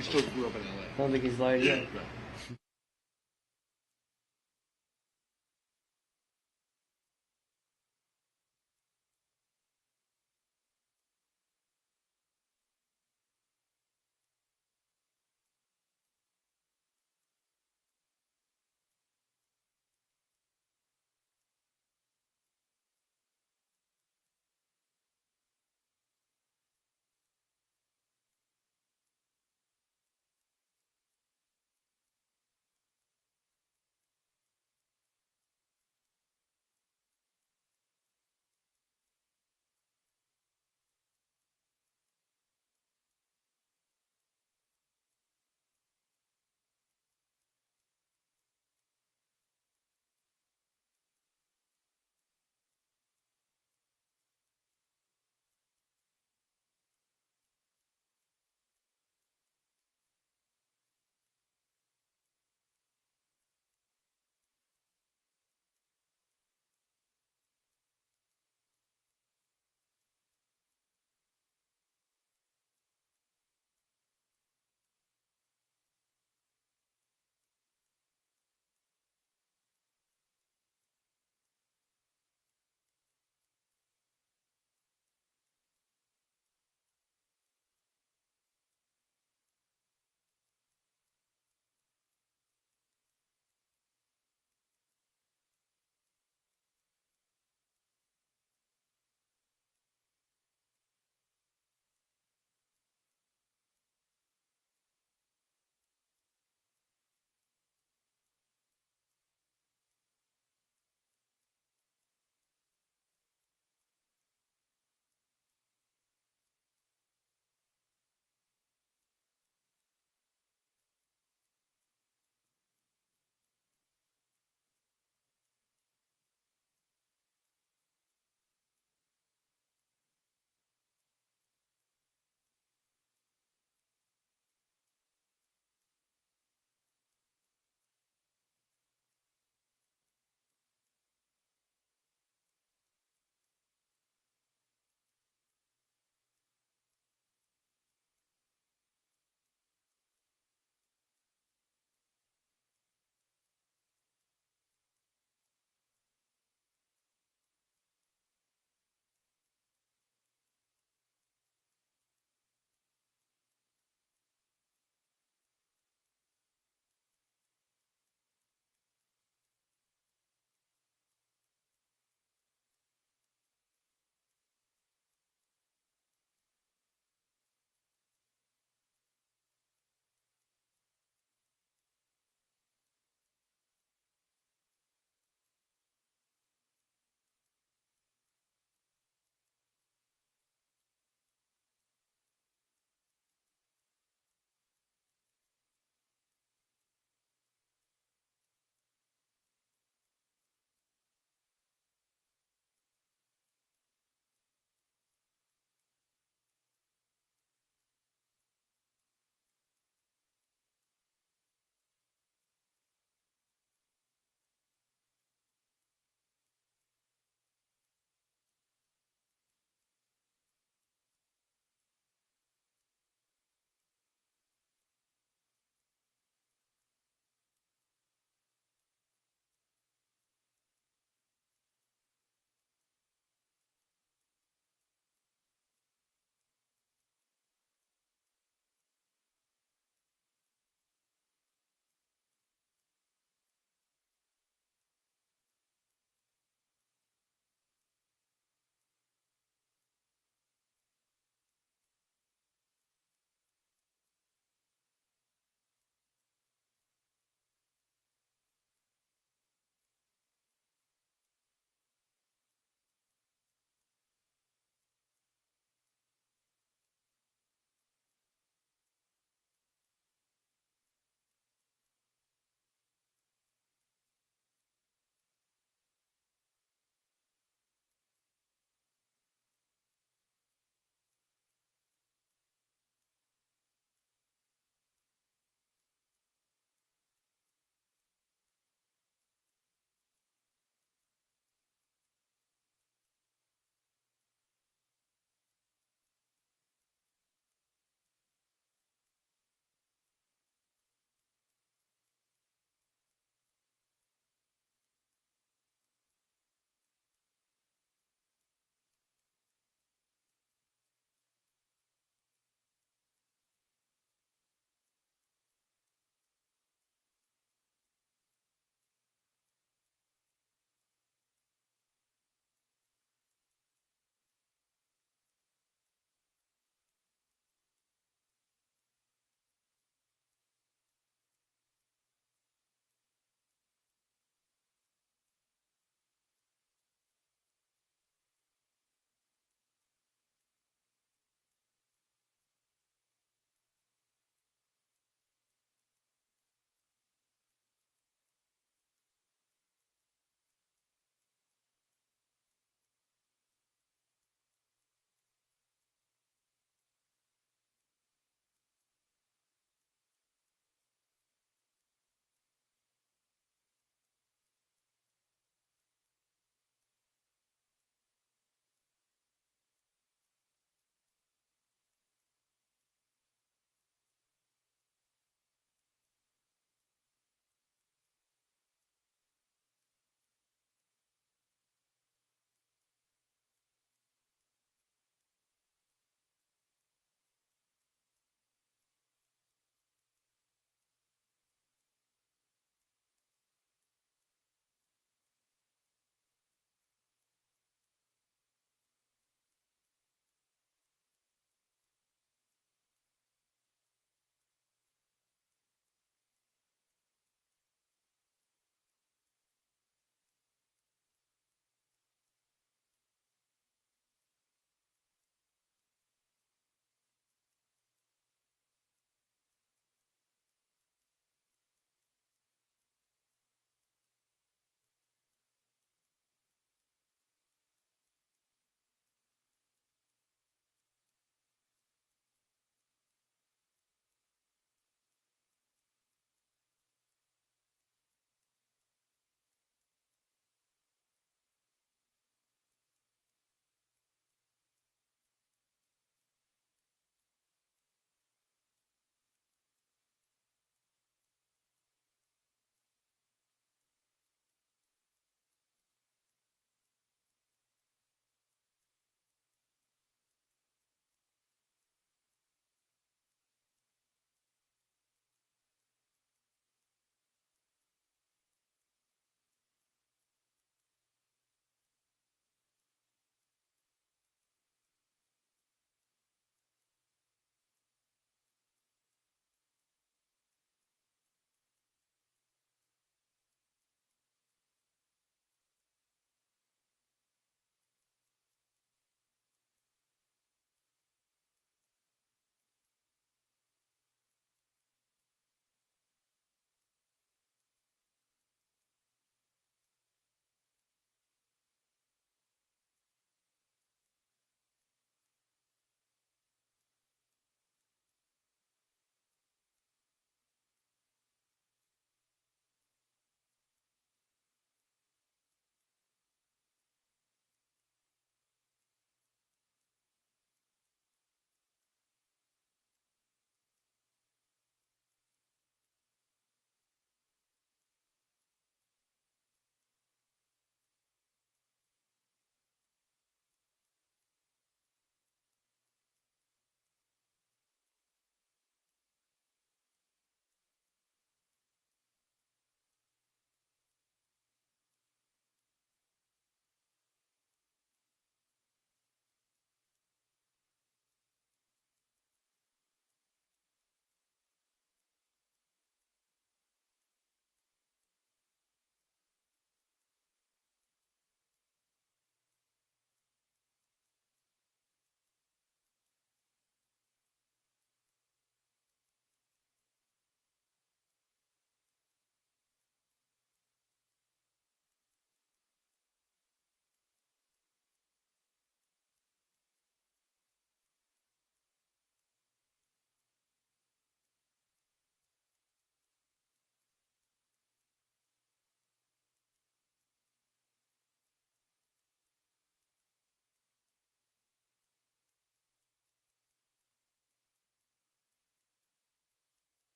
You still grew up in LA. I don't think he's lied yet. Right.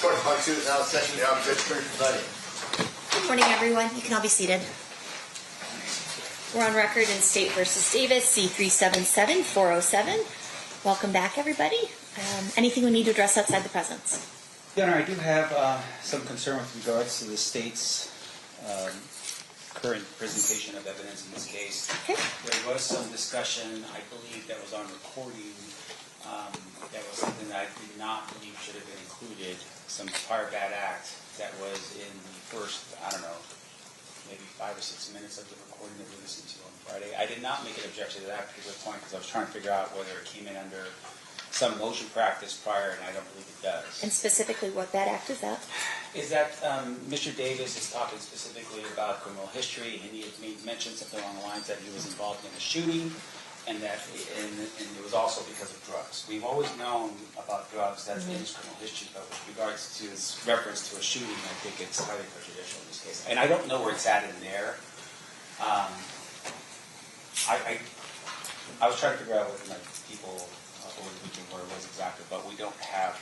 Court Part 2 is now in session. The arbitration attorney presiding. Good morning, everyone. You can all be seated. We're on record in State v. Davis, C-377-407. Welcome back, everybody. Anything we need to address outside the presence? Your Honor, I do have some concern with regards to the State's current presentation of evidence in this case. Okay. There was some discussion, I believe, that was on recording. That was something that I did not believe should have been included. Some prior bad act that was in the first, I don't know, maybe 5 or 6 minutes of the recording that we listened to on Friday. I did not make an objection to that particular point because I was trying to figure out whether it came in under some motion practice prior, and I don't believe it does. And specifically, what bad act is that? Is that Mr. Davis is talking specifically about criminal history, and he had mentioned something along the lines that he was involved in a shooting, and that and it was also because of drugs. We've always known about drugs, that's in his criminal history, but with regards to his reference to a shooting, I think it's highly prejudicial in this case. And I don't know where it's at in there. I was trying to figure out with my people over the weekend where it was exactly, but we don't have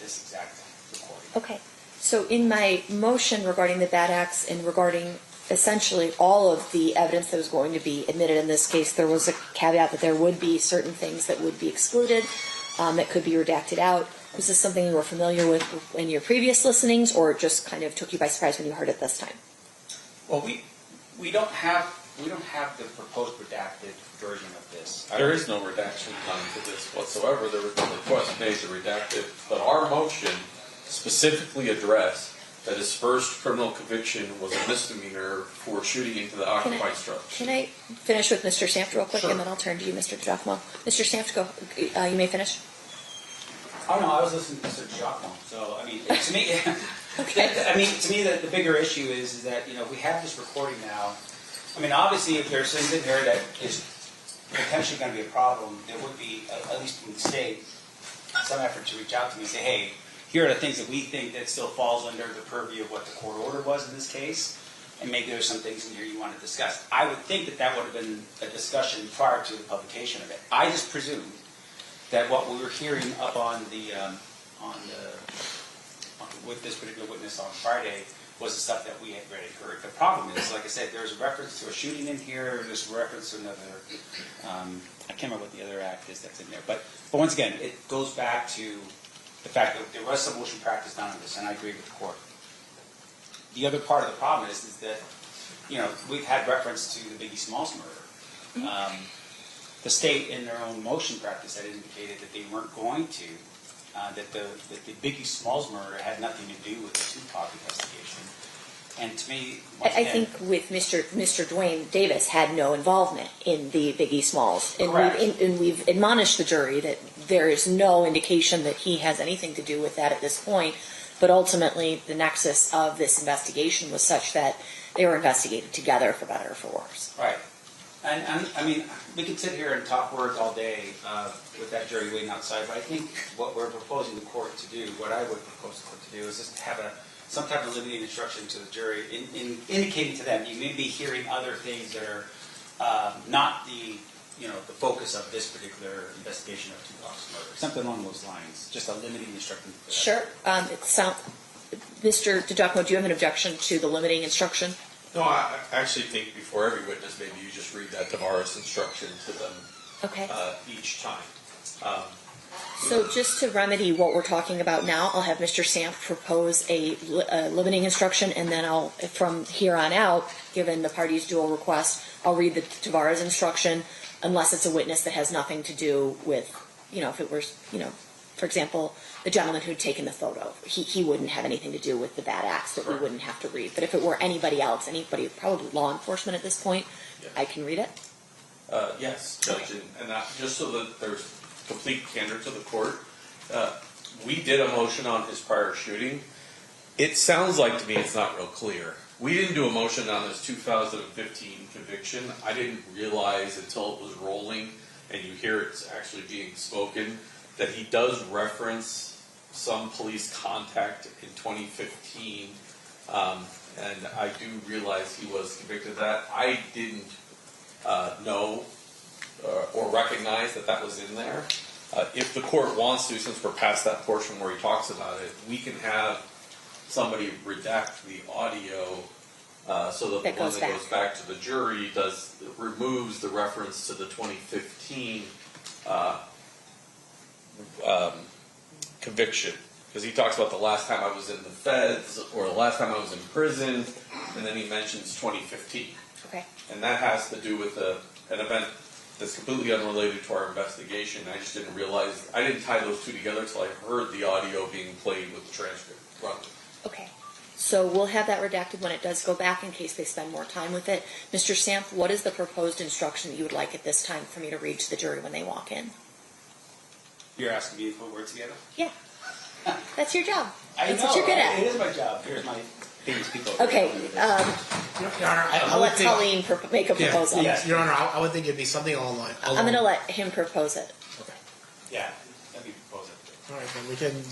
this exact recording. Okay. So in my motion regarding the bad acts and regarding essentially all of the evidence that was going to be admitted in this case, there was a caveat that there would be certain things that would be excluded, that could be redacted out. Was this something you were familiar with in your previous listenings, or it just kind of took you by surprise when you heard it this time? Well, we don't have the proposed redacted version of this. There is no redaction done to this whatsoever. There was no request made to redact it, but our motion specifically addressed that his first criminal conviction was a misdemeanor for shooting into the occupied structure. Can I finish with Mr. Samft real quick, Sure. and then I'll turn to you, Mr. Giacomo. Mr. Samft, go. You may finish. Oh no, I was listening to Mr. Giacomo. So I mean, to me, Okay. the bigger issue is that we have this recording now. I mean, obviously, if there's things in here that is potentially going to be a problem, there would be, at least from the state, some effort to reach out to me and say, hey, here are the things that we think that still falls under the purview of what the court order was in this case, and maybe there's some things in here you want to discuss. I would think that that would have been a discussion prior to the publication of it. I just presumed that what we were hearing up with this particular witness on Friday was the stuff that we had already heard. The problem is, like I said, there's a reference to a shooting in here, there's a reference to another, I can't remember what the other act is that's in there. But once again, it goes back to the fact that there was some motion practice done on this, and I agree with the court. The other part of the problem is that, we've had reference to the Biggie Smalls murder. The state, in their own motion practice, had indicated that they weren't going to, that the Biggie Smalls murder had nothing to do with the Tupac investigation. And to me, I think with Mr. Duane Davis had no involvement in the Biggie Smalls. And we've admonished the jury that there is no indication that he has anything to do with that at this point. But ultimately, the nexus of this investigation was such that they were investigated together, for better or for worse. Right. And I mean, we could sit here and talk words all day with that jury waiting outside, but I think what we're proposing the court to do, what I would propose the court to do, is just have some type of limiting instruction to the jury, in indicating to them you may be hearing other things that are not the focus of this particular investigation of Tupac's murder. Something along those lines. Just a limiting instruction. Sure. Mr. Giacomo, do you have an objection to the limiting instruction? No, I actually think before every witness, maybe you just read that Tavares instruction to them each time. So just to remedy what we're talking about now, I'll have Mr. Samft propose a limiting instruction, and then from here on out, given the party's dual request, I'll read the Tavares instruction, unless it's a witness that has nothing to do with, if it were, for example, the gentleman who'd taken the photo. He wouldn't have anything to do with the bad acts that we wouldn't have to read. But if it were anybody else, probably law enforcement at this point, I can read it? Yes, Judge, Okay. and just so that there's complete candor to the court, we did a motion on his prior shooting. It sounds like to me it's not real clear. We didn't do a motion on his 2015 conviction. I didn't realize until it was rolling and you hear it's actually being spoken that he does reference some police contact in 2015, and I do realize he was convicted of that. I didn't know or recognize that was in there. If the court wants to, since we're past that portion where he talks about it, we can have somebody redact the audio so that the one that goes back to the jury removes the reference to the 2015 conviction. Because he talks about the last time I was in the feds or the last time I was in prison, and then he mentions 2015. Okay. And that has to do with an event that's completely unrelated to our investigation. I just didn't realize, I didn't tie those two together until I heard the audio being played with the transcript running. Okay. So we'll have that redacted when it does go back in case they spend more time with it. Mr. Samp, what is the proposed instruction that you would like at this time for me to read to the jury when they walk in? You're asking me to put words together? Yeah. That's your job. I That's know, what you're good at. It is my job. Here's my famous people. Okay. Your Honor, I'll let Colleen make a proposal. Yeah, Your Honor, I would think it'd be something along the line. I'm going to let him propose it. Okay. Yeah, let me propose it. All right,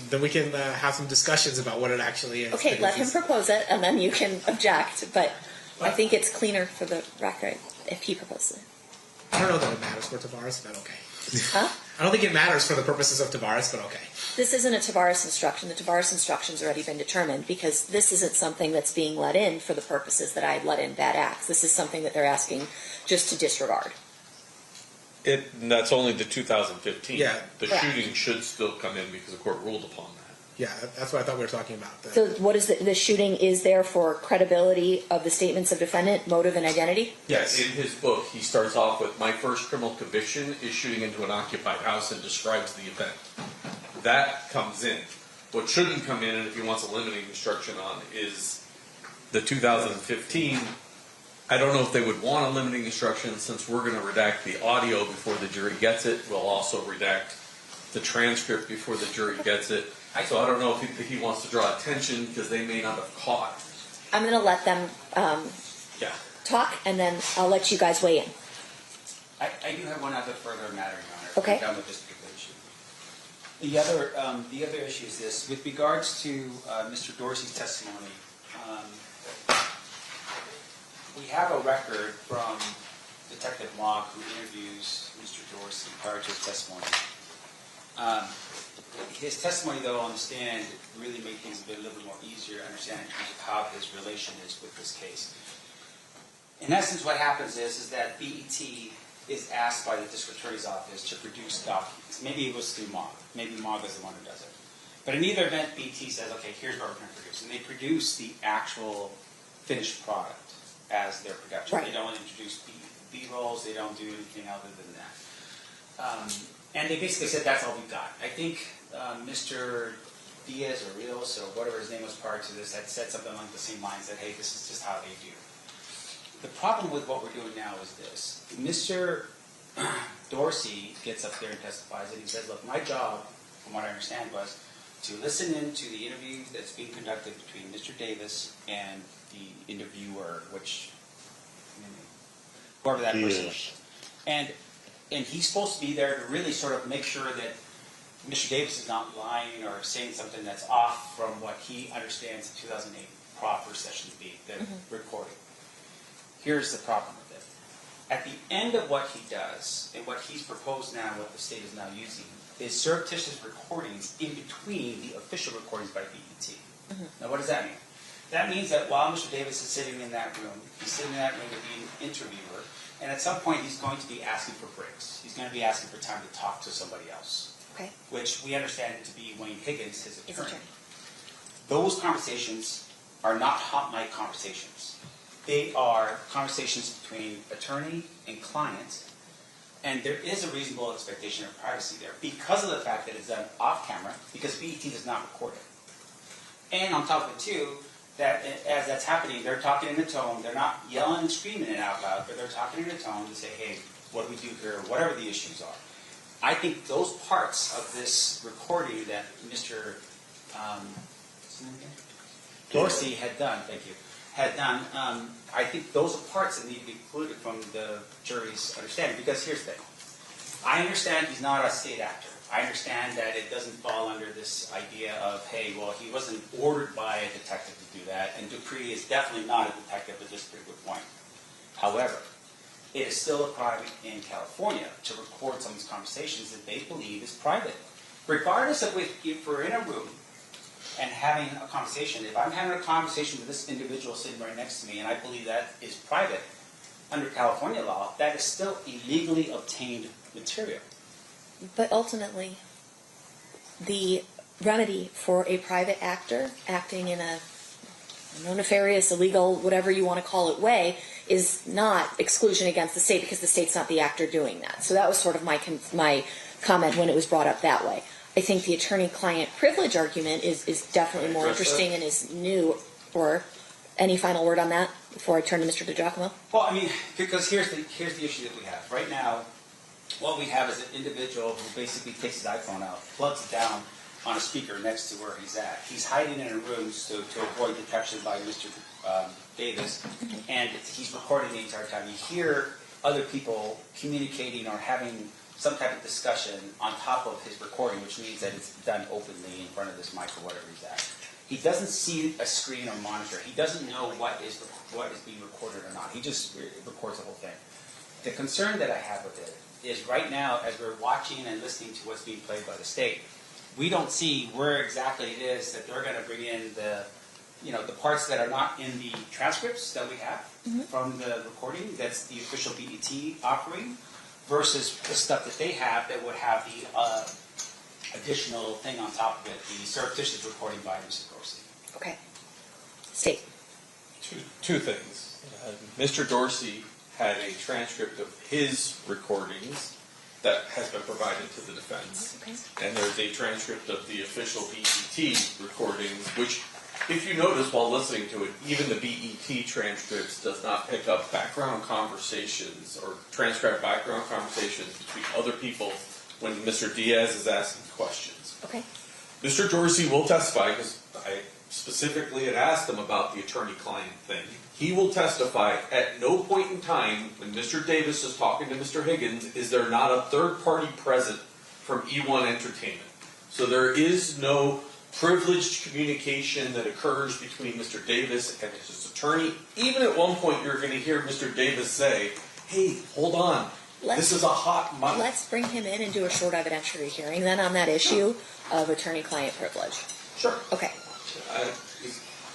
then we can have some discussions about what it actually is. Okay, let him propose it, and then you can object. But I think it's cleaner for the record if he proposes it. I don't know that it matters for Tavares, but okay. Huh? I don't think it matters for the purposes of Tavares, but okay. This isn't a Tavares instruction. The Tavares instruction's already been determined because this isn't something that's being let in for the purposes that I let in bad acts. This is something that they're asking just to disregard. That's only the 2015. Yeah. The Correct. shooting should still come in because the court ruled upon that. Yeah, that's what I thought we were talking about. So what is the shooting is there for credibility of the statements of defendant, motive, and identity? Yes. In his book, he starts off with, my first criminal conviction is shooting into an occupied house, and describes the event. That comes in. What shouldn't come in, and if he wants a limiting instruction on, is the 2015. I don't know if they would want a limiting instruction since we're going to redact the audio before the jury gets it. We'll also redact the transcript before the jury gets it. So I don't know if he wants to draw attention because they may not have caught. I'm going to let them Yeah. talk, and then I'll let you guys weigh in. I do have one other further matter, Your Honor. Okay. I'm done with this particular issue. The other issue is this. With regards to Mr. Dorsey's testimony, we have a record from Detective Mock who interviews Mr. Dorsey prior to his testimony. His testimony, though, on the stand really made things a little bit more easier to understand in terms of how his relation is with this case. In essence, what happens is that BET is asked by the district attorney's office to produce documents. Maybe it was through MOG. Maybe MOG is the one who does it. But in either event, BET says, okay, here's what we're going to produce. And they produce the actual finished product as their production. Right. They don't introduce B-rolls. They don't do anything other than that. And they basically said, that's all we've got. I think Mr. Diaz or Rios or whatever his name was prior to this had said something along the same lines that, hey, this is just how they do. The problem with what we're doing now is this. Mr. Dorsey gets up there and testifies, and he says, look, my job, from what I understand, was to listen in to the interview that's being conducted between Mr. Davis and the interviewer, whoever that person is. And he's supposed to be there to really sort of make sure that Mr. Davis is not lying or saying something that's off from what he understands the 2008 proper session to be, the recording. Here's the problem with it. At the end of what he does, and what he's proposed now, what the state is now using, is surreptitious recordings in between the official recordings by BET. Now, what does that mean? That means that while Mr. Davis is sitting in that room, he's sitting in that room with the interviewer, and at some point he's going to be asking for breaks. He's going to be asking for time to talk to somebody else. Okay. Which we understand it to be Wayne Higgins, his His attorney. attorney. Those conversations are not hot mic conversations. They are conversations between attorney and client, and there is a reasonable expectation of privacy there because of the fact that it's done off camera, because BET does not record it. And on top of it too, that as that's happening, they're talking in a tone, they're not yelling and screaming it out loud, but they're talking in a tone to say, hey, what do we do here, whatever the issues are. I think those parts of this recording that Mr. Dorsey had done, I think those are parts that need to be included from the jury's understanding. Because here's the thing. I understand he's not a state actor. I understand that it doesn't fall under this idea of, hey, well, he wasn't ordered by a detective to do that, and Dupree is definitely not a detective at this particular point. However, it is still a crime in California to record someone's conversations that they believe is private. Regardless of if we're in a room and having a conversation, if I'm having a conversation with this individual sitting right next to me and I believe that is private, under California law, that is still illegally obtained material. But ultimately, the remedy for a private actor acting in a nefarious, illegal, whatever you want to call it way, is not exclusion against the state because the state's not the actor doing that. So that was sort of my comment when it was brought up that way. I think the attorney-client privilege argument is definitely more interesting and is new. Or any final word on that before I turn to Mr. DiGiacomo? Well, I mean, because here's the issue that we have. Right now, what we have is an individual who basically takes his iPhone out, plugs it down on a speaker next to where he's at. He's hiding in a room to avoid detection by Mr. Davis, and he's recording the entire time. You hear other people communicating or having some type of discussion on top of his recording, which means that it's done openly in front of this mic or whatever he's at. He doesn't see a screen or monitor. He doesn't know what is being recorded or not. He just records the whole thing. The concern that I have with it is right now, as we're watching and listening to what's being played by the state, we don't see where exactly it is that they're going to bring in the parts that are not in the transcripts that we have from the recording. That's the official BET offering versus the stuff that they have that would have the additional thing on top of it, the surreptitious recording by Mr. Dorsey. Okay. State. Two things. Mr. Dorsey had a transcript of his recordings that has been provided to the defense. Okay. And there's a transcript of the official BET recordings, which, if you notice while listening to it, even the BET transcripts does not pick up background conversations or transcribe background conversations between other people when Mr. Diaz is asking questions. Okay. Mr. Dorsey will testify, because I specifically had asked him about the attorney-client thing. He will testify at no point in time when Mr. Davis is talking to Mr. Higgins is there not a third party present from E1 Entertainment. So there is no privileged communication that occurs between Mr. Davis and his attorney. Even at one point you're going to hear Mr. Davis say, hey, hold on, this is a hot month. Let's bring him in and do a short evidentiary hearing then on that issue of attorney-client privilege. Sure. Okay.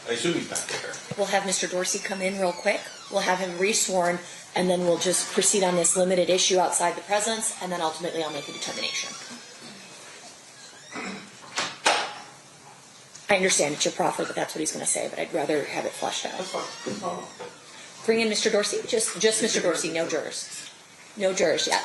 I assume he's back there. We'll have Mr. Dorsey come in real quick. We'll have him resworn, and then we'll just proceed on this limited issue outside the presence, and then ultimately I'll make a determination. I understand it's your proffer that that's what he's going to say, but I'd rather have it fleshed out. That's fine. No problem. Bring in Mr. Dorsey. Just Mr. Dorsey, no jurors. No jurors yet.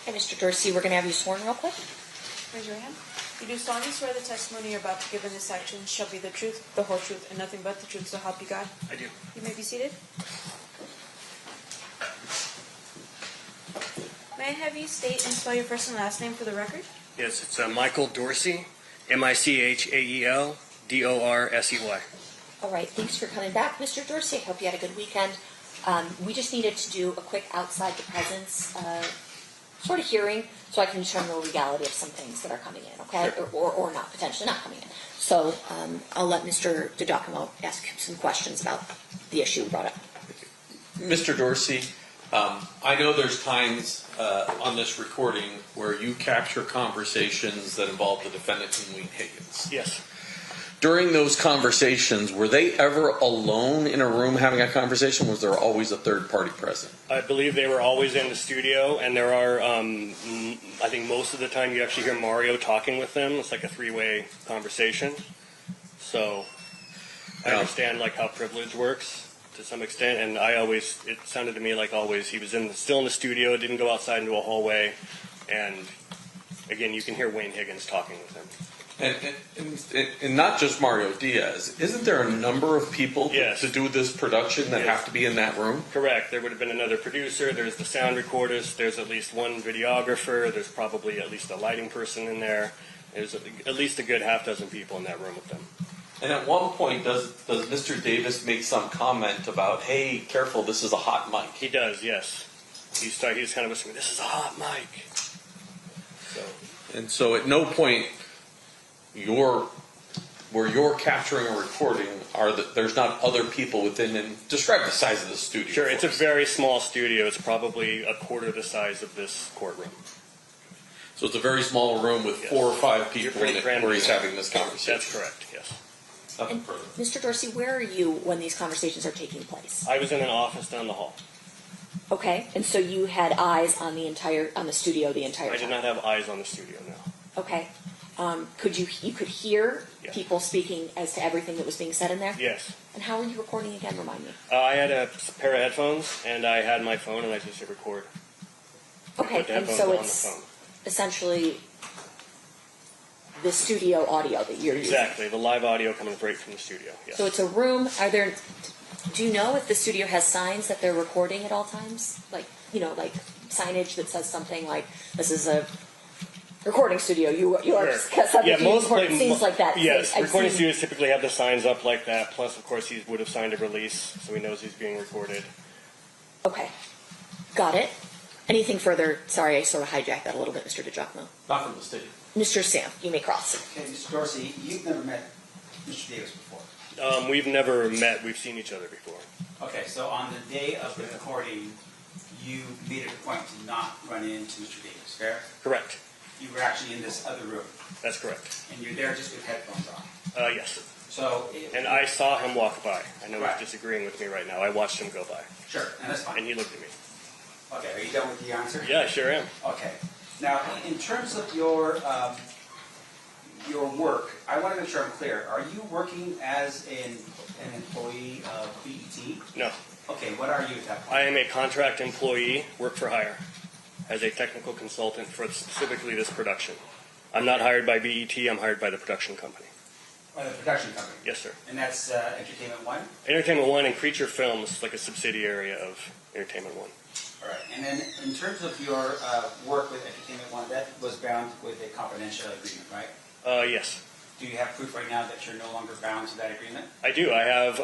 Okay, Mr. Dorsey, we're going to have you sworn real quick. Raise your hand. You do solemnly swear the testimony you're about to give in this section shall be the truth, the whole truth, and nothing but the truth, so help you God? I do. You may be seated. May I have you state and spell your first and last name for the record? Yes, it's Michael Dorsey, Michaeldorsey. All right, thanks for coming back, Mr. Dorsey. I hope you had a good weekend. We just needed to do a quick outside the presence sort of hearing so I can determine the legality of some things that are coming in, okay? Sure. Or not, potentially not coming in. So I'll let Mr. DiGiacomo ask him some questions about the issue we brought up. Mr. Dorsey, I know there's times on this recording where you capture conversations that involve the defendant and Duane Higgins. Yes. During those conversations, were they ever alone in a room having a conversation? Was there always a third party present? I believe they were always in the studio, and there are, I think most of the time you actually hear Mario talking with them. It's like a three-way conversation. So I understand like how privilege works. to some extent, and it sounded to me like always he was still in the studio, didn't go outside into a hallway, and again, you can hear Wayne Higgins talking with him. And not just Mario Diaz. Isn't there a number of people Yes. to do this production that Yes. have to be in that room? Correct. There would have been another producer. There's the sound recordist. There's at least one videographer. There's probably at least a lighting person in there. There's at least a good half dozen people in that room with them. And at one point, does Mr. Davis make some comment about, hey, careful, this is a hot mic? He does, yes. He's kind of whispering, this is a hot mic. And so at no point where you're capturing or recording there's not other people within, and describe the size of the studio. Sure, it's a us. very small studio. It's probably a quarter the size of this courtroom. So it's a very small room with Yes. 4 or 5 You're people pretty in it crammed where he's in. having this conversation. That's correct, yes. Nothing And further. Mr. Dorsey, where are you when these conversations are taking place? I was in an office down the hall. Okay, and so you had eyes on the studio the entire time? I did not have eyes on the studio, no. Okay. You could hear Yes. people speaking as to everything that was being said in there? Yes. And how were you recording again? Remind me. I had a pair of headphones, and I had my phone, and I just hit record. Okay, Put the and headphones so on the it's phone. essentially the studio audio that you're using. Exactly, the live audio coming right from the studio, yes. So it's a room. Do you know if the studio has signs that they're recording at all times? Like signage that says something like, this is a recording studio. You are Sure. subject to record things like that. Yes, I've recording seen- studios typically have the signs up like that. Plus, of course, he would have signed a release, so he knows he's being recorded. Okay, got it. Anything further? Sorry, I sort of hijacked that a little bit, Mr. DiGiacomo. Not from the state. Mr. Sam, you may cross. Okay, Mr. Dorsey, you've never met Mr. Davis before. We've never met. We've seen each other before. Okay, so on the day of the recording, you made it a point to not run into Mr. Davis, fair? Correct. You were actually in this other room, That's correct. and you're there just with headphones on. Yes. So, And I saw him walk by. I know Right. he's disagreeing with me right now. I watched him go by, sure, and that's and fine. he looked at me. Okay, are you done with the answer? Yeah, I sure am. Okay. Now, in terms of your work, I want to make sure I'm clear. Are you working as an employee of BET? No, Okay, what are you at that point? I am a contract employee, work for hire, as a technical consultant for specifically this production. I'm not hired by BET. I'm hired by the production company. The production company. Yes, sir. And that's Entertainment One? Entertainment One and Creature Films, like a subsidiary of Entertainment One. All right. And then in terms of your work with Entertainment One, that was bound with a confidential agreement, right? Yes, Do you have proof right now that you're no longer bound to that agreement? I do. I have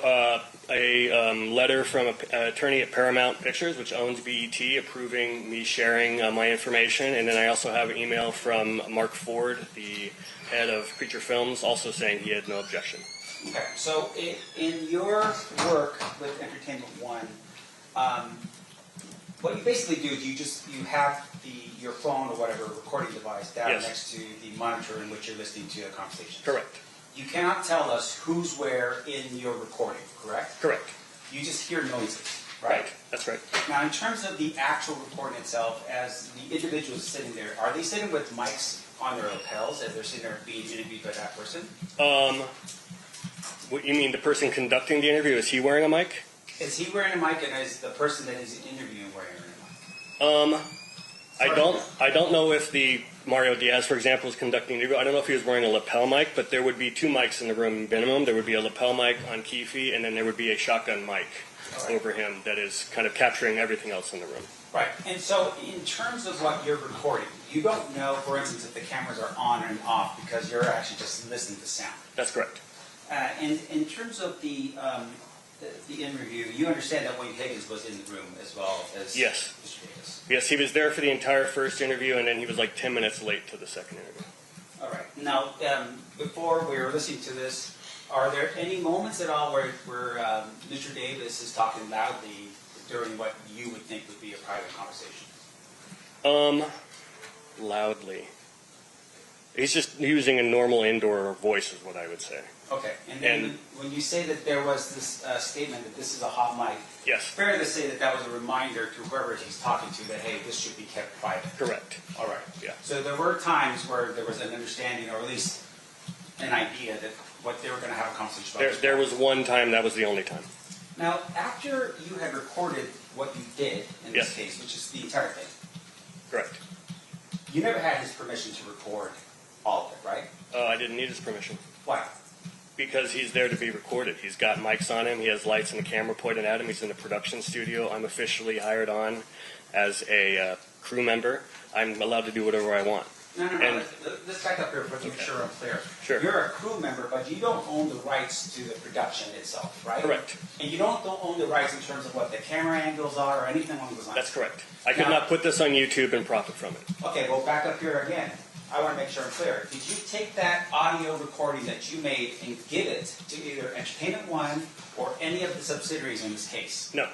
a letter from an attorney at Paramount Pictures, which owns BET, approving me sharing my information. And then I also have an email from Mark Ford, the head of Creature Films, also saying he had no objection. Okay. So in your work with Entertainment One, what you basically do is you have your phone or whatever recording device down Yes. next to the monitor in which you're listening to a conversation. Correct. You cannot tell us who's where in your recording, correct? Correct. You just hear noises, right? That's right. Now, in terms of the actual recording itself, as the individuals sitting there, are they sitting with mics on their lapels as they're sitting there being interviewed by that person? What you mean, the person conducting the interview, is he wearing a mic? Is he wearing a mic, and is the person that is interviewing wearing a mic? I don't know if the Mario Diaz, for example, is conducting the interview. I don't know if he was wearing a lapel mic, but there would be 2 mics in the room minimum. There would be a lapel mic on Keefe, and then there would be a shotgun mic over him that is kind of capturing everything else in the room. Right. And so, in terms of what you're recording, you don't know, for instance, if the cameras are on and off because you're actually just listening to sound. That's correct. And in terms of the interview, you understand that Wayne Higgins was in the room as well as Yes. Mr. Davis. Yes, he was there for the entire first interview, and then he was like 10 minutes late to the second interview. All right. Now, before we were listening to this, are there any moments at all where Mr. Davis is talking loudly during what you would think would be a private conversation? Loudly. He's just using a normal indoor voice, is what I would say. Okay. And then And- when you say that there was this statement that this is a hot mic, Yes, fair to say that that was a reminder to whoever he's talking to that, hey, this should be kept private. correct. All right. Yeah. So there were times where there was an understanding, or at least an idea, that what they were going to have a conversation about. There was one time, that was the only time. Now, after you had recorded what you did in this Yes. case, which is the entire thing, Correct. you never had his permission to record all of it, right? I didn't need his permission. Why? Because he's there to be recorded. He's got mics on him. He has lights and a camera pointed at him. He's in the production studio. I'm officially hired on as a crew member. I'm allowed to do whatever I want. No. And- Let's back up here to make sure I'm clear. Sure. You're a crew member, but you don't own the rights to the production itself, right? Correct. And you don't own the rights in terms of what the camera angles are or anything along those lines. That's correct. I could Now- not put this on YouTube and profit from it. Okay, well, back up here again. I want to make sure I'm clear. Did you take that audio recording that you made and give it to either Entertainment One or any of the subsidiaries in this case? No,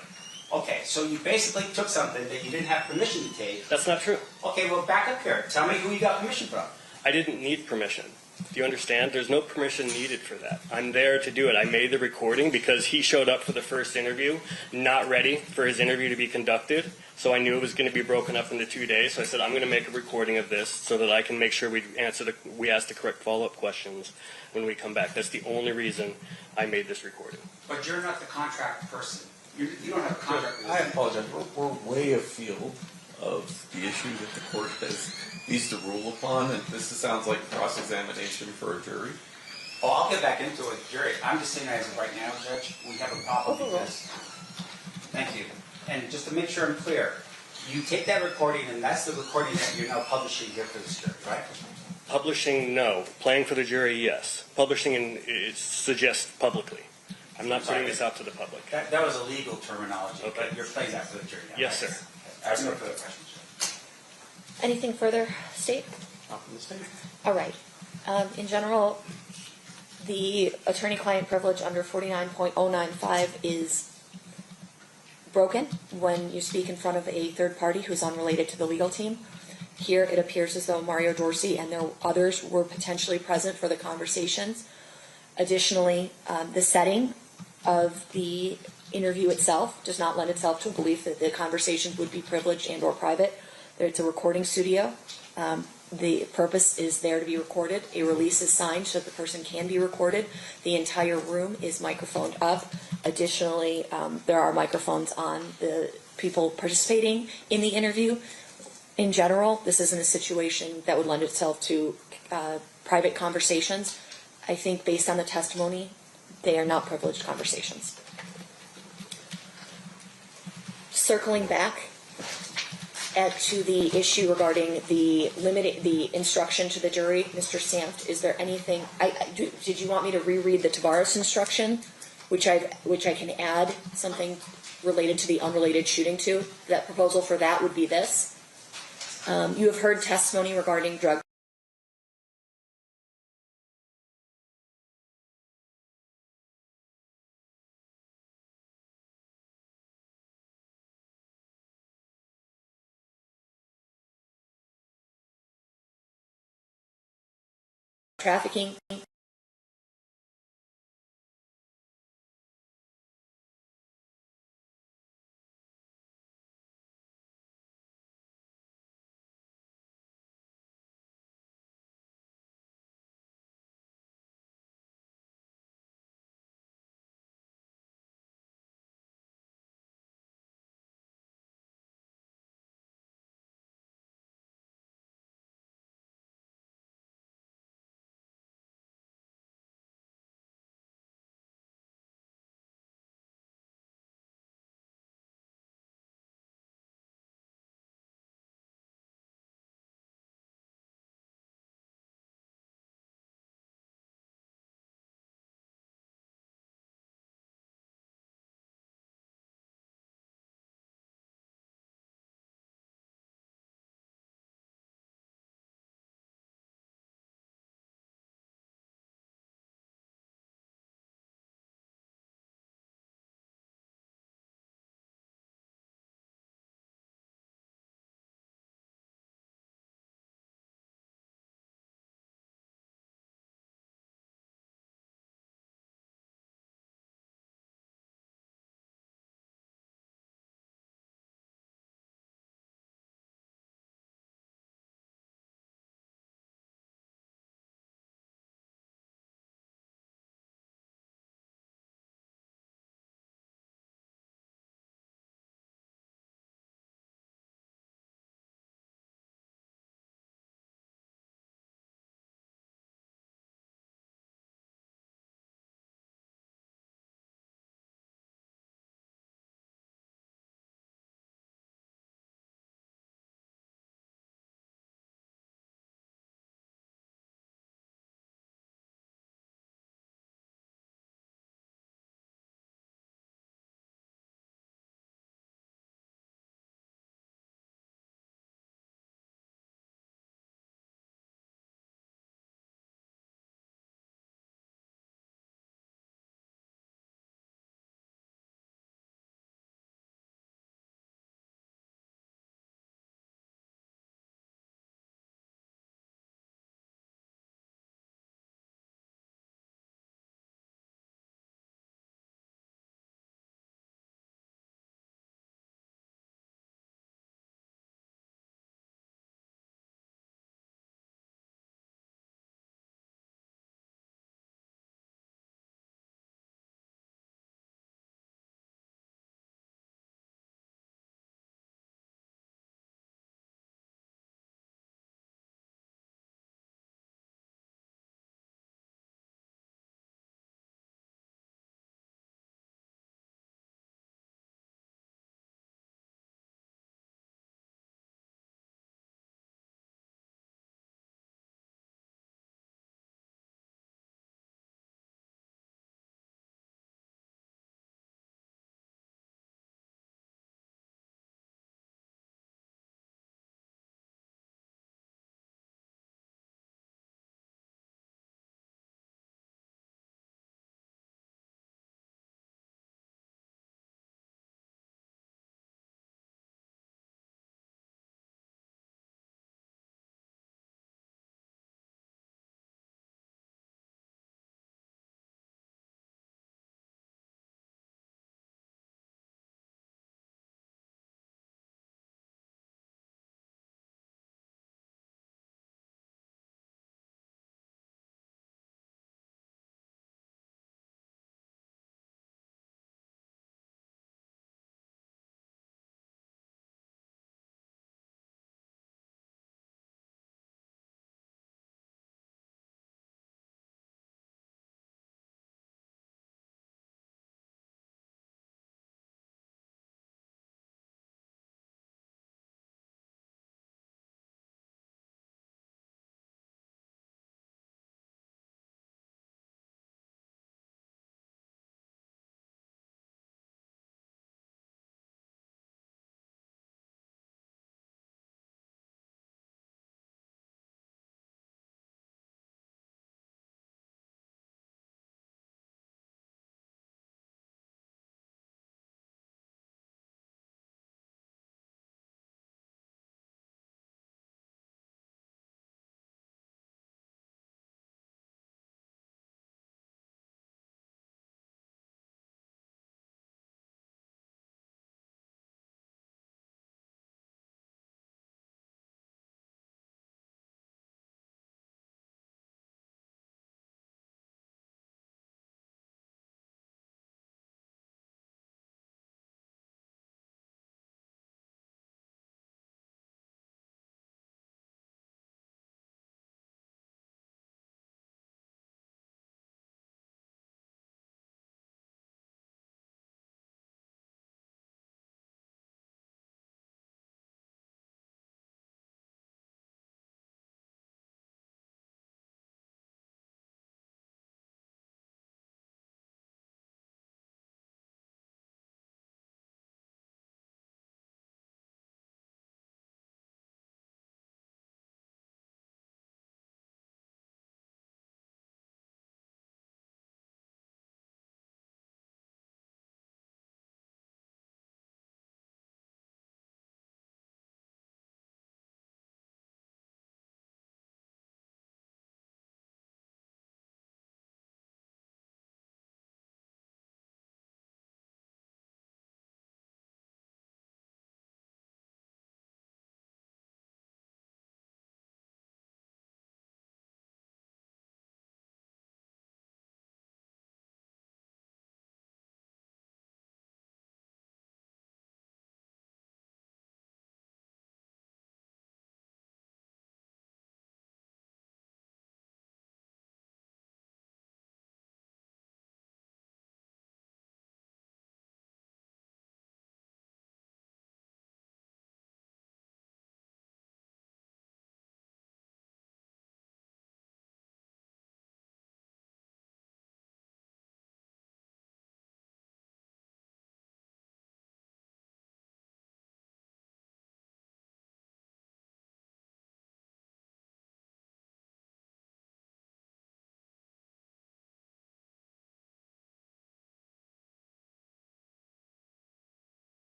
Okay, so you basically took something that you didn't have permission to take. that's not true. Okay, well, back up here. Tell me who you got permission from. I didn't need permission. Do you understand? There's no permission needed for that. I'm there to do it. I made the recording because he showed up for the first interview, not ready for his interview to be conducted. So I knew it was going to be broken up into 2 days. So I said, I'm going to make a recording of this so that I can make sure we ask the correct follow-up questions when we come back. That's the only reason I made this recording. But you're not the contract person. You don't have a contract with I this. apologize. We're way afield of the issue that the court needs to rule upon, and this sounds like cross-examination for a jury. Oh, I'll get back into it, Jerry. I'm just saying as of right now, Judge, we have a problem because, thank you. And just to make sure I'm clear, you take that recording and that's the recording that you're now publishing here for this jury, right? Publishing, no. Playing for the jury, yes. Publishing it suggests publicly. I'm not putting this out to the public. That was a legal terminology, Okay. but you're playing that for the jury now. Yes, right? sir. I have no further questions. Anything further, State? Not from the state. All right. In general, the attorney-client privilege under 49.095 is broken when you speak in front of a third party who's unrelated to the legal team. Here, it appears as though Mario Dorsey and others were potentially present for the conversations. Additionally, the setting of the interview itself does not lend itself to a belief that the conversations would be privileged and or private. It's a recording studio. The purpose is there to be recorded. A release is signed so that the person can be recorded. The entire room is microphoned up. Additionally, there are microphones on the people participating in the interview. In general, this isn't a situation that would lend itself to private conversations. I think based on the testimony, they are not privileged conversations. Circling back to the issue regarding the instruction to the jury, Mr. Sanft, is there anything? Did you want me to reread the Tavares instruction, which I can add something related to the unrelated shooting to? That proposal for that would be this. You have heard testimony regarding drug trafficking.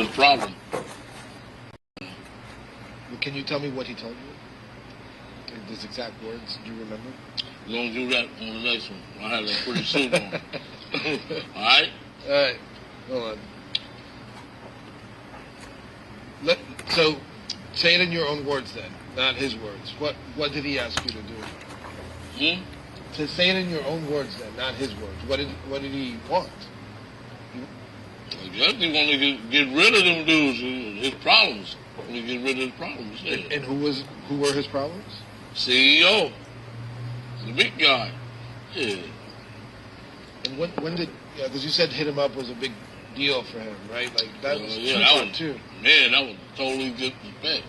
his problem. Can you tell me what he told you? Like, his exact words, do you remember? We're going to do that on the next one. I have that pretty soon on. All right? All right. Hold on. So, say it in your own words then, not his words. What did he ask you to do? To say it in your own words then, not his words. What did he want? I guess he wanted to get rid of them dudes, his problems. He wanted to get rid of his problems. Yeah. And who were his problems? CEO. The big guy. Yeah. And when did, because you said hit him up was a big deal for him, right? Like, that was that was, too. Man, that was totally disrespect.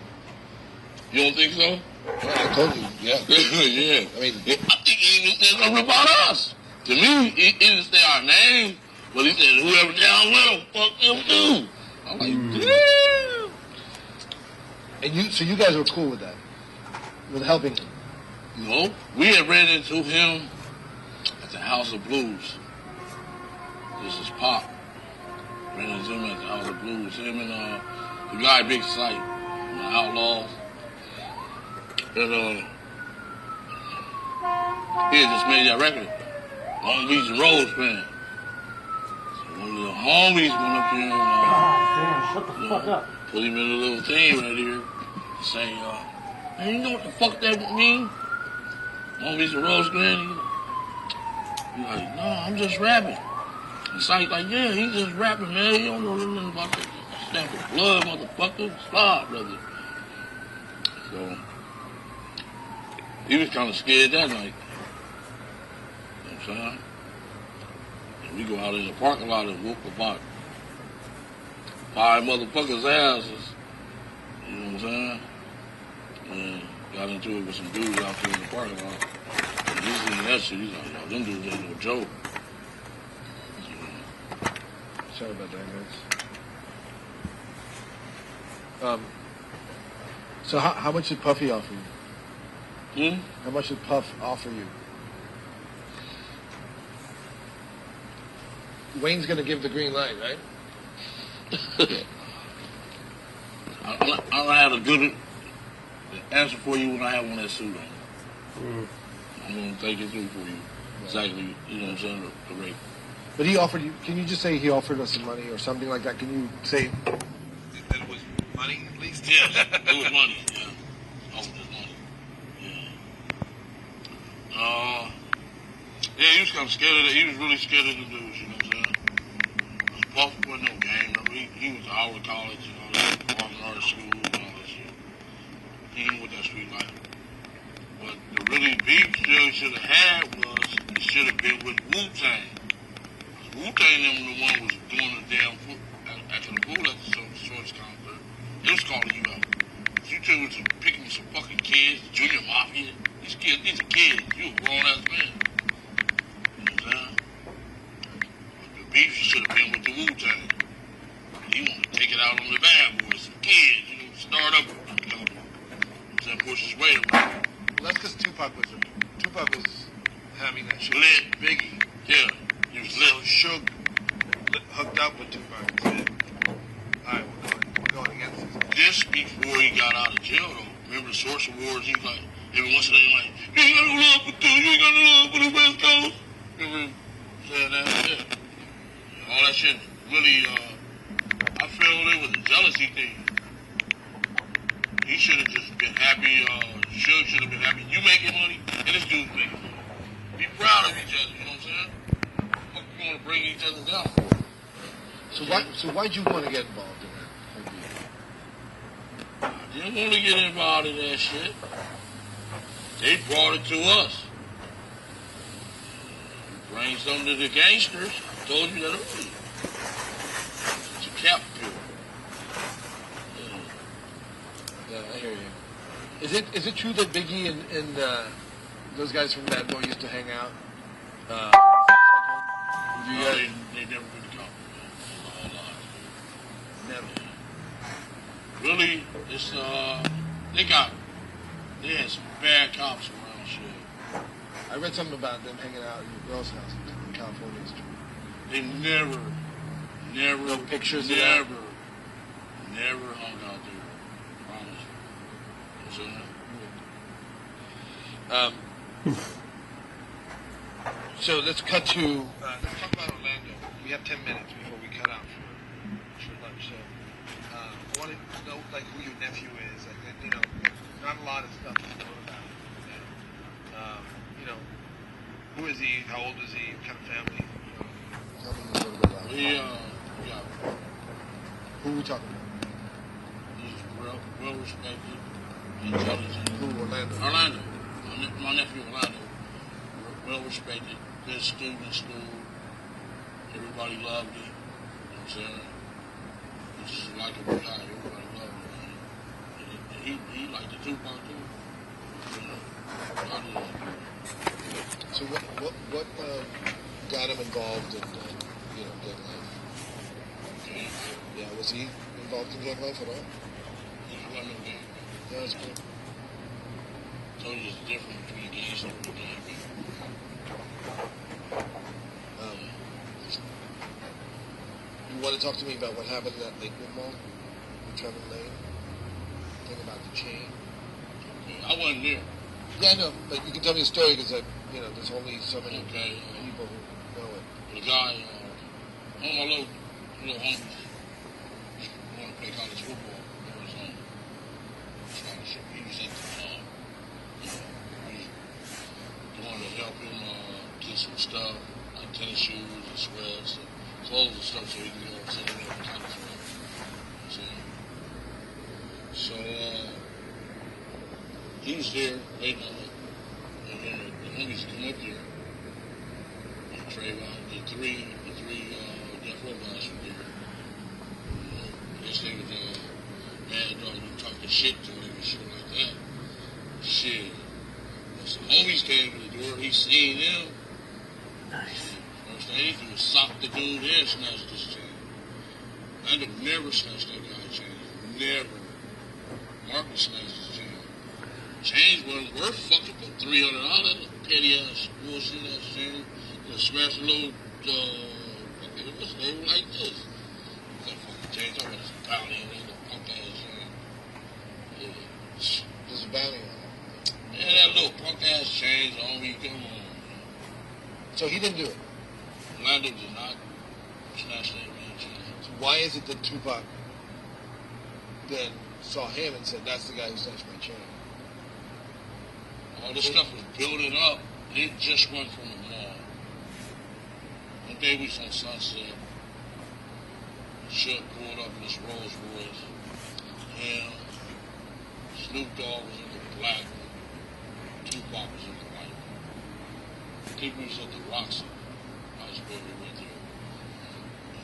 You don't think so? Yeah, I told you, yeah. Yeah. I mean, I think he even said something about us. To me, he didn't say our name, but he said whoever down with him, fuck them too. I'm like, damn. And so you guys were cool with that? With helping him? No, we had ran into him at the House of Blues. This is Pop. Ran into him at the House of Blues. Him and the guy Big Sight, the Outlaws. And he had just made that record. Long Beach and Rose band. So one of the homies went up here and shut the fuck up. Put him in a little thing right here. Saying, man, you know what the fuck that mean? Long Beach and Rose band? He's like, no, I'm just rapping. And Sight's like, yeah, he's just rapping, man. You don't know nothing about that stamp of blood, motherfucker. Stop, brother. So he was kind of scared that night. You know what I'm saying? And we go out in the parking lot and whoop about 5 motherfuckers' asses. You know what I'm saying? And got into it with some dudes out there in the parking lot. And he's seeing that shit. He's like, yo, them dudes ain't no joke. Sorry about that, guys. So how much did Puffy offer you? How much did Puff offer you? Wayne's gonna give the green light, right? I don't have a good answer for you when I have one that suit on. I'm gonna take it through for you. Exactly, you know what I'm saying, the rate. But he offered you, can you just say he offered us some money or something like that? Can you say that it was money at least? Yes, it was money, yeah. Offered us money. Yeah. Yeah, he was kind of scared of that. He was really scared of the dudes, you know what I'm saying? Because Puff wasn't no game. I mean, he was out of college and all that, walking art school and all that shit. He ain't with that street life. But the really beef should have had was, it should have been with Wu-Tang. Wu-Tang them the one was doing the damn foot after the pool at the Shorts concert. They was calling you out. You two was picking some fucking kids, junior mafia. These are kids. You a grown ass man. You know what I'm saying? But the beef should have been with the Wu-Tang. He wanted to take it out on the bad boys, some kids, you know, start up. You know, then push his way around. Well, that's because Tupac was having that shit. Lit. Biggie. Yeah. He was lit. So Suge hooked up with Tupac and said, alright, we're going against this. This before he got out of jail, though. Remember the Source Awards? He was like, every once in a while, like, you ain't got no love for two, you ain't got no love for the West Coast. Remember saying that? Yeah. All that shit really, I feel it was a jealousy thing. He should have just been happy, Suge should have been happy. You making money, and this dude's making money. Be proud of each other, you know what I'm saying? What you want to bring each other down for? So why'd you want to get involved in that? I didn't want to get involved in that shit. They brought it to us. Bring something to the gangsters. I told you that earlier. It's a cap pill. Yeah, I hear you. Is it true that Biggie and those guys from Bad Boy used to hang out? You guys, they never really come. All lies. Never. Really, it's they had some bad cops around shit. I read something about them hanging out in your girl's house in California. Is true. They never, No pictures of never, Never hung out there. Promise. You know what I'm saying? So let's cut to, let's talk about Orlando. We have 10 minutes before we cut out for lunch. So I want to know, like, who your nephew is. Like, you know, not a lot of stuff to know about him. You know, who is he? How old is he? What kind of family? Tell me a little bit about him. Yeah. Who are we talking about? He's well respected, intelligent. Who, Orlando? Orlando. My nephew Orlando. Well respected, good student in school. Everybody loved him. You know what I'm saying? He's just a likable guy. Everybody loved him. And he liked the Tupac too. You know, I do like him. So what got him involved in, you know, gang life? Okay. Yeah, was he involved in gang life at all? He wasn't no gang. Yeah, that's good. So there's a difference between gangster and gang. You want to talk to me about what happened at Lakewood Mall with Trevor Lane? Think about the chain. I wasn't there. Yeah, I know, but you can tell me a story because you know, there's only so many Okay. people who know it. The guy, one of my little homies, wanted to play college football in Arizona. Scholarship. He was at the we wanted to help him get some stuff, like tennis shoes and sweats and clothes and stuff so he can go send it over to California. So he was there waiting on it. And then the homies come up there. And Trayvon, the three death row guys were there. I guess they was mad dog and talking shit to him and shit like that. Shit. Some homies came to the door, he seen them. Nice. First thing he did was sock the dude and snatched his chain. I'd have never snatched that guy's chain. Never. Marcus snatched his chain. Chains wasn't worth fucking but $300. Petty ass bullshit ass chain. Just smashed a little, it was over like this. That fucking chain, talking about some bounty on that little punk ass chain. Yeah. There's a bounty on it. Yeah, that little punk ass change on me, come on. So he didn't do it. Orlando did not snatch that man chain. So why is it that Tupac then saw him and said, that's the guy who snatched my chain? All this stuff was building up. It just went from the mall. One day we was on Sunset. Shook pulled up in this Rolls Royce. Him, Snoop Dogg was in the black one. Tupac was in the white one. I think we was at the Roxy. I was where we went there.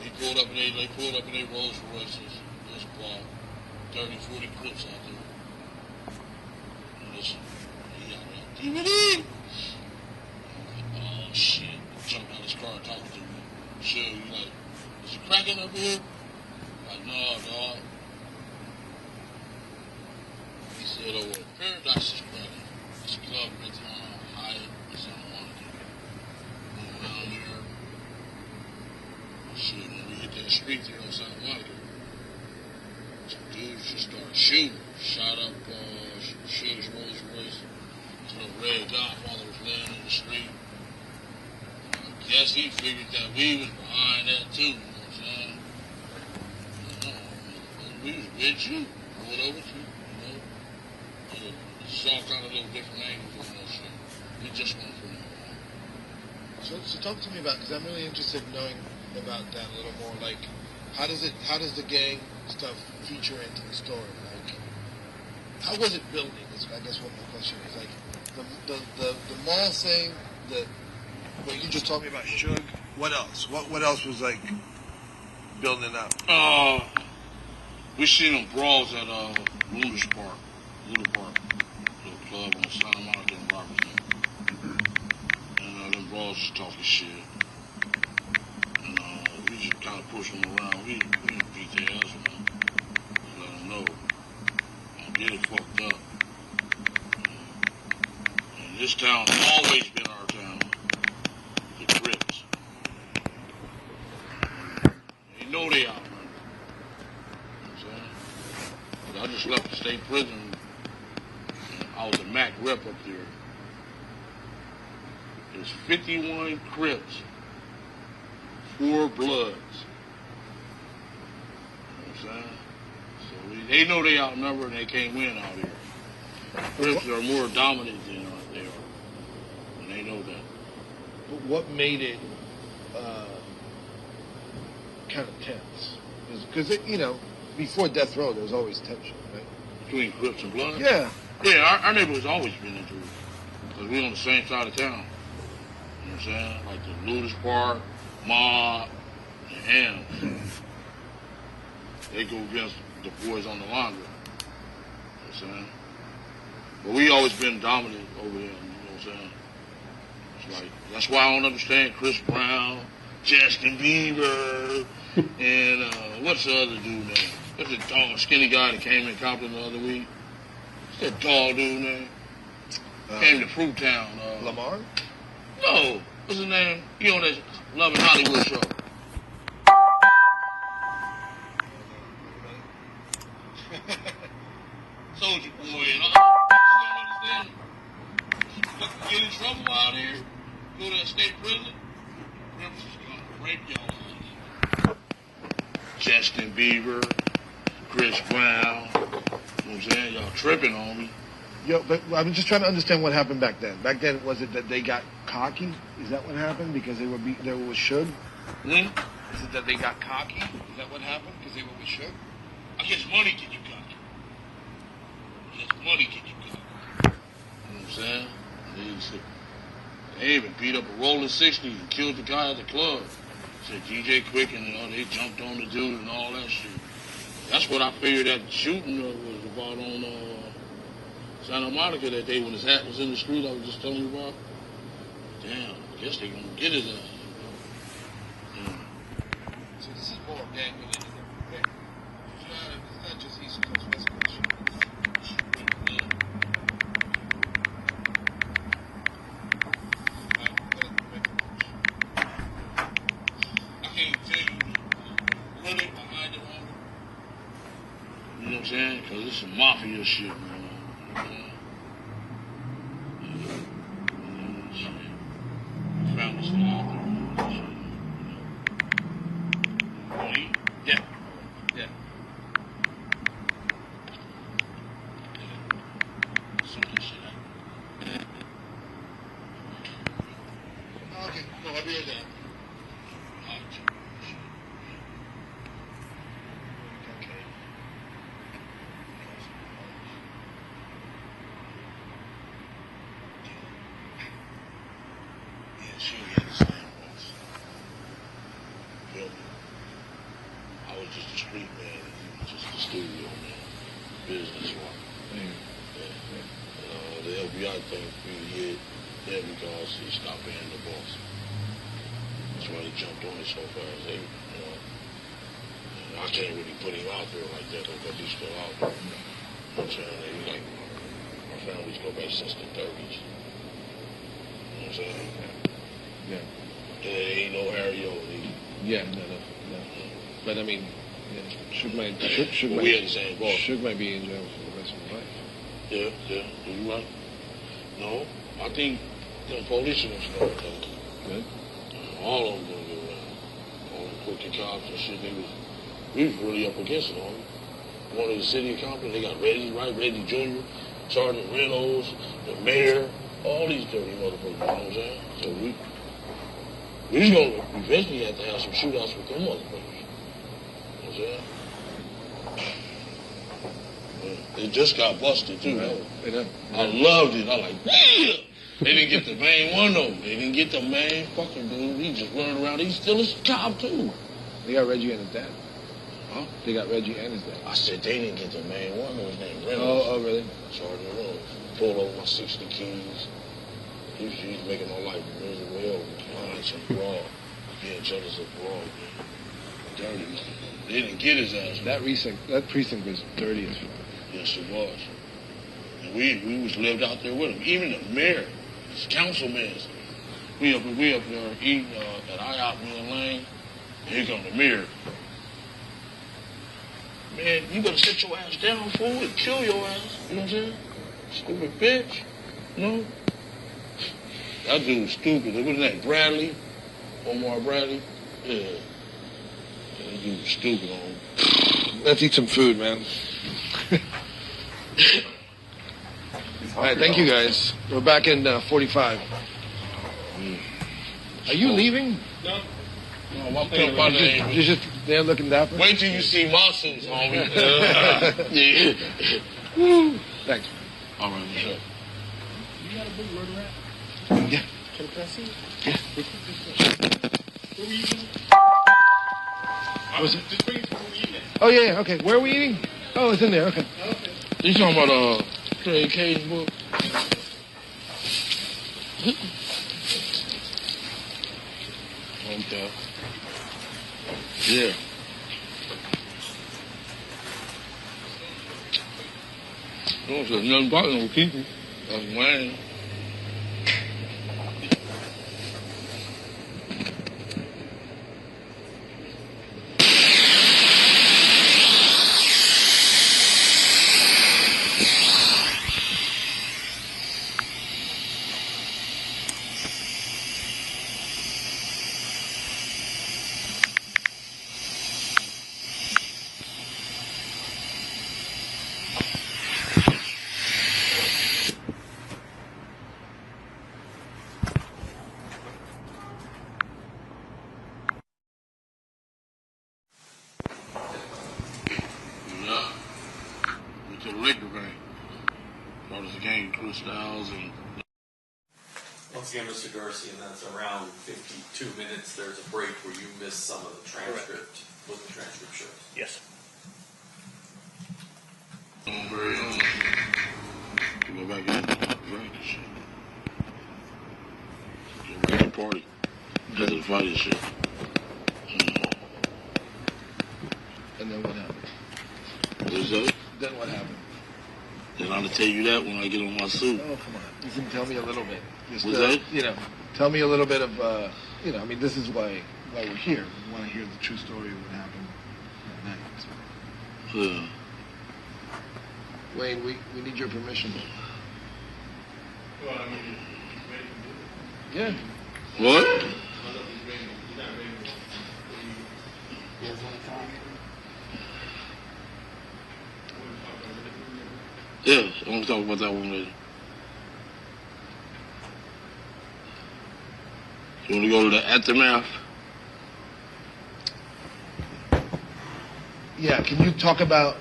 And they pulled up in their Rolls Royces. Just bought 30, 40 clips out there. And listen, he got that DVD. Oh shit. Jumped out of his car talking to me. Sure, you like, is it cracking up here? Like, no, dog. He said, oh, well, Paradise is cracking. This club rented on Hyatt in Santa Monica. Went around there. Shit, when we hit that street there on Santa Monica, some dudes just started shooting. Shot up, shot his Rolls Royce. Some red Godfather was laying in the street. I guess he figured that we was behind that too, you know what I'm saying? We was with you, pulled over to you, you know? It's all kind of little different angles on that shit. We just went from there. So talk to me about, because I'm really interested in knowing about that a little more. Like, how does the gang stuff feature into the story? Like, how was it building? Is I guess what my question is. Like, the mall thing, what you just told me about Suge. What else? What else was like building up? We seen them brawls at Luna Park, little club on Santa Monica and Robertson. And them brawls just talking shit. And we just kind of push them around. We didn't beat their ass, man. Let them know. Don't get it fucked up. And this town has always been our town. The Crips. They know they out, man. You know what I'm saying? I just left the state prison. And I was a MAC rep up there. There's 51 Crips, 4 Bloods. You know what I'm saying? So they know they outnumbered and they can't win out here. Crips are more dominant than they are. And they know that. But what made it kind of tense? Because, you know, before death row, there was always tension, right? Between Crips and Bloods? Yeah. Yeah, our neighborhood's always been into it. Because we're on the same side of town. You know what I'm saying? Like the Ludus Park, Mob, and Hams. They go against the boys on the laundry. You know what I'm saying? But we always been dominant over there, you know what I'm saying? It's like, that's why I don't understand Chris Brown, Justin Bieber, and what's the other dude name? What's the tall, skinny guy that came in Compton the other week? What's that tall dude name? Came to Fruit Town. Lamar? No. What's his name? He on that Love and Hollywood show. Soldier Boy and all. I just don't understand. Get in trouble out here, go to that state prison, Crips is gonna rape y'all. Justin Bieber, Chris Brown, you know what I'm saying? Y'all tripping on me. Yo, but I'm just trying to understand what happened back then. Back then, was it that they got cocky? Is that what happened? Because they were with Suge? Hmm? Is it that they got cocky? Is that what happened? Because they were with Suge? I guess money get you cocky. I guess money get you cocky. You know what I'm saying? They even beat up a rolling 60 and killed the guy at the club. Said DJ Quick and they jumped on the dude and all that shit. That's what I figured that shooting was about on Santa Monica that day when his hat was in the street I was just telling you about. Damn, I guess they gonna get his ass. So this is more gang related than gang. It's not just East Coast, West Coast shit. I can't tell you really behind it all. You know what I'm saying? Because it's some mafia shit, man. Found this guy out there. Yeah. Yeah. Some of that shit out. Okay, no, I'll be right there. She had the same voice. Feel me? I was just a street man, and he was just a studio man, business one. And, the FBI thing we hit there because he stopped being the boss. That's why he jumped on it so fast. And I can't really put him out there like that because he's still out there. You know what I'm saying? He's like, my families go back since the 30s. You know what I'm saying? Yeah. There ain't no Harry O. Yeah, no. But I mean, Suge might We had the same boss. Suge might be in jail for the rest of his life. Yeah, you right. No, I think the police are gonna start coming. Good. All of them gonna get around. All the crooked cops and shit, we was really up against it on them. One of the city of Compton, they got Reggie, right? Reggie Jr., Sergeant Reynolds, the mayor, all these dirty motherfuckers, you know what I'm saying? So we was gonna eventually have to have some shootouts with them motherfuckers. You know what I'm saying? They just got busted too, Right. though. I loved it. I like, yeah! They didn't get the main one though. They didn't get the main fucking dude. He just running around. He's still a cop too. They got Reggie and his dad. Huh? They got Reggie and his dad. I said they didn't get the main one. His name Reynolds. Oh, really? Sergeant Reynolds. Pulled over my 60 keys. He's making my life miserable hell. Clients and fraud. Being jealous of fraud. Dirty. They didn't get his ass. That precinct was dirty as fuck. Yes, it was. And we was lived out there with him. Even the mayor, his councilman. We up there eating at IHOP Mill Lane. And here come the mayor. Man, you better sit your ass down, fool, and kill your ass. You know what I'm saying? Stupid bitch. You know? That dude's stupid. What was that, Bradley? Omar Bradley? Yeah. That dude's stupid. Let's eat some food, man. All right, thank you guys. We're back in 45. Are you leaving? No, I'm thinking about that. You're just there looking dapper? Wait till you see my suits, homie. Yeah. Thanks. All right, what's up? You got a big word rap? Yeah. Can I see it? Yeah. Who are you eating? What's it? Just bring it to who we eating. Oh, yeah, okay. Where are we eating? Oh, it's in there. Okay. Okay. You talking about Craig Cade's book? Okay. Yeah. Don't say nothing about no people. That's Wayne. Yeah. Went to the liquor bank. Brought us a game, Chris Styles and Once again, Mr. Dorsey, and that's around 52 minutes. There's a break where you missed some of the transcript. What the transcript shows. Yes. very to go back in, drink and shit. Get ready to party. Because of the fight and shit. And then what happened? What is that? Then what happened? Then I'll tell you that when I get on my suit. Oh, come on. You can tell me a little bit. Just, What's that? You know, tell me a little bit of, you know, I mean, this is why we're here. We want to hear the true story of what happened that night. Yeah. Wayne, we need your permission. Well, I mean, ready to do it. Yeah. What? I don't know if he's ready. He's not ready to do it. Yes, on the time. Yeah, I'm gonna talk about that one later. You wanna go to the aftermath? Yeah, can you talk about,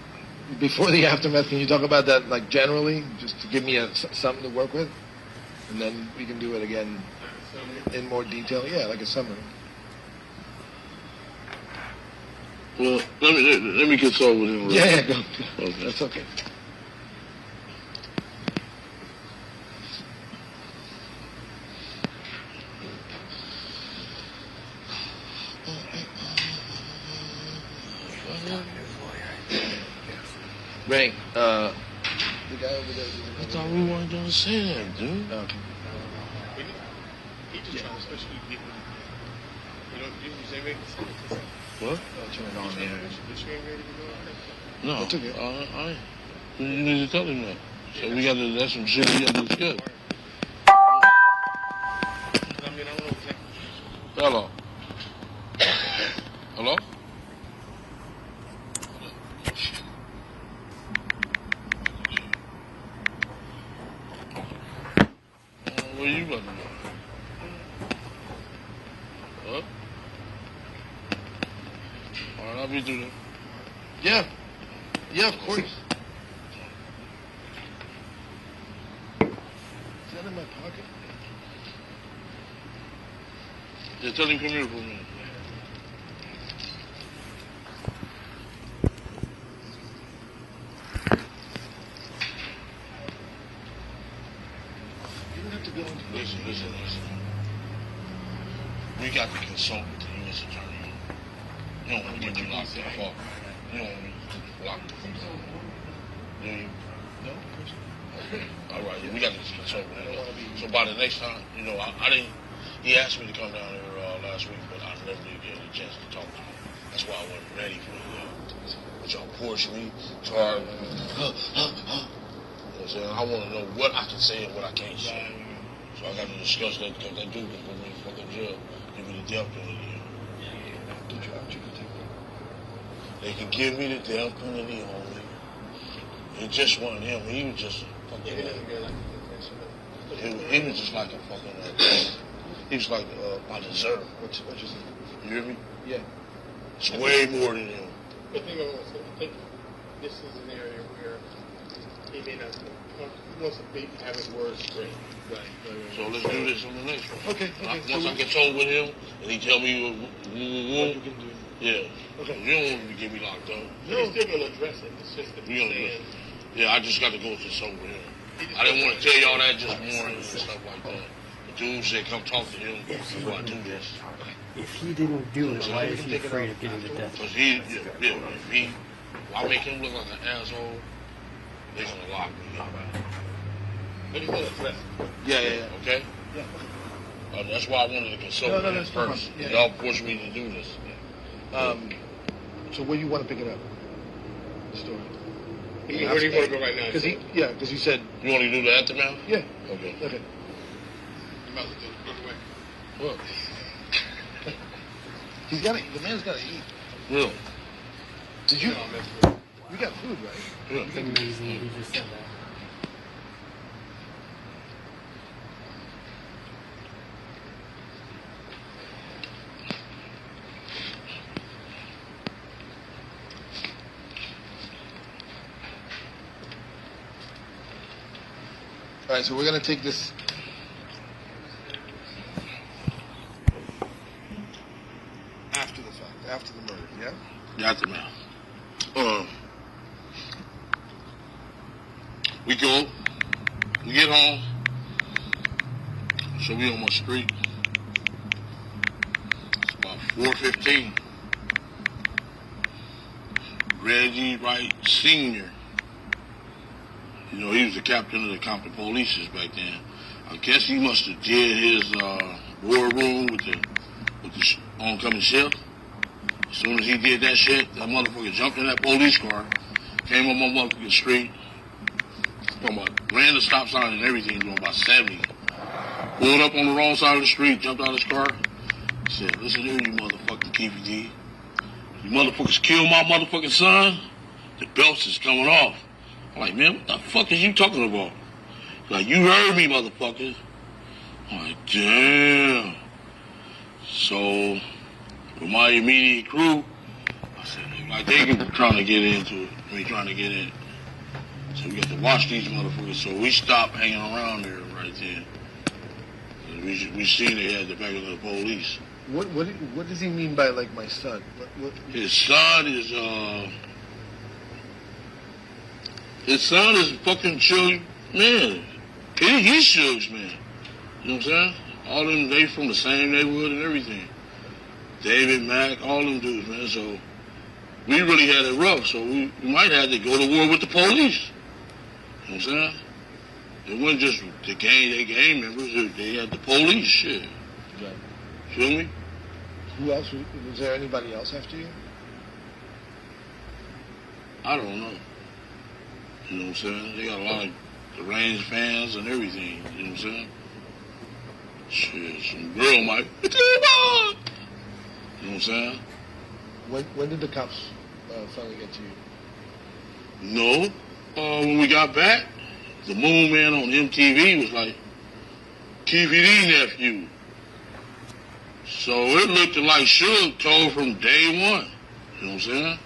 before the aftermath, can you talk about that, like, generally, just to give me something to work with? And then we can do it again in more detail. Yeah, like a summary. Well, let me consult with him. Yeah, go. Okay. That's okay. Ray, the guy over there. I thought we weren't gonna say that, dude. Okay. He just trying to especially get with, you know, you say ready to send it to What? I'll turn it on there. the screen ready to go? No. That's okay. You need to tell him that. So we gotta, that's some shit we gotta discuss. I mean, I don't know exactly. Hello. Hello? What are you about to do? What? All right, I'll be through there. Yeah. Yeah, of course. Is that in my pocket? Yeah, tell him come here for a minute. You don't have to go into Listen. We got to consult with the U.S. Attorney. You don't want to get you locked up. You don't want to get locked up. Do you? No? Okay. All right. Yeah, we got to consult with him. So by the next time, you know, I didn't. He asked me to come down here last week, but I never did get a chance to talk to him. That's why I wasn't ready for it. But y'all push me, start, you know what I'm saying? I want to know what I can say and what I can't say. So I got to discuss that because that dude can put me in fucking jail, give me the death penalty. They can give me the death penalty on me. It just wasn't him. He was just a fucking. He was just like a fucking. He was like my dessert. What you saying? You hear me? Yeah. It's way more than him. The thing I think this is an area where he may not he wants to have his words straight. Right. So let's do this on the next one. Okay. Once I consult with him and he tell me what you can do. yeah. Okay. You don't want to get me locked up. No, he's still going to address it. It's just that We gonna saying, Yeah, I just got to go consult with him. I didn't want to tell y'all that just morning and stuff like that. The dude said, come talk to him before I do this. If he didn't do it, why is he afraid of getting the death Because if he, I make him look like an asshole, they're going to lock me up. but he's going to address it. Yeah. Okay? Yeah. That's why I wanted to consult with him that's no first. problem. Yeah. Y'all pushed me to do this. So where do you want to pick it up? The story. Where do you want to go right now? Because he said. You want to do the aftermath? Yeah. Okay. Okay. You might as well go away. Look. He's got to. The man's got to eat. Real. Did you? You got food, right? Yeah. It's amazing he just said that. All right, so we're gonna take this. After the fact, after the murder, yeah. The aftermath. We go. We get home. So we on my street. It's about 4:15. Reggie Wright Sr. You know, he was the captain of the Compton Police back then. I guess he must have did his war room with the oncoming shift. As soon as he did that shit, that motherfucker jumped in that police car, came up my motherfucking street, ran the stop sign and everything, doing about 70. Pulled up on the wrong side of the street, jumped out of his car, said, listen here, you motherfucking KPD. You motherfuckers killed my motherfucking son, the belts is coming off. I'm like, man, what the fuck is you talking about? He's like, you heard me, motherfucker. I'm like, damn. So, with my immediate crew, I said, like, they trying to get into it. Trying to get in. So we got to watch these motherfuckers. So we stopped hanging around there right there. And we seen they had the back of the police. What does he mean by, like, my son? His son is fucking Suge, man. He's Suge's man. You know what I'm saying? All them, they from the same neighborhood and everything. David, Mac, all them dudes, man. So we really had it rough. So we might have to go to war with the police. You know what I'm saying? It wasn't just the gang members. They had the police, shit. Right. Feel me? Who else? Was there anybody else after you? I don't know. You know what I'm saying? They got a lot of the Range fans and everything. You know what I'm saying? Shit, some girl might. You know what I'm saying? When did the cops finally get to you? No. When we got back, the Moon Man on MTV was like, KPD nephew. So it looked like Suge told from day one. You know what I'm saying?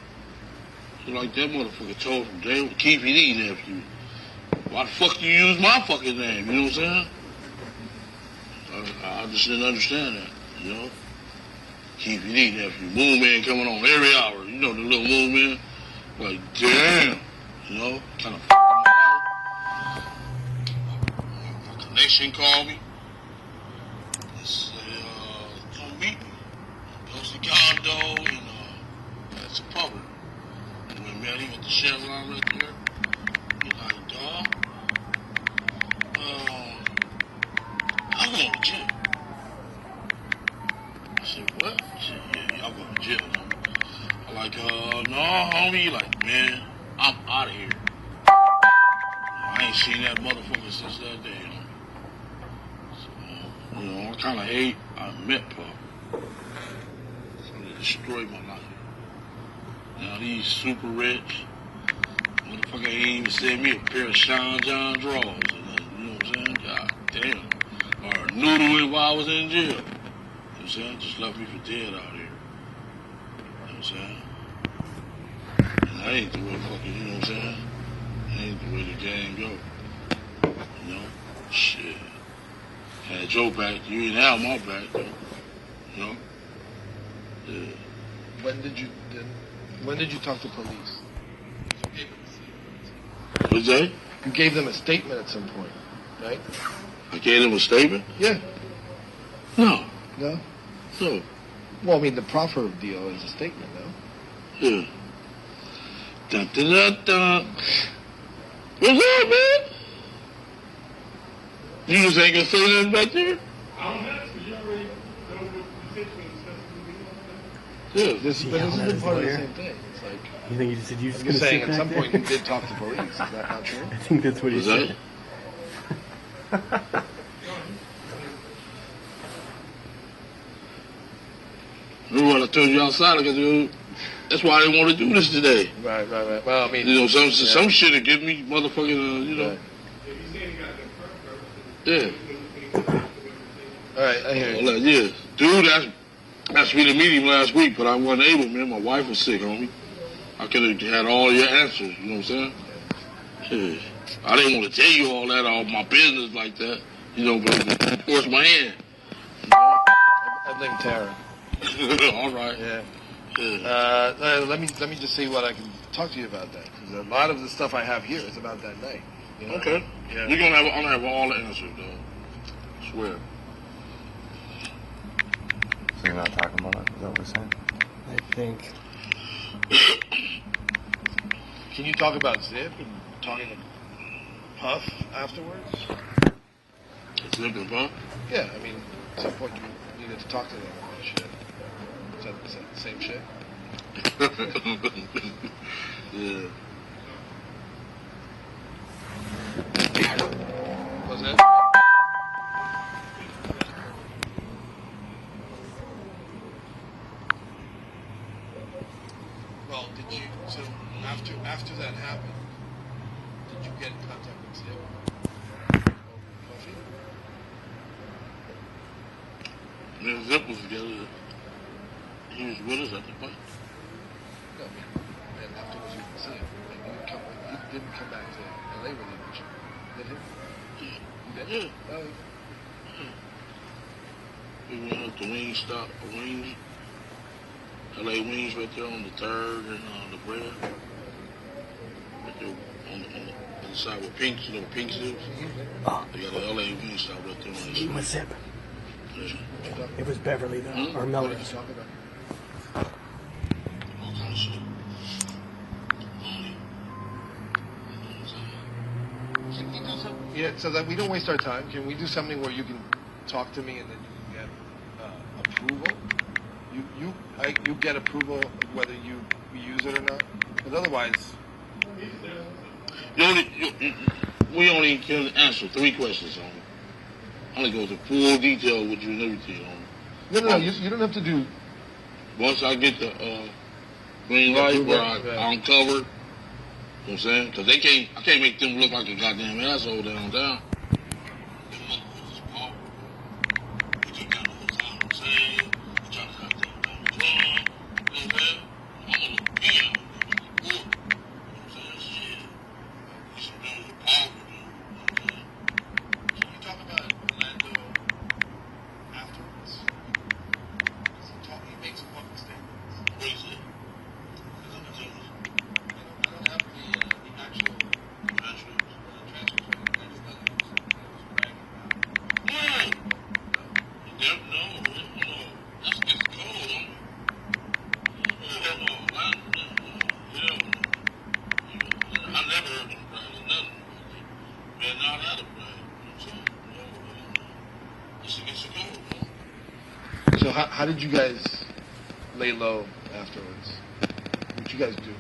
So like that motherfucker told from day one, KPD nephew. Why the fuck you use my fucking name? You know what I'm saying? I just didn't understand that, you know? KPD nephew. Moon Man coming on every hour. You know the little Moon Man? Like, damn. You know? Kind of fucking out. My connection called me. They said, come meet me. Goes to condo and that's a public. And when man, he got the Chevron right there. He like, dog, I'm going to jail. I said, what? He said, yeah, y'all going to jail. I Like, no, homie. Like, man, I'm out of here. I ain't seen that motherfucker since that day. So, you know, I kind of hate I met Pop. Somebody destroyed my life. Now he's super rich. Motherfucker ain't even sent me a pair of Sean John drawers or nothing. You know what I'm saying? God damn. Or noodling while I was in jail. You know what I'm saying? Just left me for dead out here. You know what I'm saying? And that ain't the way fucking, you know what I'm saying? That ain't the way the game go. You know? Shit. Had your back, you ain't have my back though. You know? Yeah. When did you talk to police? What's that? You gave them a statement at some point, right? I gave them a statement? Yeah. No. No? No. Well, I mean, the proffer deal is a statement, no? Yeah. Dun, dun, dun, dun. What's up, man? You just ain't gonna say nothing back there? I don't have to. You already know what the situation is. Yeah. This Yeah, has that been is part of the lawyer. same thing. It's like, You think you just said you just I'm gonna just saying, sit at back some there? point you did talk to police. Is that not true? I think that's what he Was said. that? Remember what I told you outside? That's why I didn't want to do this today. Right. Well, I mean, You know, some shit would give me motherfucking, you know. Right. If you say you got the purpose, Yeah. All right, I hear you. Well, yeah. Dude asked me to meet him last week, but I wasn't able, man. My wife was sick, homie. I could have had all your answers, you know what I'm saying? Yeah. I didn't want to tell you all my business like that, you know, but force my hand. I blame Tara. All right. Yeah. Yeah. Let me just see what I can talk to you about that, because a lot of the stuff I have here is about that night. You know? Okay. Yeah. I'm gonna have all the answers, though. I swear. So you're not talking about it? Is that what we're saying? I think. Can you talk about Zip and talking to Puff afterwards? Zip and Puff? Yeah, I mean, at some point you needed to talk to them about shit. Is that the same shit? Yeah. Was it? Well, did you, so after that happened, did you get in contact with Zip? Puffy? Me and Zip was together. He was with us at the point. No, I mean, and afterwards you didn't see him. Like, he didn't come back to LA with you, did he? You did? Yeah. Oh, We went up to Wingstop, Wings, LA Wings right there on the 3rd and the bread. Right there on the other side with Pinks, you know, Pinks is. Oh, They got a LA Wingstop right there on the he was side. Zip. Yeah. It was Beverly though, Hmm? or what did Melrose. you talk about? All kind of shit. Money. You know what I'm saying? Yeah, so that we don't waste our time, can we do something where you can talk to me and then you can get approval? You get approval of whether you use it or not? Because otherwise, We only can answer 3 questions on it. I only go into full detail with you and everything on it. no, you don't have to do. Once I get the green light where I Yeah. uncover, you know what I'm saying? Because I can't make them look like a goddamn asshole down. Them motherfuckers is powerful. You just got the whole time I'm saying, you trying to cut them down the drum, you know what I'm saying? I'm gonna look good out there, I'm good. You know what I'm saying? Shit. You should know you're powerful, dude. You know what I'm saying? Can you talk about Orlando afterwards? Because he makes a fucking statement. What is it? Because I'm telling you. I don't have the actual transcripts or the transcripts. I just know that he was bragging about. No. No. That's against the code, homie. I never heard them brag or nothing. Man, not out of brag. You know what I'm saying? No. It's against the code, man. So how did you guys lay low afterwards? What you guys do?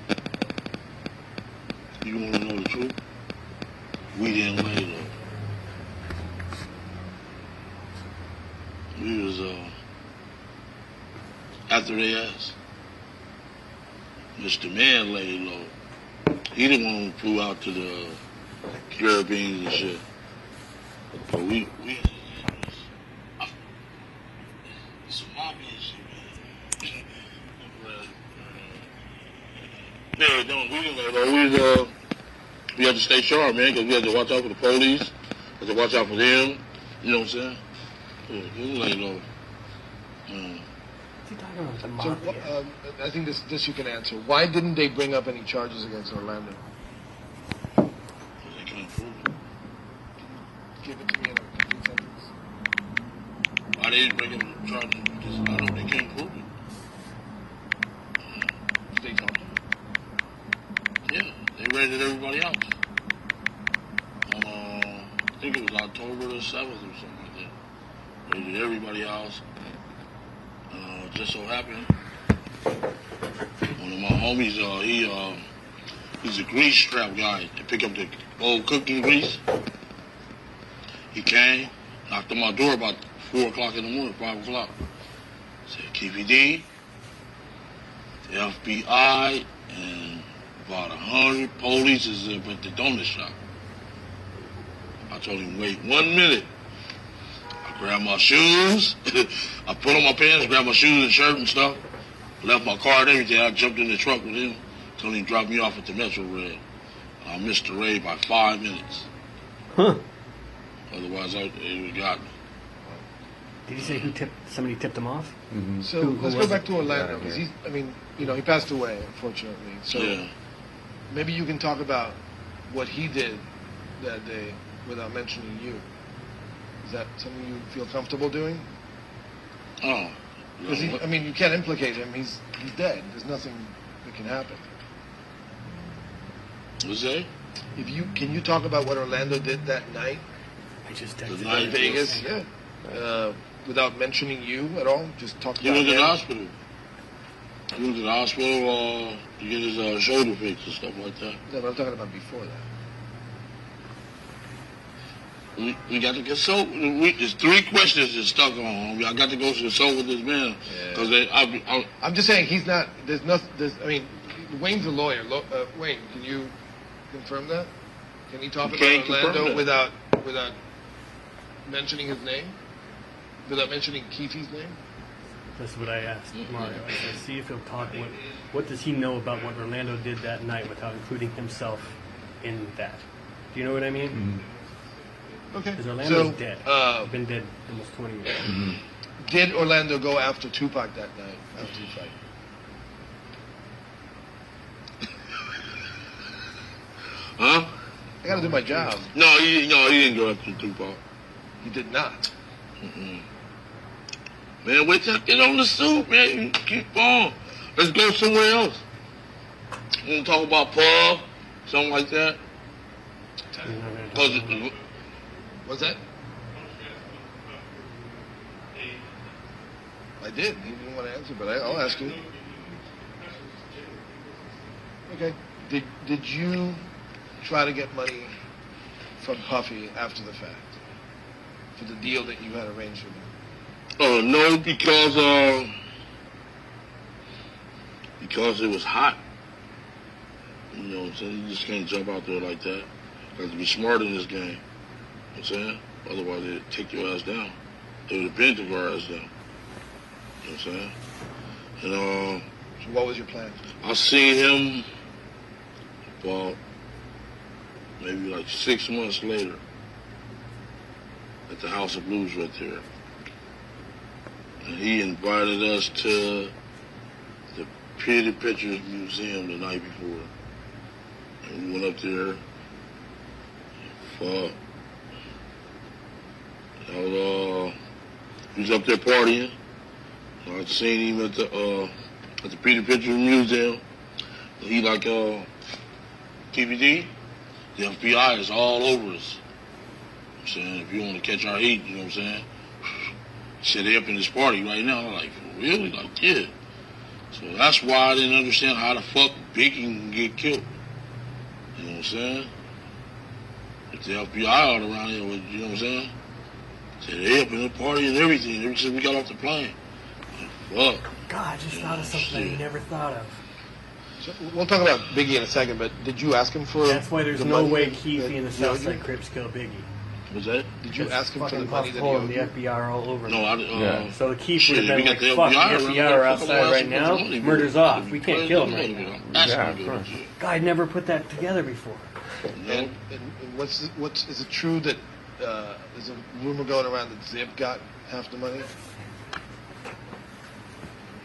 You want to know the truth? We didn't lay low. We was, after they asked, Mr. Man laid low. He the one who flew out to the Caribbean and shit. But we it's some mafia shit, man. Yeah, don't, we didn't lay low. We had to stay sharp, man, because we had to watch out for the police. We had to watch out for them. You know what I'm saying? Yeah, we didn't lay low. What's he talking about? The So, mafia? I think this you can answer. Why didn't they bring up any charges against Orlando? They couldn't prove it. Give it to me in a complete sentence. Why they didn't bring up charges? Because I know they can't prove it. They talked. Yeah, they raided everybody else. I think it was October the 7th or something like that. Raided everybody else. Just so happened, one of my homies, he's a grease trap guy to pick up the old cooking grease. He came, knocked on my door about 4 o'clock in the morning, 5 o'clock. Said, KPD, the FBI, and about 100 police is up at the donut shop. I told him, wait 1 minute. I grabbed my shoes, I put on my pants, grabbed my shoes and shirt and stuff, left my car and everything. I jumped in the truck with him, told him to drop me off at the Metro Red. I missed the raid by 5 minutes. Huh. Otherwise, it would have got me. Did he say somebody tipped him off? Mm-hmm. So Who let's go was back it? to Orlando, Yeah, because yeah. he passed away, unfortunately. So Yeah. maybe you can talk about what he did that day without mentioning you. Is that something you feel comfortable doing? Oh. Because you can't implicate him. He's dead. There's nothing that can happen. What's that? Can you talk about what Orlando did that night I just The texted night in him. Vegas? Yeah. Without mentioning you at all? Just talk He about went to the him. hospital. He went to the hospital to get his shoulder fixed and stuff like that. No, but I'm talking about before that. We got to consult. There's 3 questions that stuck on. I got to go consult with this man because I'm just saying he's not. There's nothing. Wayne's a lawyer. Wayne, can you confirm that? Can he talk You about can't confirm Orlando that. without mentioning his name? Without mentioning Keefe's name? That's what I asked Mario. I said, see if he'll talk. What does he know about what Orlando did that night without including himself in that? Do you know what I mean? Mm-hmm. Okay. Because Orlando's So, dead. Been dead almost 20 years. Mm-hmm. did Orlando go after Tupac that night after the fight? Huh? I got to do my job. No, he didn't go after Tupac. He did not. Man, wait till I get on the suit, man. You keep on. Let's go somewhere else. You want to talk about Paul? Something like that? You're not gonna talk Cause about it. What's that? I did. He didn't want to answer, but I'll ask you. Okay. Did you try to get money from Puffy after the fact for the deal that you had arranged with him? No, because it was hot. You know what I'm saying? You just can't jump out there like that. You have to be smart in this game. You know what I'm saying? Otherwise, they'd take your ass down. They would have been to your ass down. You know what I'm saying? And So what was your plan? I seen him about maybe like 6 months later at the House of Blues right there. And he invited us to the Pretty Pictures Museum the night before. And we went up there, fought. He was up there partying. I seen him at the Pretty Pictures Museum. He like, TVD, the FBI is all over us. I'm saying, if you want to catch our heat, you know what I'm saying? Said they up in this party right now. I'm like, really? Like, yeah. So that's why I didn't understand how the fuck Biggie can get killed. You know what I'm saying? If the FBI all around here, you know what I'm saying? Said they up in the party and everything. Ever since we got off the plane. Fuck. God, I just thought of something I never thought of. So we'll talk about Biggie in a second, but did you ask him for? That's why there's the no money way that- Keefe and the Southside Crips killed Biggie. Was that? Did you ask him for the Fucking money Puff that he Pull owed and the you? FBI are all over. No, I didn't. So the Keefe Shit, would have we been got like, the fuck, the FBI FBI around, are fuck outside around, right some now, money, murder's bro. off, we can't kill him right now. That's Yeah, what of course. God, I'd never put that together before. And what's is it true that there's a rumor going around that Zip got half the money?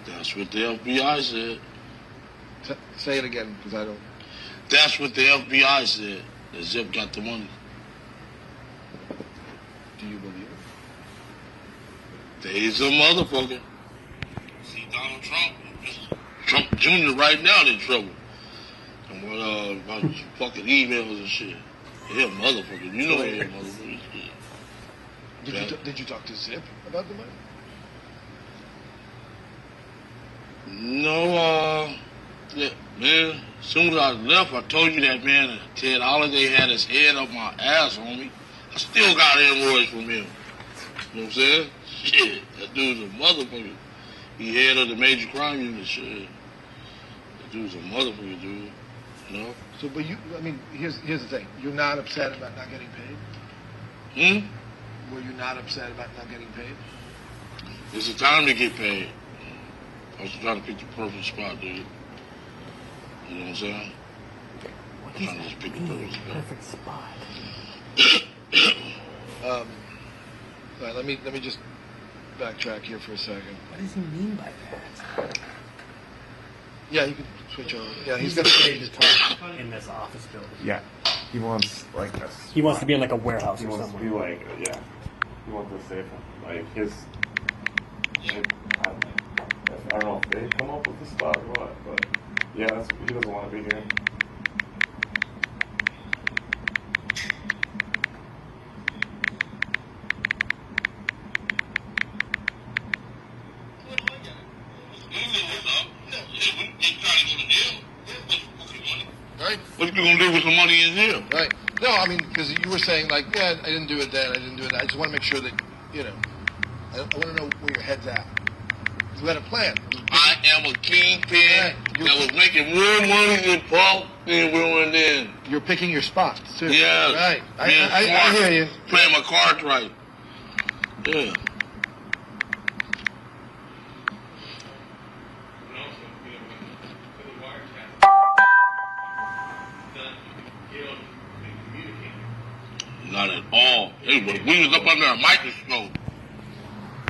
That's what the FBI said. Say it again, because I don't. That's what the FBI said. That Zip got the money. Do you believe it? He's a motherfucker. See Donald Trump. Trump Jr. right now in trouble. And what about fucking emails and shit. He a motherfucker. You know he a motherfucker. Did you talk to Zip about the money? No, yeah, man. As soon as I left, I told you that, man, Ted Holiday had his head up my ass on me. I still got invoice from him. You know what I'm saying? Shit, that dude's a motherfucker. He head of the major crime unit, shit. That dude's a motherfucker, dude. You know? So, but here's the thing. You're not upset about not getting paid? Were you not upset about not getting paid? It's the time to get paid. I was trying to pick the perfect spot, dude. You know what I'm saying? I'm trying to just pick the perfect spot. All right, let me just backtrack here for a second. What does he mean by that? Yeah, you can switch over. Yeah, He's afraid to talk in this office building. Yeah. He wants, like, this. He wants to be in like a warehouse He or wants to somewhere. be like, yeah. He wants to save him. Like, his. I don't know if they come up with the spot or what, but yeah, he doesn't want to be here. Right? What you gonna do with some money in here? Right. No, I mean, because you were saying, like, yeah, I didn't do it then, I didn't do it then. I just want to make sure that, you know, I want to know where your head's at. You had a plan. I am a kingpin that was making more money than Paul than Will then. You're picking your spots, too. Yeah. Right. Being I smart, hear you. Playing my cards right. Yeah. Not at all. We was up under a microscope.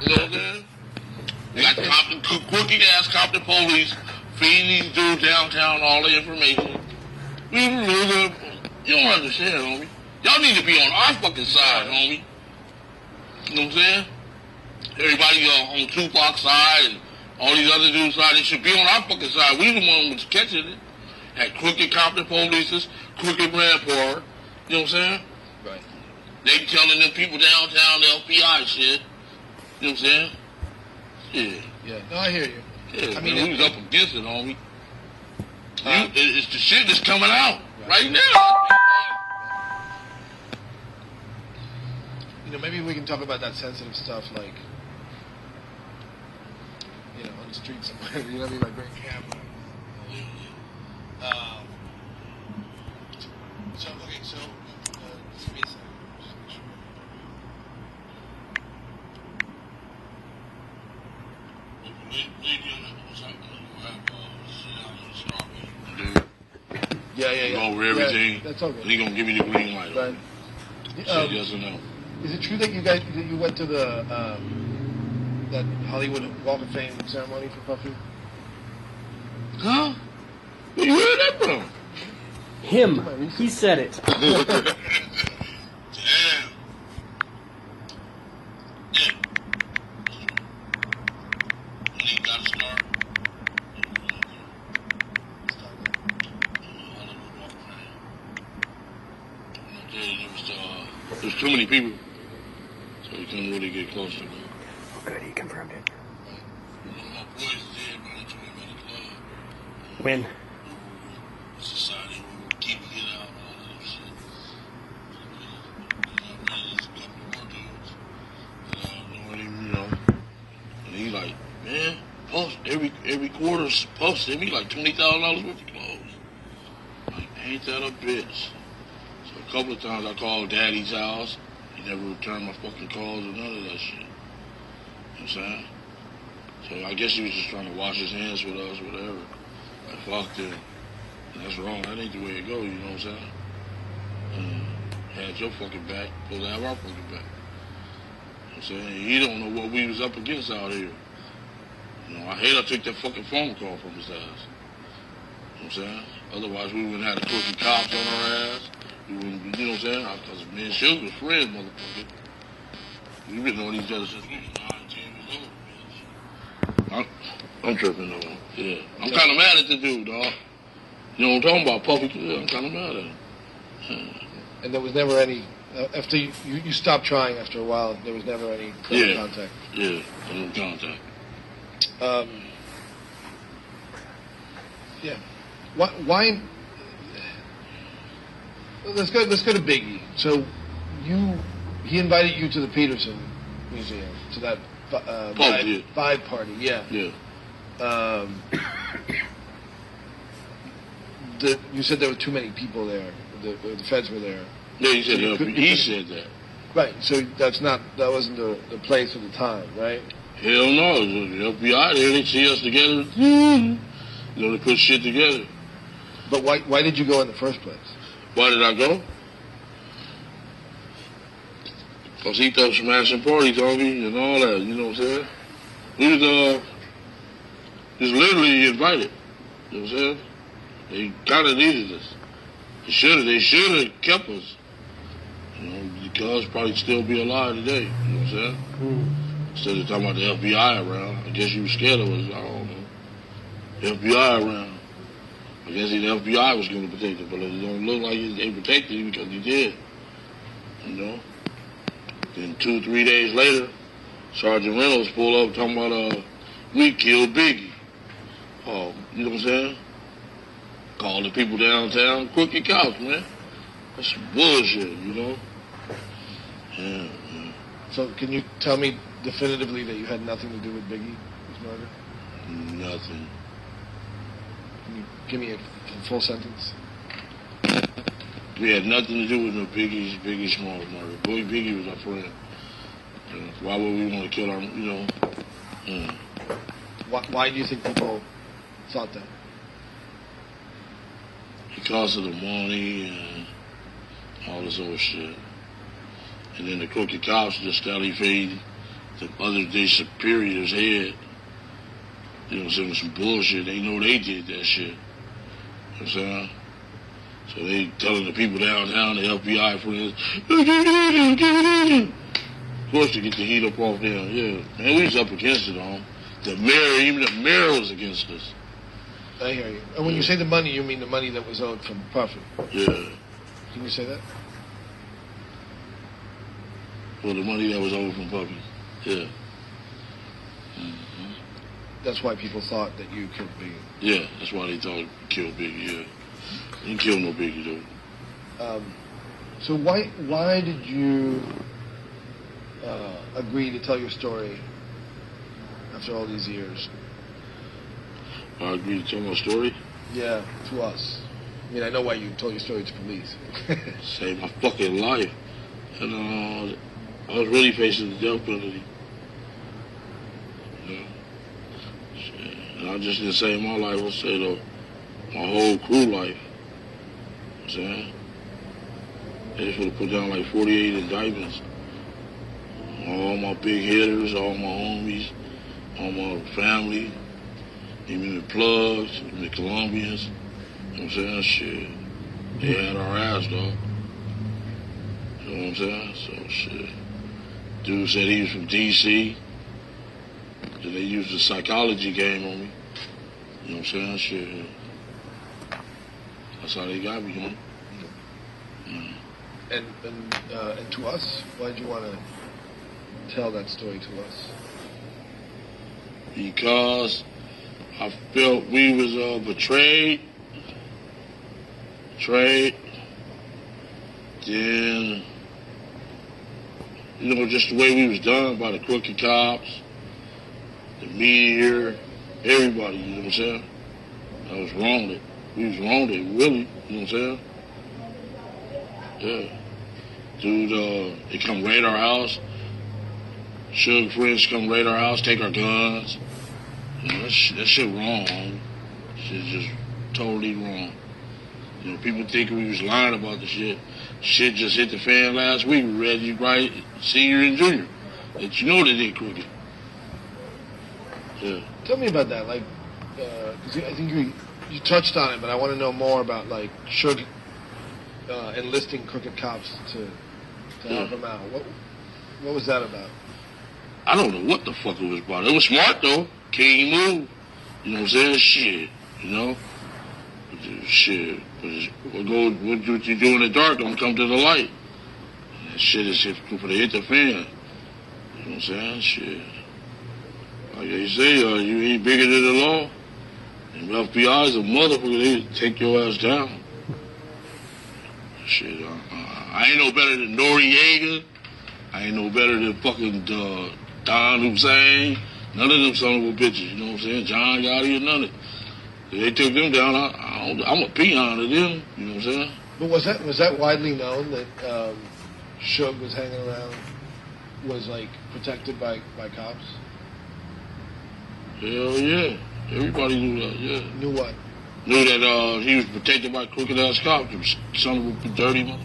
You know what I'm saying? They got crooked ass Compton police feeding these dudes downtown all the information. You don't understand, homie. Y'all need to be on our fucking side, homie. You know what I'm saying? Everybody on Tupac side and all these other dudes' side, they should be on our fucking side. We the one was catching it. Had crooked Compton police, crooked Brand Poor. You know what I'm saying? Right. They telling them people downtown the FBI shit. You know what I'm saying? Yeah. Yeah. No, I hear you. Yeah, I mean, we was up against it, homie. It's the shit that's coming out right now. You know, maybe we can talk about that sensitive stuff, like, you know, on the street somewhere. You know what I mean? Like, bring a camera. So, okay, so, space. Yeah. Go over everything. Yeah, that's okay. And he gonna give me the green light. But, Say yes or no. is it true that you went to the that Hollywood Walk of Fame ceremony for Puffy? Huh? Where you heard that from? Him. He said it. Damn. Yeah. When he got a star. There's too many people, so you couldn't really get close to them. Good, he confirmed it. My boys did, but they told me about the When? Society will keep it out and all that shit. And I ran into a couple more dudes. And I don't know, and he like, man, post every quarter post send me like $20,000 worth of clothes. Like, ain't that a bitch? So a couple of times I called Daddy's house. He never returned my fucking calls or none of that shit. You know what I'm saying? So I guess he was just trying to wash his hands with us, whatever. Like, fuck them. And that's wrong. That ain't the way it goes, you know what I'm saying? Had your fucking back, supposed to have our fucking back. You know what I'm saying? He don't know what we was up against out here. You know, I hate I took that fucking phone call from his ass. You know what I'm saying? Otherwise, we wouldn't have the crooked cops on our ass. We wouldn't, you know what I'm saying? Because me and Suge was friends, motherfucker. We've been knowing each other since we was 9, 10 years old. I'm tripping, though. Yeah. I'm kind of mad at the dude, dog. You know what I'm talking about, Puffy? Yeah, I'm kind of mad at him. Yeah. And there was never any, after you stopped trying after a while, there was never any contact. Yeah, no contact. Yeah. Why? Let's go to Biggie. So he invited you to the Peterson Museum, to that vibe party. Yeah. Yeah. You said there were too many people there. The feds were there. Yeah, he said that. Right. So that wasn't the place or the time, right? Hell no. The FBI there, they see us together. You know, they put shit together. But why did you go in the first place? Why did I go? Because he threw smashing parties on me and all that, you know what I'm saying? We was just literally invited. You know what I'm saying? They kind of needed us. They should have kept us. You know, because probably still be alive today. You know what I'm saying? Instead of talking about the FBI around, I guess you were scared of us. I don't know. The FBI around. I guess the FBI was going to protect it, but it don't look like they protected you because he did. You know? Then 2-3 days later, Sergeant Reynolds pulled up talking about, we killed Biggie. Oh, you know what I'm saying? Call the people downtown, crooked cops, man. That's some bullshit, you know? Yeah. So can you tell me definitively that you had nothing to do with Biggie's murder? Nothing. Can you give me a full sentence? We had nothing to do with no Biggie Smalls murder. Boy, Biggie was our friend. Why would we want to kill our, you know? Yeah. Why do you think people thought that? Because of the money and all this other shit. And then the crooked cops just started feeding the other day superior's head. You know what I'm saying? Some bullshit. They know they did that shit. You know what I'm saying? So they telling the people downtown, the FBI friends, of course to get the heat up off them. Yeah. Man, we was up against it all. The mayor, even the mayor was against us. I hear you. And when you say the money, you mean the money that was owed from Puffy? Yeah. Can you say that? Well, the money that was owed from Puffy. Yeah. That's why people thought that you killed Biggie. Yeah, that's why they thought you killed Biggie, yeah. You didn't kill no Biggie, though. So why did you agree to tell your story after all these years? I agreed to tell my story? Yeah, to us. I mean, I know why you told your story to police. Saved my fucking life. And I was really facing the death penalty. You know? Shit. And I just didn't save my life, I saved my whole crew life. You know what I'm saying? They just would have put down like 48 indictments. All my big hitters, all my homies, all my family, even the plugs, even the Colombians. You know what I'm saying? Shit. They had our ass, dog. You know what I'm saying? So, shit. Dude said he was from D.C. Then they used the psychology game on me. You know what I'm saying? Shit. That's how they got me, man. And to us, why did you want to tell that story to us? Because I felt we was betrayed. Then, you know, just the way we was done by the crooked cops, the media, everybody, you know what I'm saying? I was wronged. We was wronged, really, you know what I'm saying? Yeah. Dude, they come raid our house. Sugar friends come raid our house, take our guns. You know, that shit wrong, homie. Shit's just totally wrong. You know, people think we was lying about the shit. Shit just hit the fan last week. We read you right, senior and junior. That you know they did crooked. Yeah. Tell me about that. Like, 'cause I think you touched on it, but I want to know more about like Suge enlisting crooked cops to help him out. What was that about? I don't know what the fuck it was about. It was smart though. King move. You know what I'm saying? Shit. You know? Shit. What you do in the dark don't come to the light. That shit is for the hit the fan. You know what I'm saying? Shit. Like they say, you ain't bigger than the law. And the FBI is a motherfucker. They take your ass down. Shit. I ain't no better than Noriega. I ain't no better than fucking Don Hussein. None of them son of a bitches. You know what I'm saying? John Gotti or none of it. If they took them down, I'm a peon to them. You know what I'm saying? But was that widely known that Suge was hanging around, was like protected by cops? Hell yeah. Everybody knew that, yeah. Knew what? Knew that he was protected by crooked ass cops. Son of a dirty motherfuckers.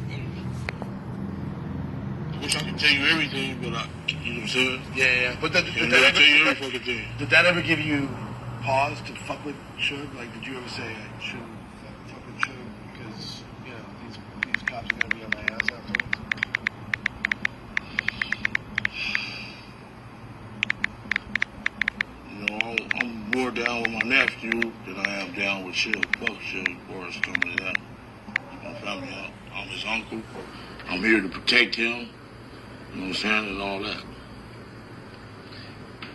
I wish I could tell you everything, but you know what I'm saying? Yeah. But Did that tell you every fucking thing. Did that ever give you pause to fuck with Suge? Like, did you ever say I shouldn't fuck with Suge because you know these cops are gonna be on my ass afterwards? You know, I'm more down with my nephew than I am down with Suge. Fuck Suge, as far as coming to that. My family, I'm his uncle. I'm here to protect him. You know what I'm saying? And all that.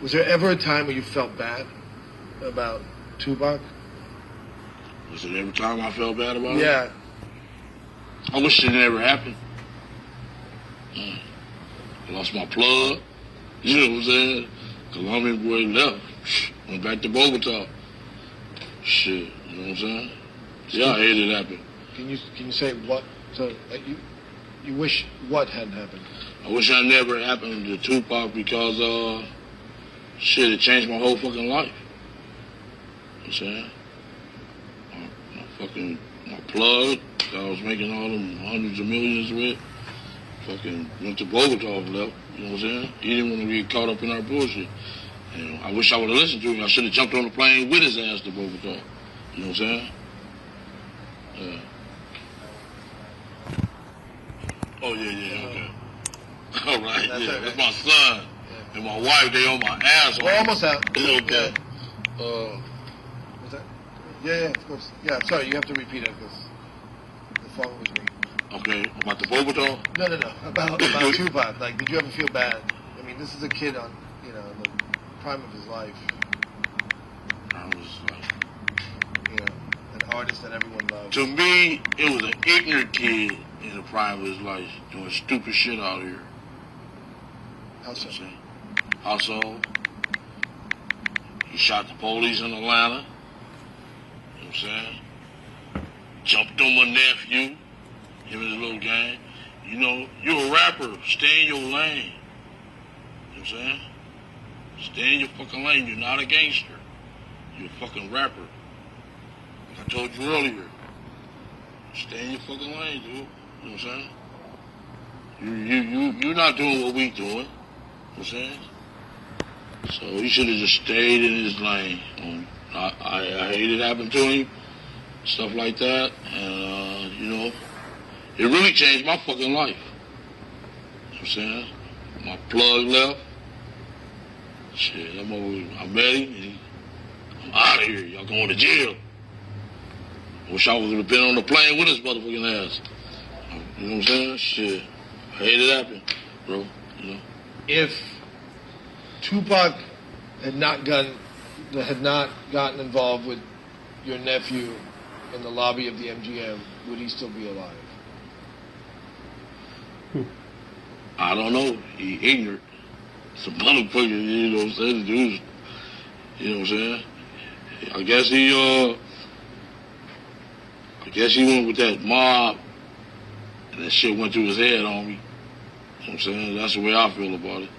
Was there ever a time where you felt bad about Tupac? Was it every time I felt bad about it? Yeah. I wish it never happened. I lost my plug. You know what I'm saying? Colombian boy left. Went back to Bogota. Shit, you know what I'm saying? Yeah, I hated it happen. Can you say what? So you wish what hadn't happened? I wish that never happened to Tupac because shit, it changed my whole fucking life. You know what I'm saying? My plug that I was making all them hundreds of millions with, fucking went to Bogota and left. You know what I'm saying? He didn't want to get caught up in our bullshit. And I wish I would have listened to him. I should have jumped on the plane with his ass to Bogota. You know what I'm saying? Yeah. Oh, yeah, okay. All right, That's yeah. okay. That's my son. Yeah. And my wife, they on my ass. We're almost out. Okay. Was that? Yeah, of course. Yeah, sorry, you have to repeat it because the phone was ringing. Okay, about the Bogota? No. About Tupac. Like, did you ever feel bad? I mean, this is a kid on, the prime of his life. I was like, an artist that everyone loves. To me, it was an ignorant kid in the prime of his life doing stupid shit out here. How so? Also, he shot the police in Atlanta. You know what I'm saying? Jumped on my nephew, him and his little gang. You know, you're a rapper. Stay in your lane. You know what I'm saying? Stay in your fucking lane. You're not a gangster. You're a fucking rapper. Like I told you earlier. Stay in your fucking lane, dude. You know what I'm saying? You're not doing what we doing. You know what I'm saying? So he should have just stayed in his lane. I hate it happened to him. Stuff like that. And, it really changed my fucking life. You know what I'm saying? My plug left. Shit, I met him. I'm out of here. Y'all going to jail. I wish I would have been on the plane with his motherfucking ass. You know what I'm saying? Shit. I hate it happen, bro. If Tupac had not gotten that had not gotten involved with your nephew in the lobby of the MGM, would he still be alive? I don't know. He ignorant. Some motherfucker, you know what I'm saying? The dude's, you know what I'm saying? I guess he went with that mob, and that shit went through his head on me. You know what I'm saying? That's the way I feel about it.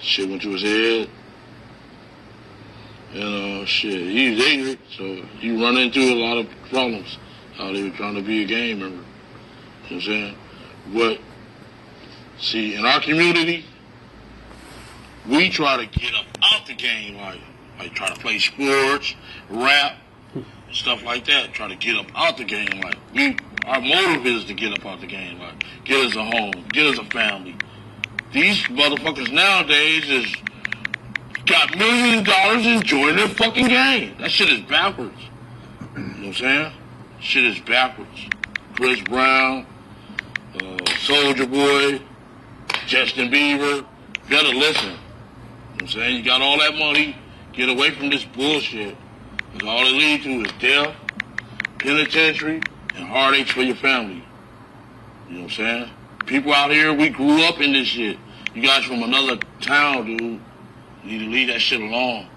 Shit went through his head. And shit, he's ignorant, so you run into a lot of problems. How they were trying to be a gang member. You know what I'm saying? But see, in our community, we try to get up out the game, like try to play sports, rap, stuff like that. Try to get up out the game, like our motive is to get up out the game, like get us a home, get us a family. These motherfuckers nowadays is got millions of dollars enjoying their fucking game. That shit is backwards. You know what I'm saying? Shit is backwards. Chris Brown, Soulja Boy, Justin Bieber, better listen. You know what I'm saying? You got all that money, get away from this bullshit. Because all it leads to is death, penitentiary, and heartaches for your family. You know what I'm saying? People out here, we grew up in this shit. You guys from another town, dude, you need to leave that shit alone.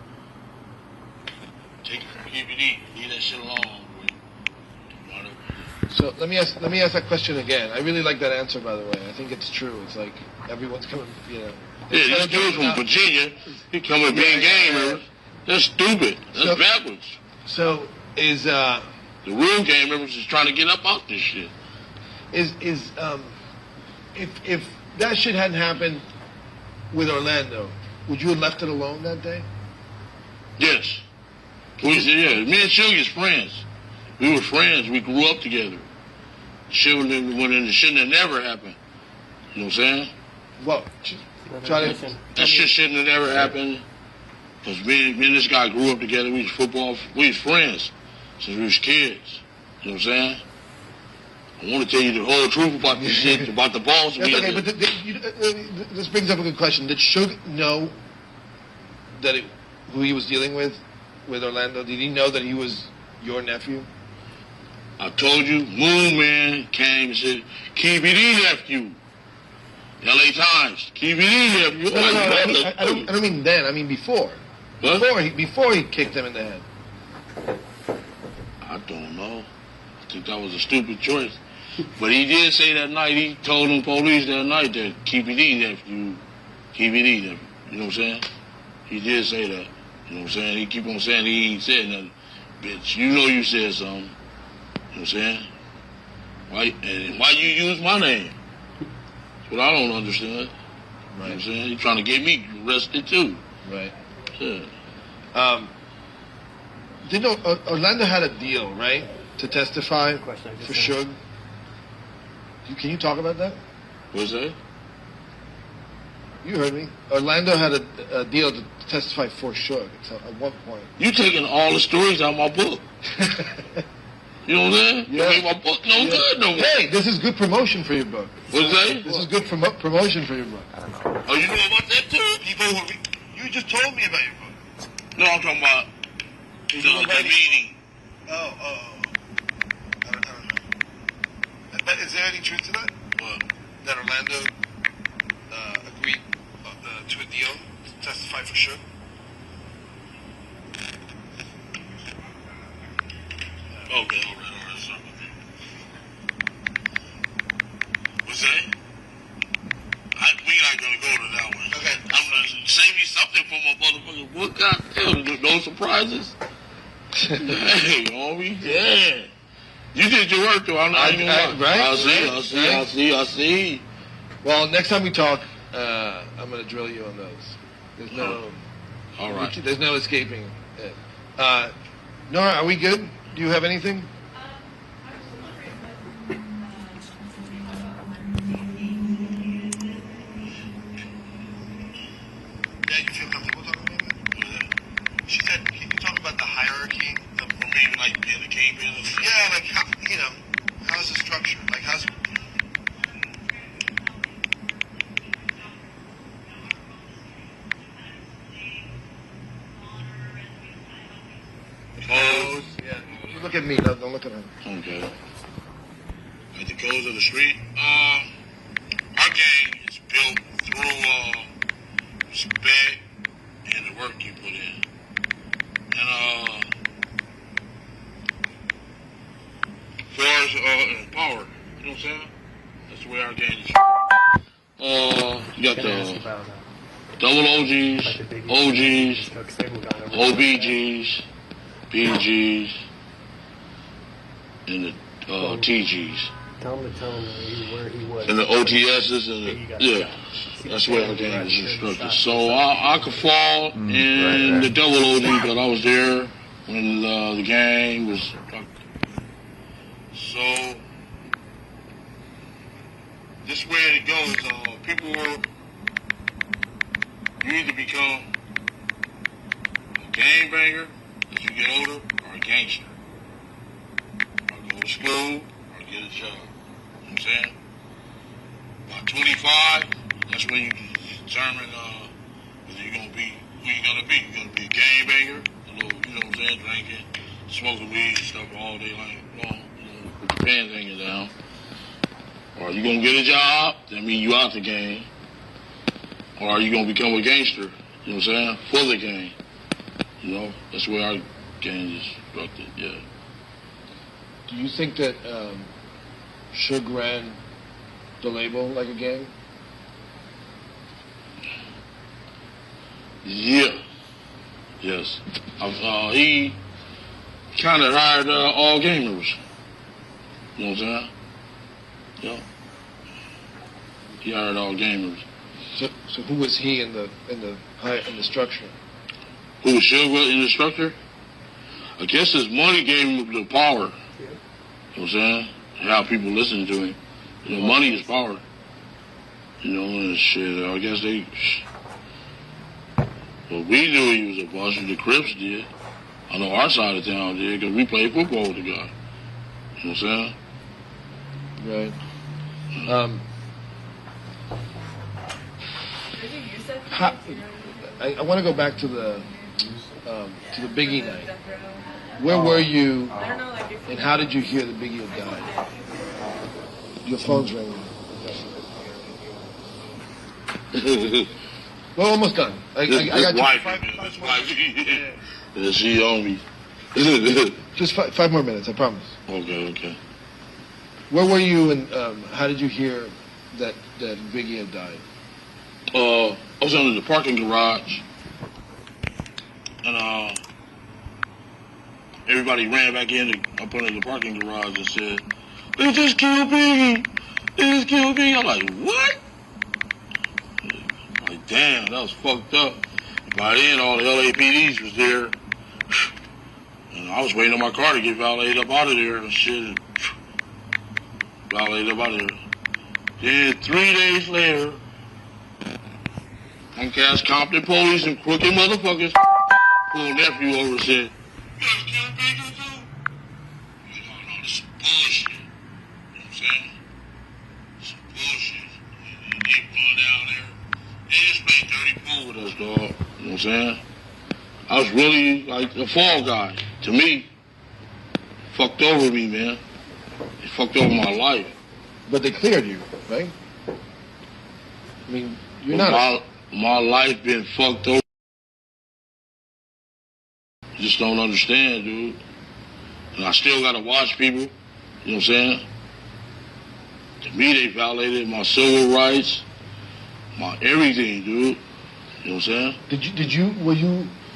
Take it from KBD, leave that shit alone. So let me ask that question again. I really like that answer, by the way. I think it's true. It's like everyone's coming, you know. Yeah, this dude from Virginia, he coming being game members. That's stupid. That's backwards. So is the real game members is trying to get up out this shit. If that shit hadn't happened with Orlando, would you have left it alone that day? Yes. Me and Suge is friends. We were friends. We grew up together. Shit shouldn't have never happened. You know what I'm saying? Well, that shit shouldn't have never happened. Because me and this guy grew up together. We was friends since we was kids. You know what I'm saying? I want to tell you the whole truth about this shit, about the balls. That's okay, but this brings up a good question. Did Suge know that who he was dealing with Orlando? Did he know that he was your nephew? I told you, Moon Man came and said, KBD nephew. LA Times, KBD nephew. No, I don't mean then. I mean before. What? Before he kicked him in the head. I don't know. I think that was a stupid choice. But he did say that night, he told them police that night that KBD nephew, KBD nephew. You know what I'm saying? He did say that. You know what I'm saying? He keep on saying he ain't said nothing. Bitch, you know you said something. You know what I'm saying? Why you use my name? That's what I don't understand. Right. You know what I'm saying? He trying to get me arrested too. Right. Yeah. Orlando had a deal, right? To testify for Suge. Can you talk about that? What's that? You heard me. Orlando had a deal to testify for Suge at one point. You taking all the stories out of my book. You know what I'm saying? Yeah. You make my book no good no more. Hey, this is good promotion for your book. What's that? This is good promotion for your book. Oh, you know about that too? You just told me about your book. No, I'm talking about the meeting. Oh. I don't know. But is there any truth to that? What? That Orlando agreed to a deal to testify for Suge? Okay, all right, sorry. What's that? We not gonna go to that one. Okay. I'm gonna save you something for my motherfucking book. God damn, no surprises. Hey, homie, yeah. You did your work though. I'm not even lying. Right? I see. Well, next time we talk, I'm gonna drill you on those. There's no. All right. There's no escaping it. Nora, are we good? Do you have anything? Yeah, you feel comfortable talking about that? She said, can you talk about the hierarchy of, or maybe like being a kingpin? Yeah, like how, how's the structure? Like how's look at me. Don't look at him. Okay. Like the codes of the street. Our game is built through respect and the work you put in. And as far as power, you know what I'm saying? That's the way our game is. You got the double OGs, OGs, OBGs, BGs, and the TGs. Tell him where he was. And the OTSs and the, that's where our game is instructed. So I could fall in the double OG, but I was there when the game was. So this way it goes. People will, you either become a game banger as you get older, or a gangster. Or go to school, or get a job. You know what I'm saying? By 25, that's when you determine whether you're gonna be who you're gonna be. You're gonna be a game banger, a little, you know what I'm saying, drinking, smoking weed and stuff all day long, with the pants hanging down. Or you gonna get a job, that means you out the game. Or are you gonna become a gangster, you know what I'm saying, for the game. You know, that's where our game is structured, yeah. Do you think that Suge ran the label like a gang? Yeah. Yes. He kind of hired all gamers. You know what I'm saying? Yeah. He hired all gamers. So who was he in the structure? Who was Suge in the structure? I guess his money gave him the power. You know what I'm saying? How people listen to him. You know, money is power. You know, and shit, I guess they... Well, we knew he was a buster. The Crips did. I know our side of town did, because we played football with the guy. You know what I'm saying? Right. I want to go back to the Biggie night. Where were you, and how did you hear the Biggie had died? Your phone's ringing. Well, almost done. I got you. Yeah, she on me. Just 5 more minutes, I promise. Okay. Where were you, and how did you hear that Biggie had died? I was under the parking garage, and everybody ran back up under the parking garage and said, "They just killed Biggie! They just killed Biggie!" I'm like, "What?" I'm like, damn, that was fucked up. By then, all the LAPDs was there, and I was waiting on my car to get valeted up out of there and shit. Valeted up out of there. Then 3 days later, punk-ass Compton police and crooked motherfuckers pulled nephew over and said, "You guys killed Biggie too?" I'm like, "Oh no, this is bullshit." You know what I'm saying? Some bullshit. And they run down there. They just played dirty pool with us, dog. You know what I'm saying? I was really like the fall guy. To me, fucked over me, man. It fucked over my life. But they cleared you, right? I mean, you're not... My life been fucked over. Just don't understand, dude. And I still gotta watch people. You know what I'm saying? To me, they violated my civil rights, my everything, dude. You know what I'm saying?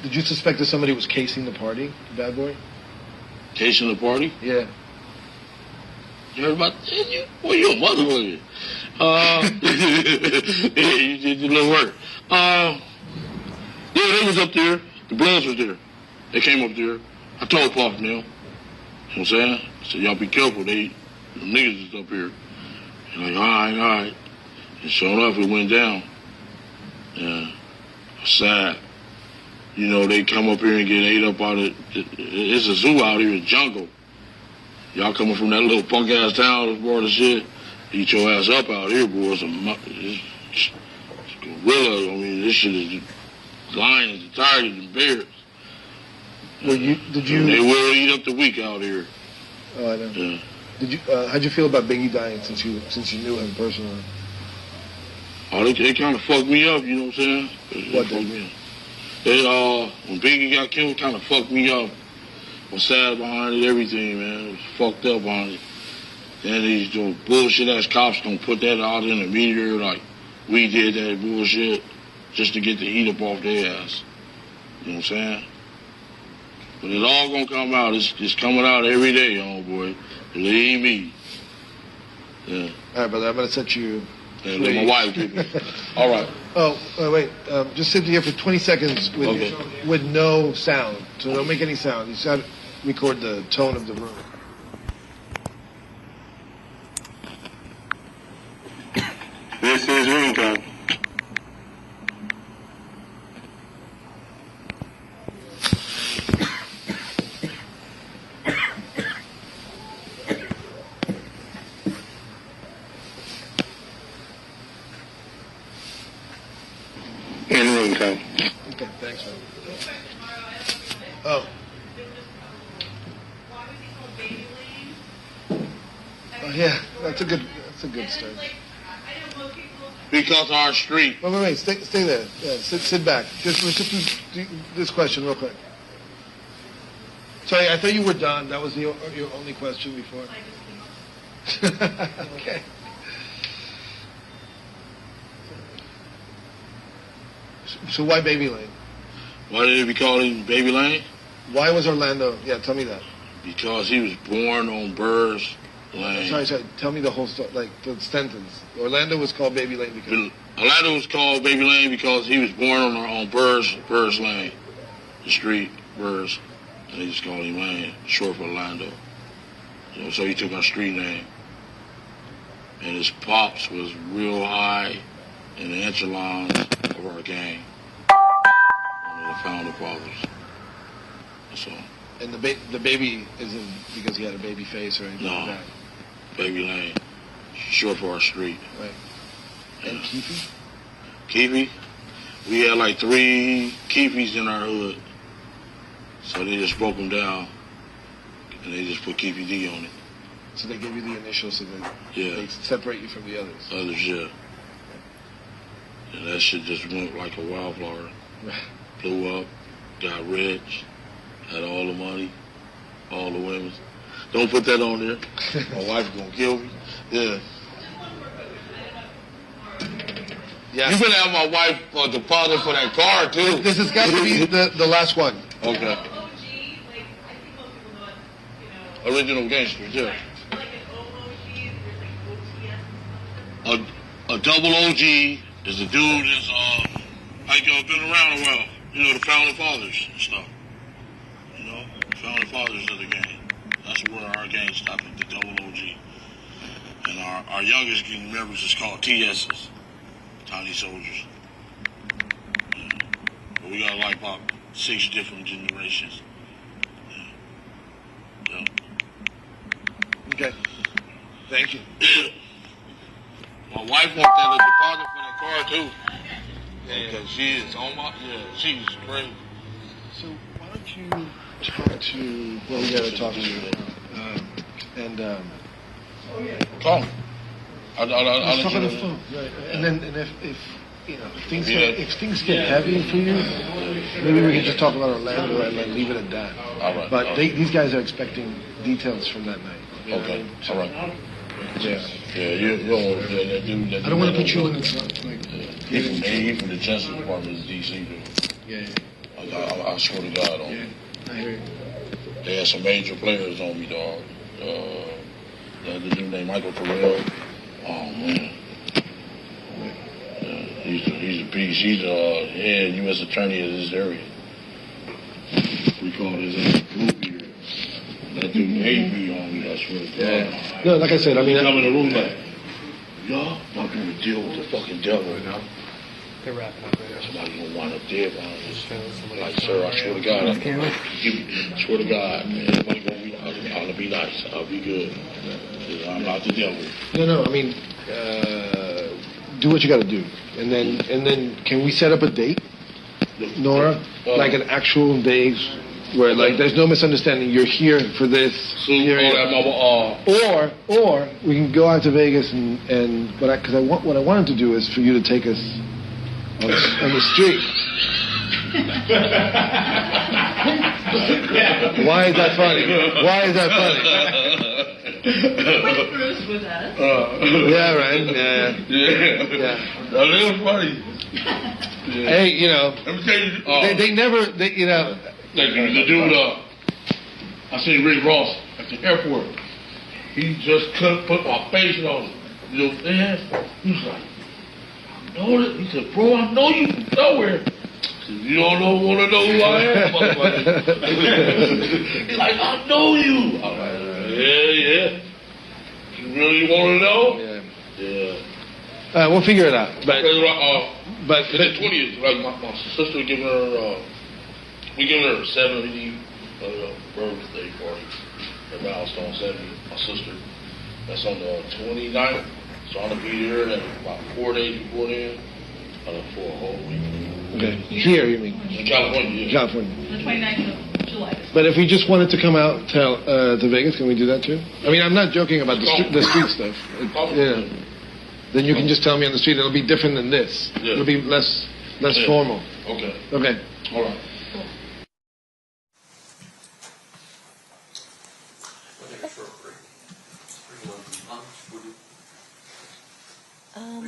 Did you suspect that somebody was casing the party, Bad Boy? Casing the party? Yeah. You heard about that? Well, you're a motherfucker. Yeah, you did your little work. Yeah, they was up there. The Bloods was there. They came up there. I told Puff, you know what I'm saying? I said, y'all be careful. The niggas is up here. And like, all right. And sure enough, it went down. Yeah, sad. You know, they come up here and get ate up out of it's a zoo out here, a jungle. Y'all coming from that little punk ass town, this boy, the shit. Eat your ass up out here, boy. It's gorillas. I mean, this shit is lions and tigers and bears. Did you? They will eat up the week out here. Oh, I know. Yeah. Did you? How'd you feel about Biggie dying since you knew him personally? Oh, they kind of fucked me up. You know what I'm saying? What They fucked did? me up. When Biggie got killed, kind of fucked me up. I was sad behind it, everything, man. It was fucked up behind it. Then these bullshit ass cops gonna put that out in the media like we did that bullshit just to get the heat up off their ass. You know what I'm saying? But it's all gonna come out. It's coming out every day, homeboy. Believe me. Yeah. All right, brother. I'm gonna set you. And let my wife get me. All right. Oh, wait. Just sit here for 20 seconds with no sound. So don't make any sound. You just gotta record the tone of the room. This is ringtone. In ringtone. Okay, thanks, man. Oh. Oh yeah, that's a good start. Because our street. Wait, stay there. Yeah, sit back. Just do this question real quick. Sorry, I thought you were done. That was your only question before. Okay. So why Baby Lane? Why did we call him Baby Lane? Why was Orlando? Yeah, tell me that. Because he was born on Burrs Lane. Sorry. Tell me the whole story, like the sentence. Orlando was called Baby Lane because. Orlando was called Baby Lane because he was born on Burrs Lane, the street Burrs, and they just called him Lane, short for Orlando. So he took our street name. And his pops was real high in the echelons of our gang. One of the founder fathers. So. And the baby isn't because he had a baby face or anything like that. Baby Lane, short for our street. Right. And Keefy? Keefy? We had like 3 Keefys in our hood. So they just broke them down and they just put Keefy D on it. So they give you the initials so that Yeah. they separate you from the others. Others, yeah. And that shit just went like a wildflower. Blew up, got rich, had all the money, all the women. Don't put that on there. My wife gonna kill me. Yeah. Yeah. You better have my wife deposit for that car too. This has got to be the last one. Okay. Original gangster, yeah. A double OG is a dude that's like been around a while. You know, the founding fathers and stuff. You know, the founding fathers of the gang. That's where our gang stopped at, the double OG. And our youngest gang members is called TSs, Tiny Soldiers. Yeah. But we got like about 6 different generations. Yeah. Okay. Thank you. My wife wants that deposit for that car too. Yeah. Because she is on my, she's crazy. So why don't you talk to, well, we got to talk to you. Call me. I'll Let's let talk you on the know. phone. Right. And then if you know, if things get heavy for you, maybe we can just talk about Orlando and then leave it at that. All right. But these guys are expecting details from that night. You know what I Okay. mean? All right. Yeah. Yeah, you don't that dude. I don't want to put you in the like. He from the Justice Department is DC dude. Yeah. I swear to God on Yeah. me. I hear you. They had some major players on me, dog. The dude named Michael Terrell. Oh man. Yeah, he's a beast. He's the head U.S. attorney of this area. We call his group here. That dude hate me on me, I swear to God. No, like I said, I mean, Come in the room like, y'all not gonna deal with the fucking devil, you know? They're wrapping up right now. Somebody gonna wind up dead behind this. Like, sir, I swear to God, I swear to God, man, everybody gonna be, I'll be nice, I'll be good. I'm not the devil. no. I mean, do what you got to do, and then can we set up a date, Nora? Like an actual day where like there's no misunderstanding. You're here for this. So, Or we can go out to Vegas and what I wanted to do is for you to take us on the street. Why is that funny? Why is that funny? Bruce was at it. Yeah, right. Yeah. That is funny. Hey, you know, Let me tell you. they never, you know. Like the dude, I seen Rick Ross at the airport. He just couldn't put my face on it. You know what I'm saying? He was like, I know it. He said, bro, I know you from nowhere. I said, you don't want to know who I am, motherfucker. He's like, I know you. I'm like, yeah. You really want to know? Yeah. We'll figure it out. But it's the 20th. Like my sister giving her, we giving her a 70 birthday party. Her milestone 70. My sister. That's on the 29th. So I'm gonna be there and about 4 days before then. For a whole week. okay, here you mean? In California, yeah. California. The 29th of July. But if we just wanted to come out to Vegas, can we do that too? I mean, I'm not joking about the street stuff. Yeah. Then you can just tell me on the street. It'll be different than this. Yeah. It'll be less formal. Okay. Okay. All right.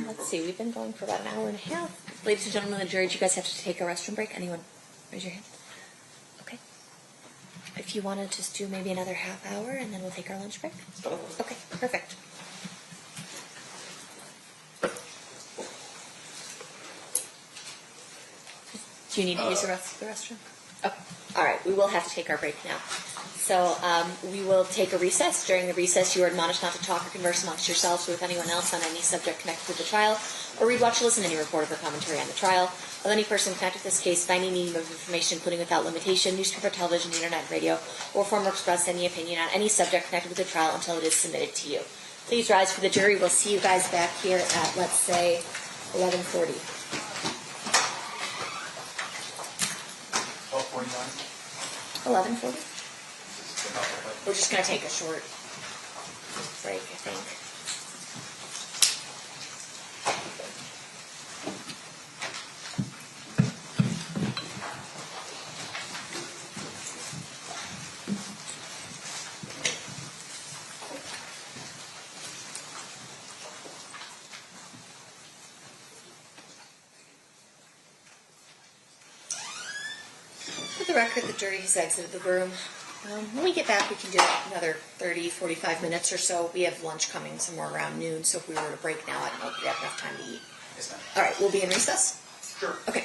Let's see, we've been going for about an hour and a half. Ladies and gentlemen of the jury, do you guys have to take a restroom break? Anyone? Raise your hand. Okay. If you want to just do maybe another half hour and then we'll take our lunch break? Okay, perfect. Do you need to use the restroom? Oh, all right, we will have to take our break now. So we will take a recess. During the recess, you are admonished not to talk or converse amongst yourselves or with anyone else on any subject connected with the trial, or read, watch, or listen to any report or commentary on the trial of any person connected with this case, by any medium of information, including without limitation, newspaper, television, internet, radio, or form or express any opinion on any subject connected with the trial until it is submitted to you. Please rise for the jury. We'll see you guys back here at, let's say, 11:40. 11:40? We're just going to take a short break, I think. For the record, the jury has exited the room. When we get back, we can do another 30, 45 minutes or so. We have lunch coming somewhere around noon, so if we were to break now, I don't know if we have enough time to eat. Yes, ma'am. All right, we'll be in recess? Sure. Okay.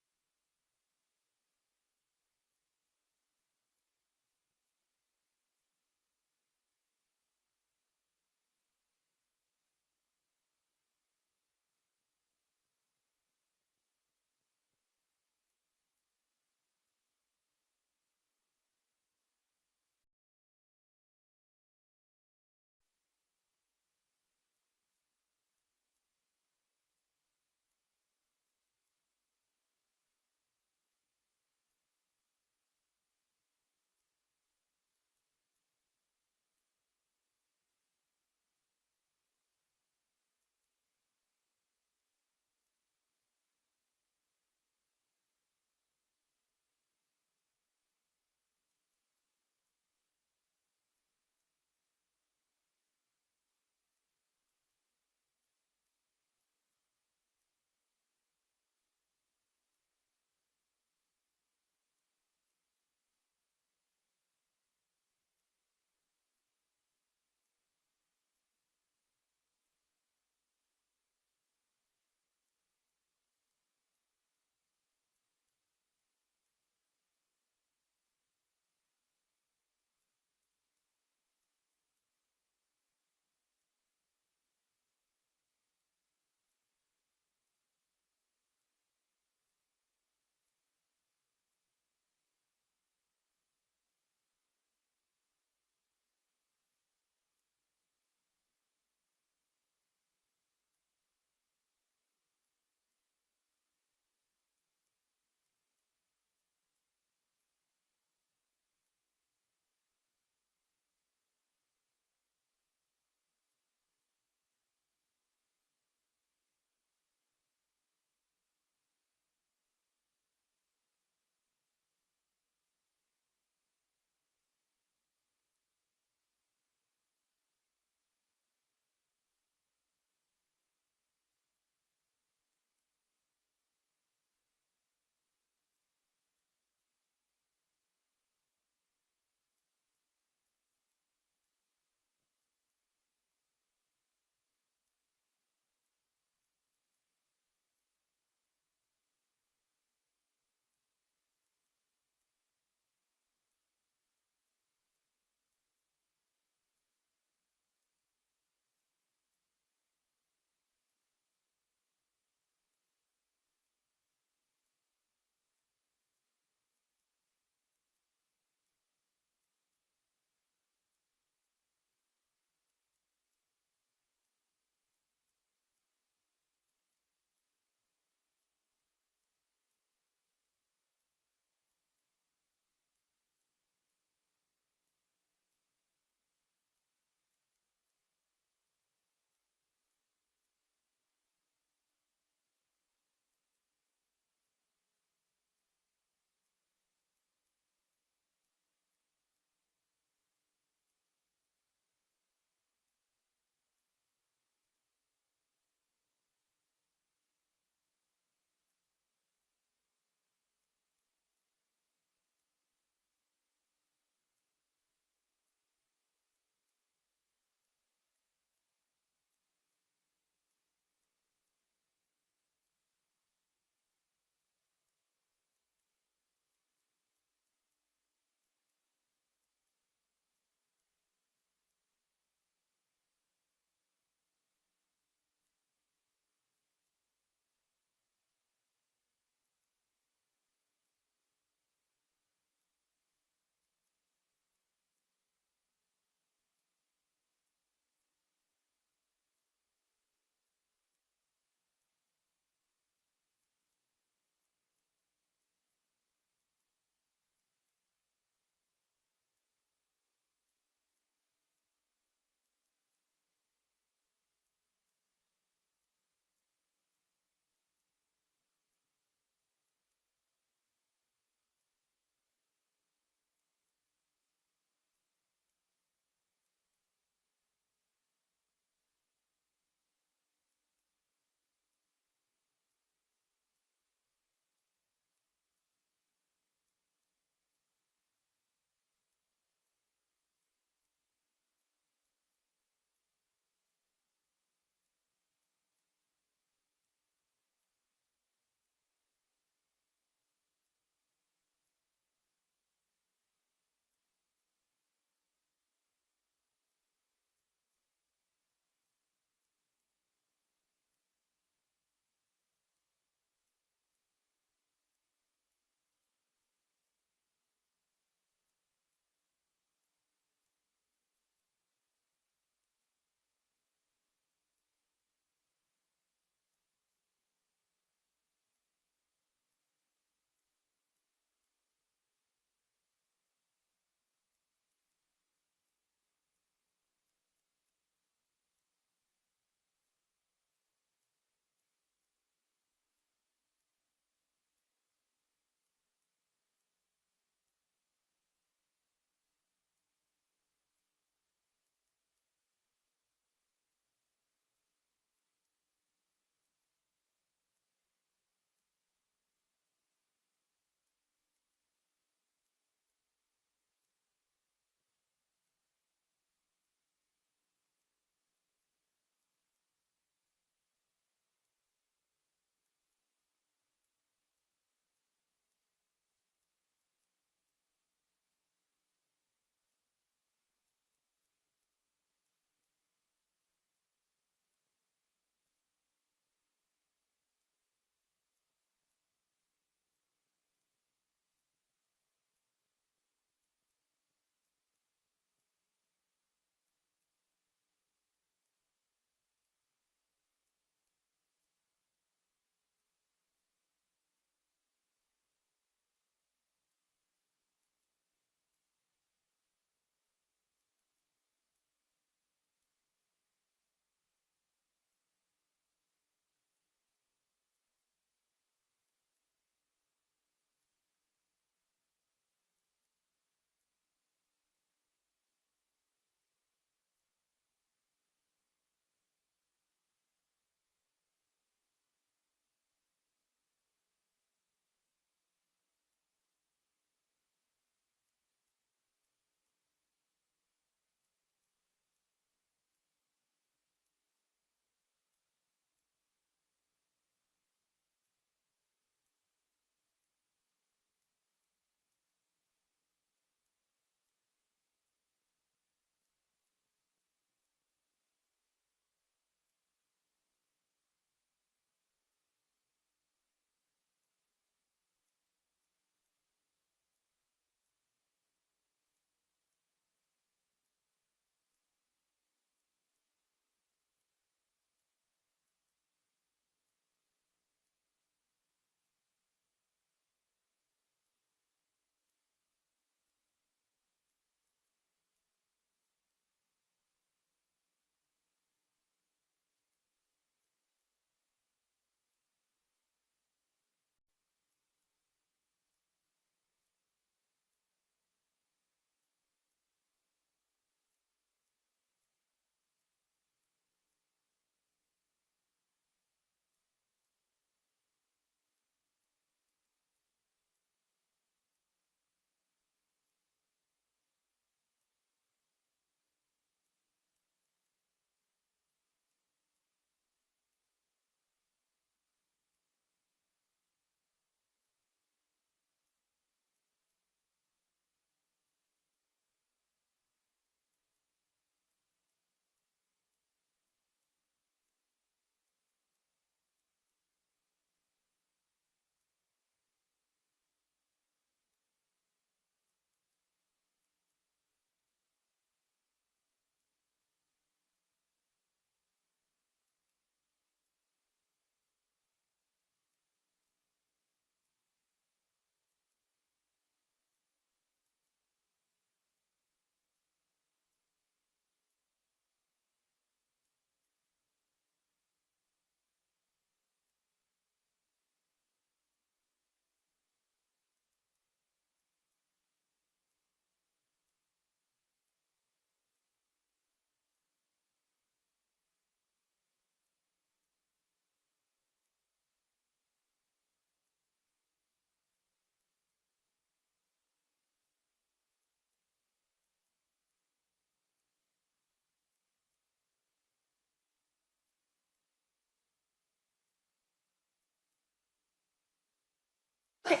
Okay.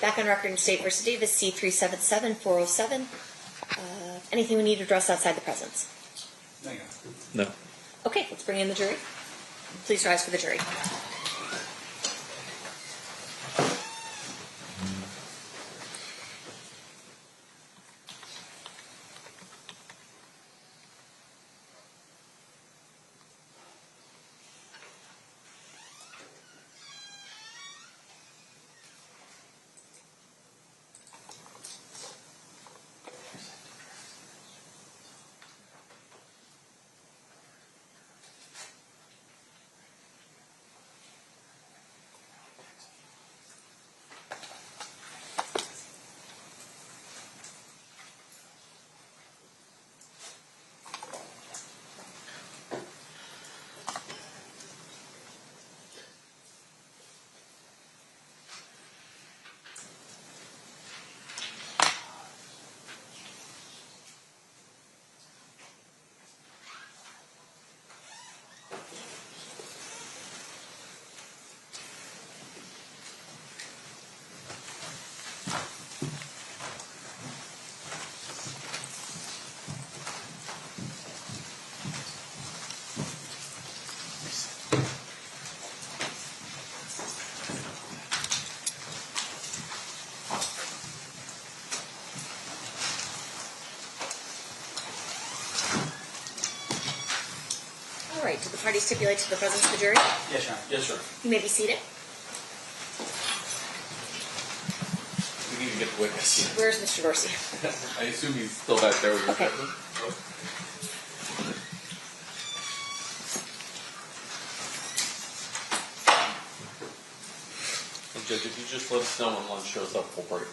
Back on record in State versus Davis, C-377-407. Anything we need to address outside the presence? No. Okay, let's bring in the jury. Please rise for the jury. All right, do the parties stipulate to the presence of the jury? Yes, Your Honor. Yes, sir. You may be seated. We need to get the witness. Where's Mr. Dorsey? I assume he's still back there with your Okay. judgment? And Judge, if you just let us know when lunch shows up, we'll break.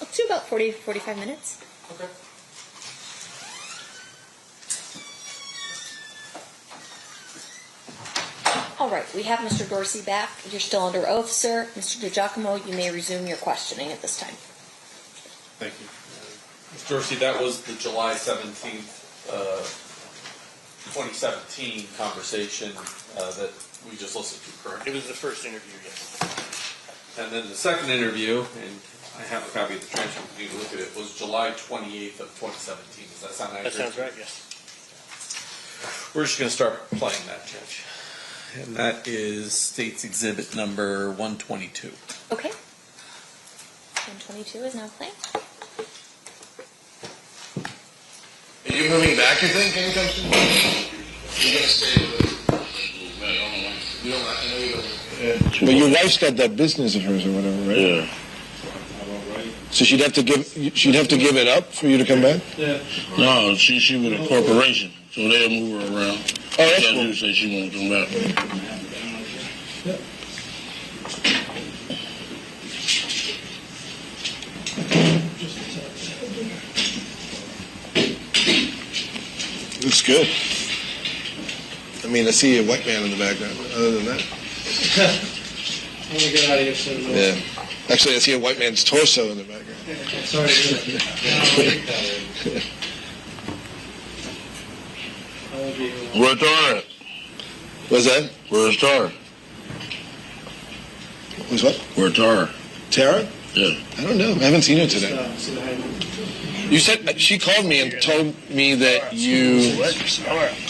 Up to about 40, 45 minutes. Okay. All right, we have Mr. Dorsey back. You're still under oath, sir. Mr. DiGiacomo, you may resume your questioning at this time. Thank you. Mr. Dorsey, that was the July 17th, 2017 conversation that we just listened to, correct? It was the first interview, yes. And then the second interview, and I have a copy of the transcript if you can look at it, was July 28th of 2017. Does that sound accurate? That sounds right, yes. We're just going to start playing that, Judge. And that is State's Exhibit number 122. Okay. 122 is now playing. Are you moving back, you think, anytime soon? You're going to stay with you don't, I know you don't. Yeah. But your wife's got that business of hers or whatever, right? Yeah. So she'd have to give it up for you to come back? Yeah. No, she with a corporation, so they'll move her around. Oh, that's Judge cool. will say she won't come back. Looks good. I mean, I see a white man in the background. Other than that, I'm gonna get out of here soon. yeah. Actually, I see a white man's torso in the background. Sorry to hear that. I won't be here long. Where's Tara at? What's that? Where's Tara? Who's what? Where's Tara? Tara? Yeah. I don't know. I haven't seen her today. Sit behind me. You said she called me and told me that you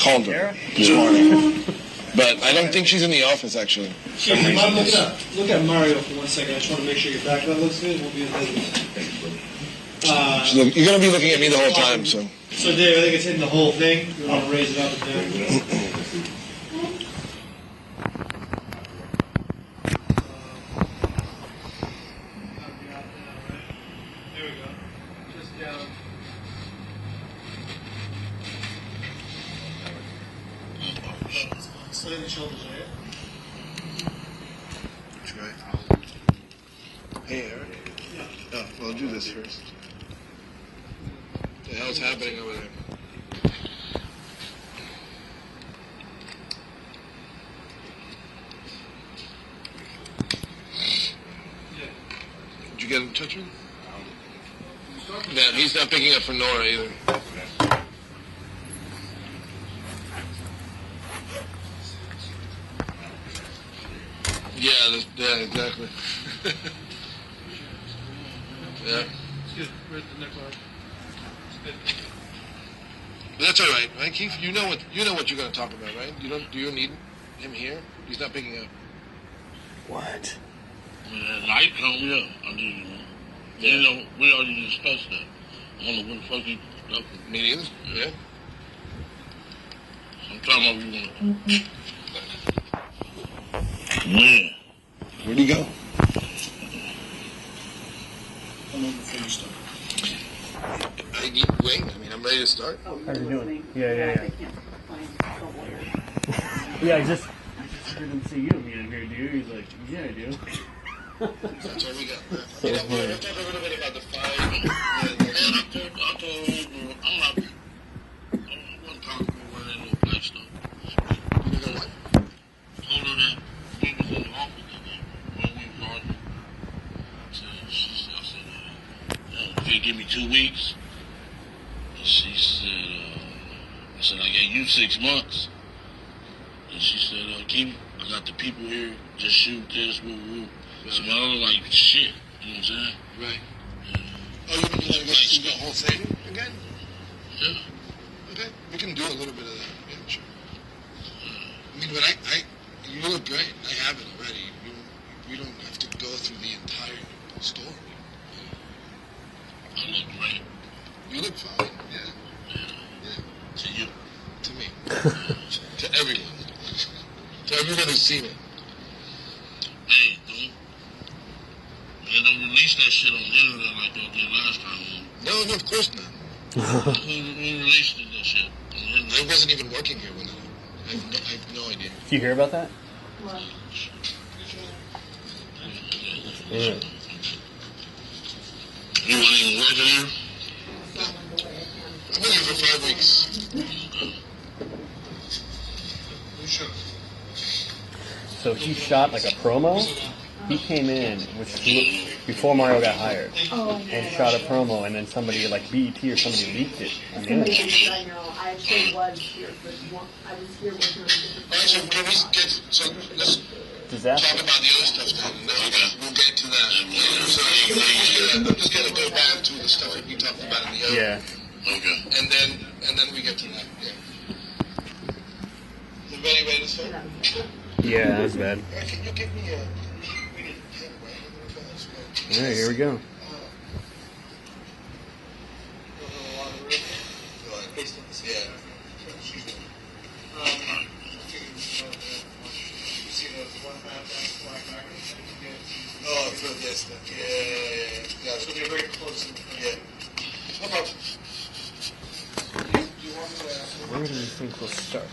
called her this morning. But I don't think she's in the office, actually. Look at Mario for 1 second. I just want to make sure your background looks good. We'll be in business. You're going to be looking at me the whole time, so. So Dave, I think it's hitting the whole thing. We want to raise it up and down. There we go. Just down. Slid in the shoulders, right? Try. Hey, Eric. Yeah. Oh, well, I'll do this first. What the hell's happening over there? Did you get in touch with him? No, he's not picking up for Nora either. Yeah, exactly. Yeah. Where's the next one? But that's all right, right, Keith? You know what you're going to talk about, right? You don't. Do you need him here? He's not picking up. What? Light come, yeah. I need you know, we already discussed that. I don't know when the fuck you up. Me neither. Yeah. I'm talking about you want to. Man. Where'd he go? I'm on before you start. Wait. I mean, I'm ready to start. How are you doing? Yeah. Yeah, I just didn't see you in here, do you? He's like, yeah, I do. That's all we got. We'll talk a little bit about the fight. I'm not comfortable with any black stuff. You know what? Told her that we was in the office that day when we was arguing. I said, if you give me 2 weeks, she said, I said, I gave you 6 months. And she said, Keith, I got the people here, just shoot this, woo. So I was like, shit, you know what I'm saying? Right. Oh, you want to go through the whole thing again? Yeah. Okay. We can do a little bit of that. Yeah, sure. I mean, but you look great. I have it already. We don't have to go through the entire story. I look great. You look fine. Yeah. To you. To me. To everyone. To everyone who's seen it. Hey, don't release that shit on the internet like they did last time. No, of course not. Who released that shit? I wasn't even working here when I have no idea. Did you hear about that? Yeah. You weren't even working here? I've been here for 5 weeks. So he shot like a promo. He came in, before Mario got hired, and shot a promo, and then somebody like BET or somebody leaked it on the internet. I know. I actually was here, but I was here working on different. Alright, so can we let's Disaster. talk about the other stuff then, and then we'll get to that later. So I'm just gonna go back to the stuff that we talked about in the other. Yeah. Okay. And then we get to that. Yeah. Is everybody ready to start? Yeah, that was bad. Alright, can you give me a? All right, here we go. Oh, good, yes, yeah. So they're very close. Yeah. No problem. Where do you think we'll start?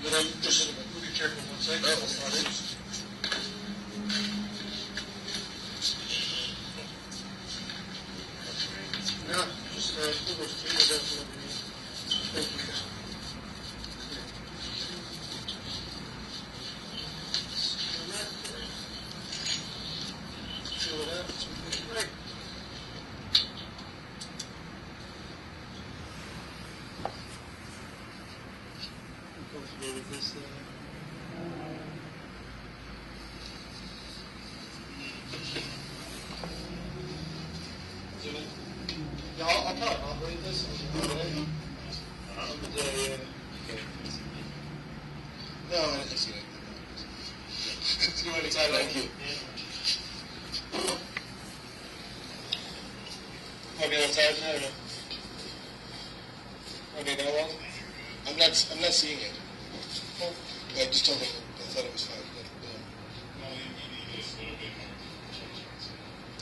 Be careful one second. No, just feel it out. Right. Yeah, I'll try to operate this. No, I didn't see it. See you anytime. Thank you. Have you outside now or no? Okay, that long? I'm not seeing it. Oh, I just told them I thought it was fine.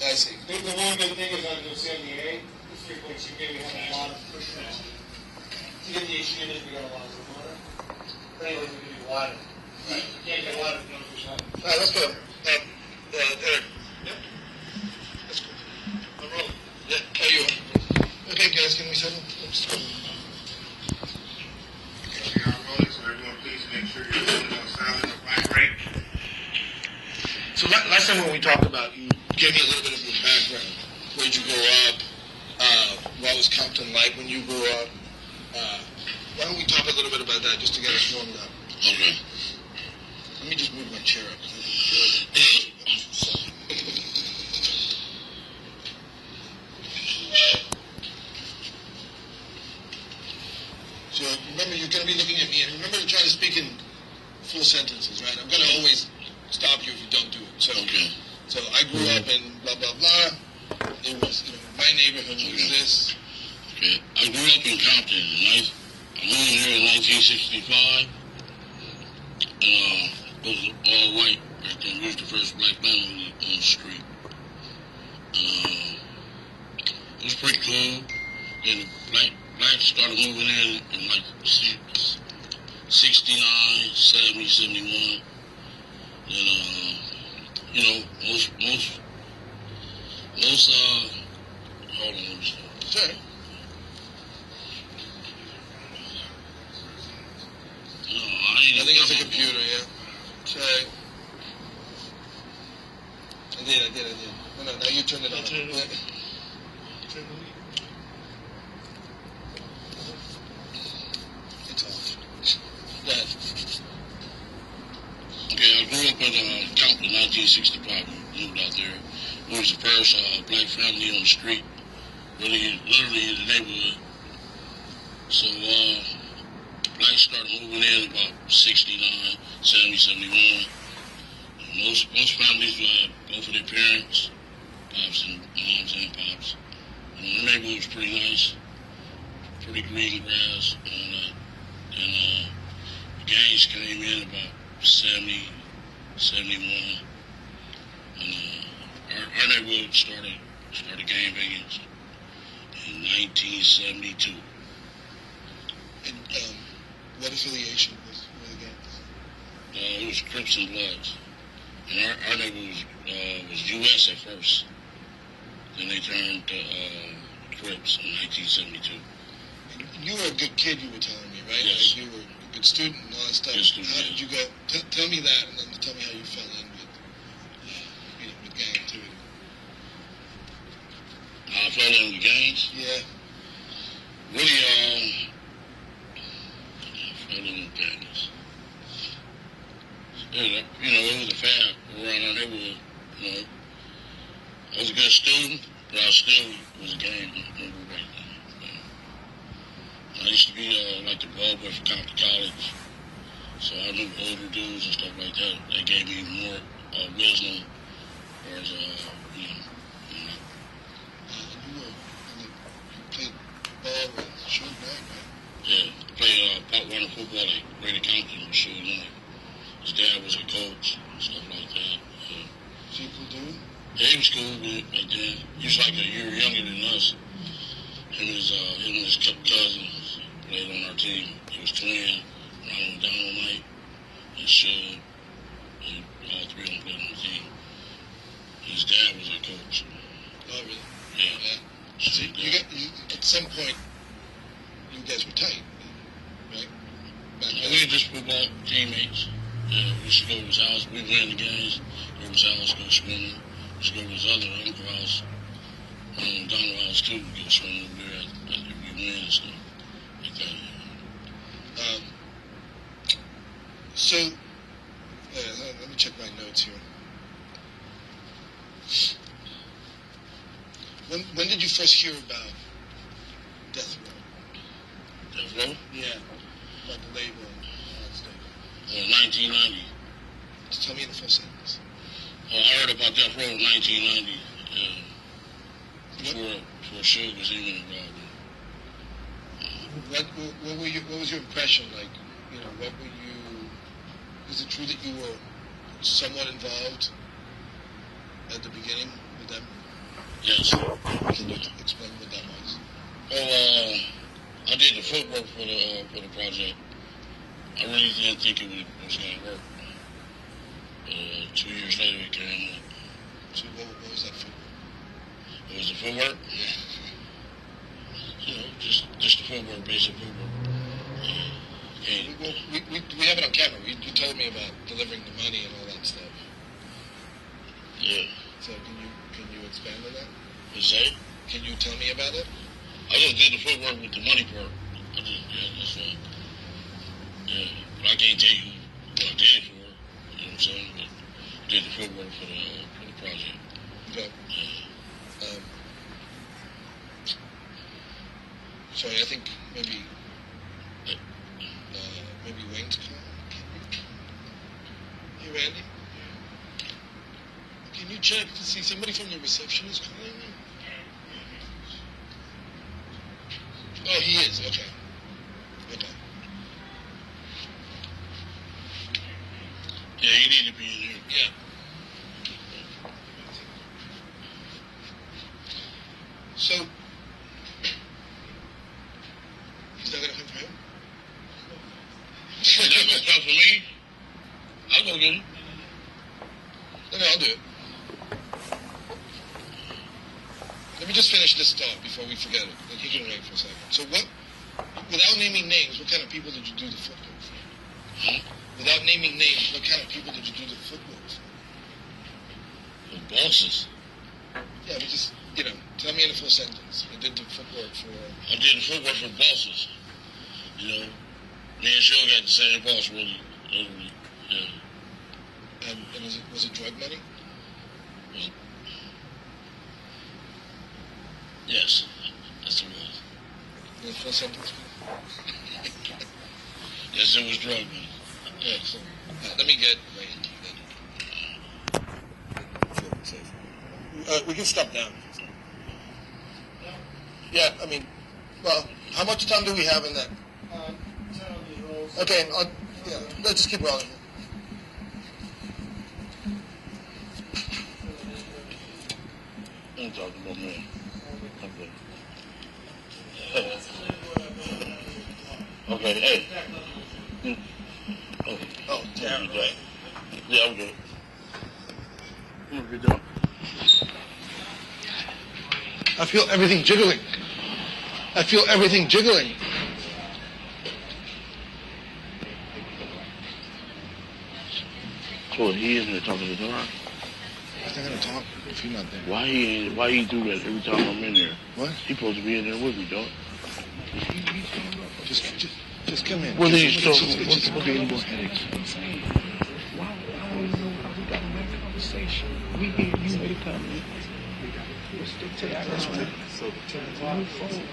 I see. The one good thing is on the 78, the frequency, we have a lot of pushbacks. To get the issue in, we got a lot of water. But anyway, we can do water. Right. You can't get water for 1%. Let's go. Eric. Yep. That's cool. I'm rolling. Yeah, how you are? Okay, guys, can we settle? You're on rolling, so everyone please make sure you're doing it on sound and vibrate. So last time when we talked about, you gave me a little bit of your background. Where'd you grow up? What was Compton like when you grew up? Why don't we talk a little bit about that just to get us warmed up? Okay. Let me just move my chair up. So remember, you're going to be looking at me, and remember to try to speak in full sentences, right? I'm going to always stop you if you don't do it. So, Okay. So I grew up in blah blah blah. It was, my neighborhood was this. Okay. I grew up in Compton. I moved here in 1965. It was all white back then. We was the first black family on the street. It was pretty cool. Then the blacks started moving in like 69, 70, 71. Then, most, hold on, let me see. Sorry. I think it's a computer, yeah. Sorry. I did. No, now you turn it on. It's off. Go ahead. Okay, I grew up in Compton, 1965. Moved out there. We was the first black family on the street, literally in the neighborhood. So blacks started moving in about 69, 70, 71. Most families had both of their parents, pops and moms and pops. The neighborhood was pretty nice, pretty green grass and all that. And the gangs came in about 70, 71. And our neighborhood started gangbanging in 1972. And what affiliation were the gangs? It was Crips and Bloods. And our neighborhood was U.S. at first. Then they turned to Crips in 1972. And you were a good kid, you were telling me, right? Yes. Like you were a good student and all that stuff. Good student, How yeah. did you go? Tell me that, and then tell me how you fell in with gang activity. I fell in with gangs. Yeah. Really, I fell in with gangs. It was a fad around our neighborhood. I was a good student, but I still was a gang member back then. I used to be like the ball boy for Compton College, so I knew older dudes and stuff like that. That gave me more wisdom, as You played ball with Suge Knight, right? Yeah, I played Pop Warner football at Greater Compton with Suge Knight. His dad was a coach and stuff like that. So you cool dude? Yeah, he was cool back then. He was like a year younger than us. Him and his cousins played on our team. He was twin, Ronald Dynamite, and Suge. And all three of them played on the team. His dad was a coach. Oh, really? Yeah. So at some point, you guys were tight, right? Back We then. were just football teammates. Yeah, we used to go to his house. We win the games. Go to his house, go swimming. We used to go to his other uncle house. Donald house too. We go swimming over there after we win and stuff like that. So, let me check my notes here. When did you first hear about Death Row? Death Row? Yeah. About the label and all that stuff. 1990. Just tell me in the full sentence. I heard about Death Row in 1990. Before Suge was even involved. What was your impression like? What were you? Is it true that you were somewhat involved at the beginning with them? Yes. Can you explain what that was? Well, I did the footwork for the project. I really didn't think it was going to work. 2 years later, it came up. So what was that footwork? It was the footwork? Yeah. Just the footwork, basic footwork. We have it on camera. You told me about delivering the money and all that stuff. Yeah. So can you expand on that? What's that? Can you tell me about it? I just did the footwork with the money part. That's all. Yeah. But I can't tell you Well, I did it for her. You know what I'm saying? But did the footwork for the project. Okay. Yeah. Sorry, I think maybe Wayne's calling. Hey, Randy. Can you check to see somebody from the reception is calling me? Oh, he is. Okay. Okay. Yeah, you need to be in here. Yeah. So, he's not gonna come for him? Is that gonna come for me? I'll go get him. No, I'll do it. Let me just finish this thought before we forget it. Like, he can wait for a second. So what, without naming names, what kind of people did you do the footwork for? Huh? Without naming names, what kind of people did you do the footwork for? The bosses. Yeah, but just, tell me in a full sentence. I did the footwork for... I did the footwork for bosses. You know, me and Sean got the same boss, really. Yeah. And was it drug money? Yes, yes it was. In a full sentence? Yes, it was drug money. Yeah, so, let me get Wayne. We can stop now. Yeah, I mean, well, how much time do we have in that? 10 on these rolls. Okay, let's just keep rolling. I'm talking about me. Okay. Okay, hey. Oh, damn. Yeah, I'm good. Good job. I feel everything jiggling. So he in there talking to Don? He's not gonna talk if you're not there. Why he do that every time I'm in there? What? He supposed to be in there with me, dog. Just come in. What are you talking It's just creating more headaches. Why we know how we got to make a conversation? We hear you made a comment. We'll stick to that. That's right. So, move forward.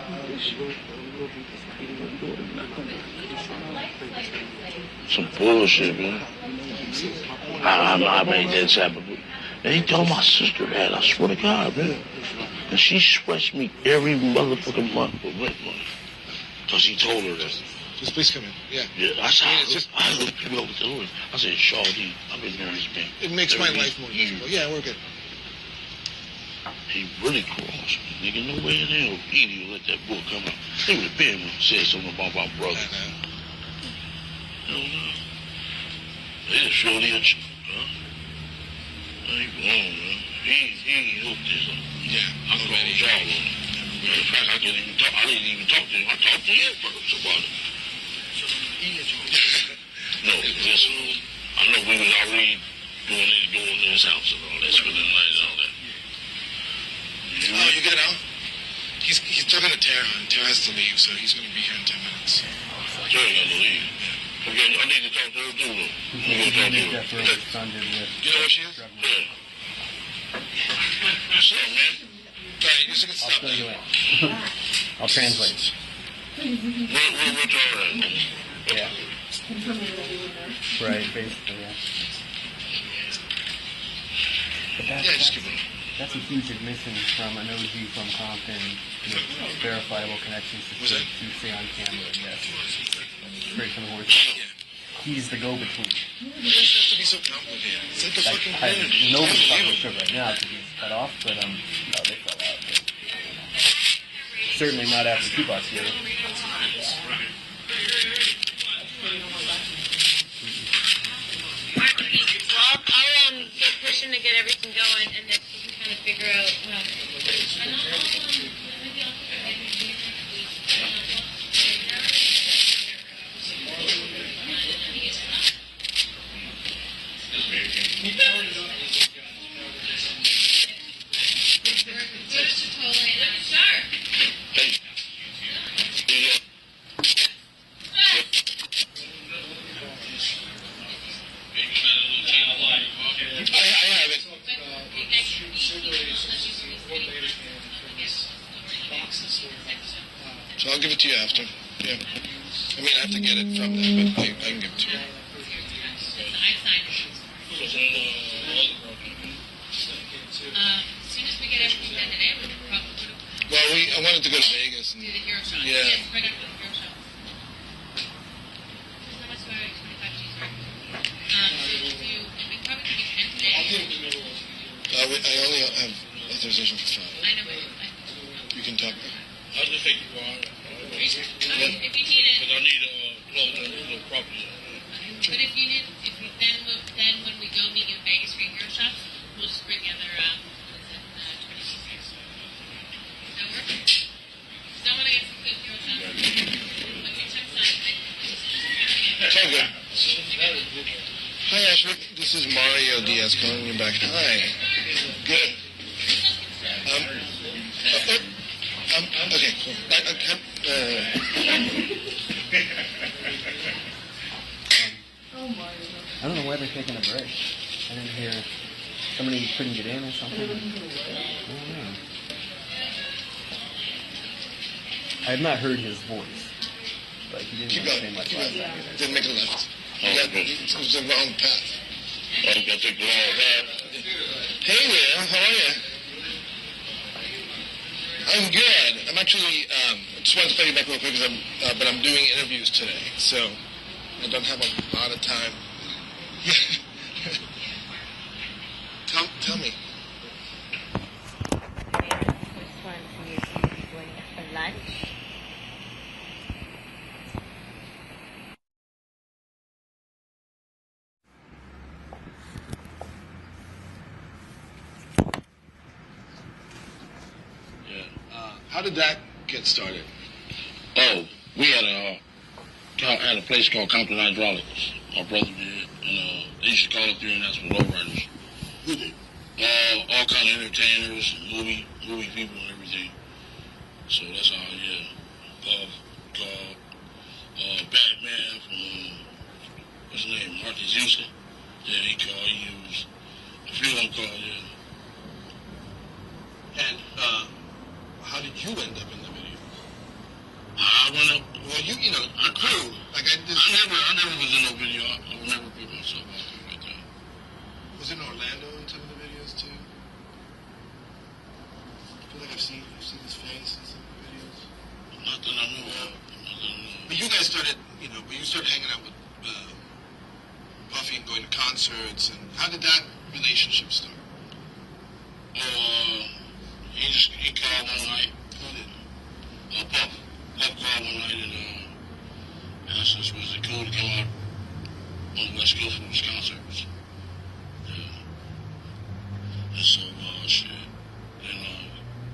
Some bullshit, man. I made that type of... And he told my sister that, I swear to God, man. And she sweats me every motherfucking month for rent money. Because he told her that. Just please come in. Yeah. Yeah, I looked people over the door. I said, Shawty, I've been there, man. It makes my life more useful. Yeah, we're good. He really crossed me. Nigga, no way in hell Edie will let that book come out. They would have been when he said something about my brother. Hell no. They just Shorty and huh? I ain't wrong, man. He hooked this up. Yeah, I called y'all on it. Matter of fact, I didn't even talk to him. I talked to him first about it. No, listen, I know we was already doing this house and all that, spending the night and all that. Oh, you get it out? He's talking to Tara, and Tara has to leave, so he's going to be here in 10 minutes. Tara got to leave. Okay, I need to talk to her too, though. I'm going to talk to her. You know what she is? Yeah. What's up, man? Sorry, you just gonna stop. I'll translate. Where Tara at? Yeah. Right, basically, yeah. But just keep it. That's a huge admission from an OG from Compton with verifiable connections to say on camera, yes. Straight from the horse. Yeah. He's the go-between. It doesn't have to be so complicated. It's like the fucking thing. Nobody's talking about Suge right now because he's cut off, but no, they fell out. But certainly not after Tupac Shakur. I'll get pushing to get everything going, and then we can kind of figure out. So I'll give it to you after. Yeah. I mean, I have to get it from them, but I can give it to you. I signed it. As soon as we get everything done today, we can probably Well, I wanted to go to Vegas. And, do the hero shot. Yeah. Yes, right after the hero shot. There's not much more, like 25 G's, right? So we probably could do 10 today. I only have authorization for 5. I know, but You can talk. I'll just take you for if you need it. because I need no property. But if you need, then when we go meet you in Vegas for your hero shots, we'll just bring the other, 20 pieces. Does that work? Don't want to get some good hero shots. When your check's signed, It's all good. Hi, Ashley. This is Mario Diaz calling you back. Hi. Good. Okay, cool. I don't know why they're taking a break. I didn't hear somebody couldn't get in or something. I don't know. I have not heard his voice, but he didn't Keep say going. much Keep last going. time either. Didn't make a left. It was the wrong path. I think I took the wrong path. Hey there, how are you? I'm good. I'm actually, I just wanted to tell you back real quick because but I'm doing interviews today, so I don't have a lot of time. Tell me. This one is going for lunch. How did that get started? Oh, we had a place called Compton Hydraulics. My brother did, and they used to call up there and ask for lowriders. Who did? All kind of entertainers, movie people, and everything. So that's how, yeah. Batman from what's his name, Marcus Houston. Yeah, he used a few of them called, yeah. And how did you end up in the video? I went up. Well, you know, the crew. Like I never was in no video. I would never put myself out there like that. Was it in Orlando in some of the videos too? I feel like I've seen his face in some of the videos. Not that I know of. But you guys started, but you started hanging out with Puffy and going to concerts. And how did that relationship start? He called one night. Who did? Puff called one night and asked us was it cool to come out on the West Coast for his concerts. Yeah. And so shit. And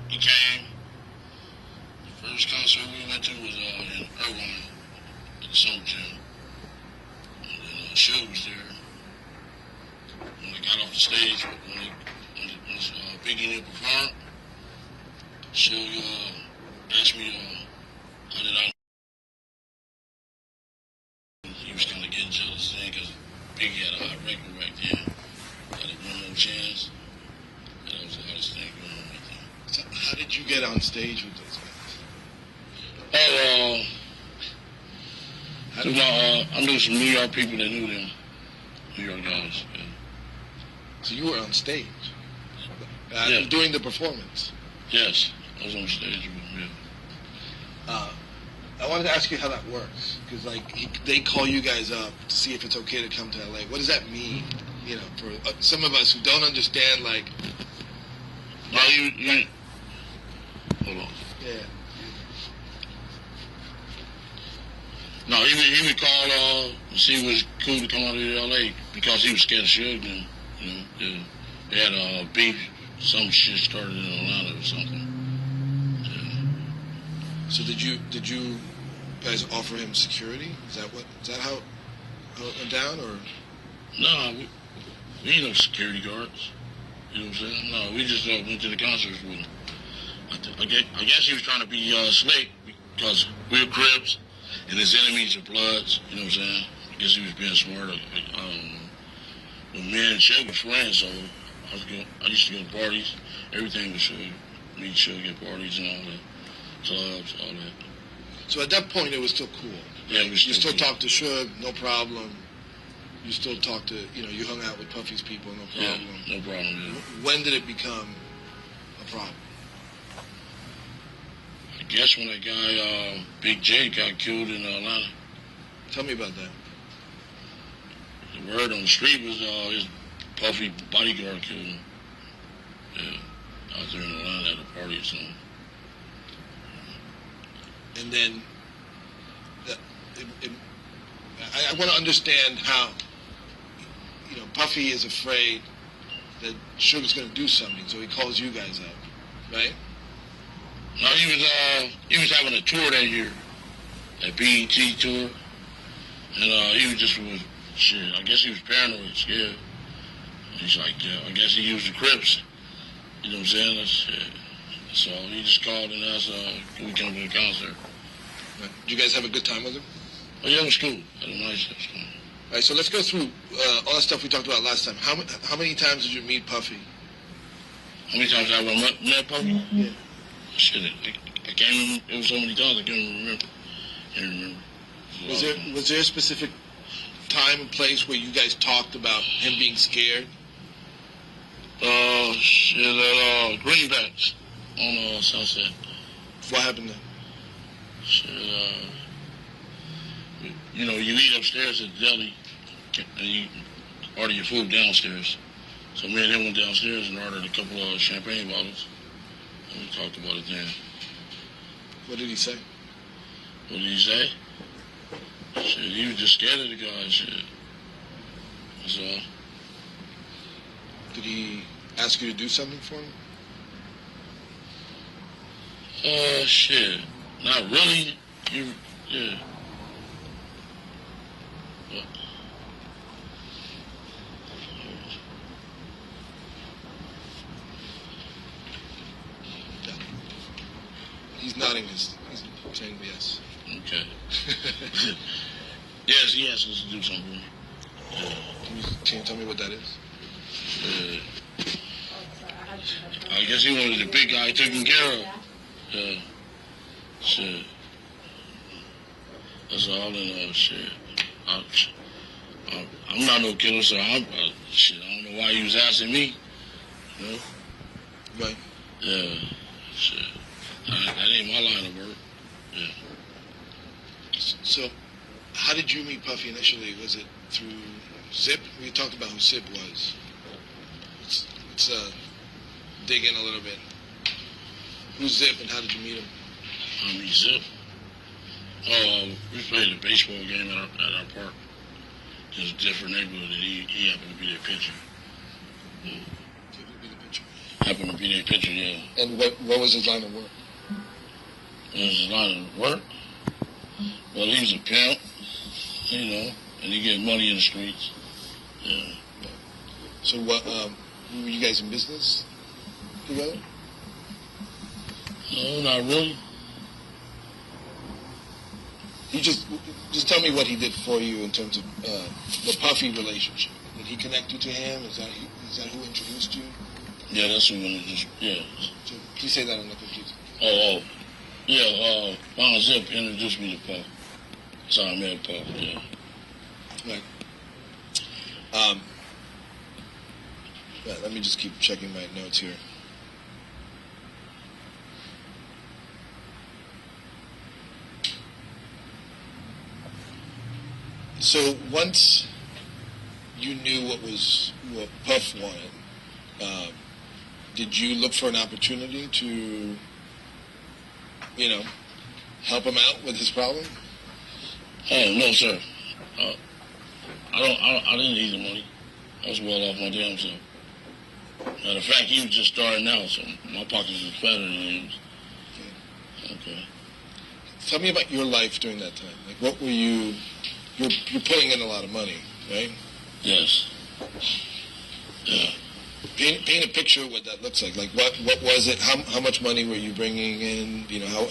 he came. The first concert we went to was in Irvine at the Summer Jam. And then Suge was there. When they got off the stage, when Biggie did perform, Suge asked me how did I. He was kind of getting jealous then because Biggie had a hot record right then. Got a One More Chance. That was the hottest thing going on right then. So how did you get on stage with those guys? I knew some New York people that knew them. New York guys. Yeah. So you were on stage Yeah. during the performance? Yes, I was on stage with them, yeah. I wanted to ask you how that works, because they call you guys up to see if it's okay to come to LA. What does that mean? For some of us who don't understand, No, hold on. Yeah. No, he would call to see if it was cool to come out of LA because he was scared of Suge. And, they had a beef. Some shit started in Atlanta or something. So did you guys offer him security? Is that how it went down, or? No, we ain't no security guards. You know what I'm saying? No, we just went to the concerts with him. I guess he was trying to be slick because we're Crips and his enemies are Bloods. You know what I'm saying? I guess he was being smart. I don't know. But me and Suge were friends, so I used to go to parties. Everything was Suge. Me and Suge at parties and all that. Clubs, all that. So at that point, it was still cool. Yeah, it was You still still cool. talk to Suge, no problem. You still talk to, you hung out with Puffy's people, no problem. Yeah, no problem. Yeah. When did it become a problem? I guess when that guy Big J got killed in Atlanta. Tell me about that. The word on the street was his Puffy bodyguard killed him. Yeah, out there in Atlanta at a party or something. And then, I want to understand how, Puffy is afraid that Suge's going to do something, so he calls you guys out, right? No, he was having a tour that year, that BET tour, and he was just shit. I guess he was paranoid, scared. He's like, I guess he used the Crips. You know what I'm saying? That's it. So he just called and asked, can we come to the concert? Right. Did you guys have a good time with him? Oh yeah, it was cool. Had a nice time. All right, so let's go through all the stuff we talked about last time. How many times did you meet Puffy? How many times have I met Puffy? Yeah. Shit, I can't remember. It was so many times I can't even remember. Was there a specific time and place where you guys talked about him being scared? Shit, Greenbacks on Sunset. What happened there? Shit, you eat upstairs at the deli, and you order your food downstairs. So me and him went downstairs and ordered a couple of champagne bottles, and we talked about it then. What did he say? What did he say? Shit, he was just scared of the guy, shit. That's all. Did he ask you to do something for him? Shit. Not really. Yeah. But, He's nodding he's saying yes. Okay. Yes, he asked us to do something. Can you tell me what that is? I guess he wanted the big guy taken care of. Yeah. Shit. That's all in shit. I'm not no killer, so shit, I don't know why he was asking me. You know? Right. Yeah. Shit. That ain't my line of work. Yeah. So, how did you meet Puffy initially? Was it through Zip? We talked about who Zip was. Let's dig in a little bit. Who's Zip and how did you meet him? I meet Zip. We played a baseball game at our park. It's a different neighborhood, and he happened to be their pitcher. Happened to be their pitcher, yeah. And what was his line of work? What was his line of work? Well, he was a pimp, and he get money in the streets. Yeah. So what, were you guys in business together? No, not really. You just tell me what he did for you in terms of the Puffy relationship. Did he connect you to him? Is that who introduced you? Yeah, that's who introduced. Yeah. So please say that on the computer. Oh, yeah. Von Zip introduced me to Puff. So I met Puff. Yeah. Right. Let me just keep checking my notes here. So once you knew what Puff wanted, did you look for an opportunity to, help him out with his problem? Oh no, sir. I didn't need the money. I was well off my damn self. Matter of fact, he was just starting out, so my pockets was fatter than his. Okay. Tell me about your life during that time. Like, what were you? You're putting in a lot of money, right? Yes. Yeah. Paint a picture of what that looks like. Like, what was it? How much money were you bringing in? How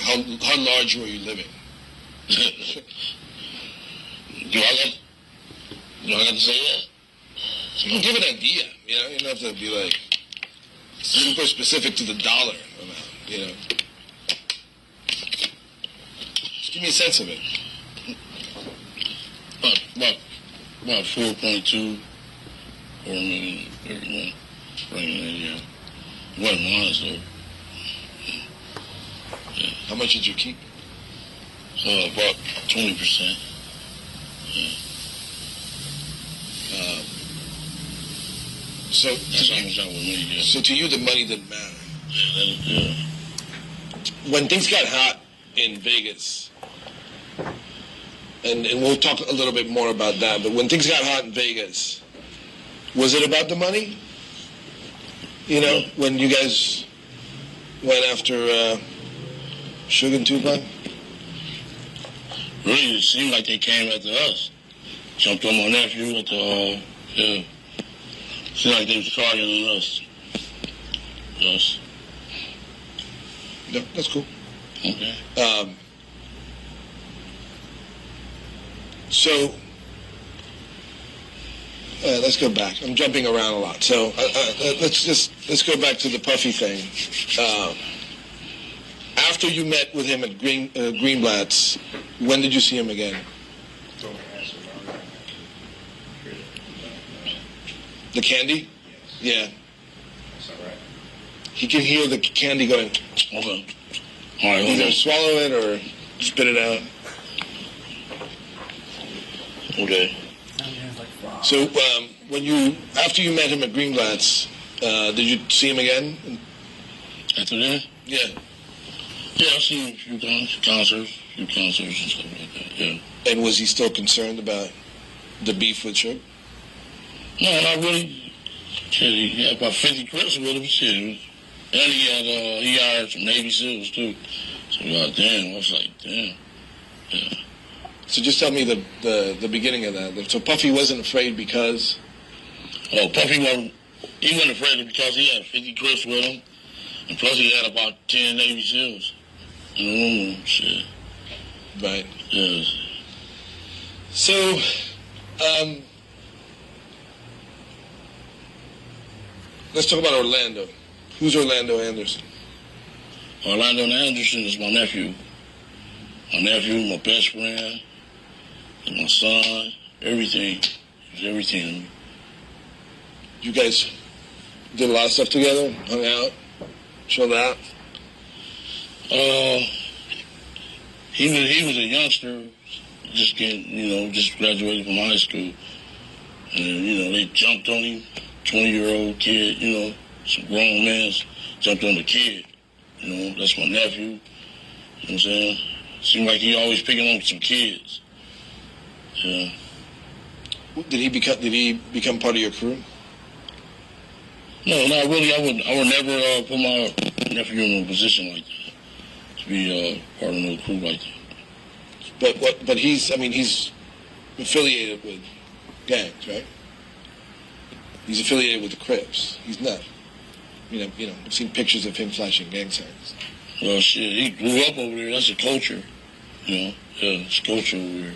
large were you living? Do I got to say that? You can give an idea. You don't have to be like super specific to the dollar amount. Just Give me a sense of it. About 4.2, 4 million, 31, yeah. It wasn't mine, though. Yeah. How much did you keep? About 20%. Yeah. So that's how much I was made, yeah. So to you, the money didn't matter. Yeah. When things got hot in Vegas, and we'll talk a little bit more about that, but when things got hot in Vegas, was it about the money? You know, when you guys went after Suge and Tupac? Really, it seemed like they came after us. Jumped on my nephew with the, yeah. Seemed like they was targeting us. Yes. No, that's cool. Okay. So, let's go back. I'm jumping around a lot. So let's go back to the Puffy thing. After you met with him at Greenblatt's, when did you see him again? The candy? Yeah. That's all right. He can hear the candy going. Okay. All right. Either swallow it or spit it out. Okay. So after you met him at Greenblatt's, did you see him again? After that? Yeah. Yeah, I've seen a few concerts and stuff like that, yeah. And was he still concerned about the beef with Suge? No, not really. Shit, he had about 50 crips with him, shit. And he hired some Navy SEALs, too. So, goddamn, I was like, damn. Yeah. So just tell me the beginning of that. So Puffy wasn't afraid because? Oh, Puffy wasn't afraid because he had 50 crips with him. And plus he had about 10 Navy SEALs in the room, shit. Right. Yes. So, let's talk about Orlando. Who's Orlando Anderson? Orlando Anderson is my nephew. My nephew, my best friend, and my son, everything. He's everything to me. You guys did a lot of stuff together, hung out, chilled out? He was a youngster, just graduated from high school. And, they jumped on him, 20-year-old kid, some grown men jumped on the kid. That's my nephew. You know what I'm saying? Seemed like he always picking on some kids. Yeah. Did he become part of your crew? No, not really. I would never put my nephew in a position like that to be part of no crew like that. But he's affiliated with gangs, right? He's affiliated with the Crips. He's not. I've seen pictures of him flashing gang signs. Well, shit, he grew up over there. That's a culture, Yeah, it's culture over there.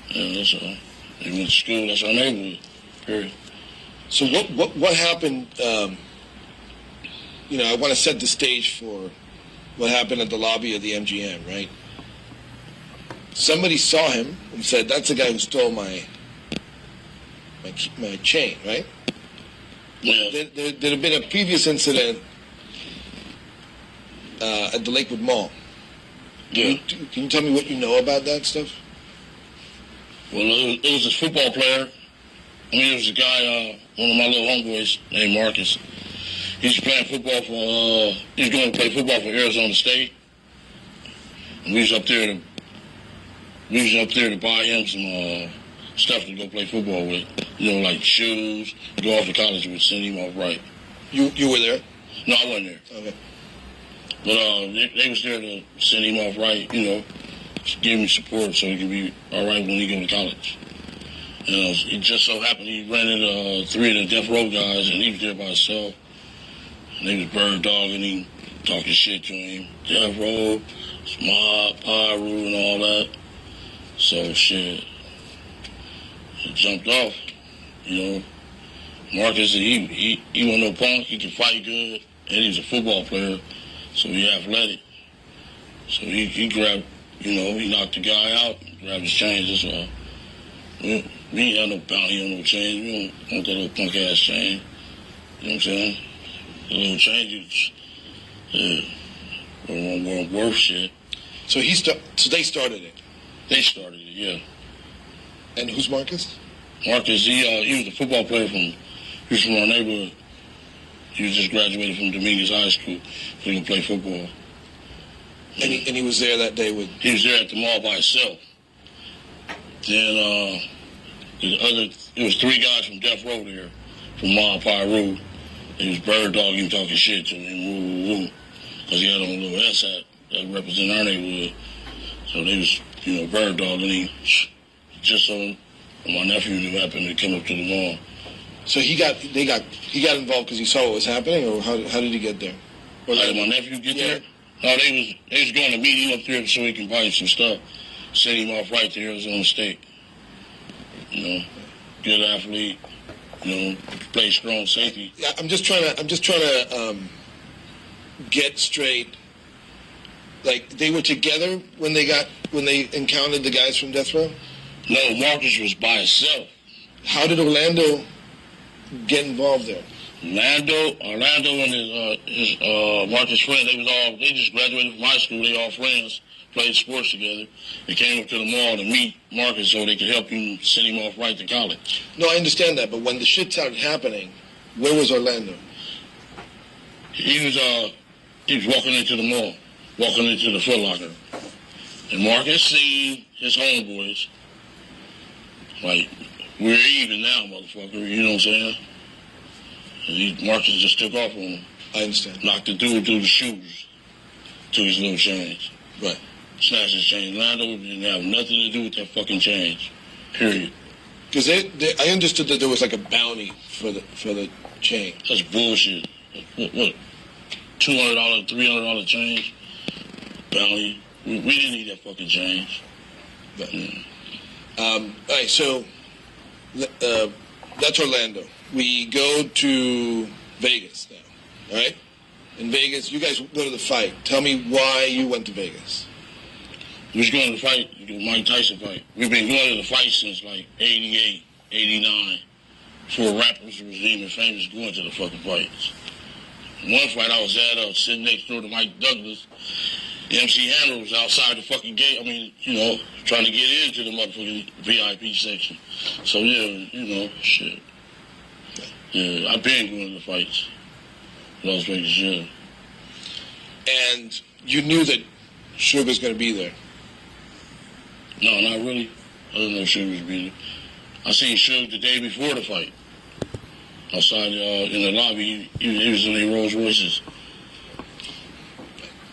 Yeah, that's all. He went to school. That's our neighborhood. Period. So what happened? I want to set the stage for what happened at the lobby of the MGM, right? Somebody saw him and said, "That's the guy who stole my chain," right? Yeah. There had been a previous incident at the Lakewood Mall. Yeah. Can you tell me what you know about that stuff? Well, it was a football player. It was a guy, one of my little homeboys named Marcus. He was playing football he was going to play football for Arizona State. And we was up there to buy him some stuff to go play football with. Like shoes, go off to college with, send him off right. You were there? No, I wasn't there. Okay. But they was there to send him off right, just give him support so he could be all right when he go to college. It just so happened he rented 3 of the death row guys, and he was there by himself. And they was bird dogging him, talking shit to him. Death row, mob, Pyru, and all that. So shit, he jumped off. Marcus, he wasn't no punk. He could fight good, and he was a football player, so he athletic. So he grabbed You know, he knocked the guy out, grabbed his chains, that's all. We ain't got no bounty on no chains. We don't want that little punk ass chain. You know what I'm saying? The little changes, weren't worth shit. So so they started it. They started it, yeah. And who's Marcus? Marcus, he was a football player he was from our neighborhood. He was just graduated from Dominguez High School, so he can play football. And he was there that day with... He was there at the mall by himself. Then, it was 3 guys from Death Row there, from Mile Pie Road. He was bird dogging, talking shit to him, woo. Because he had on a little S hat that represented our neighborhood. So they was, bird dogging him. Just so my nephew knew happened to come up to the mall. So he got involved because he saw what was happening, or how did he get there? How did my nephew get there? No, they was going to meet him up there so he can buy some stuff. Send him off right to Arizona State. Good athlete. Play strong safety. Yeah, I'm just trying to get straight. Like, they were together when they encountered the guys from Death Row? No, Marcus was by himself. How did Orlando get involved there? Orlando and his Marcus friend, they just graduated from high school. They all friends, played sports together. They came up to the mall to meet Marcus so they could help him send him off right to college. No, I understand that, but when the shit started happening, where was Orlando? He was walking into the mall, walking into the Foot Locker. And Marcus seen his homeboys. Like, we're even now, motherfucker, you know what I'm saying? And Marcus just took off on him. I understand. Knocked the dude through the shoes. Took his little change. Right. Snatched his change. Orlando didn't have nothing to do with that fucking change. Period. Because I understood that there was like a bounty for the chain. That's bullshit. What? $200, $300 change? Bounty. We didn't need that fucking change. But, all right, so that's Orlando. We go to Vegas now, all right? In Vegas, you guys go to the fight. Tell me why you went to Vegas. We was going to the fight, the Mike Tyson fight. We've been going to the fight since like 88, 89. Before rappers was even famous going to the fucking fights. One fight I was at, sitting next door to Mike Douglas. MC Hammer was outside the fucking gate. I mean, trying to get into the motherfucking VIP section. So, yeah, shit. Yeah, I've been going to the fights. Las Vegas, yeah. And you knew that Sugar's going to be there? No, not really. I didn't know Sugar was be there. I seen Sugar the day before the fight. Outside in the lobby, he was in their Rolls Royces.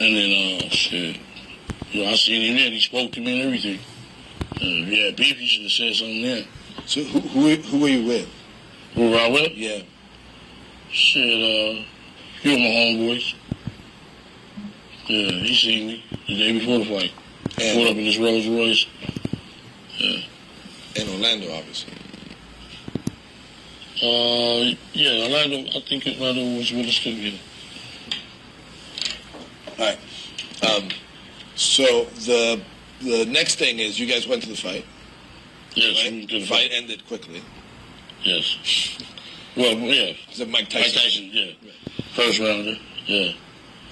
And then, shit. I seen him there. He spoke to me and everything. If he had beef, he should have said something there. So who were you with? Who were I with? Yeah. Shit, he was my homeboys. Yeah, he seen me the day before the fight. Pulled up in his Rolls Royce. Yeah. And Orlando, obviously. Yeah, Orlando, I think Orlando was with us too, yeah. All right. So the next thing is you guys went to the fight. Yes, right? we went to The fight ended quickly. Yes. Well, yeah. Is it Mike Tyson? Mike Tyson, yeah. First rounder, yeah.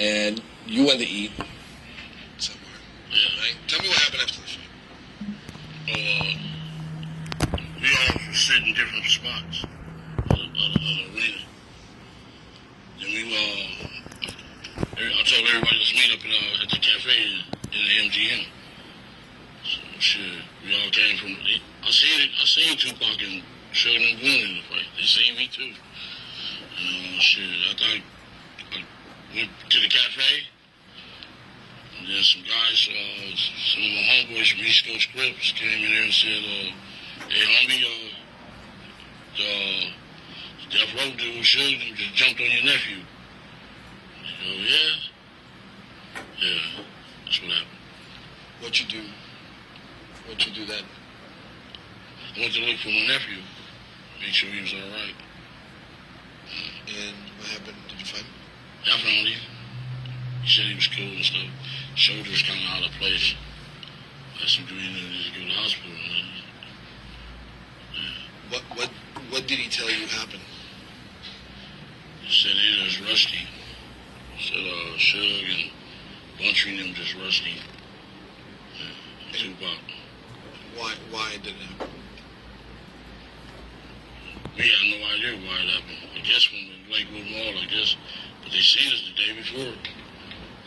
And you went to eat somewhere. Yeah. Right? Tell me what happened after the fight. We all were sitting in different spots of the arena. Then I told everybody let's meet up at the cafe in the MGM. So shit, we all came from. I seen Tupac and Sugar and Duane in the fight. They seen me too. Shit, I went to the cafe. And then some guys, some of my homeboys from East Coast Crips came in there and said, hey homie, the Death Row dude, Sugar, just jumped on your nephew. Yeah. Yeah, that's what happened. What'd you do then? I went to look for my nephew, make sure he was all right. And what happened? Did you find him? I found him. He said he was cool and stuff. Shoulder was kind of out of place. That's some dream that just go to the hospital, man. Yeah. What did he tell you happened? He said he was rusty. He said Shug and Buntry and them just rusty. Yeah. Tupac. Why did it happen? We had no idea why it happened. I guess when the Lakewood Mall, I guess. But they seen us the day before.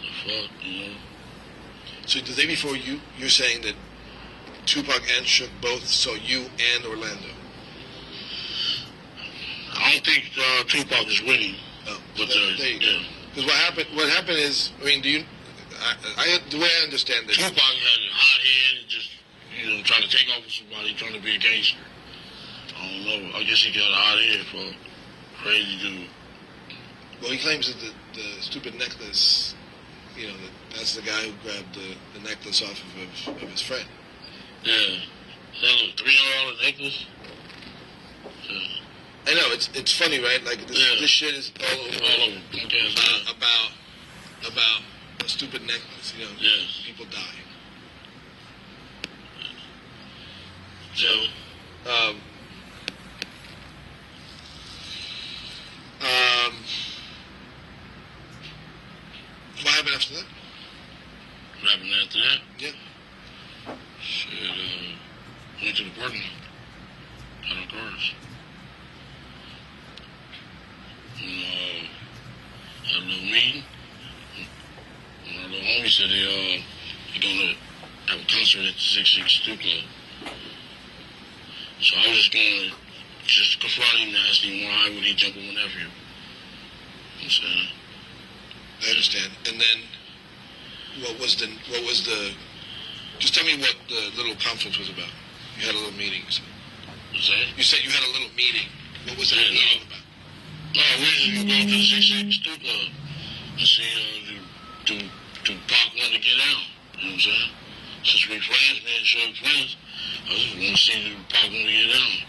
The fuck, you know. So the day before you're saying that Tupac and Shook both saw you and Orlando. I don't think Tupac is winning. No, but there you go. Because what happened is, I mean, the way I understand this, Tupac had a hot head and just, trying to take off with somebody, trying to be a gangster. I don't know. I guess he got a hot head for a crazy dude. Well, he claims that the stupid necklace, that's the guy who grabbed the necklace off of his friend. Yeah. That little $300 necklace. Yeah. I know, it's funny, right? Like, this shit is all over. About a stupid necklace, Yes. People die. So, what happened after that? what happened after that? Yeah. Shit, went to the parking lot. Got our cars. And, had a little meeting. And our little homie said they're gonna have a concert at the 662 Club. So I was just gonna confront him and ask him why would he jump on my nephew. You know what I'm saying? I understand. And then, what was the? Just tell me what the little conference was about. You had a little meeting. You said. What's that? You said you had a little meeting. What was that meeting about? No, we was just gonna go to the 662 Club and see do Pac want to get out. You know what I'm saying? Since we friends, me and Shug friends, I just want to see if Pac want to get out.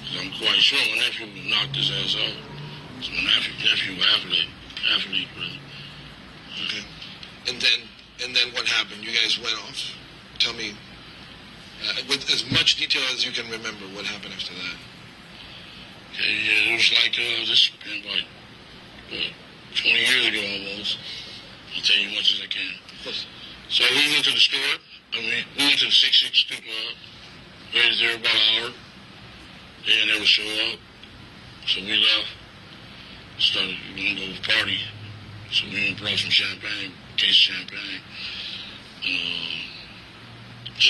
Because I'm quite sure my nephew would knock his ass out. So my nephew athlete, brother. Okay. And then what happened? You guys went off. Tell me, with as much detail as you can remember, what happened after that? Okay, yeah, it was like this been like 20 years ago almost. I'll tell you as much as I can. So we went to the store. We went to the 662 Club. Waited there about an hour. They never show up. So we left. Started, we going to go party. So we went and brought some champagne, case of champagne.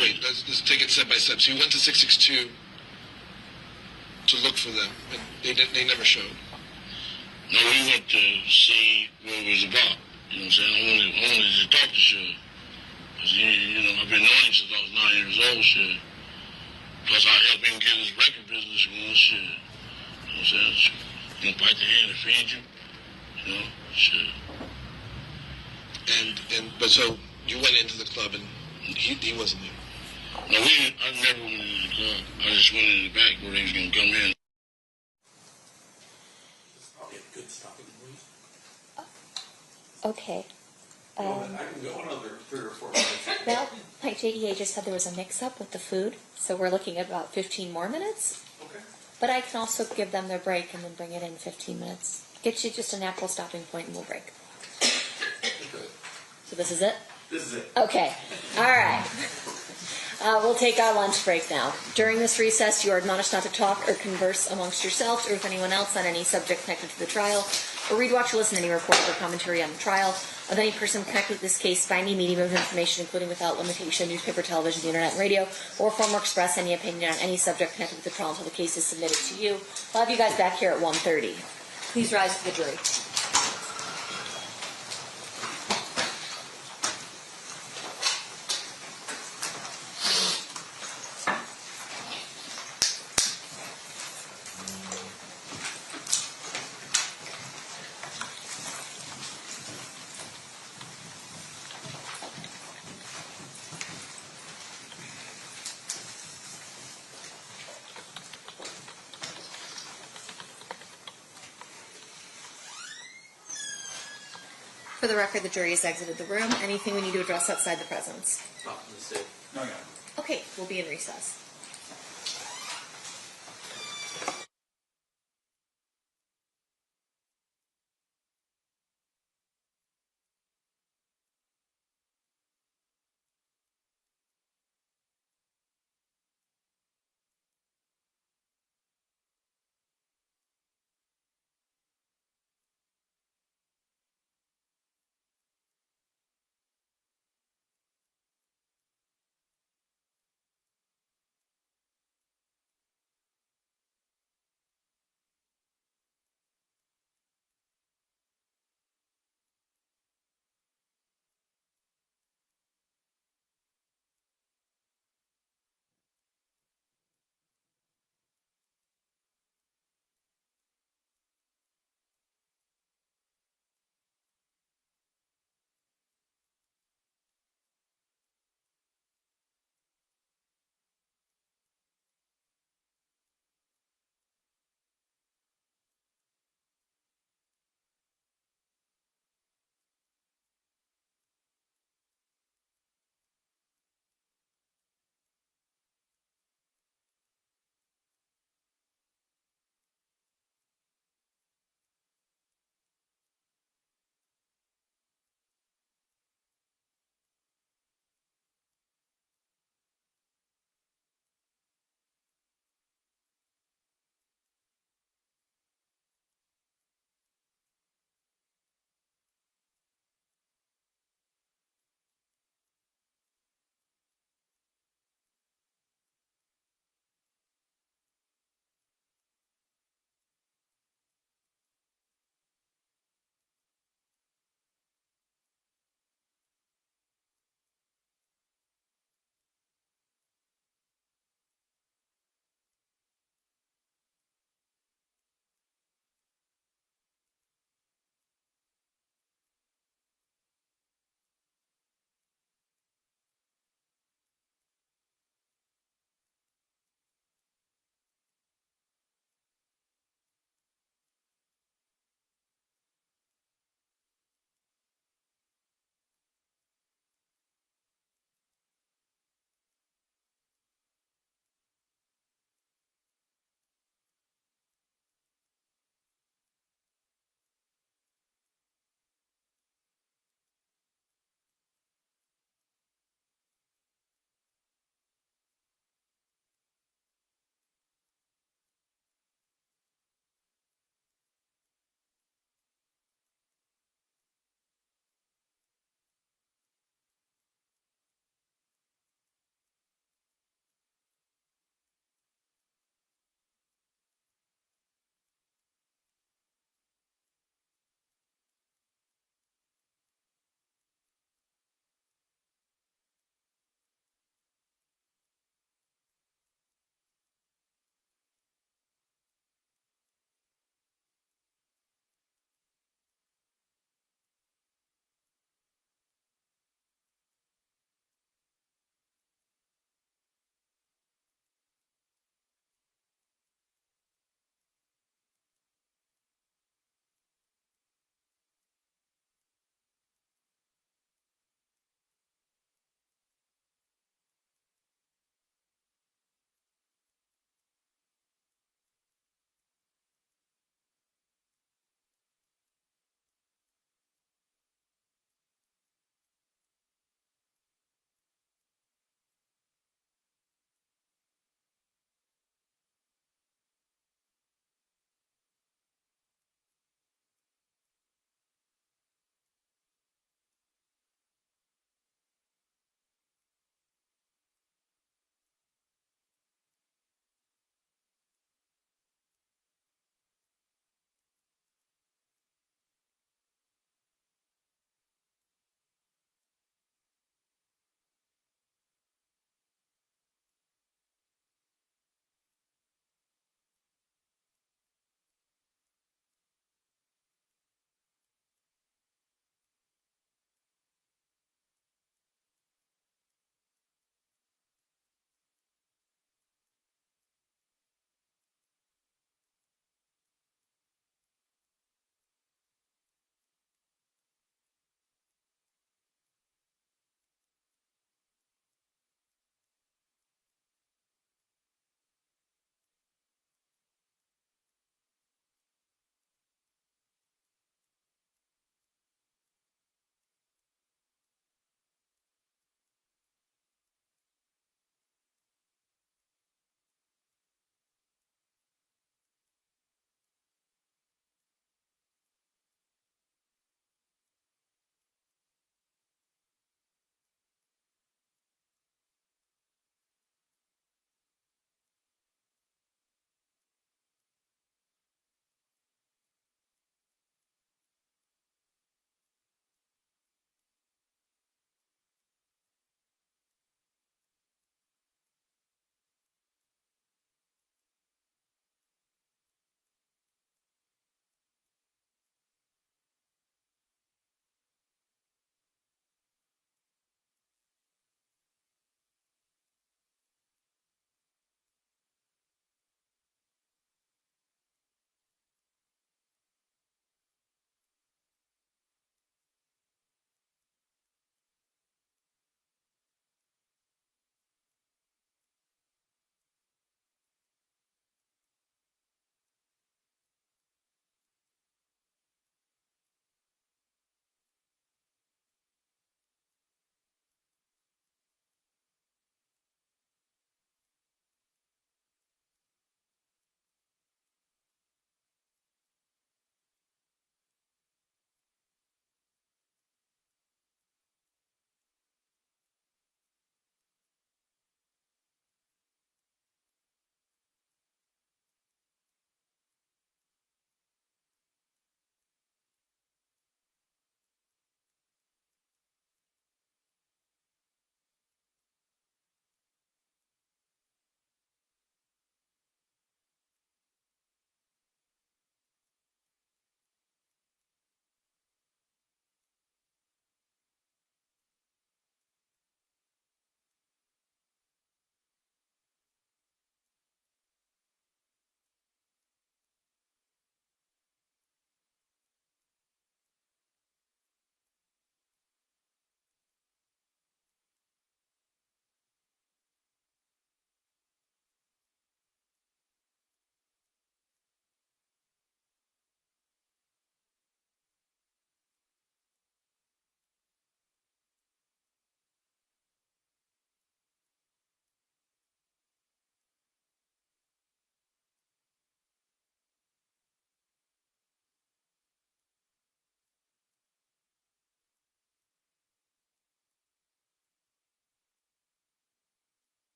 Wait, let's take it step by step. So you went to 662 to look for them, and they never showed. No, we went to see what it was about. You know what I'm saying? I wanted to talk to Shug. Because, I've been knowing him since I was 9 years old, shit. Plus, I helped him get his record business going, shit. You know what I'm saying? Bite the hand that feeds you. Shit. But so you went into the club and he wasn't there. No, I never went into the club. I just went in the back where they was gonna come in. Okay. I can go another 3 or 4 minutes. Well, like JDA just said, there was a mix-up with the food, so we're looking at about 15 more minutes. Okay. But I can also give them their break and then bring it in 15 minutes. Get you just a natural stopping point and we'll break. So this is it? This is it. Okay. All right. We'll take our lunch break now. During this recess, you are admonished not to talk or converse amongst yourselves or with anyone else on any subject connected to the trial, or read, watch, or listen to any report or commentary on the trial of any person connected with this case by any medium of information, including without limitation, newspaper, television, the internet, and radio, or form or express any opinion on any subject connected with the trial until the case is submitted to you. I'll have you guys back here at 1:30. Please rise to the jury. For the record, the jury has exited the room. Anything we need to address outside the presence? Oh, that's it. No, yeah. Okay, we'll be in recess.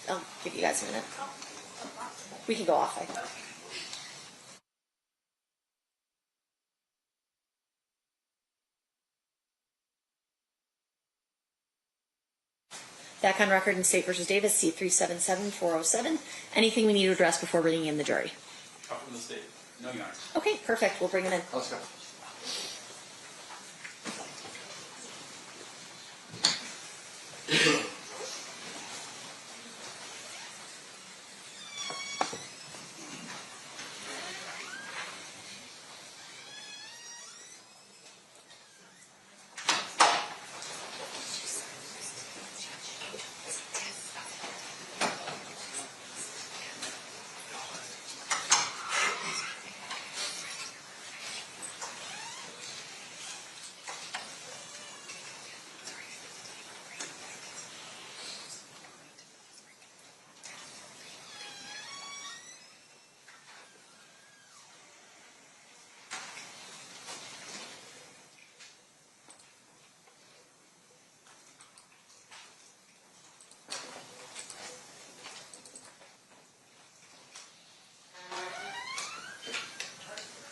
I'll give you guys a minute. We can go off, I think. Back on record in State versus Davis, C-377-407. Anything we need to address before bringing in the jury? Up from the state. No, Your Honor. Okay, perfect. We'll bring them in. Let's go.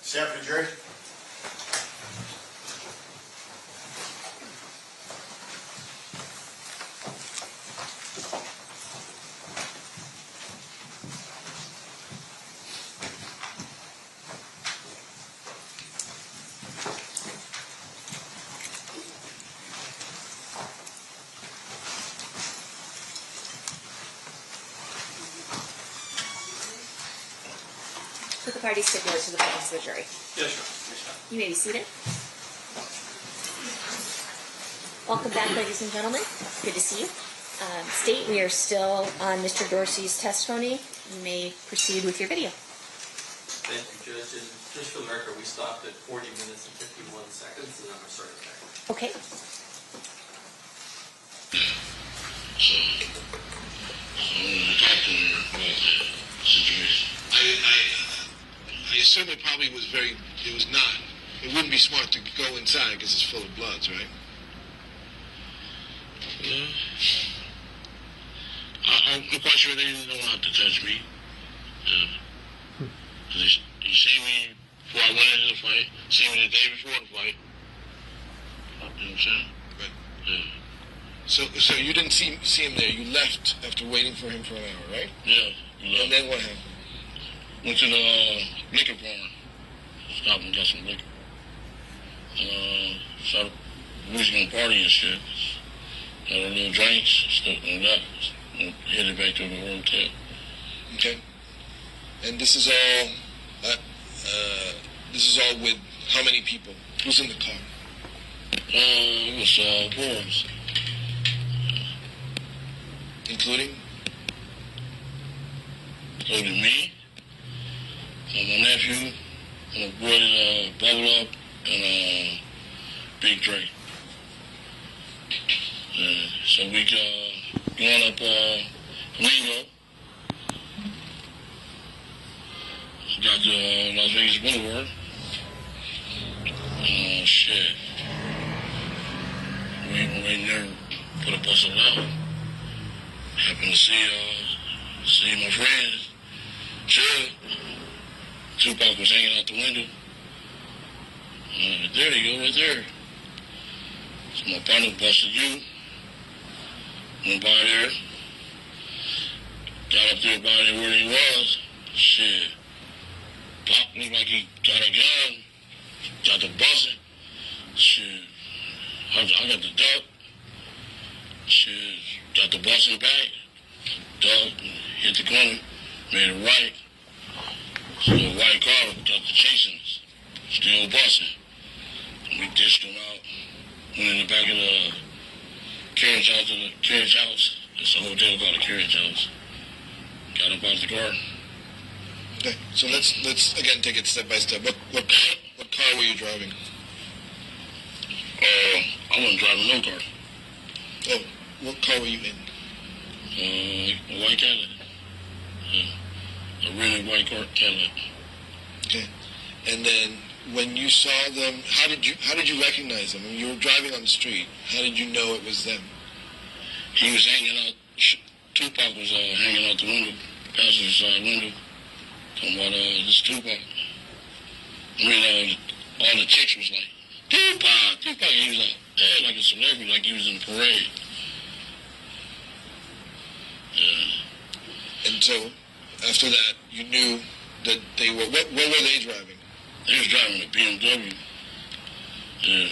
Step to jury. Put the parties stipulate to the presence of the jury. Yes, sir. You may be seated. Welcome back, ladies and gentlemen. Good to see you. State, we are still on Mr. Dorsey's testimony. You may proceed with your video. Thank you, Judge. And just for the record, we stopped at 40 minutes and 51 seconds, and I'm going to start it back. Okay. So, I want to talk to her about the situation. I assume it probably was it was not. It wouldn't be smart to go inside because it's full of bloods, right? Yeah. I'm quite sure they didn't know how to touch me. Yeah. You see me before I went into the fight, see me the day before the fight. You know what I'm saying? Right. Yeah. So you didn't see him there. You left after waiting for him for an hour, right? Yeah. And then what happened? Went to the liquor barn. Stopped and got some liquor. Started, we was gonna party and shit. Had a little drinks, stuff like that. And headed back to the hotel. Okay. And this is all with how many people? Who's in the car? It was boys. Including me, and my nephew, and the boy Bubble Up, and Big Drake. So we going up Camino. Got to Las Vegas Boulevard. Shit. We waiting there, put a bustle out. Happened to see my friends. Sure. Tupac was hanging out the window. There you go, right there. So my partner busted you. Went by there. Got up there by there where he was. Shit. Pop looked like he got a gun. Got the busting. Shit. I got the duck. Shit. Got the busting back. Duck. Hit the corner. Made it right. So the white car got the chasing us. Still busting. We dished him out. Went in the back of the carriage house. It's a hotel called the carriage house. Got up out of the car. Okay, so let's again take it step by step. What car were you driving? I wasn't driving no car. Oh, what car were you in? A white Cadillac. A really white car Cadillac. Okay, and then when you saw them, how did you recognize them? When you were driving on the street, how did you know it was them? He was hanging out Tupac was hanging out the window, passenger side window, talking about this Tupac. I mean, all the chicks was like, Tupac. He was like a celebrity, like he was in a parade. Yeah. And so, after that, you knew that they were. What were they driving? They was driving a BMW. Yeah.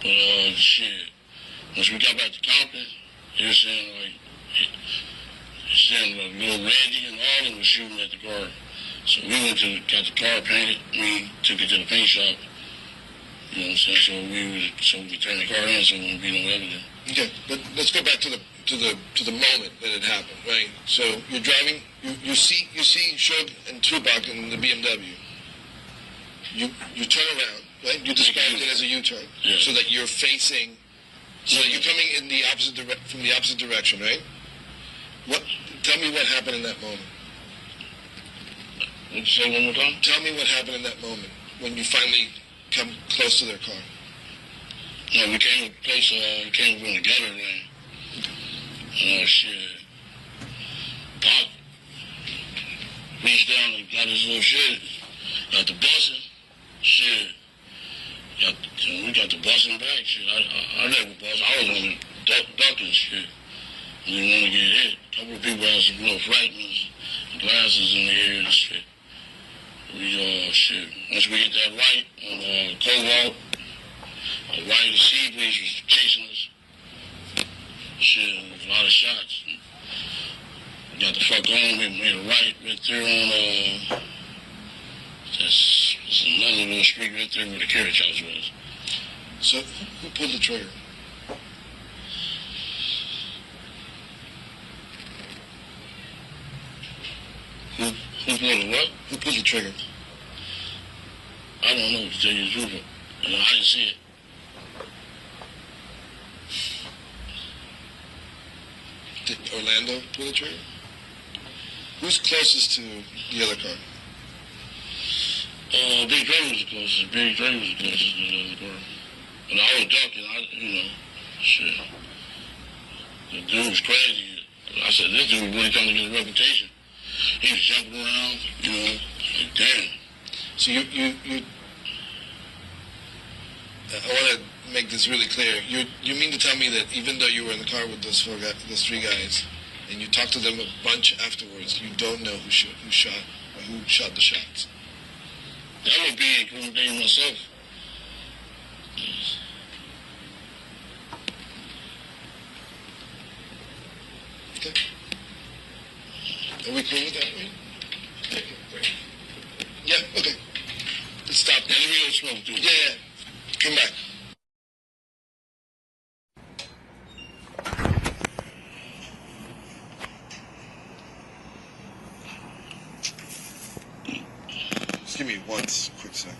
But shit. Once we got back to Compton, he was saying like little Reggie and all of them was shooting at the car. So we got the car painted. We took it to the paint shop. You know what I'm saying? So we turned the car in so there wouldn't be no evidence. Okay, but let's go back to the moment that it happened, right? So you're driving, you see Suge and Tupac in the BMW. You turn around, right? You described it as a U-turn, yeah. So that you're facing, so that you're coming in the from the opposite direction, right? Tell me what happened in that moment. Would you say one more time? Tell me what happened in that moment when you finally come close to their car. No, we came to a place, we came from the gutter lane. Shit. Pop reached down and got his little shit. Got the busing. Shit. We got the busing back. Shit. I never bust. I was on the ducking shit. I didn't want to get hit. A couple of people had some little fragments, glasses in the air and shit. Shit. Once we hit that light on Cobalt, the right of the sea breeze was chasing us. Shit, there was a lot of shots. We got the fuck on, we made a right there on, that's another little street right there where the carriage house was. So, who pulled the trigger? Who pulled the what? Who pulled the trigger? I don't know, to tell you the truth. I didn't see it. Did Orlando pull the trigger? Who's closest to the other car? Big Dre was the closest. Big Dre was the closest to the other car. But I was ducking, shit. The dude was crazy. I said, this dude really trying to get a reputation. He was jumping around, like, damn. So I want to make this really clear. You mean to tell me that even though you were in the car with those three guys, and you talked to them a bunch afterwards, you don't know who shot the shots? That would be incriminating myself. Okay. Are we cool with that, right? Yeah, okay. Let's stop. Let me go smoke, dude. Yeah. Come back. Just give me one quick second.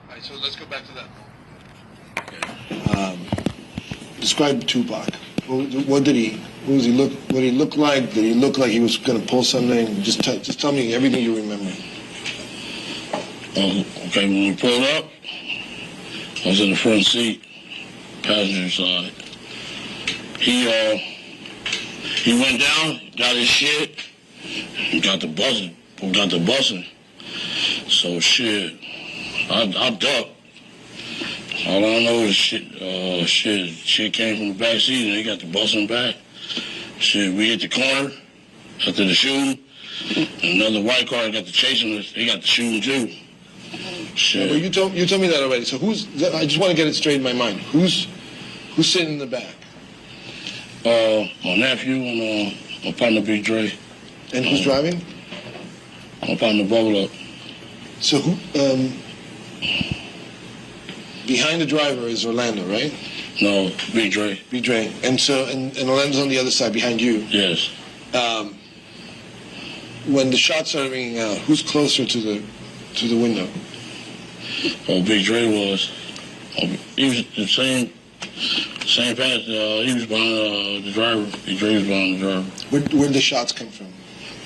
All right, so let's go back to that. Describe Tupac. What did he look? What did he look like? Did he look like he was going to pull something? Just tell me everything you remember. Okay, when we pulled up, I was in the front seat, passenger side. He went down, got his shit, and got the bussing. So shit, I ducked. All I know is shit came from the back seat and they got the bussing back. Shit, we hit the corner after the shooting. Another white car got the chasing us. They got the shooting too. Shit. Yeah, but you told me that already. So I just want to get it straight in my mind. Who's sitting in the back? My nephew and my partner Big Dre. And who's driving? My partner Bubble Up. So who? Behind the driver is Orlando, right? No, Big Dre. Big Dre. And so and Orlando's on the other side behind you. Yes. When the shots started ringing out, who's closer to the window? Oh, Big Dre was. He was the same path. He was behind the driver. Big Dre was behind the driver. Where'd the shots come from?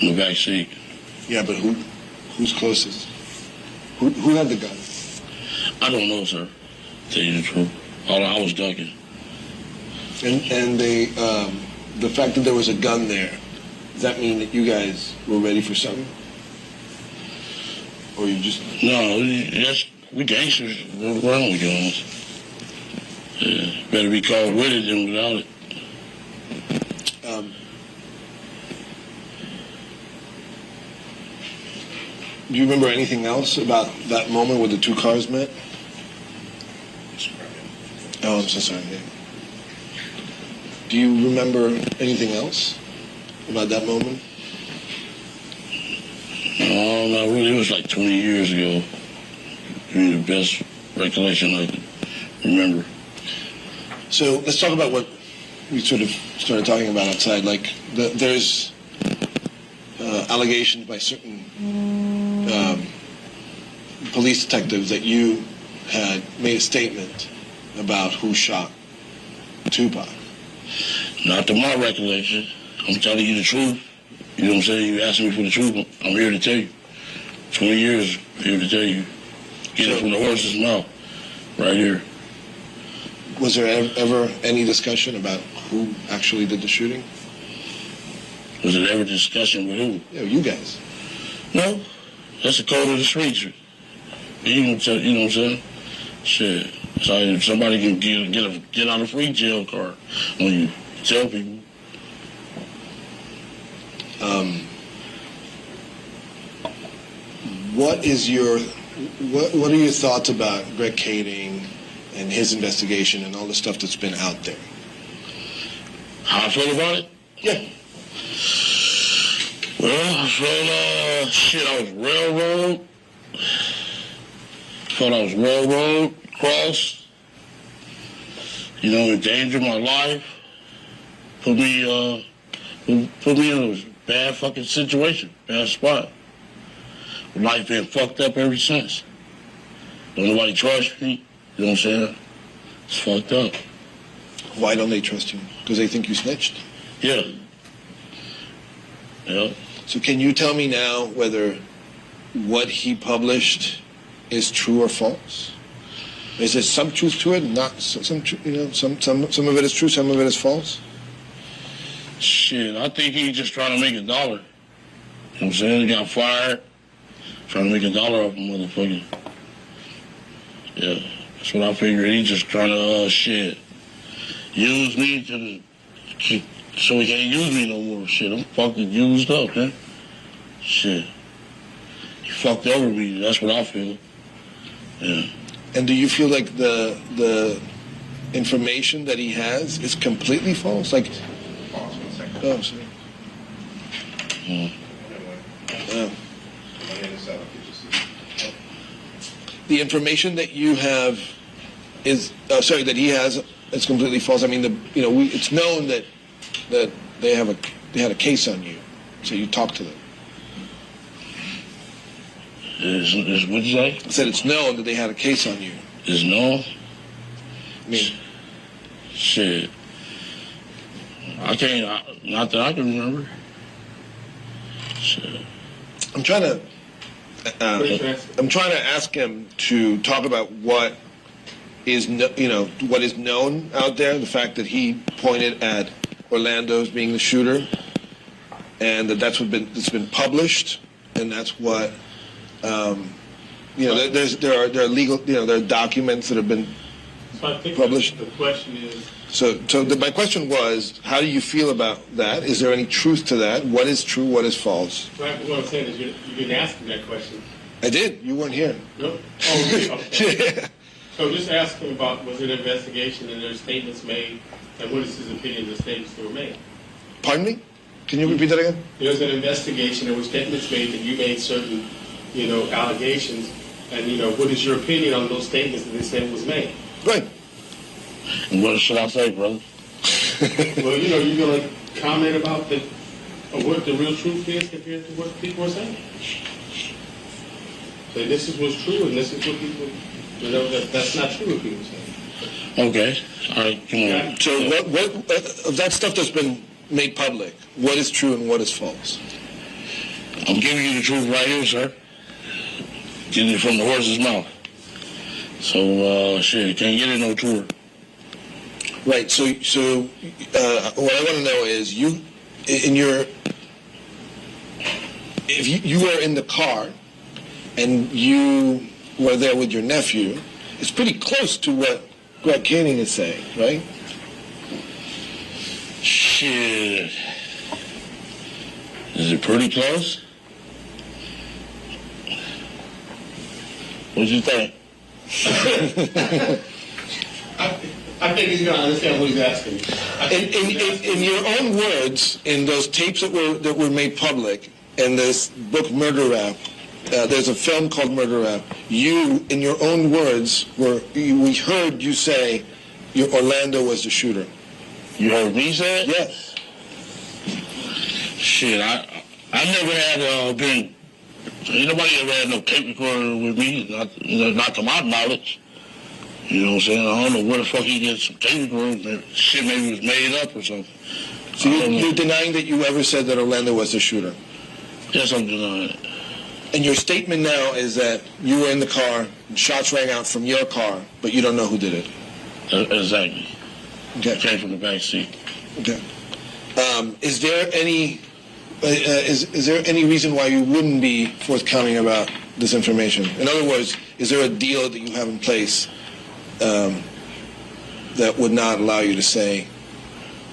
In the back seat. Yeah, but who's closest? Who had the gun? I don't know, sir. Tell you the truth. I was ducking. And the fact that there was a gun there, does that mean that you guys were ready for something? Or you just... No, we gangsters. What wrong with guns? Yeah, better be caught with it than without it. Do you remember anything else about that moment where the two cars met? Oh, I'm so sorry. Yeah. Do you remember anything else about that moment? No, not really. It was like 20 years ago. Really the best recollection I can remember. So let's talk about what we sort of started talking about outside. Like, there's allegations by certain police detectives that you had made a statement about who shot Tupac. Not to my recollection. I'm telling you the truth. You know what I'm saying? You asked me for the truth. I'm here to tell you. 20 years, I'm here to tell you. Get it from the horse's mouth. Right here. Was there ever any discussion about who actually did the shooting? Was there ever discussion with who? Yeah, you guys. No. That's the code of the streets. You know what I'm saying? Shit. So somebody can get on a free jail card when you tell people. What are your thoughts about Greg Kading and his investigation and all the stuff that's been out there? How I feel about it? Yeah. Well, I felt, I was railroad. Felt I was railroad, crossed. You know, endangered my life. Put me in a bad fucking situation, bad spot. Life been fucked up ever since. Don't nobody trust me. You know what I'm saying? It's fucked up. Why don't they trust you? Because they think you snitched? Yeah. Yeah. So can you tell me now whether what he published is true or false? Is there some truth to it? Not some of it is true, some of it is false? Shit, I think he's just trying to make $1. You know what I'm saying? He got fired. Trying to make $1 off a motherfucker. Yeah, that's what I figured. He's just trying to, use me so he can't use me no more. Shit, I'm fucking used up, man. Shit. He fucked over me. That's what I feel. Yeah. And do you feel like the information that he has is completely false? Like, oh, sorry. The information that you have is that he has is completely false. I mean, it's known that they had a case on you, so you talked to them. Is what you say? I said it's known that they had a case on you. It's known? I mean, shit. I can't. Not that I can remember. Shit. I'm trying to ask him to talk about what is what is known out there. The fact that he pointed at Orlando as being the shooter, and that's been published, and that's what there are legal there are documents that have been published. The question is. My question was, how do you feel about that? Is there any truth to that? What is true? What is false? Right, what I'm saying is you didn't ask me that question. I did. You weren't here. No? Oh, really? Okay. Yeah. So just ask him about, was it an investigation and there are statements made, and what is his opinion of the statements that were made? Pardon me? Can you repeat that again? There was an investigation, there were statements made, and you made certain, allegations, and, what is your opinion on those statements that they said was made? Right. And what should I say, brother? Well, you're going to comment about what the real truth is compared to what people are saying. Say this is what's true, and this is what people, that's not true what people say. Okay. All right, come on. So what of that stuff that's been made public, what is true and what is false? I'm giving you the truth right here, sir. Getting it from the horse's mouth. So, shit, can't get it no tour. Right. So what I want to know is if you were in the car and you were there with your nephew, it's pretty close to what Greg Canning is saying, right? Shit. Is it pretty close? What you think? I think he's gonna understand what he's asking. In your own words, in those tapes that were made public, in this book Murder Rap, there's a film called Murder Rap. You, in your own words, we heard you say Orlando was the shooter. You heard me say it? Yes. Shit, I never had been. Ain't nobody ever had no tape recorder with me, not to my knowledge. You know what I'm saying? I don't know where the fuck he gets some tape recorder. Shit maybe was made up or something. So you're denying that you ever said that Orlando was the shooter? Yes, I'm denying it. And your statement now is that you were in the car, and shots rang out from your car, but you don't know who did it. Exactly. Okay. Came from the back seat. Okay. Is there any is there any reason why you wouldn't be forthcoming about this information? In other words, is there a deal that you have in place that would not allow you to say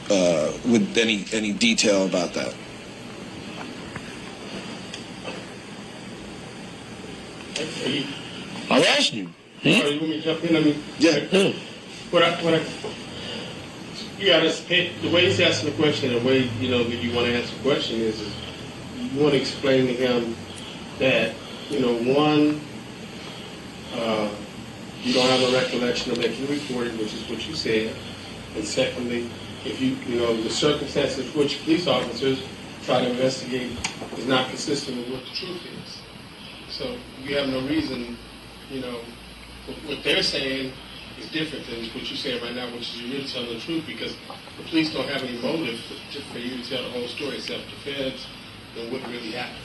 with any detail about that? I'm asking you. You want me to jump in? I mean, yeah. You gotta the way he's asking the question, the way that you want to answer the question is you want to explain to him that one, you don't have a recollection of making a report, which is what you said, and secondly, if the circumstances which police officers try to investigate is not consistent with what the truth is. So you have no reason, what they're saying is different than what you're saying right now, which is you're really telling the truth because the police don't have any motive for you to tell the whole story except the feds and what really happened.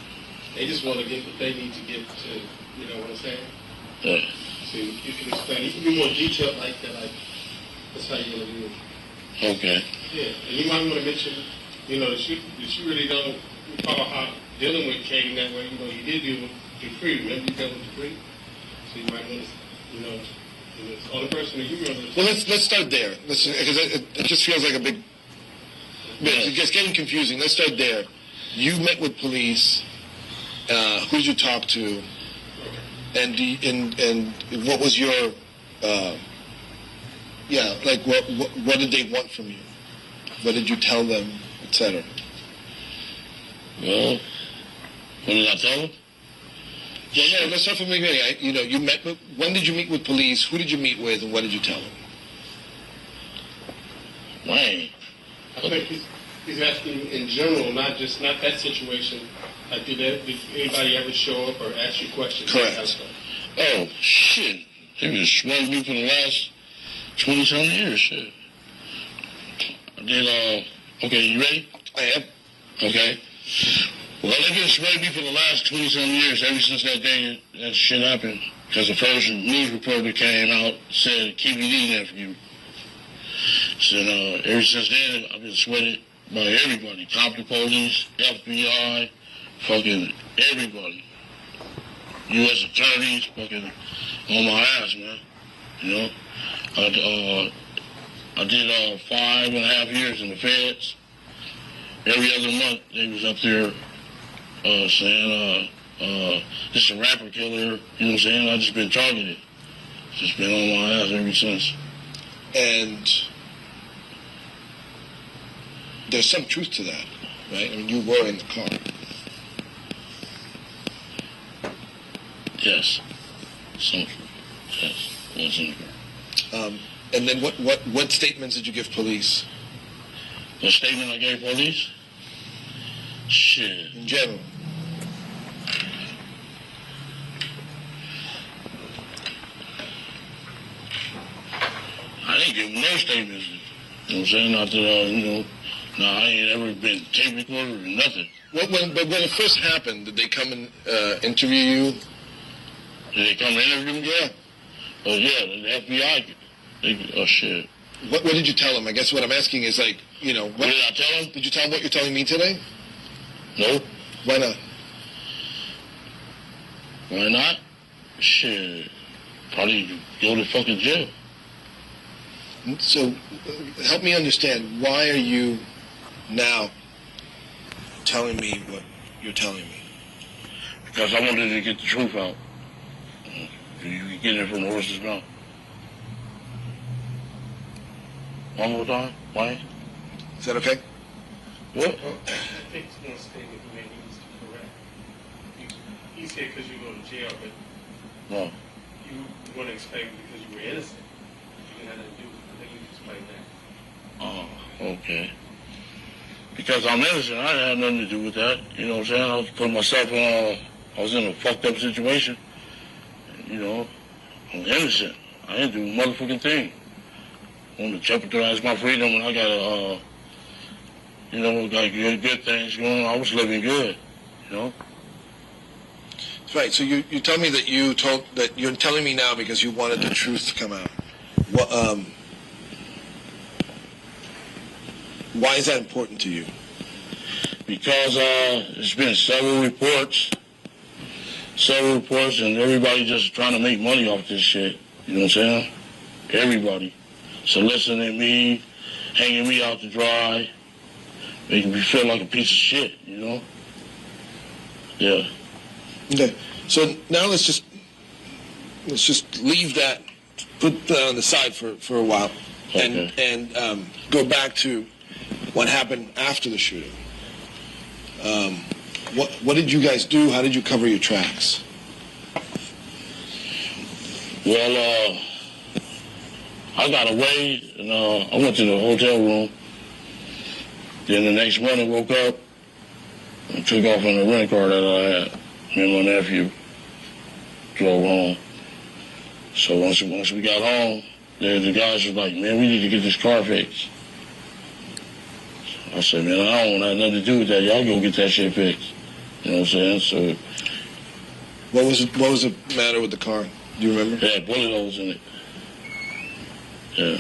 They just want to get what they need to get to, you know what I'm saying? Yeah. So you can explain. You can be more detailed like that, like that's how you want to do it. Okay. Yeah, and you might want to mention, that you really don't recall how dealing with Caden that way. You did deal with Dupree. Remember you dealt with Dupree? So you might want to, the only person that you remember. Well, let's start there. Because it just feels like a big. It's just getting confusing. Let's start there. You met with police. Who did you talk to? And what was your? What did they want from you? What did you tell them, etc.? Well, what did I tell them? Yeah, let's start from the beginning. You met. When did you meet with police? Who did you meet with, and what did you tell them? Why? I think he's asking in general, not that situation. Like, did anybody ever show up or ask you questions? Correct. Oh shit! They've been smoking me for the last 20-something years. Shit. I did. Okay, you ready? I am. Okay. Well, they've been spraying me for the last 20-something years, ever since that day that shit happened. Because the first news reporter came out said, keep it in there for you. So, ever since then, I've been sweated by everybody. Compton police, FBI, fucking everybody. U.S. attorneys, fucking on my ass, man. I did 5.5 years in the feds. Every other month, they was up there saying, this is a rapper killer, you know what I'm saying? I just been targeted. Just been on my ass ever since. And there's some truth to that, right? I mean, you were in the car. Yes. Some truth. Yes. Was in the car. And then what statements did you give police? What statement I gave police? Shit. In general. I didn't give no statements. You know what I'm saying? Not that, I ain't ever been tape recorded or nothing. But when it first happened, did they come and interview you? Did they come and interview me? Yeah. Yeah, the FBI. Oh, shit. What did you tell him? I guess what I'm asking is like, what did I tell him? Did you tell him what you're telling me today? No. Why not? Why not? Shit. Probably go to fucking jail. So, help me understand. Why are you now telling me what you're telling me? Because I wanted to get the truth out. You get it from the horse's mouth. One more time, Why? Is that okay? What? I think he's going to state what he needs to correct. He said because you go to jail, but No. you want to explain because you were innocent. You didn't have to do it. I think you explain that. Oh, okay. Because I'm innocent, I didn't have nothing to do with that. You know what I'm saying? I was putting myself in I was in a fucked up situation. You know, I'm innocent. I didn't do a motherfucking thing. I want to jeopardize my freedom when I got got good things going on. I was living good, Right. So you tell me that you're telling me now because you wanted the truth to come out. Why is that important to you? Because there's been several reports, and everybody just trying to make money off this shit. You know what I'm saying? Everybody. Soliciting me, hanging me out to dry, making me feel like a piece of shit, Yeah. Okay. So now let's just leave that, put that on the side for a while, Okay. and go back to what happened after the shooting. What did you guys do? How did you cover your tracks? Well, I got away, and I went to the hotel room. Then the next morning, woke up and took off in the rent car that I had. Me and my nephew drove home. So once we got home, the guys was like, man, we need to get this car fixed. I said, man, I don't want nothing to do with that. Y'all go get that shit fixed. You know what I'm saying? So what was the matter with the car? Do you remember? It had bullet holes in it. Yeah.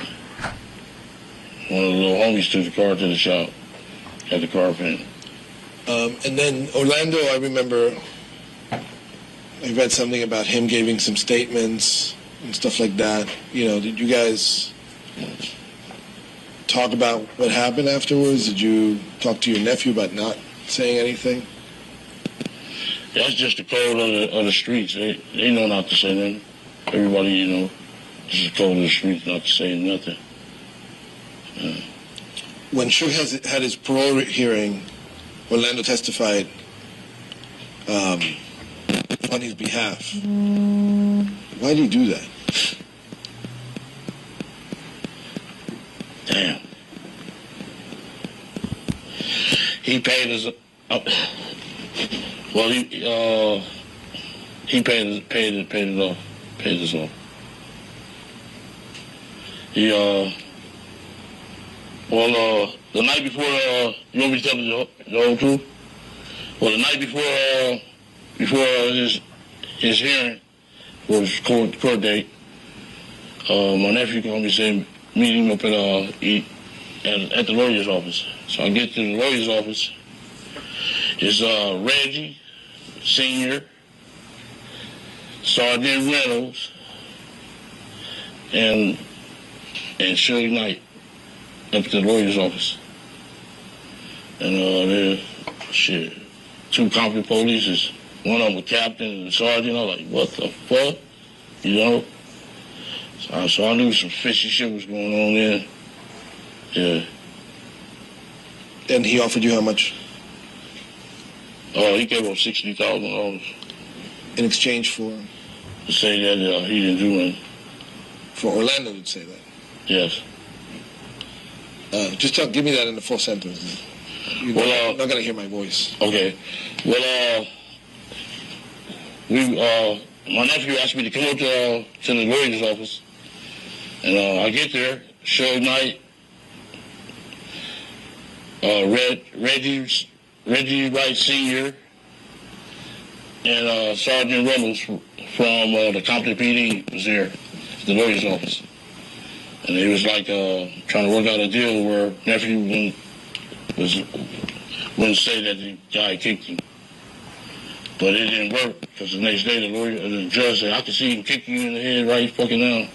One of the little homies took the car to the shop. Had the car painted. And then Orlando, I remember I read something about him giving some statements and stuff like that. Did you guys talk about what happened afterwards? Did you talk to your nephew about not saying anything? That's just the code of the streets. They know not to say nothing. Everybody, just the code of the streets not to say nothing. Yeah. When Suge had his parole hearing, Orlando testified on his behalf. Why did he do that? Damn. He paid us. Well, he paid it off. Paid us off. The night before, you want me to tell the whole truth? Well, the night before his hearing was court date, my nephew called me and said, meet him up at the lawyer's office. So I get to the lawyer's office. It's Reggie, Sr., Sergeant Reynolds, and Suge Knight up to the lawyer's office. And there's two Compton police. One of them was captain and sergeant. I was like, what the fuck? So I knew some fishy shit was going on there. Yeah. And he offered you how much? He gave up $60,000. In exchange for? To say that he didn't do anything. For Orlando to say that? Yes. Just give me that in the full sentence. You're not going to hear my voice. Okay. Well, my nephew asked me to come up to the lawyer's office. And I get there, Suge Knight, Reggie Wright Sr., and Sergeant Reynolds from the Compton PD was there. the lawyer's office. And it was like trying to work out a deal where nephew wouldn't say that the guy kicked him. But it didn't work because the next day the judge said, I can see him kicking you in the head right fucking now. You know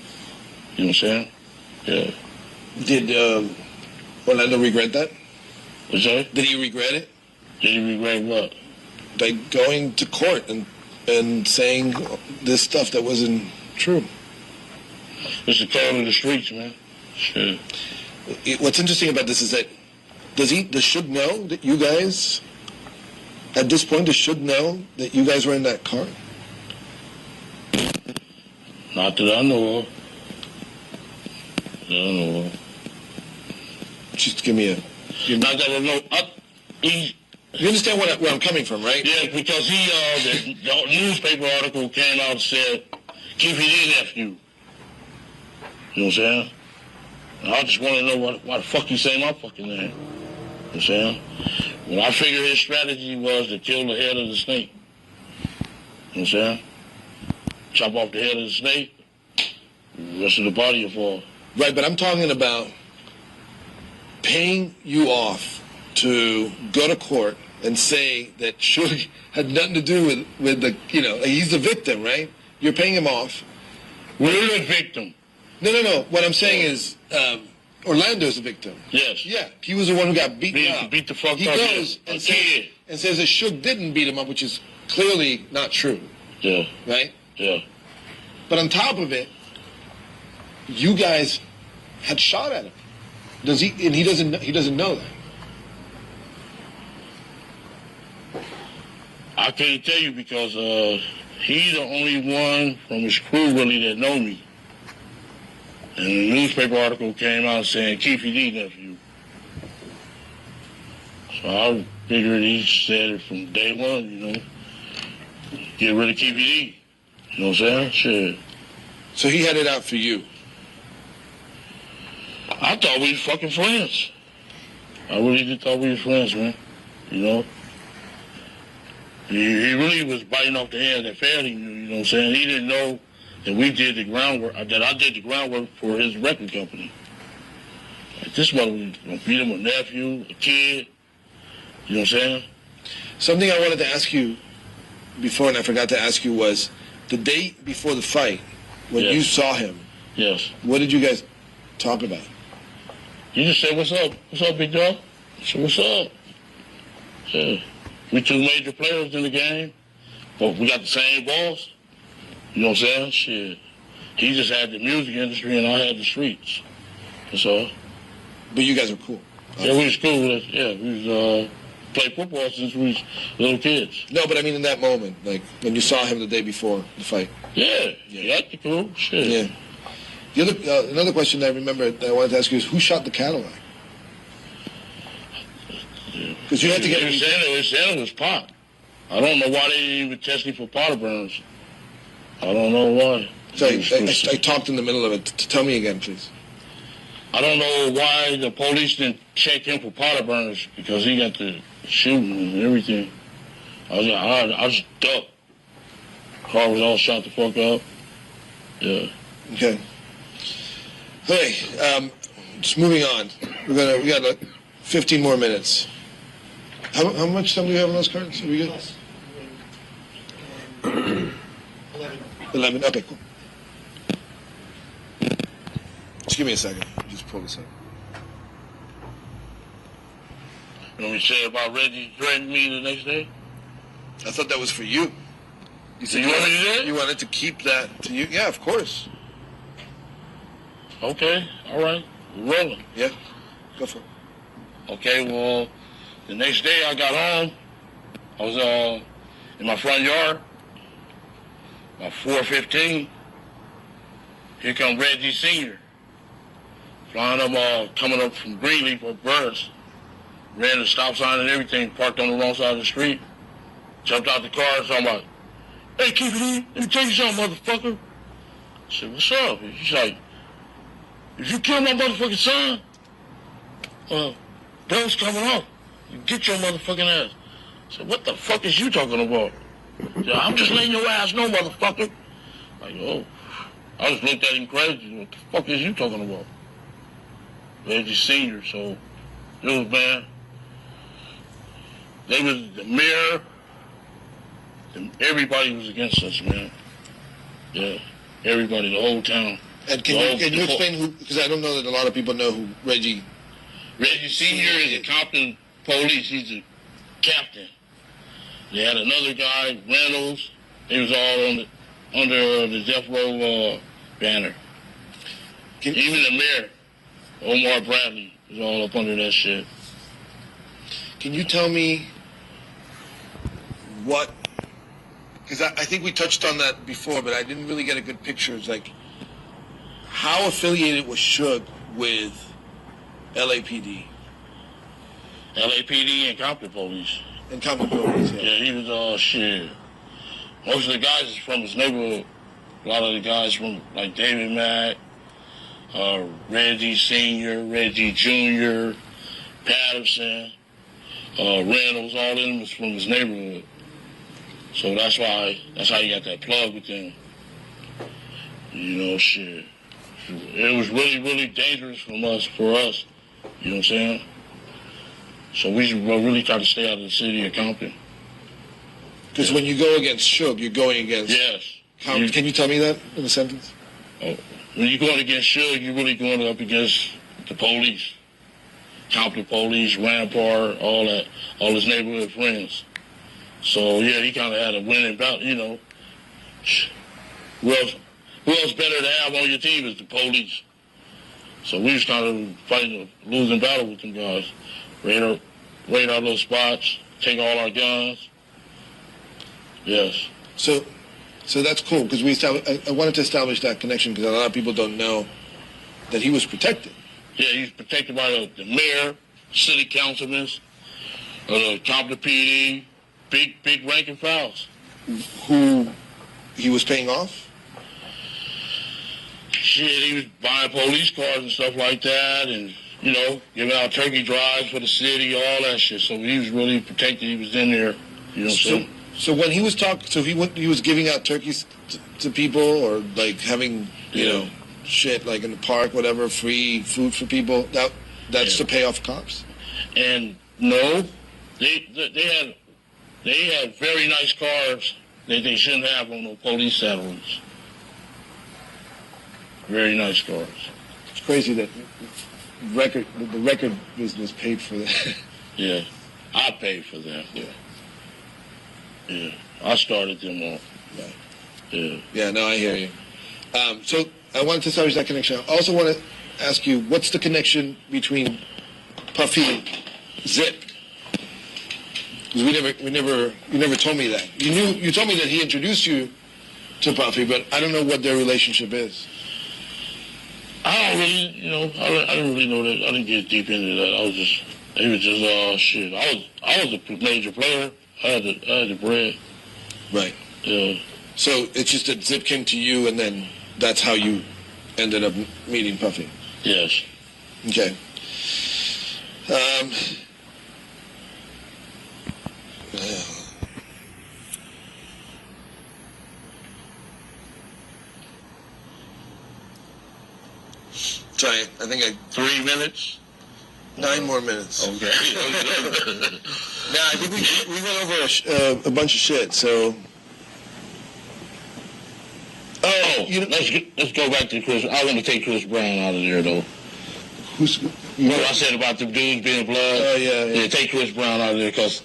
what I'm saying? Yeah. Did Orlando regret that? What's that? Did he regret it? Did he regret what? Like going to court and saying this stuff that wasn't true. It's the call of the streets, man. Shit. What's interesting about this is that does Suge know that you guys, at this point, does Suge know that you guys were in that car? Not that I know of. Just give me a... Not that I know. You understand where I'm coming from, right? Yeah, because the newspaper article came out and said, Keith D nephew. You know what I'm saying? I just want to know why the fuck he say my fucking name. You know what I'm saying? When I figured his strategy was to kill the head of the snake. You know what I'm saying? Chop off the head of the snake, the rest of the body will fall. Right, but I'm talking about paying you off to go to court and say that Suge had nothing to do with the, he's the victim, right? You're paying him off. We're the victim. No. What I'm saying is Orlando's the victim. Yes. Yeah, he was the one who got beaten up. Beat the fuck up. He goes and says that Suge didn't beat him up, which is clearly not true. Yeah. Right? Yeah. But on top of it, you guys had shot at him. Does he? And he doesn't know that. I can't tell you because he's the only one from his crew really that know me. And the newspaper article came out saying Keith D nephew. So I figured he said it from day one, Get rid of Keith D. You know what I'm saying? Shit. So he had it out for you. I thought we was fucking friends. I really did thought we was friends, man. He really was biting off the hand that fed him, you know what I'm saying? He didn't know that we did the groundwork, that I did the groundwork for his record company. Like, this mother was going to beat him a nephew, a kid, you know what I'm saying? Something I wanted to ask you before, and I forgot to ask you, was the day before the fight, when you saw him, yes, what did you guys talk about? He just said, what's up? What's up, big dog? I said, what's up? Yeah. We two major players in the game, but we got the same boss. You know what I'm saying? Shit. He just had the music industry and I had the streets. That's all. But you guys were cool. Yeah, we was cool. We was played football since we was little kids. No, but I mean in that moment, like when you saw him the day before the fight. Yeah, acted cool. Shit. Yeah. The other, another question I remember that I wanted to ask you is who shot the Cadillac? Because you had to get it was pot. I don't know why they didn't even test me for powder burns. I don't know why. So I talked in the middle of it. Tell me again, please. I don't know why the police didn't check him for powder burns because he got the shooting and everything. I just ducked. Car was all shot the fuck up. Yeah. Okay. Hey, just moving on. We got like 15 more minutes. How much time do we have on those cards? Are we good? 11. Okay, cool. Just give me a second. Just pull this up. You know what he said about Reggie threatening me the next day? I thought that was for you. You said you wanted to keep that to you? Yeah, of course. Okay, all right. We're rolling. Yeah, go for it. Okay, well, the next day I got home. I was in my front yard. About 4:15. Here come Reggie Sr. Flying up, coming up from Greenleaf or Burris. Ran the stop sign and everything, parked on the wrong side of the street. Jumped out the car and talking about, hey, keep it in. Let me tell you something, motherfucker. I said, what's up? He's like, if you kill my motherfucking son, bill's coming off. You get your motherfucking ass. I said, what the fuck is you talking about? Said, I'm just letting your ass know, motherfucker. Like, oh. I just looked at him crazy. What the fuck is you talking about? Reggie Senior. So it was bad. They was the mayor. And everybody was against us, man. Yeah, everybody, the whole town. And can you explain who? Because I don't know that a lot of people know who Reggie Senior is a Compton police. He's a captain. They had another guy, Reynolds. They was all under the Death Row banner. Even the mayor, Omar Bradley, was all up under that shit. Can you tell me what? Because I think we touched on that before, but I didn't really get a good picture. It's like, how affiliated was Suge with LAPD? LAPD and Compton Police. And Compton Police, yeah. Yeah, he was shit. Most of the guys is from his neighborhood. A lot of the guys from, like, David Mack, Reggie Senior, Reggie Junior, Patterson, Reynolds, all of them was from his neighborhood. So that's how you got that plug with them. You know, shit. It was really, really dangerous for us. You know what I'm saying? So we really try to stay out of the city of Compton. Because when you go against Suge, you're going against... Yes. Can you tell me that in a sentence? When you're going against Suge, you're really going up against the police. Compton Police, Rampart, all his neighborhood friends. So, yeah, he kind of had a winning bout, you know. Who else better to have on your team is the police. So we was kind of fighting a losing battle with them guys. Raid our little spots, take all our guns. Yes. So that's cool, because I wanted to establish that connection, because a lot of people don't know that he was protected. Yeah, he was protected by the mayor, city councilmen, the Compton PD, big rank and files. Who he was paying off? Shit, he was buying police cars and stuff like that, and, you know, giving out turkey drives for the city, all that shit. So he was really protected. He was in there, you know what I'm saying? So when he was he was giving out turkeys to people, or like having, you know, shit like in the park, whatever, free food for people. That's to pay off cops. And no, they had very nice cars that they shouldn't have on no police satellites. Very nice cars. It's crazy that the record business paid for that. Yeah, I paid for them. Yeah, I started them off. Yeah. Yeah, no, I hear you. So I wanted to establish that connection. I also want to ask you, what's the connection between Puffy and Zip? Because you never told me that. You told me that he introduced you to Puffy, but I don't know what their relationship is. I don't really, you know, I didn't really know that. I didn't get deep into that. He was just shit. I was a major player. I had the bread. Right. Yeah. So it's just that Zip came to you, and then that's how you ended up meeting Puffy. Yes. Okay. Sorry, I think 3 minutes. 9 more minutes. Okay. Now I think we went over a bunch of shit. So. Let's go back to Chris. I want to take Chris Brown out of there though. Remember I said about the dudes being blood? Oh yeah. Yeah, take Chris Brown out of there because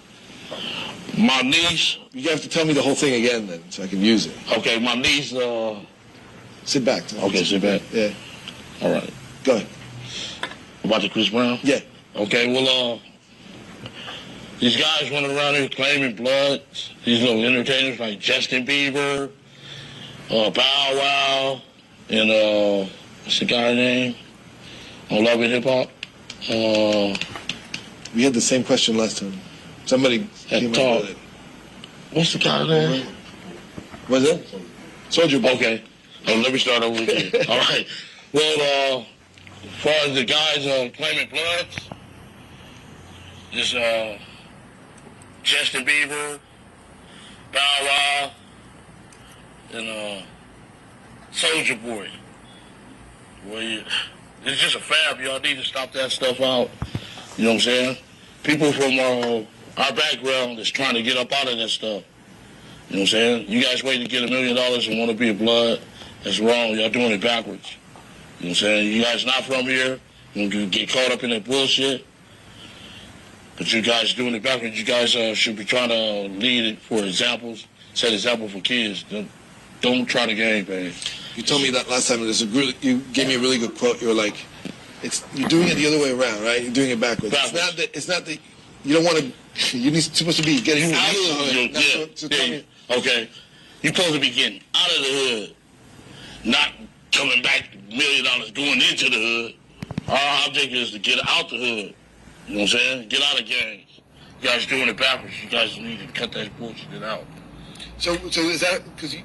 my niece. You have to tell me the whole thing again then, so I can use it. Okay, my niece. Sit back. Okay, sit back. Yeah. All right. Go ahead. About the Chris Brown? Yeah. Okay, well, these guys running around here claiming blood. These little entertainers like Justin Bieber, Bow Wow, and what's the guy's name? On Love and Hip Hop. We had the same question last time. Somebody came up with it. What's the guy's name? Was it? Soldier Boy. Okay. Let me start over again. All right. Well, as far as the guys claiming blood, this Justin Bieber, Bow Wow, and Soldier Boy. Well, it's just a fab. Y'all need to stop that stuff out. You know what I'm saying? People from our background is trying to get up out of that stuff. You know what I'm saying? You guys wait to get $1 million and want to be a blood. That's wrong. Y'all doing it backwards. You know what I'm saying? You guys not from here. You get caught up in that bullshit. But you guys doing it backwards. You guys should be trying to lead it for examples. Set example for kids. Don't try to game bang. You told me that last time. You gave me a really good quote. You were like, you're doing it the other way around, right? You're doing it backwards. It's not that you don't want to. You're supposed to be getting out of the hood. Okay. You're supposed to be getting out of the hood, not coming back $1 million going into the hood. Our object is to get out the hood. You know what I'm saying? Get out of gangs. You guys doing it backwards. You guys need to cut that bullshit out. So is that because we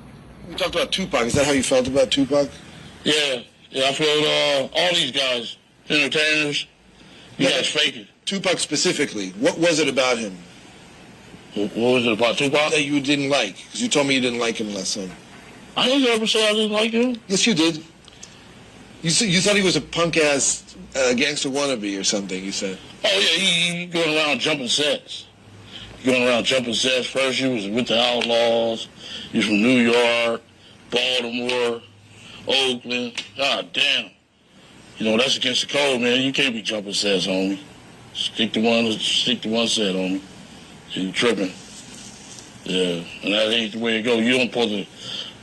talked about Tupac? Is that how you felt about Tupac? Yeah. I felt all these guys, entertainers, you guys fake it. Tupac specifically, what was it about him? What was it about Tupac? That you didn't like? Because you told me you didn't like him last time. I didn't ever say I didn't like him. Yes, you did. You thought he was a punk-ass gangster wannabe or something, you said. Oh, yeah, he going around jumping sets. First, he was with the Outlaws. He was from New York, Baltimore, Oakland. God damn. You know, that's against the code, man. You can't be jumping sets, homie. Stick to one set, homie. You tripping. Yeah, and that ain't the way it go. You don't supposed to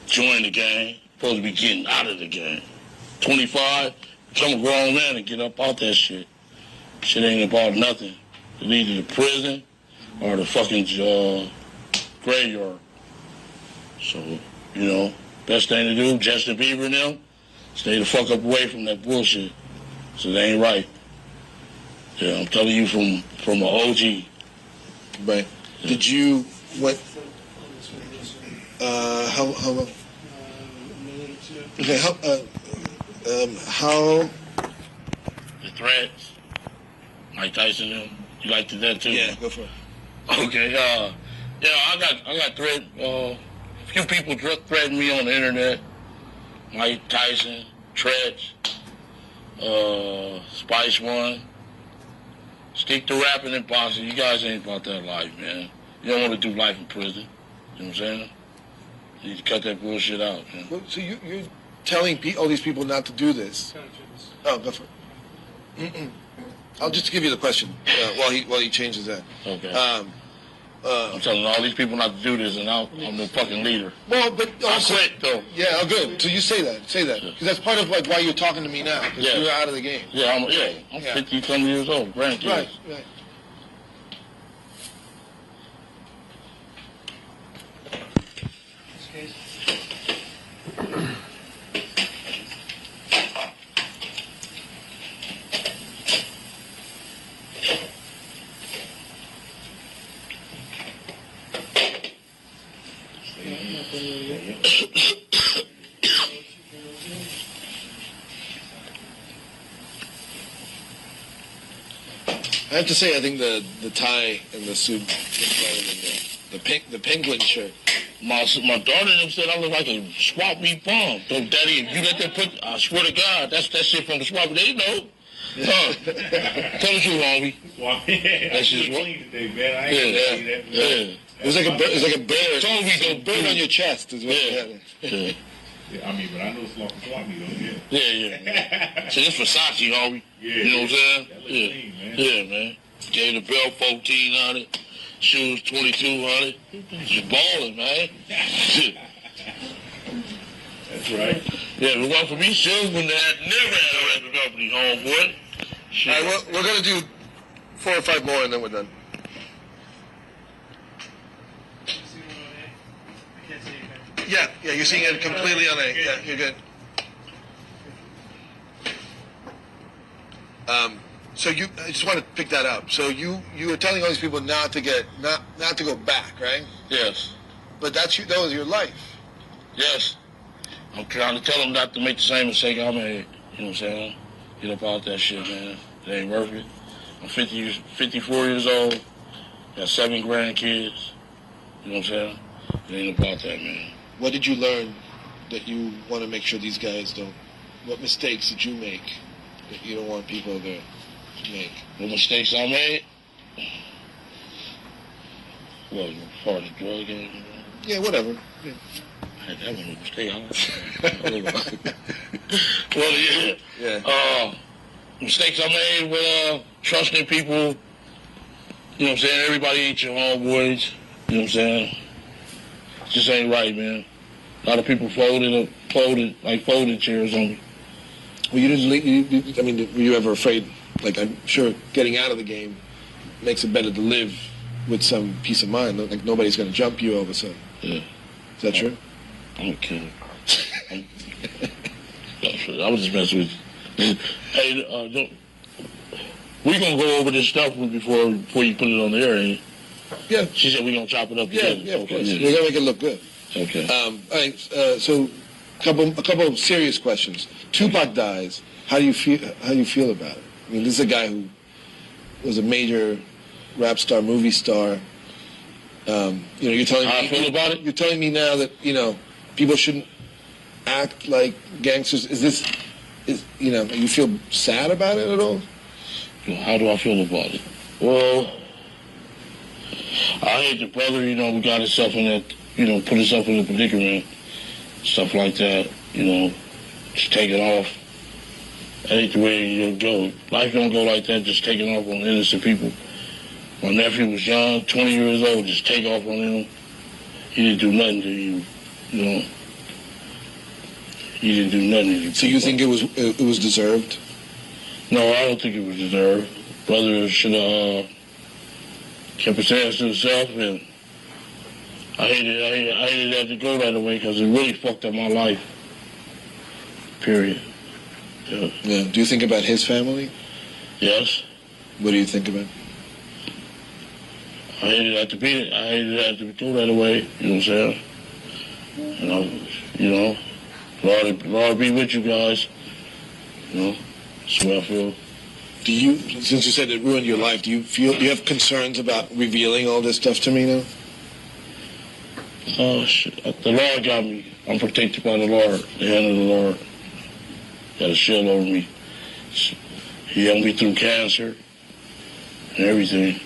join the gang. You're supposed to be getting out of the gang. 25, become a grown man and get up out that shit. Shit ain't about nothing. It's either the prison or the fucking graveyard. So, you know, best thing to do, Justin Bieber and them, stay the fuck up away from that bullshit. So they ain't right. Yeah, I'm telling you from an OG. Right. Yeah. Did you, how long? Okay, how? The Threats, Mike Tyson, them. You liked that too? Yeah, go for it. Okay, yeah, I got threat. A few people threatened me on the internet. Mike Tyson, Threats, Spice One. Stick to rapping and boxing. You guys ain't about that life, man. You don't want to do life in prison. You know what I'm saying? You need to cut that bullshit out, man. Well, so you're telling all these people not to do this? Oh, go for it. I'll just give you the question while he changes that. Okay. I'm telling all these people not to do this, and I'm the fucking leader. Well, but also, I quit, though. Yeah, oh, good. So you say that, because that's part of like why you're talking to me now, because you're out of the game. Yeah, I'm 50-some years old, grandkids. Right. I have to say, I think the tie and the suit looks better than the penguin shirt. My daughter them said I look like a swap meet bomb. So, Daddy, if you let them put, I swear to God, that's that shit from the swap. They know. Huh. Tell the truth, homie. That's just what. Man. I ain't gonna see that. Yeah. It was like a bird. It was like a bird. Told me a bird on your chest is what happened. Yeah. Yeah, I mean, but I know it's like a swap meet on here. Yeah. So this Versace, homie. Yeah. You know what I'm saying? That looks clean, man. Yeah, man. Gave the belt $1,400, shoes $2,200. Just balling, man. That's right. Yeah, if it wasn't for me, shoes wouldn't have never had a record company, homeboy. All right, we're gonna do 4 or 5 more, and then we're done. Yeah, you're seeing it completely on A. Yeah, you're good. So I just want to pick that up. So you were telling all these people not to go back, right? Yes. But that was your life. Yes. I'm trying to tell them not to make the same mistake I made. You know what I'm saying? Get up out that shit, man. It ain't worth it. I'm 54 years old. Got 7 grandkids. You know what I'm saying? It ain't about that, man. What did you learn that you want to make sure these guys don't? What mistakes did you make that you don't want people to make? The mistakes I made? Well, as far as drug game? Yeah, whatever. Yeah. That was a mistake. Well, yeah. Yeah. Mistakes I made with trusting people. You know what I'm saying? Everybody ain't your homeboys. You know what I'm saying? Just ain't right, man. A lot of people folded chairs on me. Well, you didn't leave. I mean, were you ever afraid? Like, I'm sure getting out of the game makes it better to live with some peace of mind. Like, nobody's going to jump you all of a sudden. Yeah. Is that true? I'm kidding. I was just messing with you. Hey, we gonna go over this stuff before you put it on the air, ain't it? Yeah. She said we gonna chop it up. Yeah, together. yeah, of course. Yeah. We're gonna make it look good. Okay. All right. So, a couple of serious questions. Tupac dies. How do you feel about it? I mean, this is a guy who was a major rap star, movie star. You're telling me. How I feel about it? You're telling me now that people shouldn't act like gangsters. You feel sad about it at all? How do I feel about it? Well, I hate the brother, we got himself in that, put himself in a predicament, stuff like that, just take it off. That ain't the way you go. Life don't go like that, just taking off on innocent people. My nephew was young, 20 years old, just take off on him. He didn't do nothing to you, He didn't do nothing to you. So you think it was deserved? No, I don't think it was deserved. Brother should have kept his hands to himself, and I hated that to go that way because it really fucked up my life. Period. Yeah. Do you think about his family? Yes. What do you think about? I hated that to be it. I hated that to go that way. You know what I'm saying? Lord be with you guys. That's what I feel. Since you said it ruined your life, do you have concerns about revealing all this stuff to me now? Oh, shit. The Lord got me. I'm protected by the Lord, the hand of the Lord. Got a shield over me. He helped me through cancer and everything,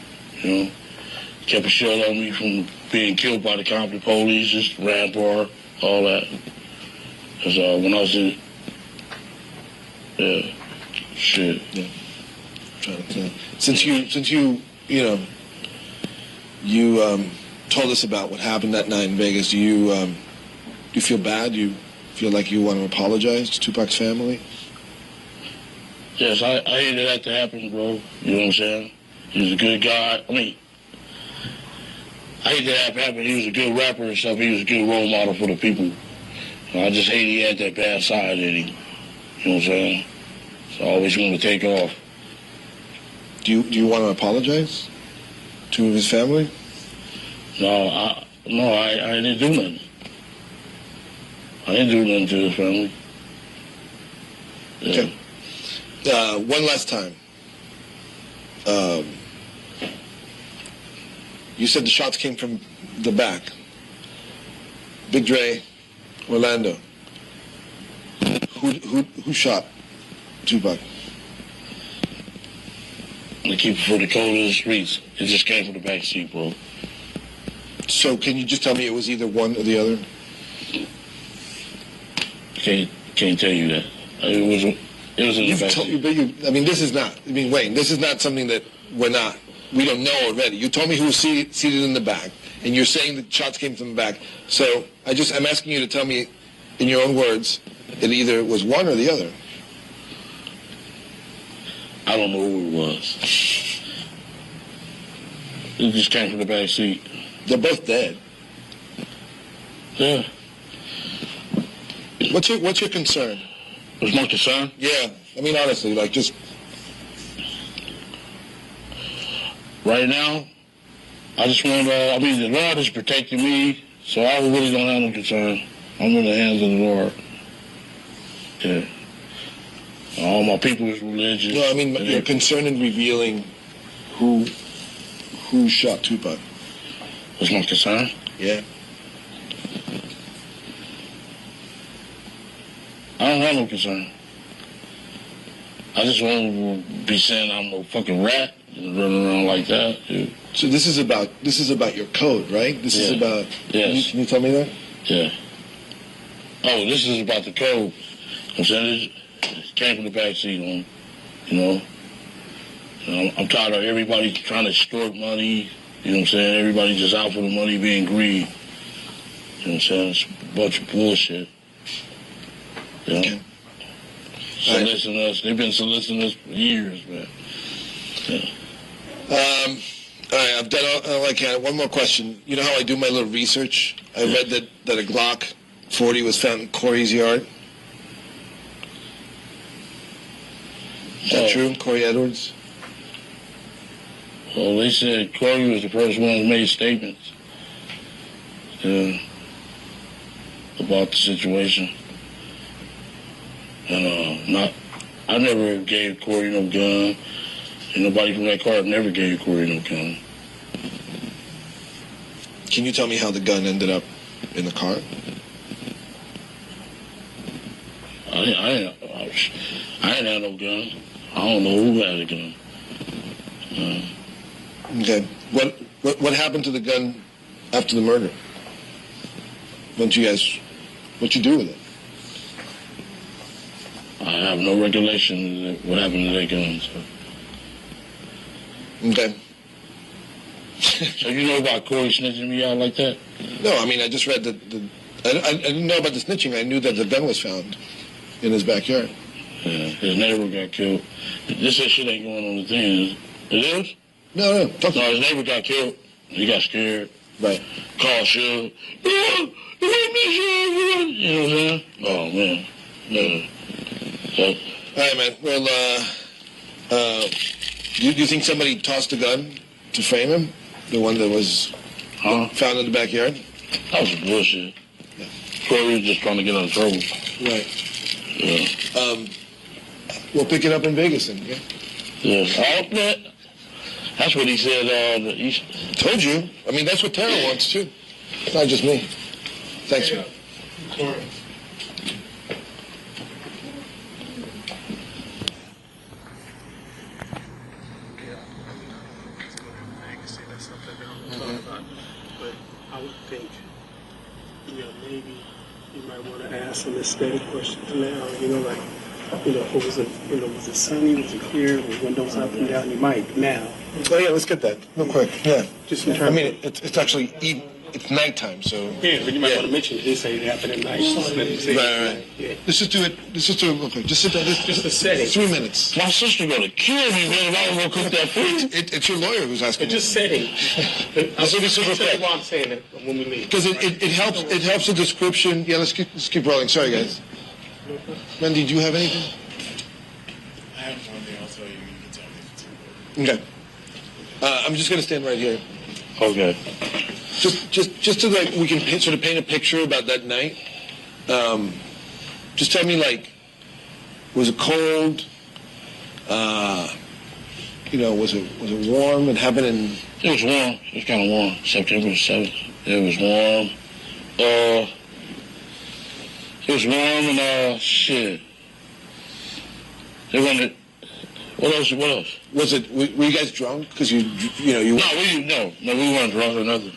Kept a shield on me from being killed by the Compton police, just Rampart, all that. Because when I was in... Yeah. Shit. Yeah. Since you told us about what happened that night in Vegas, do you feel bad? Do you feel like you want to apologize to Tupac's family? Yes, I hated that to happen, bro. You know what I'm saying? He was a good guy. I mean, I hate that happen. He was a good rapper and stuff. He was a good role model for the people. I just hate he had that bad side in him. You know what I'm saying? So I always want to take off. Do you want to apologize to his family? No, I didn't do nothing. I didn't do nothing to his family. Yeah. Okay. One last time. You said the shots came from the back. Big Dre, Orlando. Who shot Tupac? They keep it for the code of the streets. It just came from the back seat, bro. So can you just tell me it was either one or the other? Can't tell you that. It was in the back seat. This is not. Wayne, this is not something that we don't know already. You told me who was seated in the back, and you're saying the shots came from the back. So I'm asking you to tell me, in your own words, that either it was one or the other. I don't know who it was. It just came from the back seat. They're both dead. Yeah. What's your concern? What's my concern? Yeah. Honestly, just... Right now, I just want the Lord is protecting me, so I really don't have no concern. I'm in the hands of the Lord. Yeah. All my people is religious. No, you're concerned in revealing who shot Tupac. What's my concern? Yeah. I don't have no concern. I just won't be saying I'm no fucking rat and running around like that, dude. So this is about your code, right? This is about. Yes. Can you tell me that? Yeah. Oh, this is about the code. I'm saying it came from the backseat on, you know. I'm tired of everybody trying to extort money. You know what I'm saying? Everybody just out for the money, being greedy. You know what I'm saying? It's a bunch of bullshit. You know? Okay. Soliciting us. They've been soliciting us for years, man. Yeah. All right, I've done all I can. One more question. You know how I do my little research? I read that a Glock 40 was found in Corey's yard. Is that true, Corey Edwards? Well, they said Corey was the first one that made statements about the situation. And I never gave Corey no gun. And nobody from that car never gave Corey no gun. Can you tell me how the gun ended up in the car? I didn't have no gun. I don't know who had a gun. Okay. What happened to the gun after the murder? What'd you do with it? I have no recollection of what happened to that gun. So. Okay. So you know about Corey snitching me out like that? No, I mean, I just read that I didn't know about the snitching. I knew that the gun was found in his backyard. Yeah, his neighbor got killed. This shit ain't going on the thing. It is? No. No, his neighbor got killed. He got scared. Right. Called Suge. You know what I'm saying? Oh, man. Yeah. So, all right, man. Well, do you think somebody tossed the gun to frame him? The one that was found in the backyard? That was bullshit. Yeah. Corey was just trying to get out of trouble. Right. Yeah. We'll pick it up in Vegas then, yeah? Yeah. That's what he said. Told you. I mean, that's what Tara wants, too. It's not just me. Thanks, man. Corey. But I would think, maybe you might want to ask some aesthetic questions now, like, was it sunny, was it clear, were windows up and down, you might now. Oh, yeah, let's get that real quick. Yeah. Just in terms I mean, it's actually, it's nighttime, so. Yeah, but you might want to mention this ain't happening at night. Right. Yeah. Let's just do it real quick. Just sit there. Just a setting. 3 minutes. My sister gonna kill me, man, if I don't go cook that food. It's your lawyer who's asking. Just setting. This will be super quick. Why I'm saying it when we leave. Because it helps the description. Yeah, let's keep rolling. Sorry, guys. Randy, do you have anything? I have one thing. I'll tell you. You can tell me if it's important. Okay. I'm just gonna stand right here. Okay. Just so that we can sort of paint a picture about that night. Just tell me, like, was it cold? Was it warm? It happened in. It was warm. It was kind of warm. September 7th. It was warm. It was warm and shit. They wanted. What else? Was it? Were you guys drunk? Because you. No, we weren't drunk or nothing.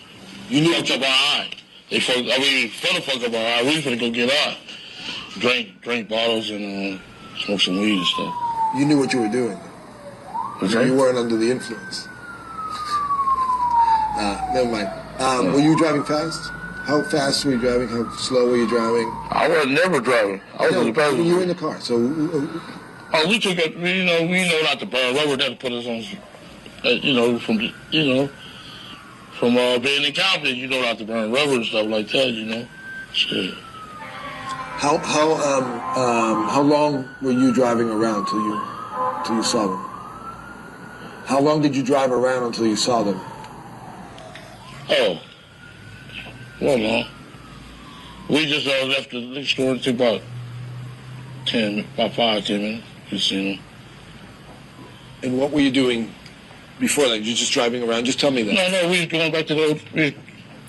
You knew fucked up our eye. They fucked. I mean, for the fuck up our eye. We was gonna go get high. Drink bottles and smoke some weed and stuff. You knew what you were doing. Okay. You weren't under the influence. Never mind. Were you driving fast? How fast were you driving? How slow were you driving? I was never driving. I was in the passenger. You were in the car, so. We took it. We know not to burn rubber. That put us on. From being in Compton, not to burn rubber and stuff like that. Shit. How long were you driving around till you saw them? How long did you drive around until you saw them? Oh, well, no. We just left the liquor store. It took about 5-10 minutes. You seen them. And what were you doing before that? You just driving around? Just tell me that. No, we was going back to we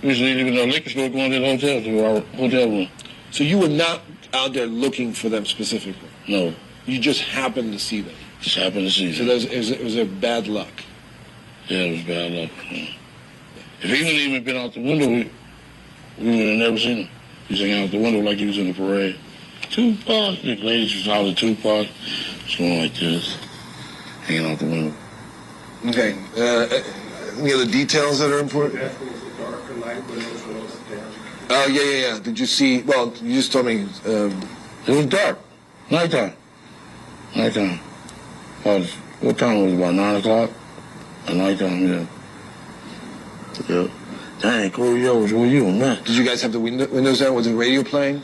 was leaving the liquor store, going to the hotel, to our hotel room. So you were not out there looking for them specifically? No. You just happened to see them. Just happened to see So them. it was a bad luck. Yeah, it was bad luck. Yeah. If he wouldn't even been out the window, we would have never seen him. He's hanging out the window like he was in the parade. Tupac, the ladies was hollering Tupac. It's going like this, hanging out the window. Okay. Any other details that are important? Oh, yeah. Did you see? Well, you just told me. It was dark. Nighttime. What time was it? About 9 o'clock? At nighttime, yeah. Yeah. Dang, Corey, where you, man? Did you guys have the windows down? Was the radio playing?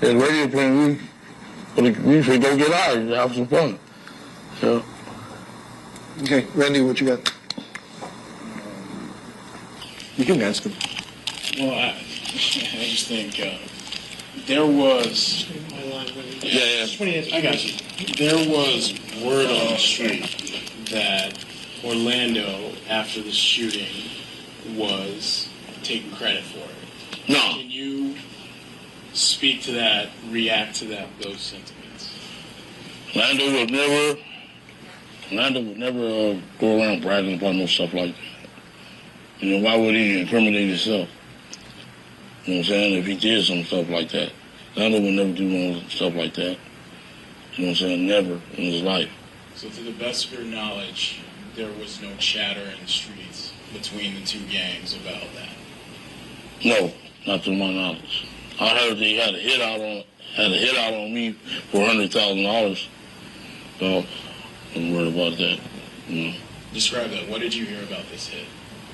Yeah, the radio playing. We should go get out and have some fun. Yeah. Okay, Randy, what you got? You can ask him. Well, I just think there was. Yeah. I got you. There was word on the street that Orlando, after the shooting, was taking credit for it. No. Can you speak to that, react to those sentiments? Orlando would never go around bragging about no stuff like that. You know, why would he incriminate himself? You know what I'm saying? If he did some stuff like that. Orlando would never do no stuff like that. You know what I'm saying? Never in his life. So to the best of your knowledge, there was no chatter in the streets between the two gangs about that? No, not to my knowledge. I heard they had a hit out on me for $100,000. So I'm worried about that. You know. Describe that. What did you hear about this hit?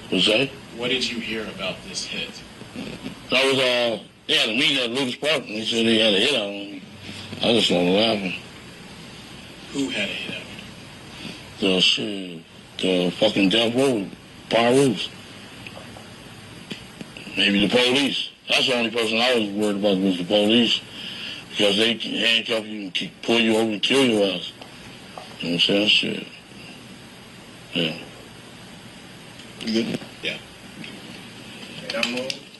What's that? What did you hear about this hit? That was they had a meeting at Lucas Park and they said they had a hit out on me. I just started laughing. Who had a hit out? The fucking Death Row, Pyros. Maybe the police. That's the only person I was worried about was the police. Because they can handcuff you and pull you over and kill your ass. You know what I'm saying? Shit. Yeah. You good? Yeah.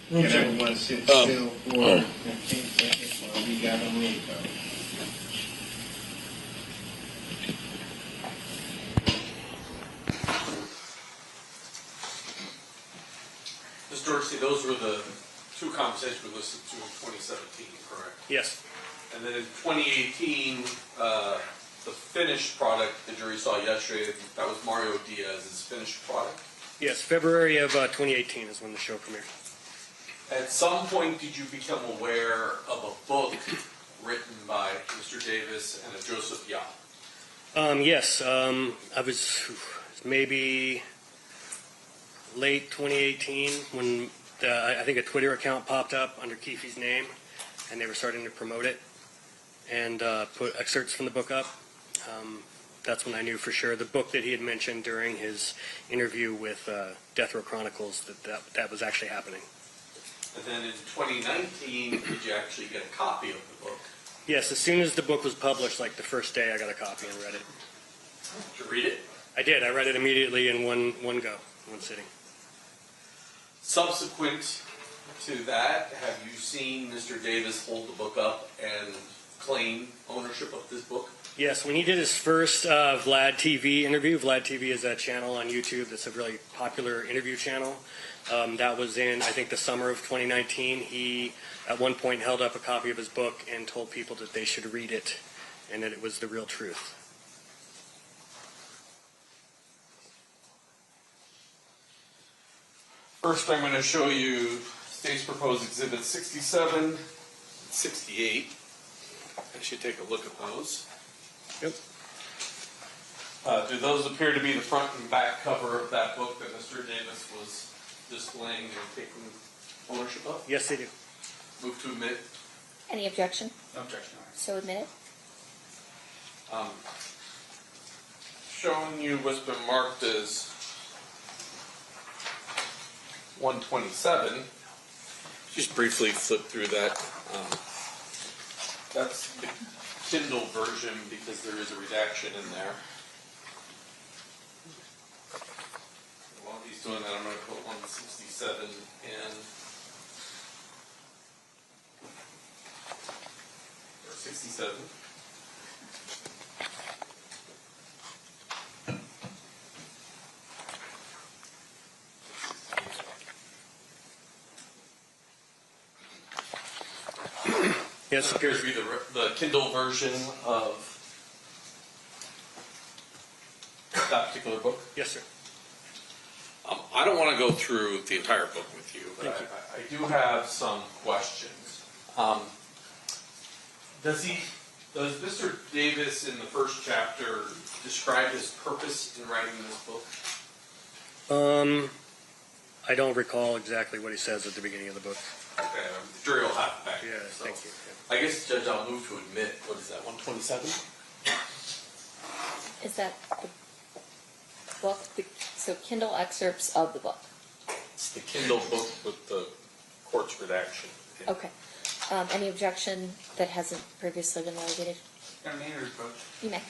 Can everyone sit still for 15 seconds while we got a roll call? Ms. Dorsey, those were the two conversations we listened to in 2017, correct? Yes. And then in 2018, the finished product the jury saw yesterday, that was Mario Diaz's finished product. Yes, February of 2018 is when the show premiered. At some point, did you become aware of a book written by Mr. Davis and a Joseph Yap? Yes, I was maybe late 2018 when I think a Twitter account popped up under Keefe's name, and they were starting to promote it and put excerpts from the book up. That's when I knew for sure the book that he had mentioned during his interview with Death Row Chronicles that was actually happening. And then in 2019, did you actually get a copy of the book? Yes, as soon as the book was published, like the first day, I got a copy and read it. Did you read it? I did. I read it immediately in one sitting. Subsequent to that, have you seen Mr. Davis hold the book up and claim ownership of this book? Yes, when he did his first Vlad TV interview, Vlad TV is a channel on YouTube that's a really popular interview channel. That was in, I think, the summer of 2019. He, at one point, held up a copy of his book and told people that they should read it and that it was the real truth. First, I'm going to show you State's Proposed Exhibit 67 and 68. I should take a look at those. Yep. Do those appear to be the front and back cover of that book that Mr. Davis was displaying and taking ownership of? Yes, they do. Move to admit. Any objection? No objection. So admitted. Showing you what's been marked as 127. Just briefly flip through that. That's the Kindle version because there is a redaction in there. While he's doing that, I'm going to put 167 in. 67. Yes. This appears to be the Kindle version of that particular book. Yes, sir. I don't want to go through the entire book with you, but Thank you. I do have some questions. Does Mr. Davis in the first chapter describe his purpose in writing this book? I don't recall exactly what he says at the beginning of the book. Okay, I'm sure you'll have it back. Yeah, So, thank you. I guess, Judge, I'll move to admit, what is that, 127? Is that the book? So Kindle excerpts of the book. It's the Kindle book with the court's redaction. Okay. Any objection that hasn't previously been litigated? You may.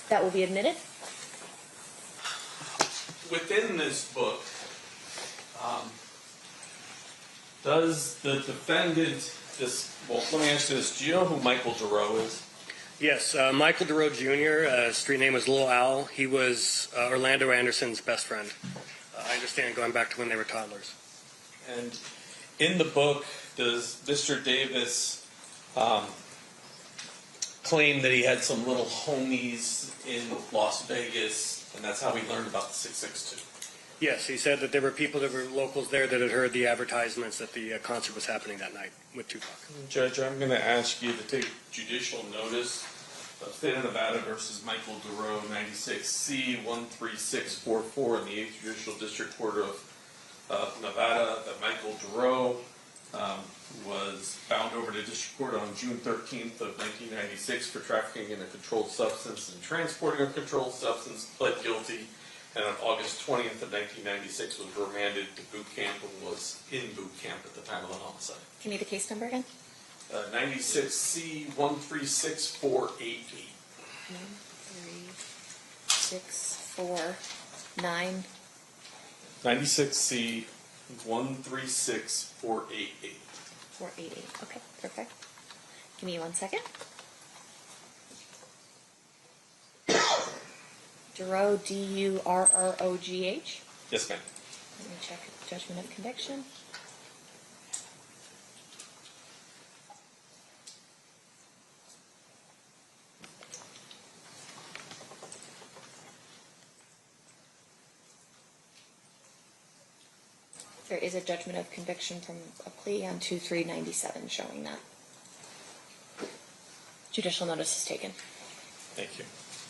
That will be admitted. Within this book, does the defendant, let me ask you this, do you know who Michael Giroux is? Yes, Michael DeRoe Jr., street name was Little Owl. He was Orlando Anderson's best friend. I understand going back to when they were toddlers. And in the book, does Mr. Davis claim that he had some little homies in Las Vegas, and that's how he learned about the 662? Yes, he said that there were people that were locals there that had heard the advertisements that the concert was happening that night with Tupac. Judge, I'm going to ask you to take judicial notice of State of Nevada versus Michael DeRoe, 96C 13644 in the 8th Judicial District Court of Nevada, that Michael DeRoe was bound over to district court on June 13th of 1996 for trafficking in a controlled substance and transporting a controlled substance, pled guilty, and on August 20th of 1996 was remanded to boot camp and was in boot camp at the time of the homicide. Give me the case number again. 96C 136488. 136489. 96C 136488. 488. Okay, perfect. Give me 1 second. Durrogh, D-U-R-R-O-G-H. Yes, ma'am. Let me check judgment of conviction. There is a judgment of conviction from a plea on 2/3/97 showing that. Judicial notice is taken. Thank you.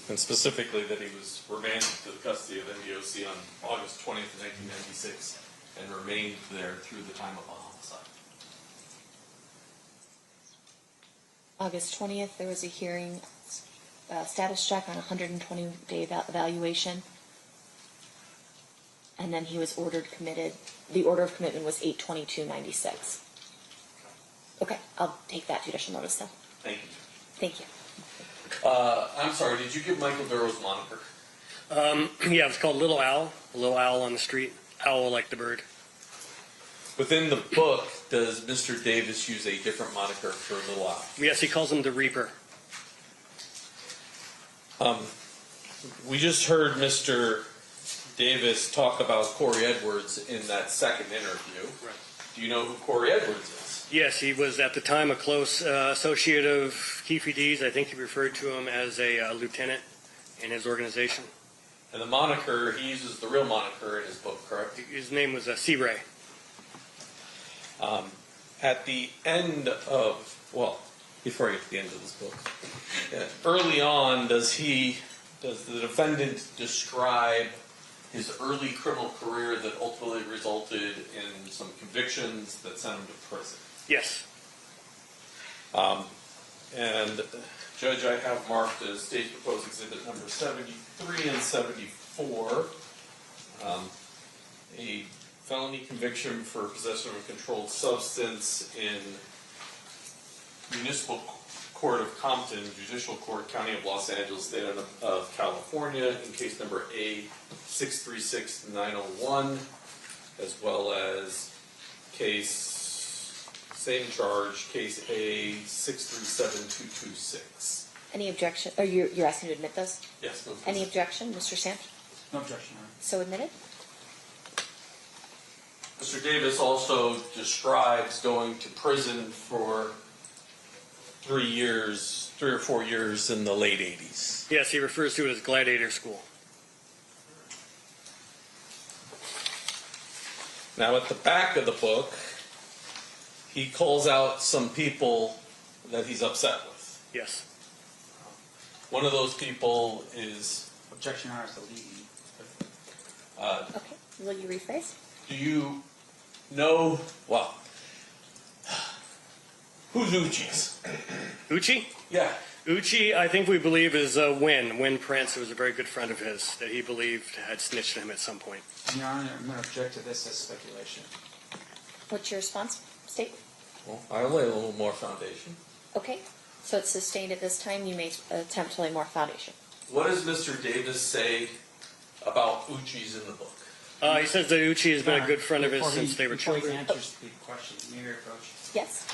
And specifically that he was remanded to the custody of NDOC on August 20th of 1996 and remained there through the time of the homicide. August 20th, there was a hearing, status check on a 120-day evaluation. And then he was ordered committed. The order of commitment was 8/22/96. Okay, I'll take that judicial notice then. Thank you. Thank you. I'm sorry, did you give Michael Darrow's moniker? Yeah, it's called Little Owl. A little owl on the street. Owl like the bird. Within the book, does Mr. Davis use a different moniker for Little Owl? Yes, he calls him the Reaper. We just heard Mr. Davis talk about Corey Edwards in that second interview. Right. Do you know who Corey Edwards is? Yes, he was at the time a close associate of Keefe D's. I think he referred to him as a lieutenant in his organization. And the moniker, he uses the real moniker in his book, correct? His name was Sea Ray. At the end of, well, before I get to the end of this book, early on, does the defendant describe his early criminal career that ultimately resulted in some convictions that sent him to prison? Yes. And Judge, I have marked as State Proposed Exhibit number 73 and 74, a felony conviction for possession of a controlled substance in Municipal Court of Compton, Judicial Court, County of Los Angeles, State of California, in case number A636901, as well as same charge, case A637226. Any objection? Or you're asking to admit those? Yes, no, Any objection, Mr. Samp? No objection, Your Honor. So admitted? Mr. Davis also describes going to prison for 3 or 4 years in the late 80s. Yes, he refers to it as Gladiator School. Now, at the back of the book, he calls out some people that he's upset with. Yes. One of those people is... Objection, Your Honor, is the leading. Okay. Will you rephrase? Do you know... Well... Who's Uchis? Uchi? Yeah. Uchi, I think we believe, is Win Prince, who was a very good friend of his, that he believed had snitched on him at some point. Your Honor, I'm going to object to this as speculation. What's your response, State? Well, I'll lay a little more foundation. Okay. So it's sustained at this time. You may attempt to lay more foundation. What does Mr. Davis say about Uchis in the book? He says that Uchi has been a good friend of his since they were Before children. he answers the question, may I approach? Yes.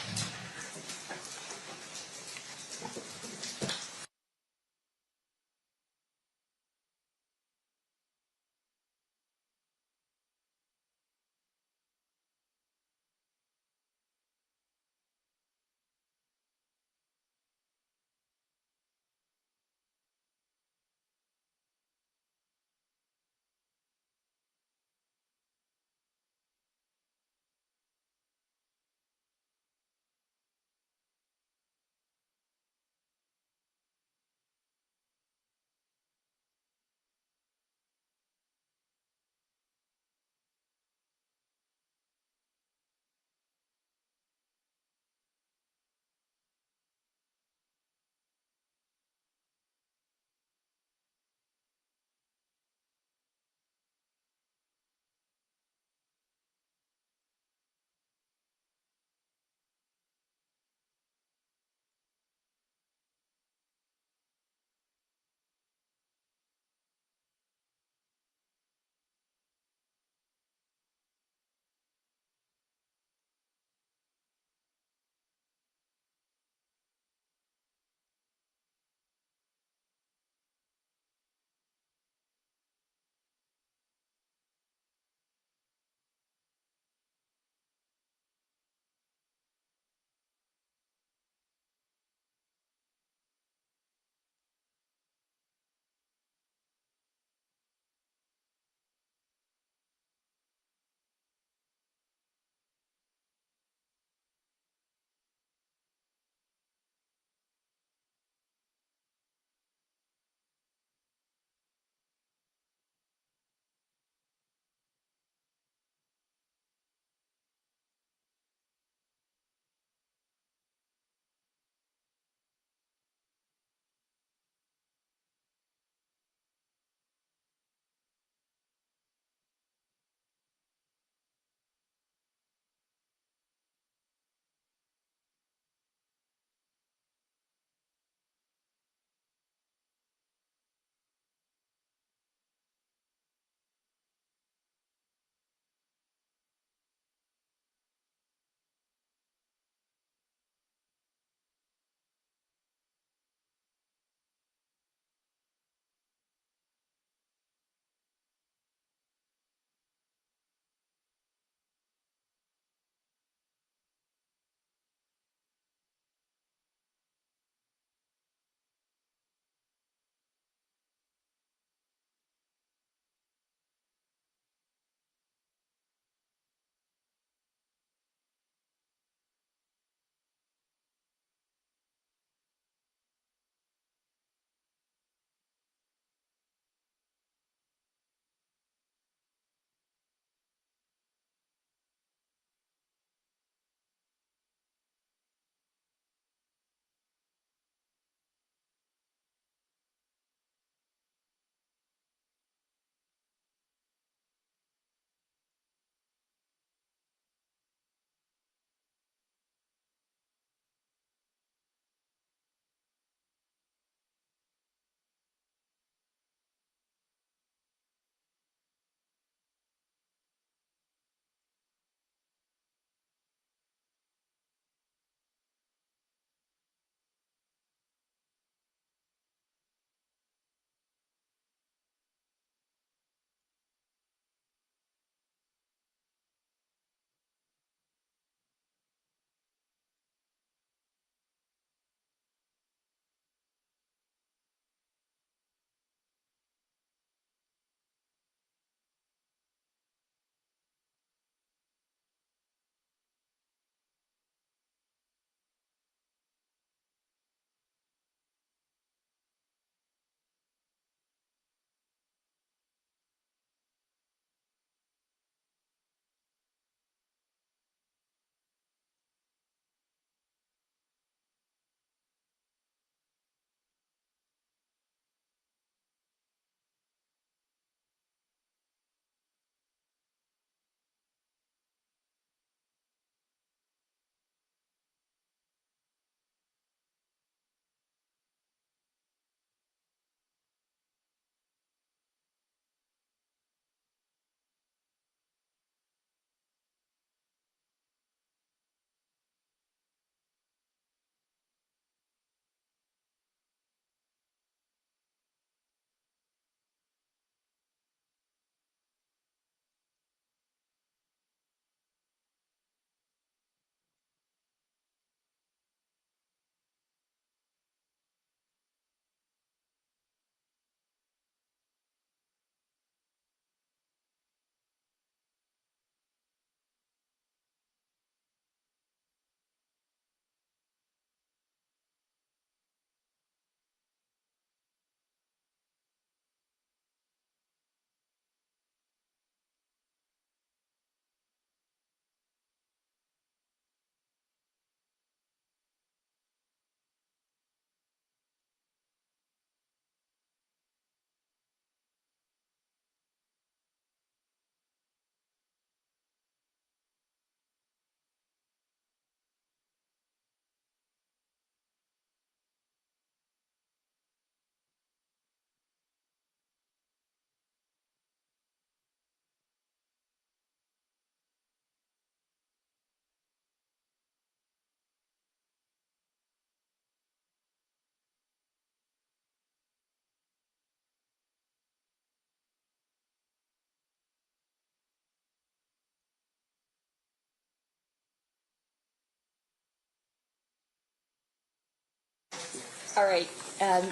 All right,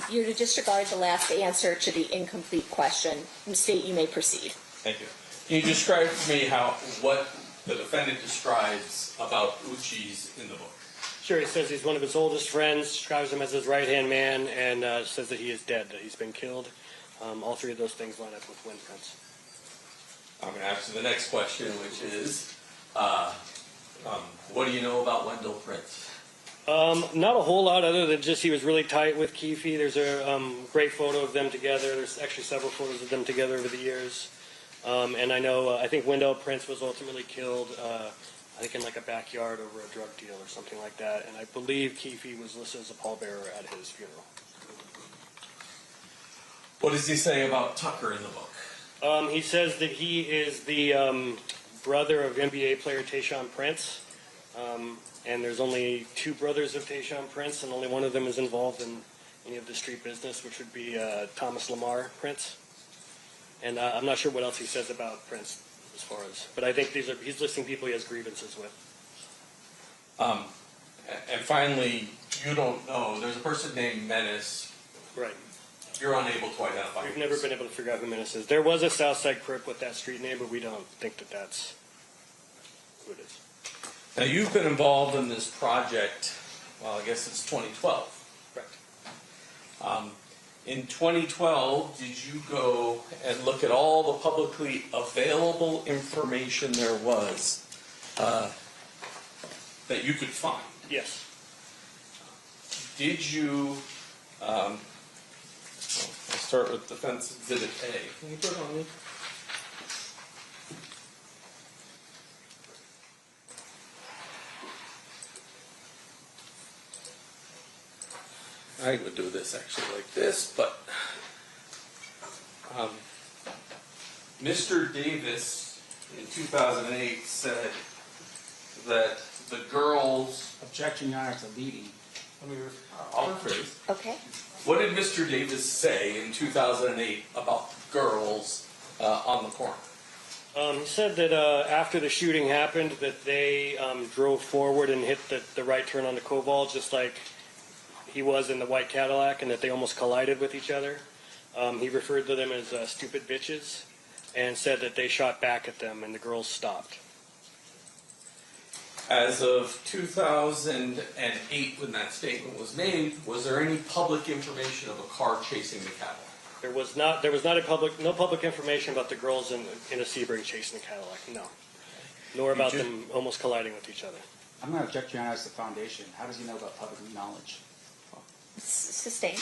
you're to disregard the last answer to the incomplete question. State, you may proceed. Thank you. Can you describe for me what the defendant describes about Uchi's in the book? Sure, he says he's one of his oldest friends, describes him as his right-hand man, and says that he is dead, that he's been killed. All three of those things line up with wind prints. I'm going to ask you the next question, which is, what do you know about Wendell Prince? Not a whole lot other than just he was really tight with Keefe. There's a great photo of them together. There's actually several photos of them together over the years. And I know, I think Wendell Prince was ultimately killed, I think in like a backyard over a drug deal or something like that. And I believe Keefe was listed as a pallbearer at his funeral. What does he say about Tucker in the book? He says that he is the brother of NBA player Tayshaun Prince. And there's only two brothers of Tayshaun Prince, and only one of them is involved in any of the street business, which would be Thomas Lamar Prince. And I'm not sure what else he says about Prince as far as, but I think he's listing people he has grievances with. And finally, you don't know, there's a person named Menace. Right. You're unable to identify. We've never been able to figure out who Menace is. There was a Southside Crip with that street name, but we don't think that that's who it is. Now, you've been involved in this project, well, I guess it's 2012. Correct. In 2012, did you go and look at all the publicly available information there was that you could find? Yes. Did you, I'll start with Defense Exhibit A. Can you put it on me? I would do this actually like this, but Mr. Davis in 2008 said that the girls. Objection, Your Honor, to leading. I'll rephrase. Okay. What did Mr. Davis say in 2008 about the girls on the corner? He said that after the shooting happened, that they drove forward and hit the right turn on the Koval, just like he was in the white Cadillac, and that they almost collided with each other. He referred to them as stupid bitches and said that they shot back at them and the girls stopped. As of 2008, when that statement was made, was there any public information of a car chasing the Cadillac? There was not no public information about the girls in a Sebring chasing the Cadillac, no. Nor about them almost colliding with each other. I'm going to object, Your Honor, as the foundation. How does he know about public knowledge? Sustained.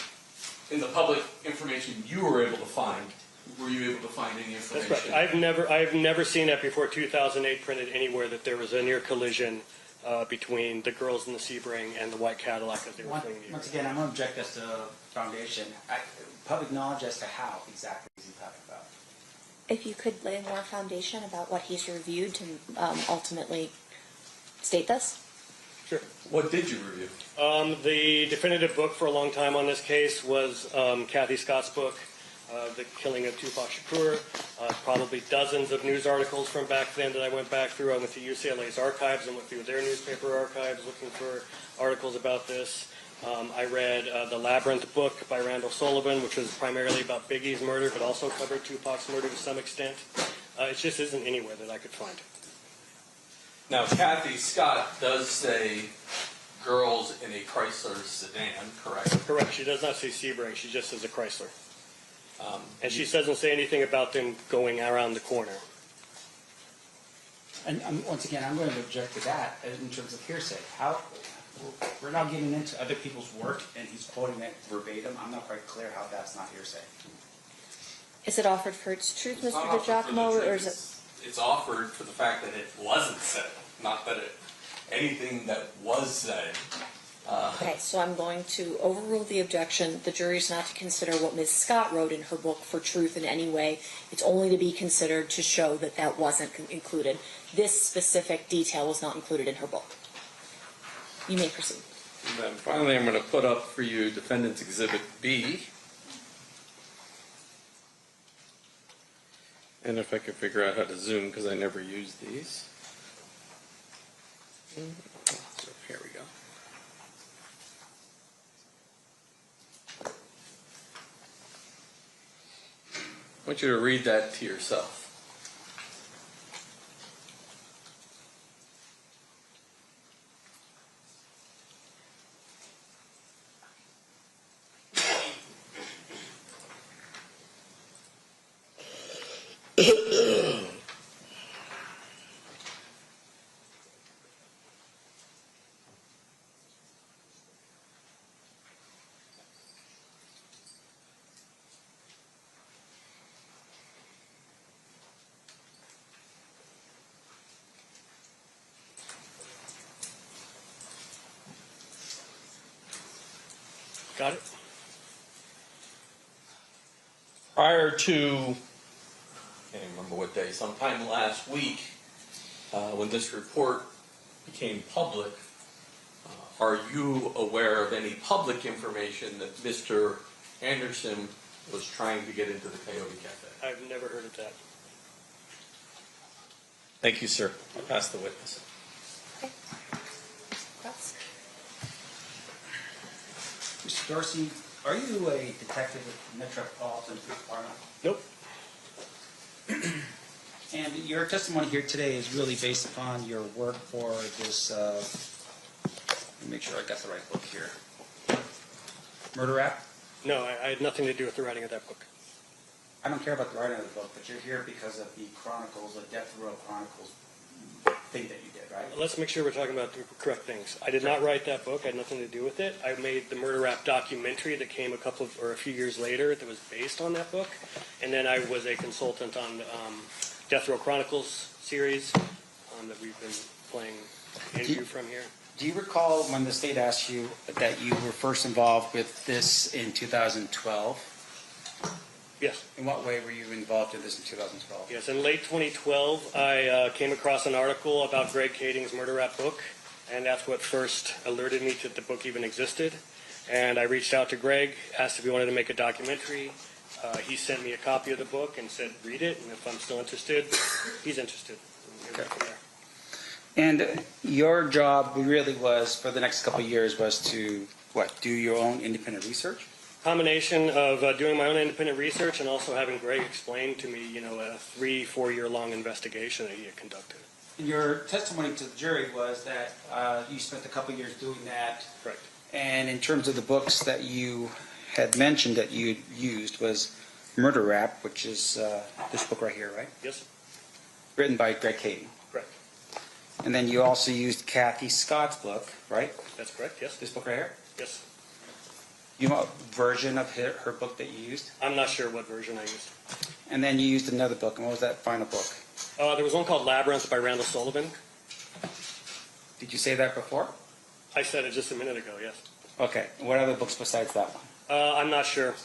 In the public information you were able to find, were you able to find any information? That's correct. I've never seen that before 2008 printed anywhere that there was a near collision between the girls in the Sebring and the white Cadillac as they were fleeing the Once again, I'm going to object as to foundation. Public knowledge as to how exactly is he talking about? If you could lay more foundation about what he's reviewed to ultimately state this. Sure. What did you review? The definitive book for a long time on this case was Kathy Scott's book, The Killing of Tupac Shakur. Probably dozens of news articles from back then that I went back through. I went to UCLA's archives and went through their newspaper archives looking for articles about this. I read the Labyrinth book by Randall Sullivan, which was primarily about Biggie's murder, but also covered Tupac's murder to some extent. It just isn't anywhere that I could find. Now, Kathy Scott does say girls in a Chrysler sedan, correct? Correct. She does not say Sebring. She just says a Chrysler. And she doesn't say anything about them going around the corner. And once again, I'm going to object to that in terms of hearsay. We're now getting into other people's work, and he's quoting it verbatim. I'm not quite clear how that's not hearsay. Is it offered for its truth, It's Mr. not offered for the DiGiacomo, or truth. is it? It's offered for the fact that it wasn't said, not that anything that was said. Okay, so I'm going to overrule the objection. The jury's not to consider what Ms. Scott wrote in her book for truth in any way. It's only to be considered to show that that wasn't included. This specific detail was not included in her book. You may proceed. And then finally, I'm going to put up for you Defendant's Exhibit B. And if I can figure out how to zoom, because I never use these. So here we go. I want you to read that to yourself. Got it? Prior to, I can't remember what day, sometime last week, when this report became public, are you aware of any public information that Mr. Anderson was trying to get into the Coyote Cafe? I've never heard of that. Thank you, sir. I'll pass the witness. Mr. Dorsey, are you a detective with Metropolitan Police Department? Nope. And your testimony here today is really based upon your work for this, let me make sure I got the right book here. Murder Rap? No, I had nothing to do with the writing of that book. I don't care about the writing of the book, but you're here because of the Chronicles, the Death Row Chronicles thing that you did, right? Let's make sure we're talking about the correct things. I did not write that book. I had nothing to do with it. I made the Murder Rap documentary that came a few years later that was based on that book. And then I was a consultant on Death Row Chronicles series that we've been playing Andrew from here. Do you recall when the state asked you that you were first involved with this in 2012? Yes. In what way were you involved in this in 2012? Yes, in late 2012, I came across an article about Greg Kading's Murder Rap book, and that's what first alerted me that the book even existed. And I reached out to Greg, asked if he wanted to make a documentary. He sent me a copy of the book and said, read it, and if I'm still interested, he's interested. Okay. And your job really was, for the next couple of years, was to, do your own independent research? Combination of doing my own independent research and also having Greg explain to me, a 3-4 year long investigation that he had conducted. Your testimony to the jury was that you spent a couple of years doing that. Correct. And in terms of the books that you had mentioned that you used was Murder Rap, which is this book right here, right? Yes. Written by Greg Kading. Correct. And then you also used Kathy Scott's book, right? That's correct, yes. This book right here? Yes. You know what version of her book that you used? I'm not sure what version I used. And then you used another book. And what was that final book? There was one called Labyrinth by Randall Sullivan. Did you say that before? I said it just a minute ago, yes. Okay. What other books besides that one? I'm not sure.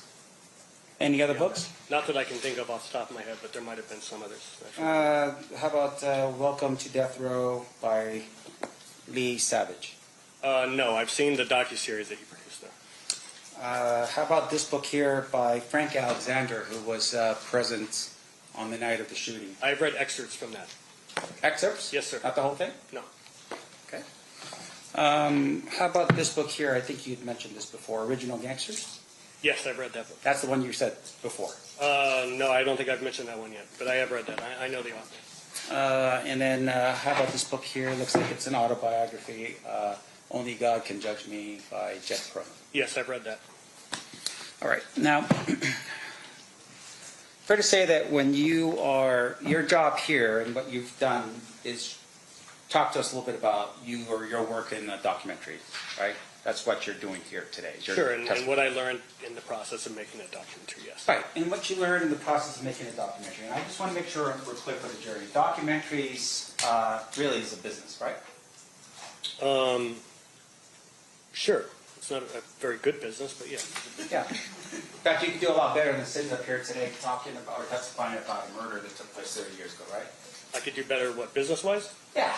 Any other books? Not that I can think of off the top of my head, but there might have been some others. How about Welcome to Death Row by Lee Savage? No, I've seen the docuseries that you produced, though. How about this book here by Frank Alexander, who was present on the night of the shooting? I've read excerpts from that. Excerpts? Yes, sir. Not the whole thing? No. Okay. How about this book here? I think you'd mentioned this before, Original Gangsters? Yes, I've read that book. That's the one you said before. No, I don't think I've mentioned that one yet, but I have read that. I know the author. And then how about this book here? Looks like it's an autobiography, Only God Can Judge Me by Jeff Cronin. Yes, I've read that. All right. Now, fair to say that when your job here and what you've done is talk to us a little bit about you or your work in the documentary, right? That's what you're doing here today. Sure, and what I learned in the process of making a documentary, yes. Right, and what you learned in the process of making a documentary. And I just want to make sure we're clear for the jury. Documentaries really is a business, right? Sure. It's not a very good business, but yeah. Yeah. In fact, you could do a lot better than sitting up here today talking about or testifying about a murder that took place 30 years ago, right? I could do better, what, business-wise? Yeah.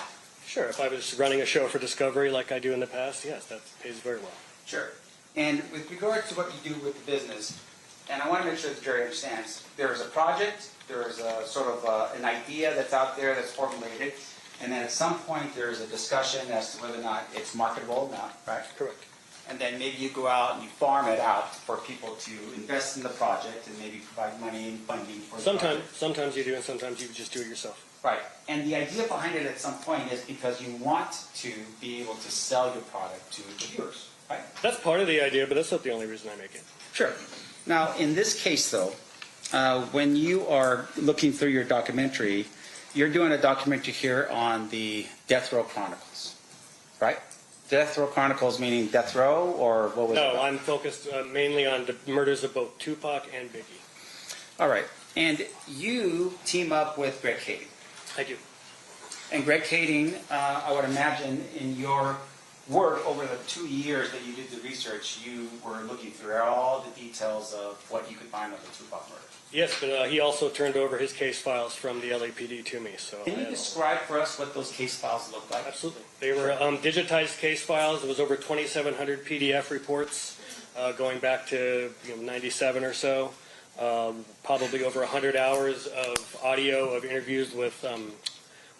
Sure. If I was running a show for Discovery like I do in the past, yes, that pays very well. Sure. And with regard to what you do with the business, and I want to make sure the jury understands, there is a project, there is a sort of an idea that's out there that's formulated, and then at some point there is a discussion as to whether or not it's marketable or not, right? Correct. and then maybe you go out and you farm it out for people to invest in the project and maybe provide money and funding for the project. Sometimes you do, and sometimes you just do it yourself. Right. And the idea behind it at some point is because you want to be able to sell your product to the viewers, right? That's part of the idea, but that's not the only reason I make it. Sure. Now, in this case, though, when you are looking through your documentary, you're doing a documentary here on the Death Row Chronicles, right? Death Row Chronicles meaning death row, or what was it? No, I'm focused mainly on the murders of both Tupac and Biggie. All right. And you team up with Greg Kading. I do. And Greg Kading, I would imagine in your work over the 2 years that you did the research, you were looking through all the details of what you could find on the Tupac murder. Yes, but he also turned over his case files from the LAPD to me. So Can you describe for us what those case files look like? Absolutely. They were digitized case files. It was over 2,700 PDF reports going back to 97 or so. Probably over 100 hours of audio of interviews with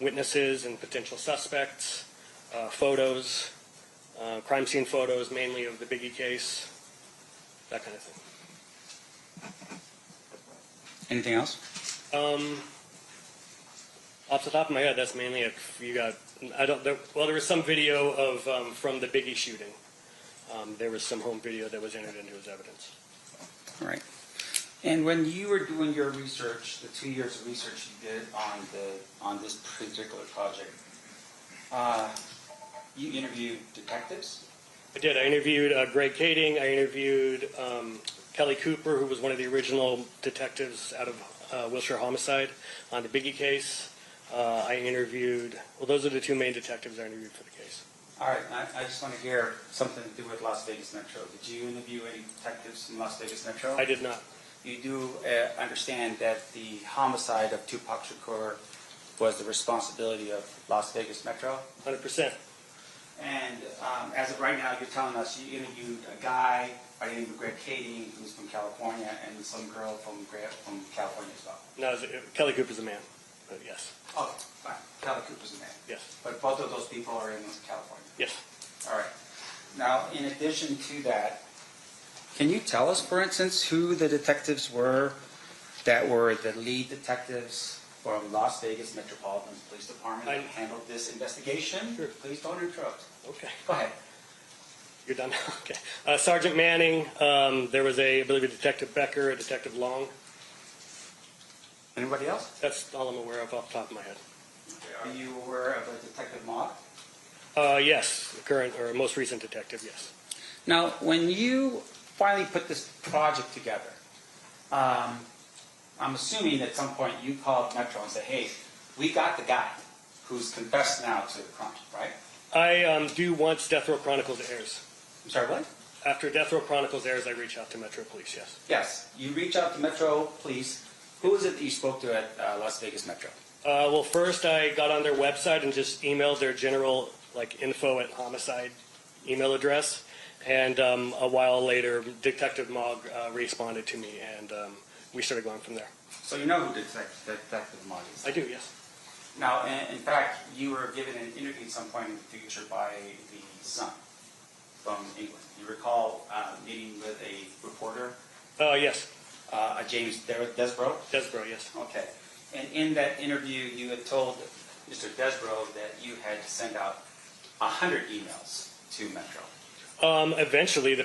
witnesses and potential suspects, photos, crime scene photos, mainly of the Biggie case, that kind of thing. Anything else? Off the top of my head, that's mainly it. You got, there was some video of from the Biggie shooting. There was some home video that was entered into as evidence. All right. And when you were doing your research, the 2 years of research you did on this particular project, you interviewed detectives? I did. I interviewed Greg Kading. I interviewed Kelly Cooper, who was one of the original detectives out of Wilshire Homicide on the Biggie case. I interviewed, those are the two main detectives I interviewed for the case. All right. I just want to hear something to do with Las Vegas Metro. Did you interview any detectives in Las Vegas Metro? I did not. You do understand that the homicide of Tupac Shakur was the responsibility of Las Vegas Metro? 100%. And as of right now, you're telling us you interviewed a guy by the name of Greg Kading, who's from California, and some girl from California as well. No, Kelly Cooper's a man, but yes. Oh, fine. Kelly Cooper's a man. Yes. But both of those people are in California. Yes. All right. Now, in addition to that, can you tell us, for instance, who the detectives were that were the lead detectives from Las Vegas Metropolitan Police Department that handled this investigation? Sure. Please don't interrupt. Okay. Go ahead. You're done? Okay. Sergeant Manning, there was I believe a Detective Becker, a Detective Long. Anybody else? That's all I'm aware of off the top of my head. Okay. Are you aware of a Detective Mott? Yes, the current or most recent detective, yes. Now, when you finally put this project together, I'm assuming at some point you called Metro and said, hey, we got the guy who's confessed now to the crime, right? I do once Death Row Chronicles airs. I'm sorry, what? After Death Row Chronicles airs, I reach out to Metro Police, yes. Yes, you reach out to Metro Police. Who was it that you spoke to at Las Vegas Metro? Well, first I got on their website and just emailed their general info@homicide email address. And a while later, Detective Mogg responded to me, and we started going from there. So you know who Detective Mogg is? I do, yes. Now, in fact, you were given an interview at some point in the future by the Sun from England. You recall meeting with a reporter? Yes. James Desborough? Desborough, yes. Okay. And in that interview, you had told Mr. Desborough that you had to send out 100 emails to Metro. Eventually,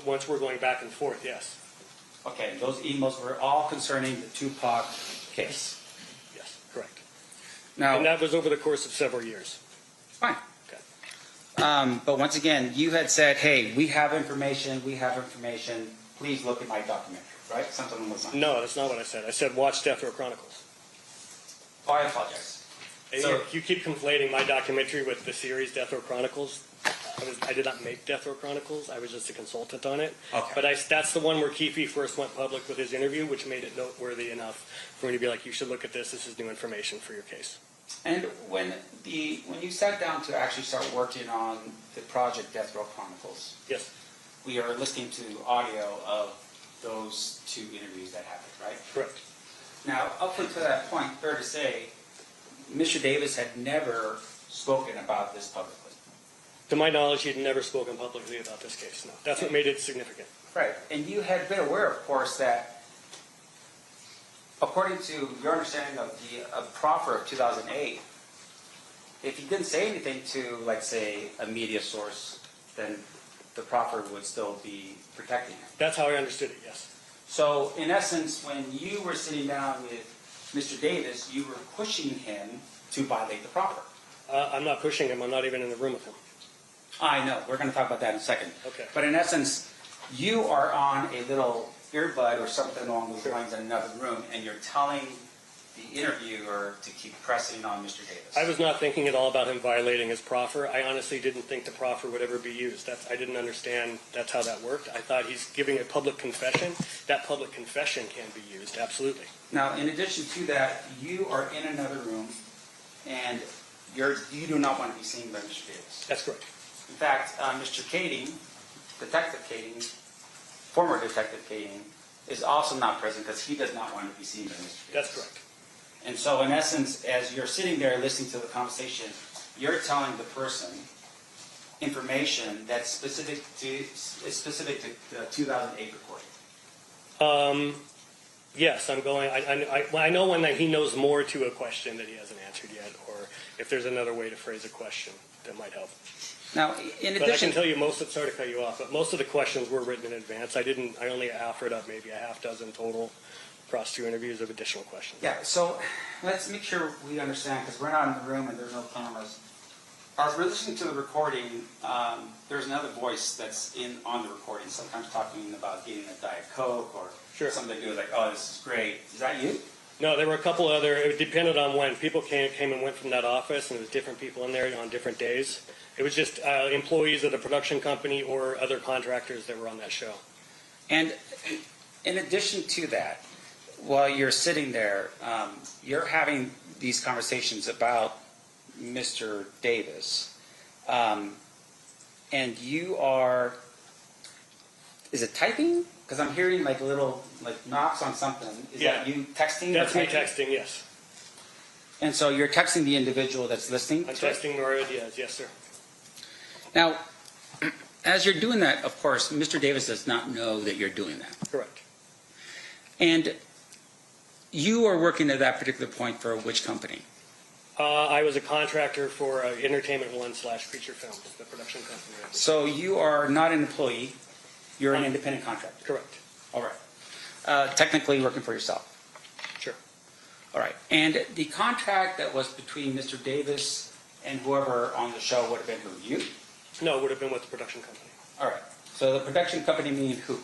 once we're going back and forth, yes. Okay, those emails were all concerning the Tupac case. Yes, correct. Now, and that was over the course of several years. Fine. Okay. But once again, you had said, hey, we have information, please look at my documentary, right? Something along those lines. No, that's not what I said. I said watch Death Row Chronicles. Oh, I apologize. So, you keep conflating my documentary with the series Death Row Chronicles. I did not make Death Row Chronicles. I was just a consultant on it. Okay. But that's the one where Keefe first went public with his interview, which made it noteworthy enough for me to be like, you should look at this. This is new information for your case. And when you sat down to actually start working on the project Death Row Chronicles, yes, we are listening to audio of those two interviews that happened, right? Correct. Now, up until that point, fair to say, Mr. Davis had never spoken about this publicly. To my knowledge, he had never spoken publicly about this case, no. That's what made it significant. Right, and you had been aware, of course, that according to your understanding of the proffer of 2008, if you didn't say anything to, like, say, a media source, then the proffer would still be protecting him. That's how I understood it, yes. So, in essence, when you were sitting down with Mr. Davis, you were pushing him to violate the proffer. I'm not pushing him. I'm not even in the room with him. I know. We're going to talk about that in a second. Okay. But in essence, you are on a little earbud or something along those lines in another room, and you're telling the interviewer to keep pressing on Mr. Davis. I was not thinking at all about him violating his proffer. I honestly didn't think the proffer would ever be used. I didn't understand that's how that worked. I thought he's giving a public confession. That public confession can be used, absolutely. Now, in addition to that, you are in another room, and you do not want to be seen by Mr. Davis. That's correct. In fact, Mr. Kading, Detective Kading, former Detective Kading, is also not present because he does not want to be seen by Mr. Davis. That's correct. And so, in essence, as you're sitting there listening to the conversation, you're telling the person information that's specific to the 2008 recording. Yes, I'm going. I know when he knows more to a question that he hasn't answered yet, or if there's another way to phrase a question that might help. Now, in addition, but I can tell you sorry to cut you off, but most of the questions were written in advance. I only offered up maybe a half dozen total across 2 interviews of additional questions. Yeah, so let's make sure we understand, because we're not in the room and there's no cameras. As we're listening to the recording, there's another voice that's on the recording, sometimes talking about getting a Diet Coke or something to do with like, oh, this is great. Is that you? No, there were a couple other, it depended on when. People came and went from that office, and there was different people in there on different days. It was just employees of the production company or other contractors that were on that show. And in addition to that, while you're sitting there, you're having these conversations about Mr. Davis, and you are, is it typing? Because I'm hearing like little knocks on something. Is that you texting? That's me texting, yes. And so you're texting the individual that's listening? I'm texting Mario Diaz, yes, sir. Now, as you're doing that, of course, Mr. Davis does not know that you're doing that. Correct. And you are working at that particular point for which company? I was a contractor for Entertainment One / Feature Films, the production company. So you are not an employee, you're an independent contractor? Correct. All right. Technically working for yourself? Sure. All right. And the contract that was between Mr. Davis and whoever on the show would have been who? You? No, it would have been with the production company. All right. So the production company meaning who?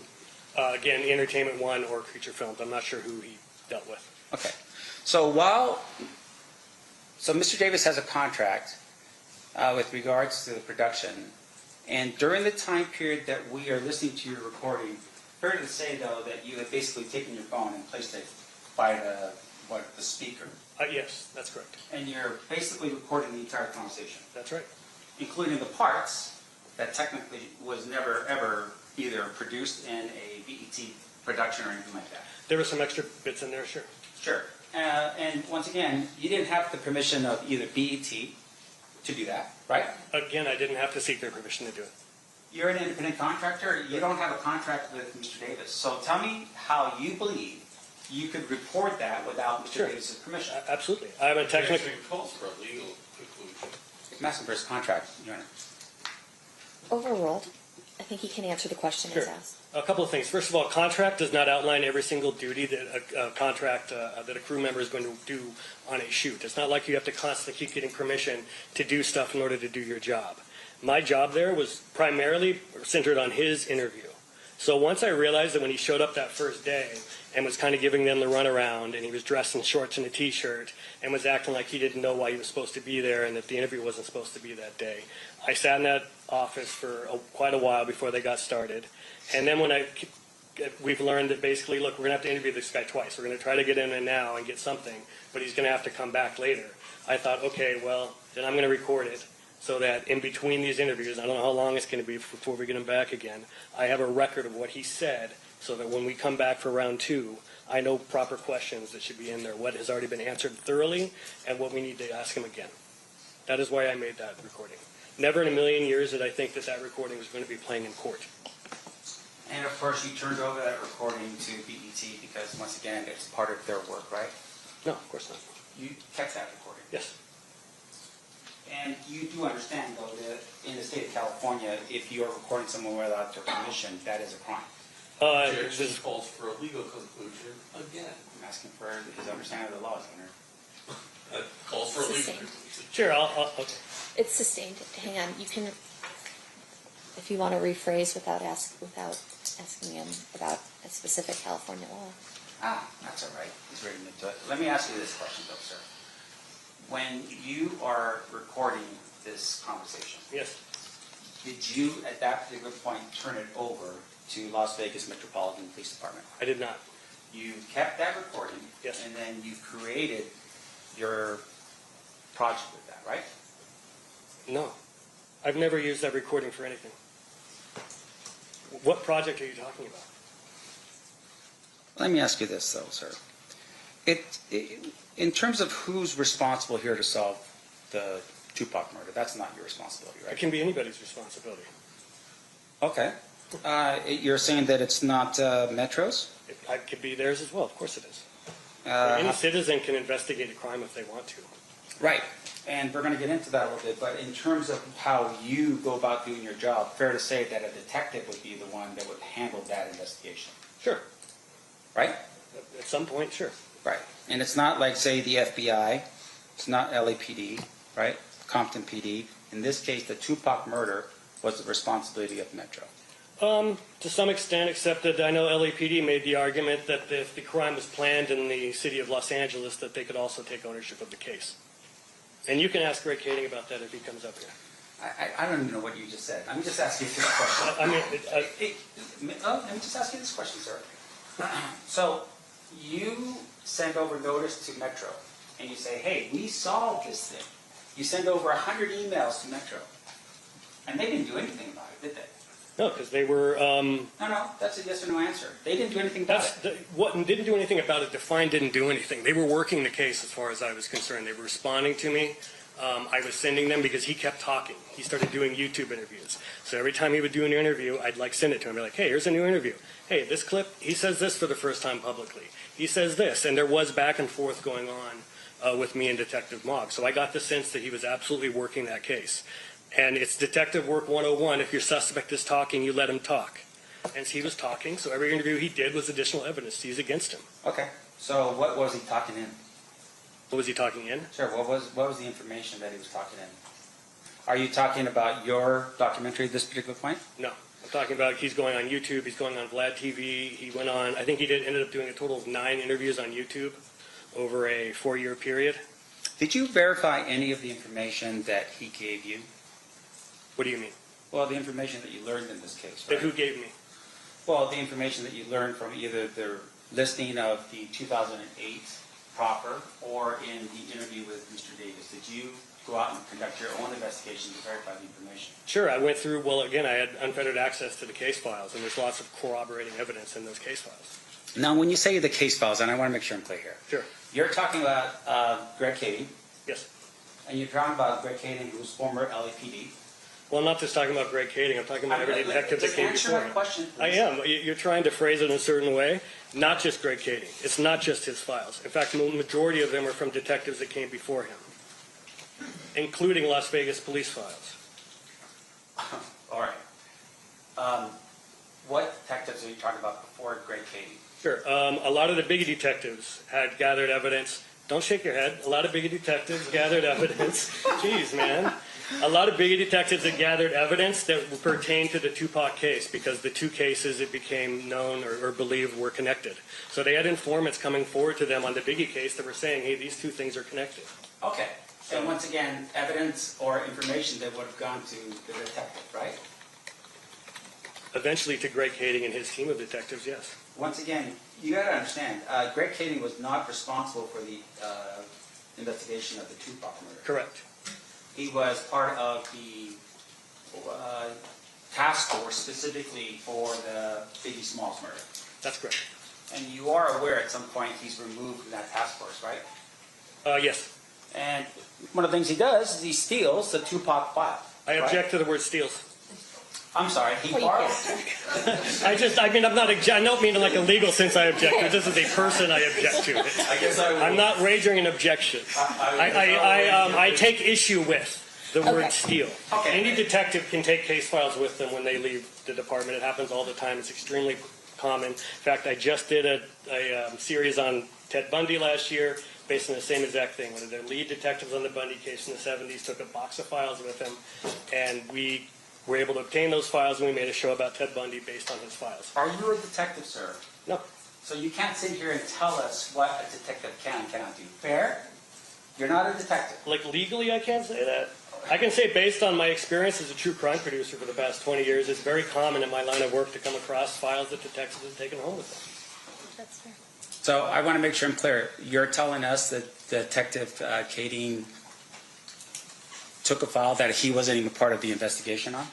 Again, Entertainment One or Feature Films. I'm not sure who he dealt with. Okay. So Mr. Davis has a contract with regards to the production, and during the time period that we are listening to your recording, fair to say though that you have basically taken your phone and placed it by the speaker. Yes, that's correct. And you're basically recording the entire conversation. That's right. Including the parts that technically was never ever either produced in a BET production or anything like that. There were some extra bits in there, sure. Sure. And once again, you didn't have the permission of either BET to do that, right? Again, I didn't have to seek their permission to do it. You're an independent contractor. You don't have a contract with Mr. Davis. So tell me how you believe you could report that without Mr. Davis's permission. Absolutely. I'm a technical. It calls for a legal conclusion. I'm asking for his contract, Your Honor. Overruled. I think he can answer the question as asked. A couple of things. First of all, contract does not outline every single duty that that a crew member is going to do on a shoot. It's not like you have to constantly keep getting permission to do stuff in order to do your job. My job there was primarily centered on his interview. So once I realized that when he showed up that first day and was kind of giving them the runaround, and he was dressed in shorts and a t-shirt and was acting like he didn't know why he was supposed to be there and that the interview wasn't supposed to be that day, I sat in that office for quite a while before they got started. And then when we've learned that basically, look, we're going to have to interview this guy twice. We're going to try to get him in now and get something, but he's going to have to come back later. I thought, okay, well, then I'm going to record it so that in between these interviews, I don't know how long it's going to be before we get him back again, I have a record of what he said so that when we come back for round 2, I know proper questions that should be in there, what has already been answered thoroughly, and what we need to ask him again. That is why I made that recording. Never in a million years did I think that that recording was going to be playing in court. And of course, you turned over that recording to BET because, once again, it's part of their work, right? No, of course not. You kept that recording. Yes. And you do understand, though, that in the state of California, if you are recording someone without their permission, that is a crime. Objection calls for a legal conclusion again. I'm asking for his understanding of the laws, Owner. Calls for a legal Sustained. conclusion. Sure, okay. It's sustained. Hang on, you can, if you want to rephrase without asking him about a specific California law. Ah, that's all right. He's ready to do it. Let me ask you this question, though, sir. When you are recording this conversation, yes, did you, at that particular point, turn it over to Las Vegas Metropolitan Police Department? I did not. You kept that recording, yes, and then you created your project with that, right? No. I've never used that recording for anything. What project are you talking about? Let me ask you this, though, sir. In terms of who's responsible here to solve the Tupac murder, that's not your responsibility, right? It can be anybody's responsibility. Okay. You're saying that it's not Metro's? It could be theirs as well. Of course it is. Any citizen can investigate a crime if they want to. Right. And we're going to get into that a little bit, but in terms of how you go about doing your job, fair to say that a detective would be the one that would handle that investigation. Sure. Right? At some point, sure. Right. And it's not like, say, the FBI, it's not LAPD, right? Compton PD. In this case, the Tupac murder was the responsibility of Metro. To some extent, except that I know LAPD made the argument that if the crime was planned in the city of Los Angeles, that they could also take ownership of the case. And you can ask Greg Kading about that if he comes up here. I don't even know what you just said. Let me just ask you this question. Let me just ask you this question, sir. So you send over notice to Metro, and you say, hey, we solved this thing. You send over 100 emails to Metro, and they didn't do anything about it, did they? No, because they were... No, that's a yes or no answer. They didn't do anything about it. What didn't do anything about it, Define didn't do anything. They were working the case as far as I was concerned. They were responding to me. I was sending them because he kept talking. He started doing YouTube interviews. So every time he would do an interview, I'd send it to him. Be like, hey, here's a new interview. Hey, this clip, he says this for the first time publicly. He says this. And there was back and forth going on with me and Detective Mogg. So I got the sense that he was absolutely working that case. And it's Detective Work 101. If your suspect is talking, you let him talk. And he was talking, so every interview he did was additional evidence to use against him. Okay. So what was he talking in? What was he talking in? Sure. What was the information that he was talking in? Are you talking about your documentary at this particular point? No. I'm talking about he's going on YouTube. He's going on Vlad TV. He went on, I think he ended up doing a total of 9 interviews on YouTube over a 4-year period. Did you verify any of the information that he gave you? What do you mean? Well, the information that you learned in this case, right? That who gave me? Well, the information that you learned from either the listing of the 2008 proffer or in the interview with Mr. Davis. Did you go out and conduct your own investigation to verify the information? Sure. I went through, well, again, I had unfettered access to the case files, and there's lots of corroborating evidence in those case files. Now, when you say the case files, and I want to make sure I'm clear here. Sure. You're talking about Greg Kading. Yes. And you're talking about Greg Kading, who was former LAPD. Well, I'm not just talking about Greg Kading. I'm talking about every detective that came before him. Answer my question, please. I am. You're trying to phrase it in a certain way. Not just Greg Kading. It's not just his files. In fact, the majority of them are from detectives that came before him, including Las Vegas police files. All right. What detectives are you talking about before Greg Kading? Sure. A lot of the big detectives had gathered evidence. Don't shake your head. A lot of big detectives gathered evidence. Jeez, man. A lot of big detectives that gathered evidence that pertained to the Tupac case because the two cases it became known or believed were connected. So they had informants coming forward to them on the Biggie case that were saying, hey, these two things are connected. Okay. So once again, evidence or information that would have gone to the detective, right? Eventually to Greg Kading and his team of detectives, yes. Once again, you got to understand, Greg Kading was not responsible for the investigation of the Tupac murder. Correct. He was part of the task force specifically for the Biggie Smalls murder. That's correct. And you are aware at some point he's removed from that task force, right? Yes. And one of the things he does is he steals the Tupac file. I object to the word steals. I'm sorry, he Oh, you borrowed. I'm not, I don't mean in like a legal sense I object to it. This is a person I object to it. I guess I would. I'm not wagering an objection. I take issue with the word Okay. steal. Okay. Any detective can take case files with them when they leave the department. It happens all the time. It's extremely common. In fact, I just did a series on Ted Bundy last year based on the same exact thing. One of their lead detectives on the Bundy case in the 70s took a box of files with him, and we were able to obtain those files, and we made a show about Ted Bundy based on his files. Are you a detective, sir? No. So you can't sit here and tell us what a detective can and cannot do. Fair? You're not a detective. Like legally, I can't say that. I can say based on my experience as a true crime producer for the past 20 years, it's very common in my line of work to come across files that detectives have taken home with them. That's fair. So I want to make sure I'm clear. You're telling us that Detective Kading took a file that he wasn't even part of the investigation on?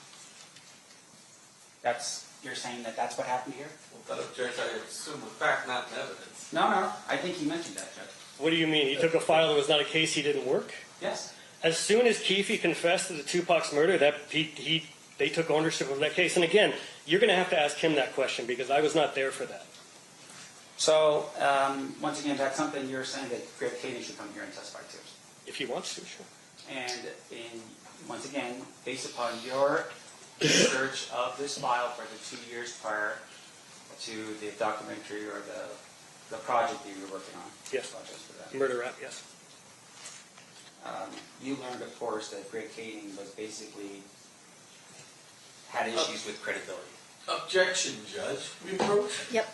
You're saying that that's what happened here? Well, that objection, I assume, a fact, not an evidence. No. I think he mentioned that, Judge. What do you mean? He took a file that was not a case he didn't work? Yes. As soon as Keefe confessed to the Tupac's murder, they took ownership of that case. And again, you're going to have to ask him that question because I was not there for that. So, once again, that's something you're saying that Greg Kading should come here and testify to. If he wants to, sure. And once again, based upon your research of this file for the 2 years prior to the documentary or the project that you were working on. Yes. Apologize for that. Murder rap, yes. You learned, of course, that Greg Kading was basically had issues with credibility. Objection, Judge. Reproach. Yep.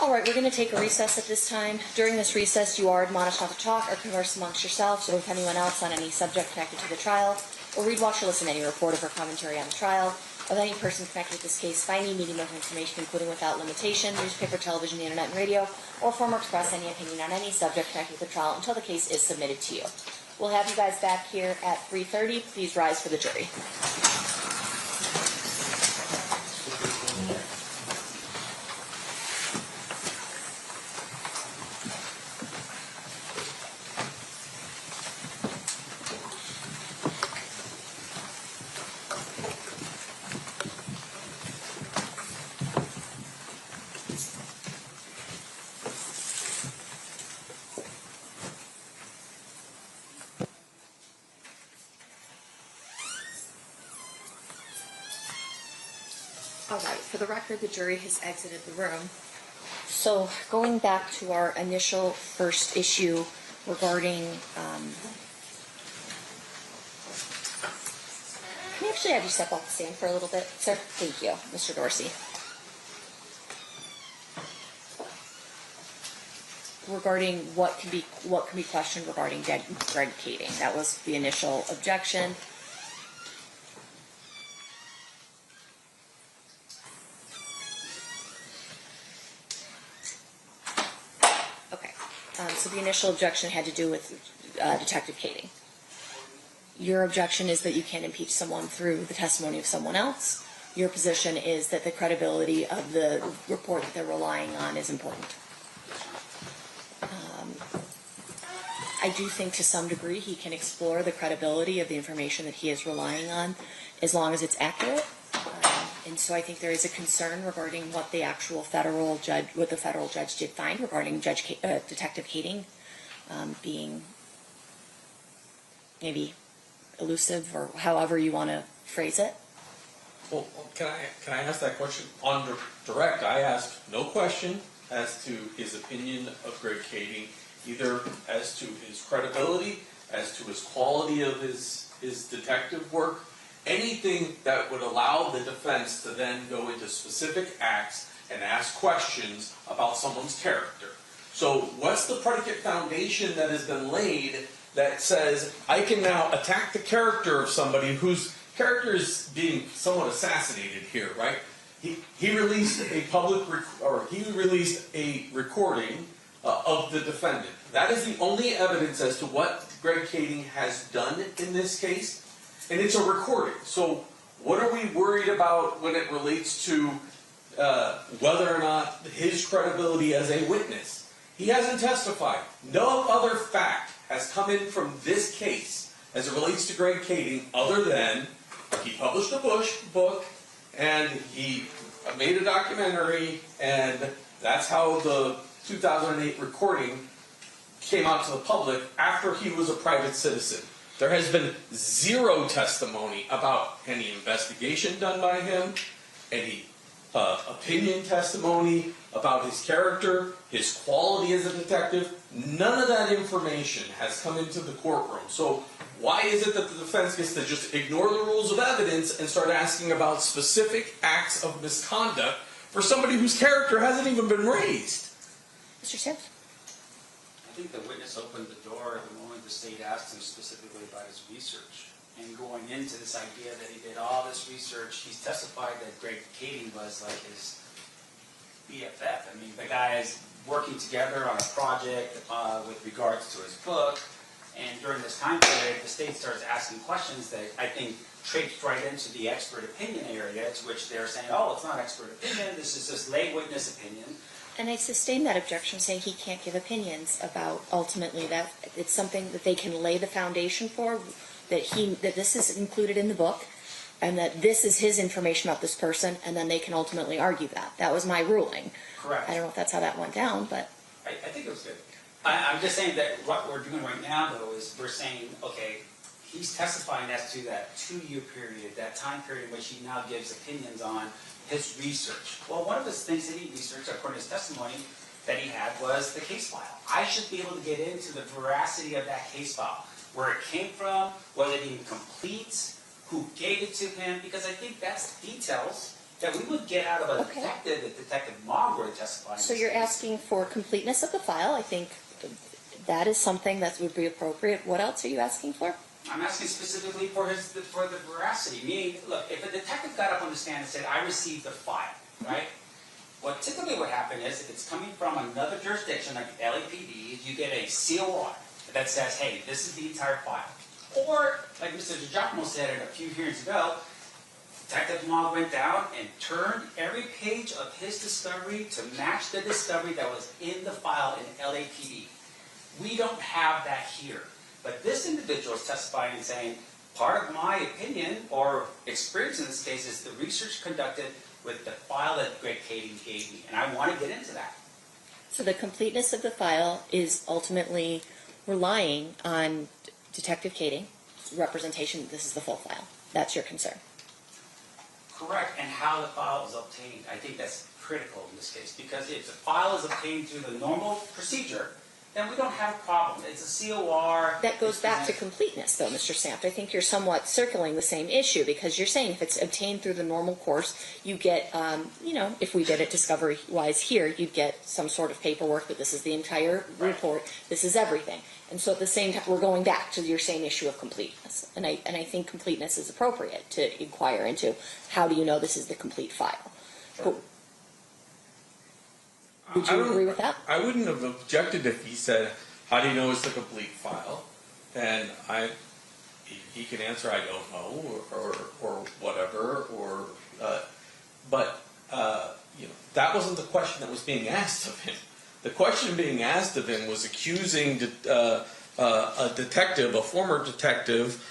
All right, we're going to take a recess at this time. During this recess, you are admonished not to talk or converse amongst yourselves or with anyone else on any subject connected to the trial, or read, watch, or listen to any report or commentary on the trial of any person connected with this case by any medium of information, including without limitation, newspaper, television, internet, and radio, or form or express any opinion on any subject connected with the trial until the case is submitted to you. We'll have you guys back here at 3:30. Please rise for the jury. All right, for the record, the jury has exited the room. So going back to our initial first issue regarding, can we actually have you step off the stand for a little bit, sir? Thank you, Mr. Dorsey. Regarding what can be questioned regarding Greg Kading. That was the initial objection. So the initial objection had to do with Detective Kading. Your objection is that you can't impeach someone through the testimony of someone else. Your position is that the credibility of the report that they're relying on is important. I do think to some degree he can explore the credibility of the information that he is relying on as long as it's accurate. And so I think there is a concern regarding what the actual federal judge did find regarding Detective Kading being maybe elusive or however you want to phrase it. Well, can I ask that question on direct? I asked no question as to his opinion of Greg Kading, either as to his credibility, as to his quality of his detective work. Anything that would allow the defense to then go into specific acts and ask questions about someone's character. So what's the predicate foundation that has been laid that says I can now attack the character of somebody whose character is being somewhat assassinated here, right? He released a recording of the defendant. That is the only evidence as to what Greg Kading has done in this case. And it's a recording. So what are we worried about when it relates to whether or not his credibility as a witness? He hasn't testified. No other fact has come in from this case as it relates to Greg Kading other than he published a book and he made a documentary, and that's how the 2008 recording came out to the public after he was a private citizen. There has been zero testimony about any investigation done by him, any opinion testimony about his character, his quality as a detective. None of that information has come into the courtroom. So why is it that the defense gets to just ignore the rules of evidence and start asking about specific acts of misconduct for somebody whose character hasn't even been raised? Mr. Sims? I think the witness opened the door the moment the state asked him specifically about his research. And going into this idea that he did all this research, he's testified that Greg Kading was like his BFF. I mean, the guy is working together on a project with regards to his book. And during this time period, the state starts asking questions that I think traipsed right into the expert opinion area, to which they're saying, oh, it's not expert opinion, this is just lay witness opinion. And I sustain that objection, saying he can't give opinions about ultimately that it's something that they can lay the foundation for, that this is included in the book, and that this is his information about this person, and then they can ultimately argue that. That was my ruling. Correct. I don't know if that's how that went down, but I think it was good. I'm just saying that what we're doing right now, though, is we're saying, okay, he's testifying as to that 2-year period, that time period in which he now gives opinions on his research. Well, one of the things that he researched, according to his testimony, that he had was the case file. I should be able to get into the veracity of that case file, where it came from, was it even complete, who gave it to him, because I think that's details that we would get out of a Okay. detective if Detective Mogg were to testify. in So this you're case. asking for completeness of the file. I think that is something that would be appropriate. What else are you asking for? I'm asking specifically for the veracity. Meaning, look, if a detective got up on the stand and said, "I received the file," right? What typically would happen is, if it's coming from another jurisdiction like LAPD, you get a COR that says, "Hey, this is the entire file." Or, like Mr. DiGiacomo said a few hearings ago, Detective Mogg went down and turned every page of his discovery to match the discovery that was in the file in LAPD. We don't have that here. But this individual is testifying and saying, part of my opinion or experience in this case is the research conducted with the file that Greg Kading gave me. And I want to get into that. So the completeness of the file is ultimately relying on Detective Kading's representation that this is the full file. That's your concern. Correct, and how the file is obtained. I think that's critical in this case, because if the file is obtained through the normal procedure, then we don't have a problem. It's a COR. That goes back to completeness, though, Mr. Sampt. I think you're somewhat circling the same issue, because you're saying if it's obtained through the normal course, you get, if we did it discovery-wise here, you'd get some sort of paperwork that this is the entire report, this is everything. And so at the same time, we're going back to your same issue of completeness. And I think completeness is appropriate to inquire into. How do you know this is the complete file? But would you agree with that? I wouldn't have objected if he said, "How do you know it's the complete file?" And he can answer, "I don't know," or whatever. But that wasn't the question that was being asked of him. The question being asked of him was accusing a detective, a former detective,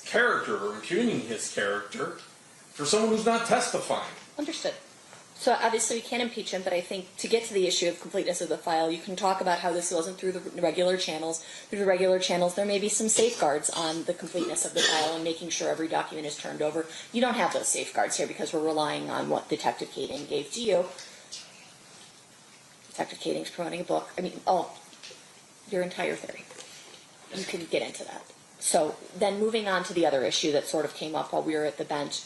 character, or impugning his character for someone who's not testifying. Understood. So obviously we can't impeach him, but I think to get to the issue of completeness of the file, you can talk about how this wasn't through the regular channels. Through the regular channels, there may be some safeguards on the completeness of the file and making sure every document is turned over. You don't have those safeguards here because we're relying on what Detective Kading gave to you. Detective Kading's promoting a book. Your entire theory. You can get into that. So then moving on to the other issue that sort of came up while we were at the bench.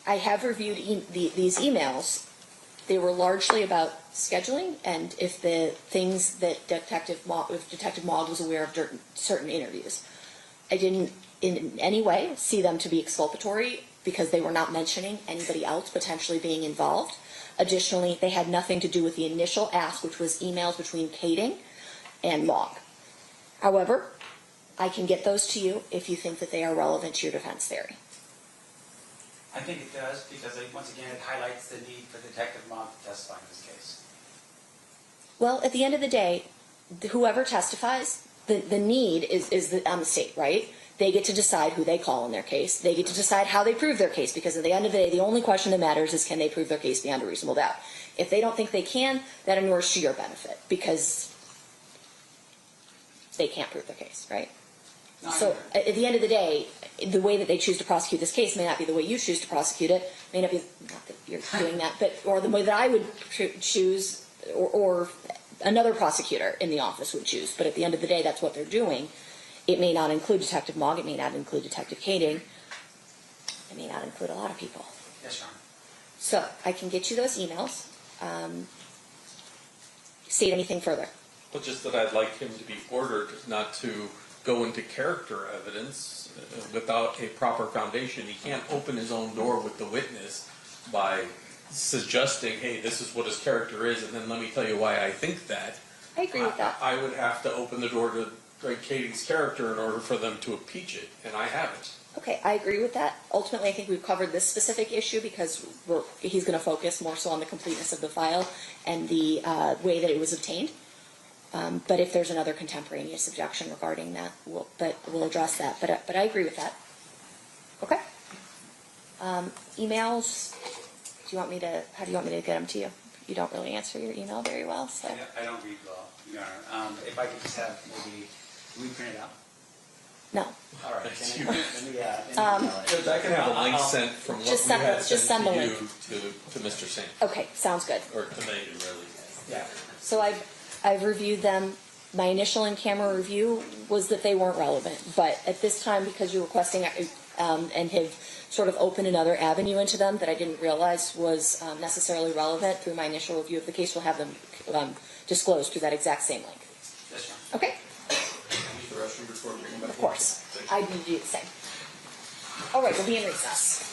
I have reviewed these emails. They were largely about scheduling and if the things that Detective Mogg was aware of during certain interviews. I didn't in any way see them to be exculpatory because they were not mentioning anybody else potentially being involved. Additionally, they had nothing to do with the initial ask, which was emails between Kading and Mogg. However, I can get those to you if you think that they are relevant to your defense theory. I think it does, because once again, it highlights the need for Detective Mogg to testify in this case. Well, at the end of the day, whoever testifies, the need is on the state, right? They get to decide who they call in their case. They get to decide how they prove their case, because at the end of the day, the only question that matters is can they prove their case beyond a reasonable doubt. If they don't think they can, that inures to your benefit, because they can't prove their case, right? So at the end of the day, the way that they choose to prosecute this case may not be the way you choose to prosecute it, may not be, not that you're doing that, but, or the way that I would choose, or another prosecutor in the office would choose. But at the end of the day, that's what they're doing. It may not include Detective Mogg, it may not include Detective Kading, it may not include a lot of people. Yes, Your Honor. So I can get you those emails. State anything further. Well, just that I'd like him to be ordered not to go into character evidence without a proper foundation. He can't open his own door with the witness by suggesting, hey, this is what his character is, and then let me tell you why I think that. I agree with that. I would have to open the door to Greg Kading's character in order for them to impeach it, and I haven't. Okay, I agree with that. Ultimately, I think we've covered this specific issue because he's going to focus more so on the completeness of the file and the way that it was obtained. But if there's another contemporaneous objection regarding that, we'll address that. But I agree with that. Okay. Emails. How do you want me to get them to you? You don't really answer your email very well, so. I don't read well, Your Honor. If I could just have maybe, can we print it out? No. All right. That's Then you. I can have a link sent from what we had sent to you to Mr. Singh. Okay, sounds good. Or to Megan, really. Yeah. So I've reviewed them. My initial in-camera review was that they weren't relevant. But at this time, because you're requesting and have sort of opened another avenue into them that I didn't realize was necessarily relevant through my initial review of the case. We'll have them disclosed through that exact same link. Yes, ma'am. Okay? Use the restroom before we come back. Of course. I need to do the same. All right, we'll be in recess.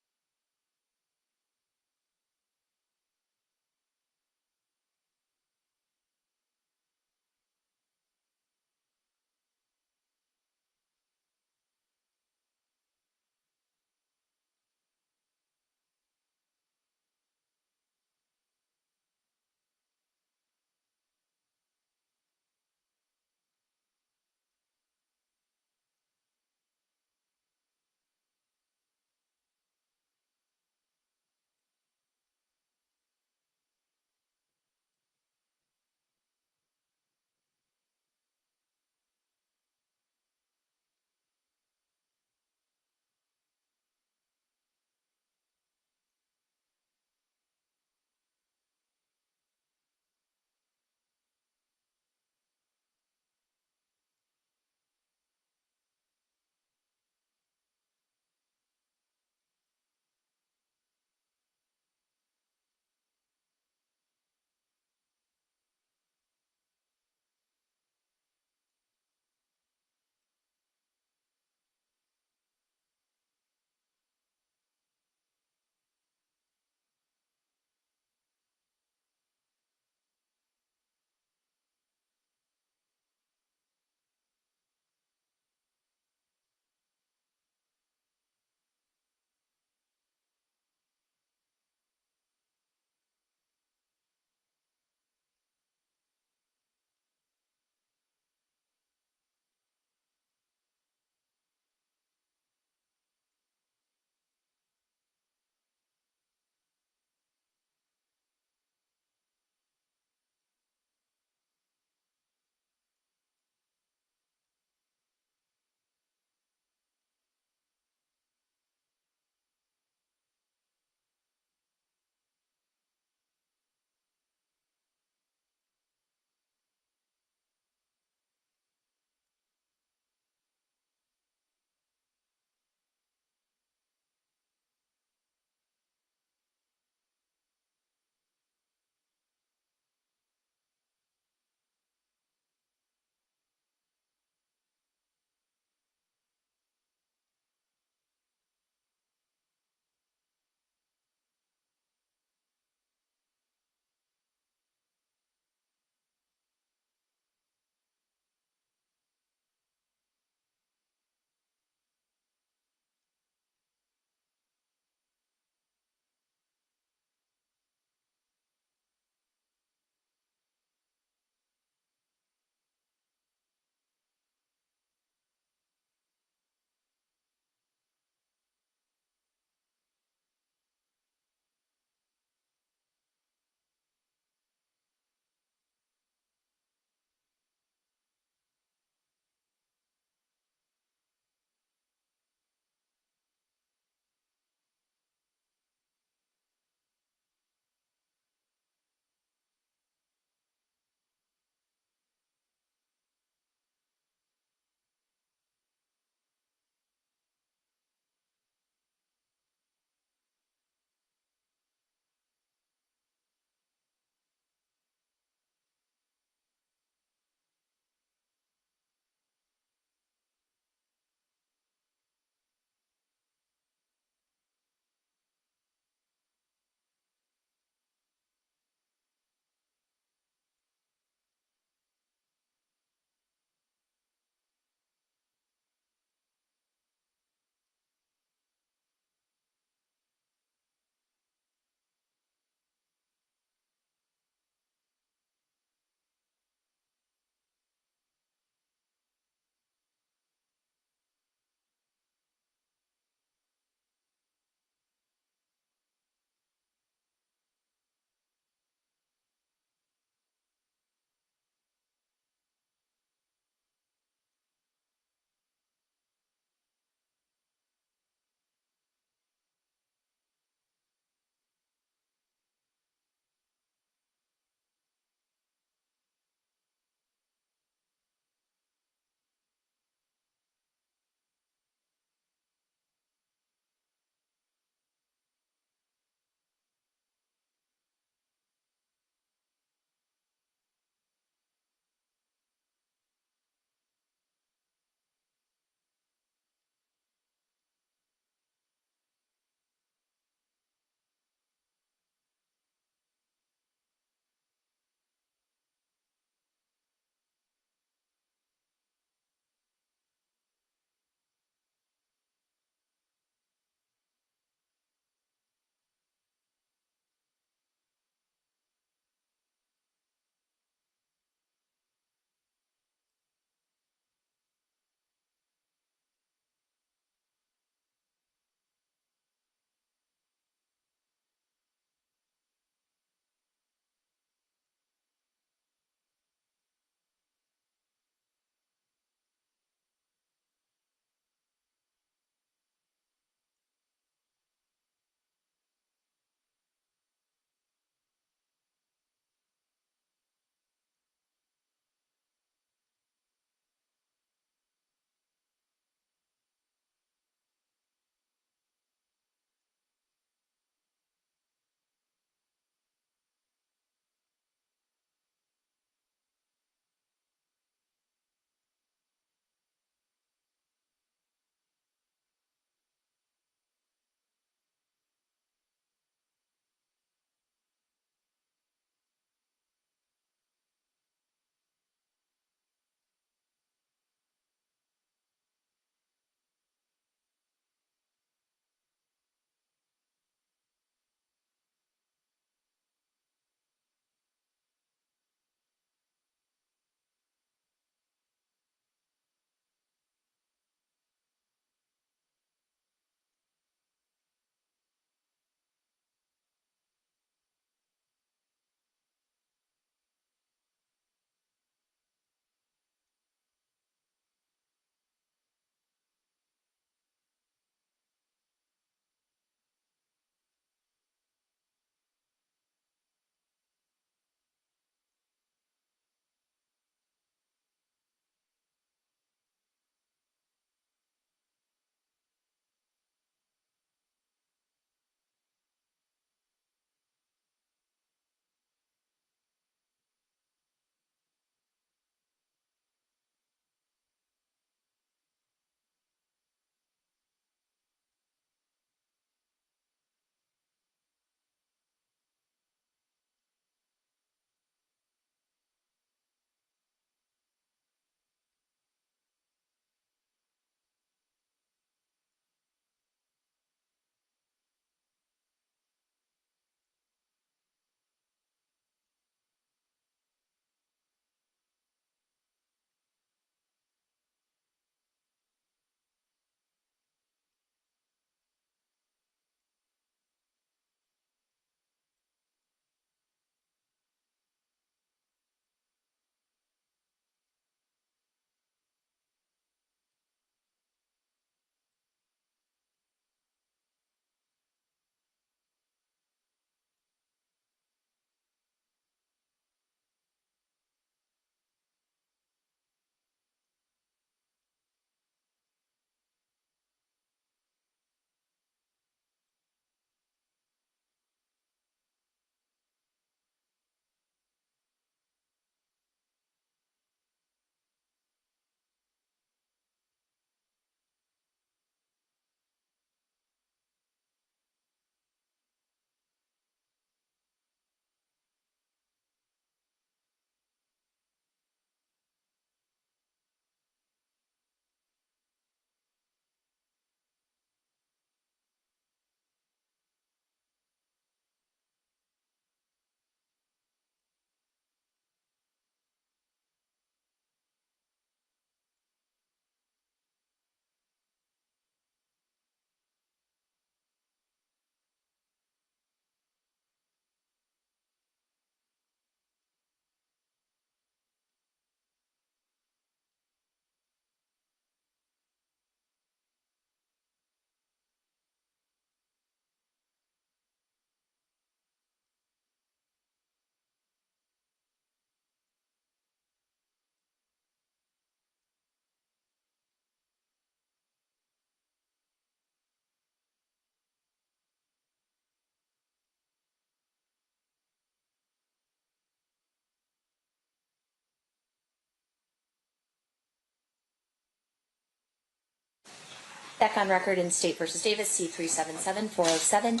Back on record in State versus Davis, C-377-407.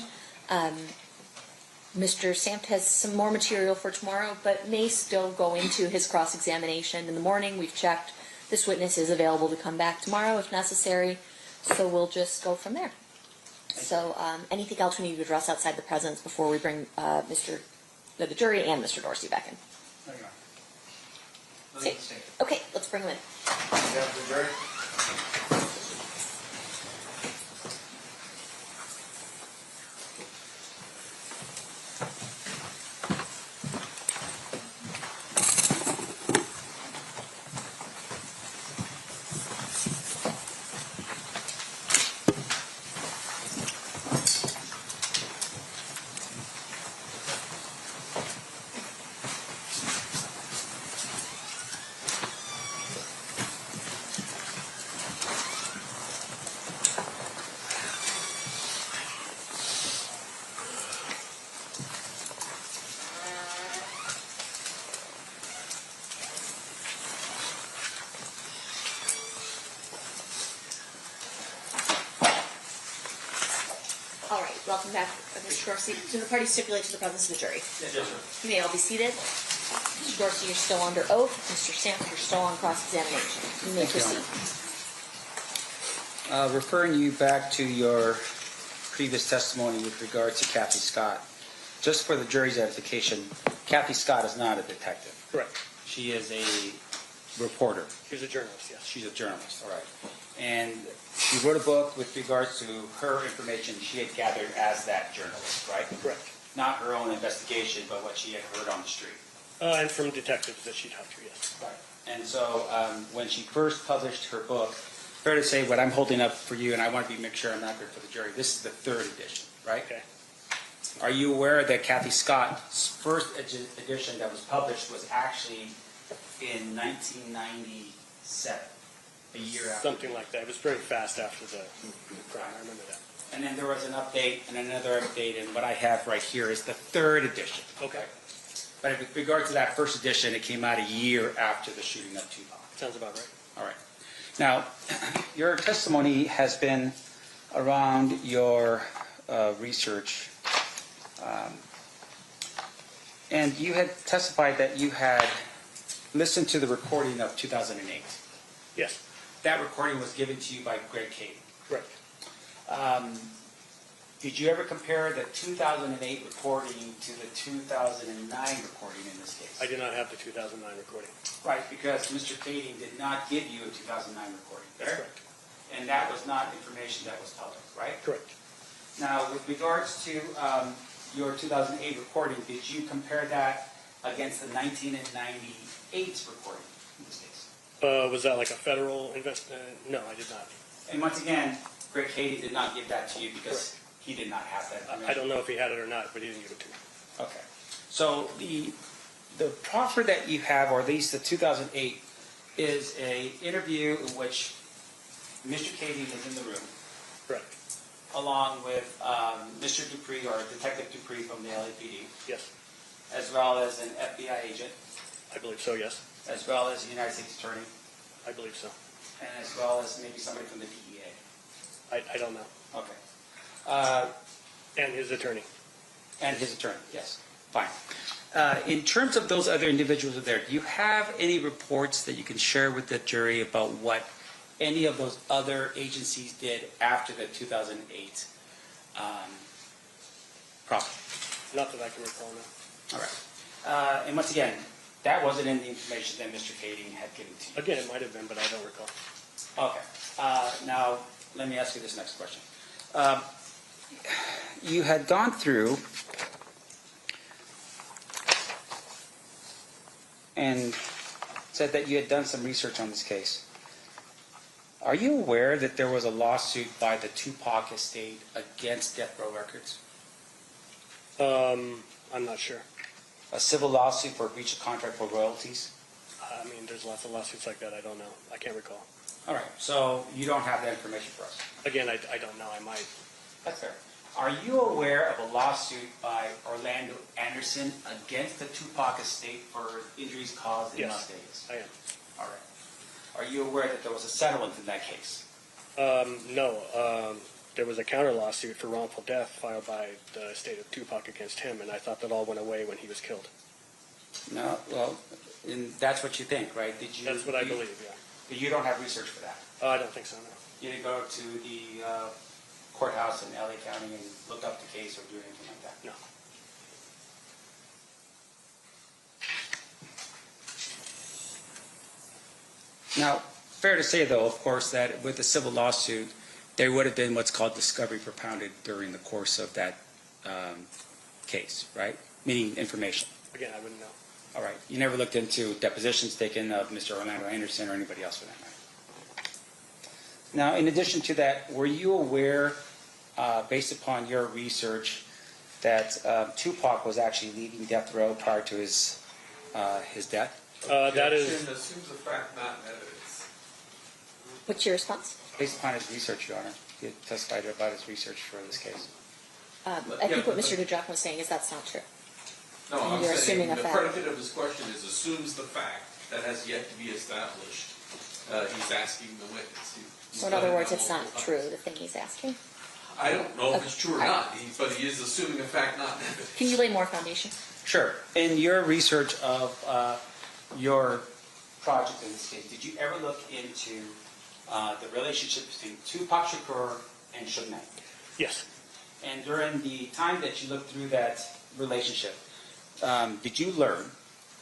Mr. Sampt has some more material for tomorrow, but may still go into his cross-examination in the morning. We've checked. This witness is available to come back tomorrow if necessary, so we'll just go from there. So anything else we need to address outside the presence before we bring the jury and Mr. Dorsey back in? No, you are. Okay, let's bring him in. All right, welcome back, Mr. Dorsey. Do the parties stipulate to the presence of the jury? Yes, sir. You may all be seated. Mr. Dorsey, you're still under oath. Mr. Samp, you're still on cross-examination. You may proceed. Referring you back to your previous testimony with regard to Kathy Scott, just for the jury's edification, Kathy Scott is not a detective. Correct. She is a reporter. She's a journalist, yes. She's a journalist, all right. And she wrote a book with regards to her information she had gathered as that journalist, right? Correct. Not her own investigation, but what she had heard on the street. And from detectives that she talked to, yes. Right. And so when she first published her book, fair to say what I'm holding up for you, and I want to make sure I'm accurate for the jury, this is the 3rd edition, right? Okay. Are you aware that Kathy Scott's first edition that was published was actually in 1997, a year after? Something like that. It was very fast after the crime. I remember that. And then there was an update and another update, and what I have right here is the 3rd edition. Okay. But with regard to that first edition, it came out a year after the shooting of Tupac. Sounds about right. All right. Now, your testimony has been around your research, and you had testified that you had listened to the recording of 2008. Yes. That recording was given to you by Greg Cady. Correct. Did you ever compare the 2008 recording to the 2009 recording in this case? I did not have the 2009 recording. Right, because Mr. Cady did not give you a 2009 recording. That's correct. And that was not information that was public, right? Correct. Now, with regards to your 2008 recording, did you compare that against the 1998 recording in this case? Was that like a federal No, I did not. And once again, Greg Cady did not give that to you because he did not have that information. I don't know if he had it or not, but he didn't give it to me. Okay. So the proffer that you have, or at least the 2008, is a interview in which Mr. Cady was in the room. Correct. Along with Mr. Dupree, or Detective Dupree from the LAPD. Yes. As well as an FBI agent. I believe so, yes. As well as a United States Attorney. I believe so. And as well as maybe somebody from the DEA. I don't know. Okay. And his attorney. And his attorney, yes. Fine. In terms of those other individuals who are there, do you have any reports that you can share with the jury about what any of those other agencies did after the 2008 proffer? Not that I can recall now. All right. And once again, that wasn't in the information that Mr. Cady had given to you. Again, it might have been, but I don't recall. Okay. Now, let me ask you this next question. You had gone through and said that you had done some research on this case. Are you aware that there was a lawsuit by the Tupac estate against Death Row Records? I'm not sure. A civil lawsuit for breach of contract for royalties? I mean, there's lots of lawsuits like that. I don't know. I can't recall. All right. So you don't have that information for us? Again, I don't know. I might. That's fair. Are you aware of a lawsuit by Orlando Anderson against the Tupac estate for injuries caused in Las Vegas? I am. All right. Are you aware that there was a settlement in that case? No. There was a counter lawsuit for wrongful death filed by the state of Tupac against him, and I thought that all went away when he was killed. No, well, and that's what you think, right? Did you? That's what I believe, yeah. But you don't have research for that. I don't think so, no. You didn't go to the courthouse in LA County and look up the case or do anything like that? No. Now, fair to say, though, of course, that with the civil lawsuit, there would have been what's called discovery propounded during the course of that case, right? Meaning information. Again, I wouldn't know. All right. You never looked into depositions taken of Mr. Orlando Anderson or anybody else for that matter. Now, in addition to that, were you aware, based upon your research, that Tupac was actually leaving death row prior to his death? That is... assumes a fact, not evidence. What's your response? Based upon his research, Your Honor. He testified about his research for this case. I think what Mr. Dujac was saying is that's not true. No, I'm You're saying assuming a the fact. predicate of his question is assumes the fact that has yet to be established. He's asking the witness. So in other words, it's not true, the thing he's asking? I don't know if it's true or not, but he is assuming a fact, not evidence. Can you lay more foundation? Sure. In your research of your project in this case, did you ever look into the relationship between Tupac Shakur and Suge Knight? Yes. And during the time that you looked through that relationship, did you learn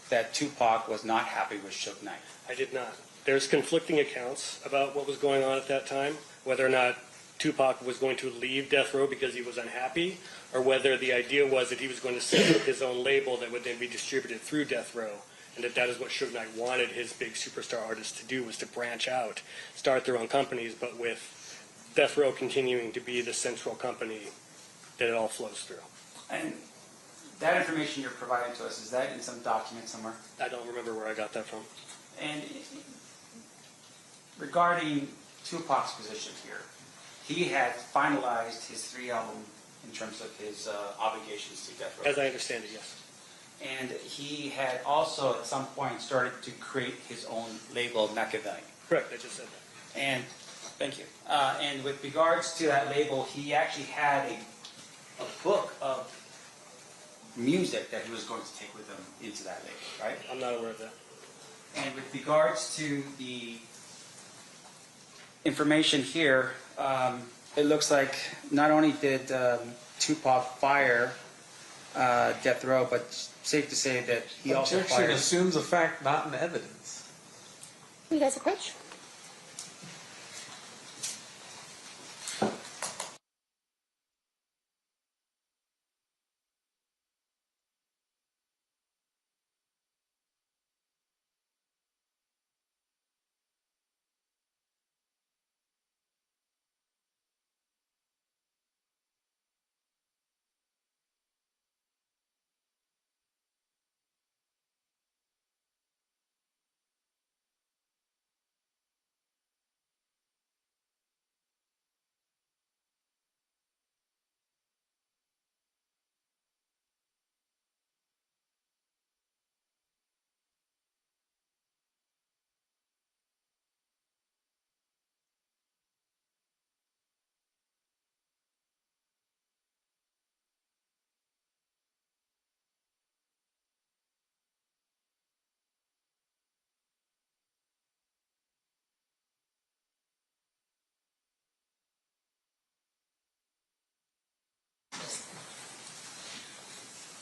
that Tupac was not happy with Suge Knight? I did not. There's conflicting accounts about what was going on at that time, whether or not Tupac was going to leave death row because he was unhappy, or whether the idea was that he was going to set up his own label that would then be distributed through death row, and that is what Suge Knight wanted his big superstar artists to do, was to branch out, start their own companies, but with death row continuing to be the central company that it all flows through. And that information you're providing to us, is that in some document somewhere? I don't remember where I got that from. And regarding Tupac's position here, he had finalized his 3 album in terms of his obligations to death row. As I understand it, yes. And he had also at some point started to create his own label, Machiavelli. Correct, I just said that. And, thank you. And with regards to that label, he actually had a book of music that he was going to take with him into that label, right? I'm not aware of that. And with regards to the information here, it looks like not only did Tupac fire death row, but safe to say that he also Objection fired... assumes a fact, not an evidence. You guys approach?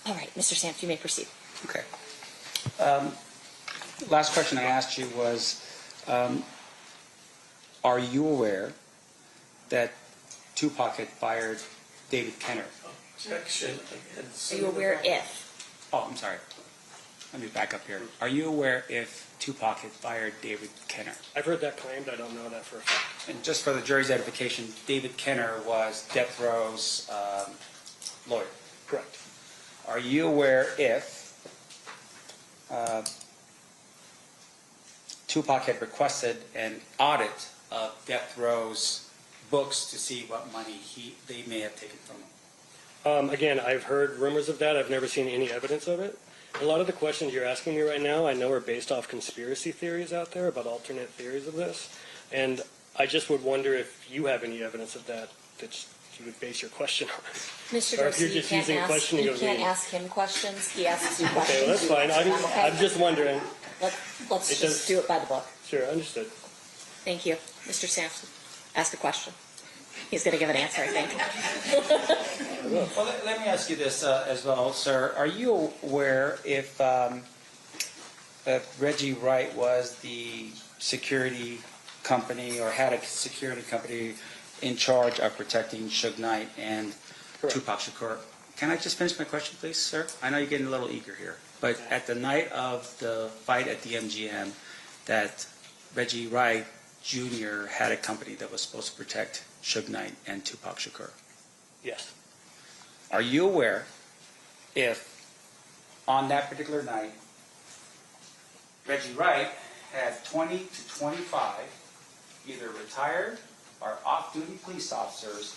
All right, Mr. Samp, you may proceed. Okay. Last question I asked you was, are you aware that Tupac had fired David Kenner? Objection. Are you aware if? Oh, I'm sorry. Let me back up here. Are you aware if Tupac had fired David Kenner? I've heard that claimed. I don't know that for a fact. And just for the jury's edification, David Kenner was death row's lawyer. Correct. Are you aware if Tupac had requested an audit of death row's books to see what money they may have taken from him? Again, I've heard rumors of that. I've never seen any evidence of it. A lot of the questions you're asking me right now, I know are based off conspiracy theories out there about alternate theories of this. And I just would wonder if you have any evidence of that you would base your question on. Mr. Or if Dorsey, you're just using questioning you of can't me. ask him questions. He asks you Okay, questions. well, that's fine. Okay. I'm just wondering. Let's It just does- do it by the book. Sure, understood. Thank you. Mr. Sampson, ask a question. He's going to give an answer, I think. Well, let me ask you this as well, sir. Are you aware if Reggie Wright was the security company or had a security company in charge of protecting Suge Knight and Tupac Shakur? Can I just finish my question, please, sir? I know you're getting a little eager here. But at the night of the fight at the MGM, that Reggie Wright Jr. had a company that was supposed to protect Suge Knight and Tupac Shakur. Yes. Are you aware if on that particular night, Reggie Wright had 20 to 25 either retired or off-duty police officers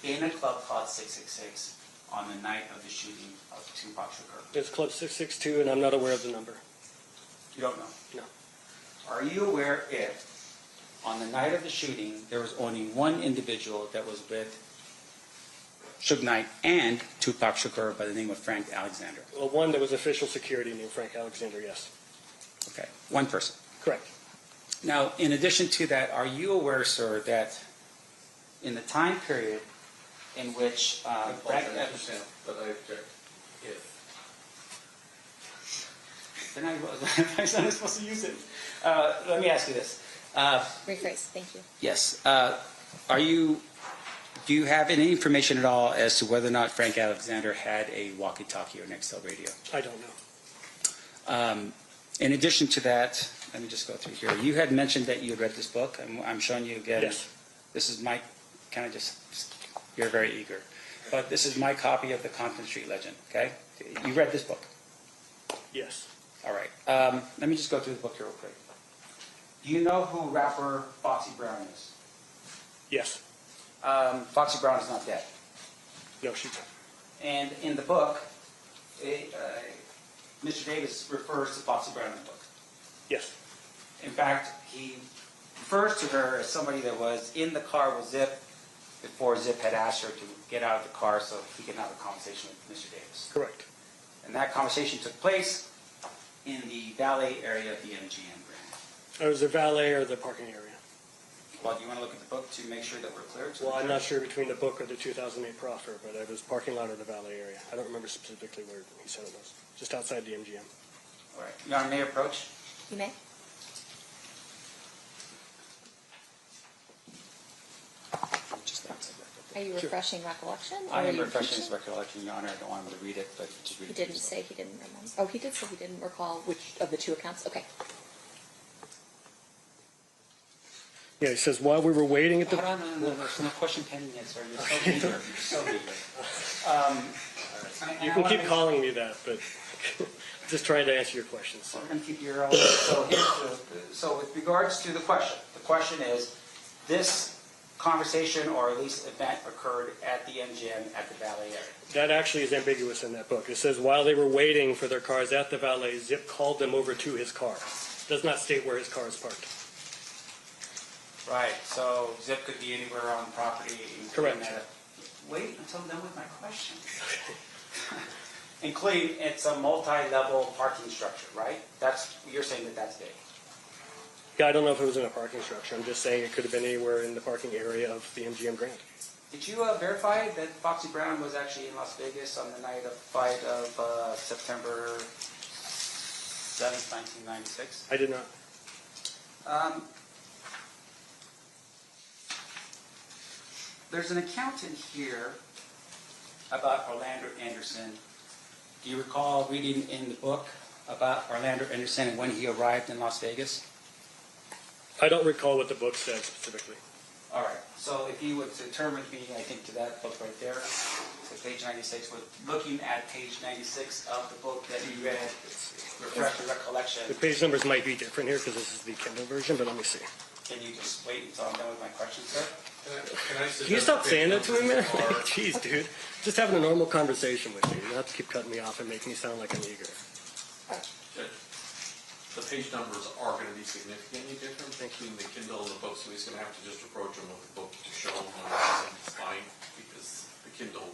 in a club called 666 on the night of the shooting of Tupac Shakur? It's Club 662, and I'm not aware of the number. You don't know? No. Are you aware if on the night of the shooting there was only one individual that was with Suge Knight and Tupac Shakur by the name of Frank Alexander? Well, one that was official security named Frank Alexander, yes. Okay, one person. Correct. Now, in addition to that, are you aware, sir, that in the time period in which Frank understand, but I object. If. Then I was not supposed to use it. Let me ask you this. Rephrase, thank you. Yes. Do you have any information at all as to whether or not Frank Alexander had a walkie-talkie or an XL radio? I don't know. In addition to that, let me just go through here. You had mentioned that you had read this book. I'm showing you again. Yes. This is my, kind of just, you're very eager. But this is my copy of the Compton Street Legend, okay? You read this book? Yes. All right. Let me just go through the book here real quick. Do you know who rapper Foxy Brown is? Yes. Foxy Brown is not dead. No, she's not. And in the book, Mr. Davis refers to Foxy Brown in the book. Yes. In fact, he refers to her as somebody that was in the car with Zip before Zip had asked her to get out of the car so he could have a conversation with Mr. Davis. Correct. And that conversation took place in the valet area of the MGM Grand. It was the valet or the parking area. Well, do you want to look at the book to make sure that we're clear? Well, I'm not sure between the book or the 2008 proffer, but it was parking lot or the valet area. I don't remember specifically where he said it was. Just outside the MGM. All right. Your Honor, may I approach? You may. Are you refreshing recollection? or I are am you refreshing his impeaching? recollection, Your Honor. I don't want him to read it, but just read He it. didn't say he didn't remember. Oh, he did say he didn't recall which of the two accounts. Okay. Yeah, he says, while we were waiting at the... Hold on, no, there's no question pending yet, sir. You're so eager. You're so eager. You can keep calling me that, but just trying to answer your questions. So. We're going to keep your own. So with regards to the question is, this conversation or at least event occurred at the MGM at the valet area. That actually is ambiguous in that book. It says while they were waiting for their cars at the valet, Zip called them over to his car. Does not state where his car is parked. Right, so Zip could be anywhere on the property. Correct. Wait until I'm done with my question. Including it's a multi-level parking structure, right? You're saying that that's big. Yeah, I don't know if it was in a parking structure. I'm just saying it could have been anywhere in the parking area of the MGM Grand. Did you verify that Foxy Brown was actually in Las Vegas on the night of fight of September 7th, 1996? I did not. There's an account in here about Orlando Anderson. Do you recall reading in the book about Orlando Anderson and when he arrived in Las Vegas? I don't recall what the book said specifically. All right. So if you would turn with me, I think, to that book right there, to page 96. We're looking at page 96 of the book that you read. Refresh your recollection. The page numbers might be different here because this is the Kindle version, but let me see. Can you just wait until I'm done with my question, sir? Can you stop saying that to me, man? Jeez, dude. Just having a normal conversation with you. You don't have to keep cutting me off and making me sound like I'm eager. The page numbers are going to be significantly different between the Kindle and the book, so he's going to have to just approach them with the book to show him when it's fine, because the Kindle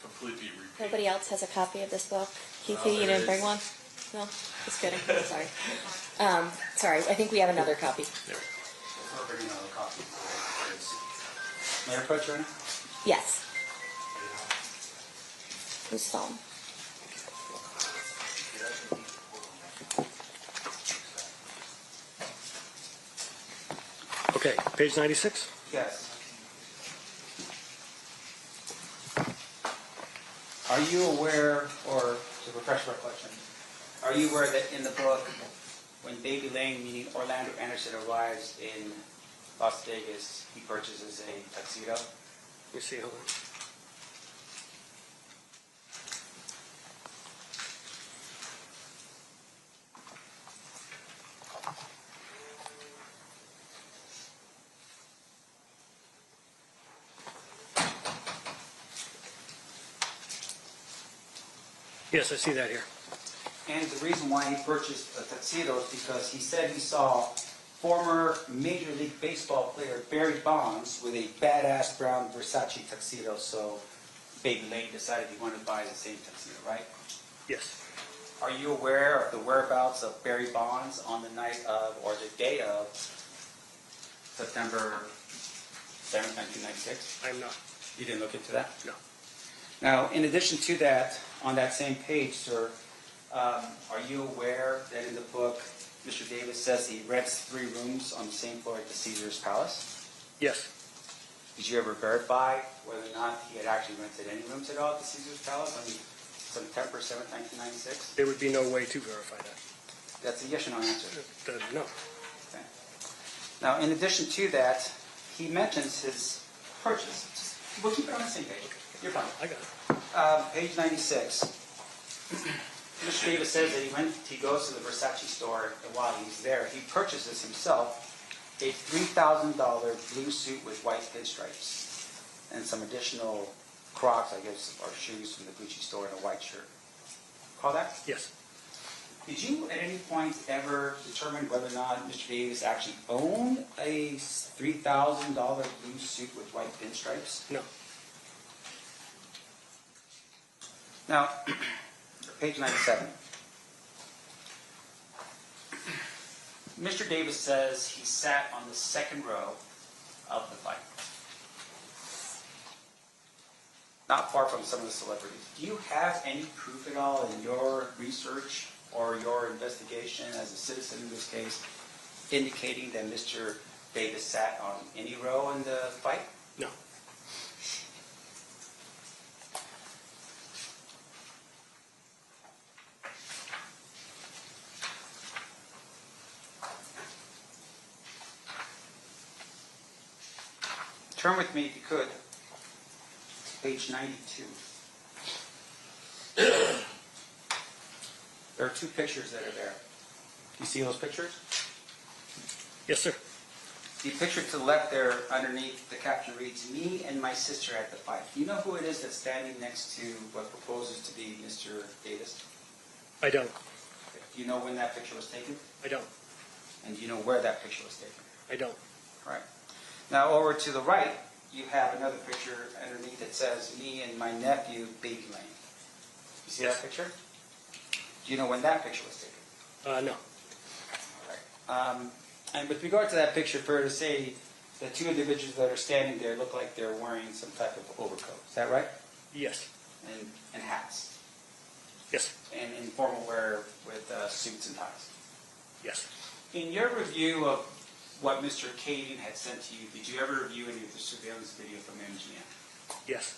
completely repeats. Nobody else has a copy of this book? Keithy, Well, you there didn't bring is. one? No? Just kidding. Sorry. Sorry, I think we have another copy. We're bringing another copy. May I approach right now? Yes. Whose phone? Okay, page 96? Yes. Are you aware, or to refresh recollection, are you aware that in the book, when Baby Lane, meaning Orlando Anderson, arrives in Las Vegas, he purchases a tuxedo? Let me see, hold on. Yes, I see that here. And the reason why he purchased a tuxedo is because he said he saw former Major League Baseball player Barry Bonds with a badass brown Versace tuxedo, so Baby Lane decided he wanted to buy the same tuxedo, right? Yes. Are you aware of the whereabouts of Barry Bonds on the night of, or the day of, September 7th, 1996? I am not. You didn't look into that? No. Now, in addition to that, on that same page, sir, are you aware that in the book, Mr. Davis says he rents 3 rooms on the same floor at the Caesar's Palace? Yes. Did you ever verify whether or not he had actually rented any rooms at all at the Caesar's Palace on September 7th, 1996? There would be no way to verify that. That's a yes or no answer. No. Okay. Now, in addition to that, he mentions his purchase. We'll keep it on the same page. You're fine. I got it. Page 96. Mr. Davis says that he goes to the Versace store, and while he's there, he purchases himself a $3,000 blue suit with white pinstripes and some additional Crocs, I guess, or shoes from the Gucci store, and a white shirt. Call that? Yes. Did you at any point ever determine whether or not Mr. Davis actually owned a $3,000 blue suit with white pinstripes? No. Now, page 97. Mr. Davis says he sat on the second row of the fight. Not far from some of the celebrities. Do you have any proof at all in your research or your investigation as a citizen in this case indicating that Mr. Davis sat on any row in the fight? No. Turn with me, if you could, page 92. There are 2 pictures that are there. You see those pictures? Yes, sir. The picture to the left there, underneath the caption reads, "Me and my sister at the fight." Do you know who it is that's standing next to what proposes to be Mr. Davis? I don't. Do you know when that picture was taken? I don't. And do you know where that picture was taken? I don't. All right. Now over to the right, you have another picture underneath that says, "Me and my nephew, Baby Lane." You see that picture? Do you know when that picture was taken? No. All right. And with regard to that picture, fair to say the 2 individuals that are standing there look like they're wearing some type of overcoat. Is that right? Yes. And hats. Yes. And in formal wear with suits and ties. Yes. In your review of what Mr. Kading had sent to you, did you ever review any of the surveillance video from MGM? Yes.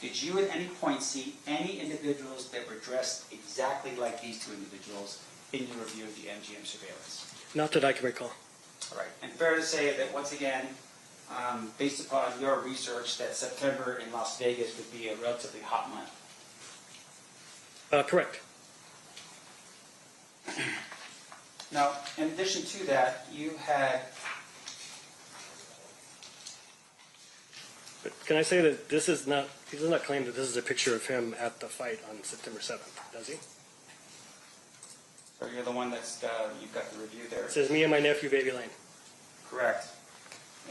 Did you at any point see any individuals that were dressed exactly like these 2 individuals in your review of the MGM surveillance? Not that I can recall. All right. And fair to say that once again, based upon your research, that September in Las Vegas would be a relatively hot month. Correct. Now, in addition to that, you had... But can I say that this is not, he does not claim that this is a picture of him at the fight on September 7th, does he? So you're the one that's, you've got the review there. It says me and my nephew, Baby Lane. Correct.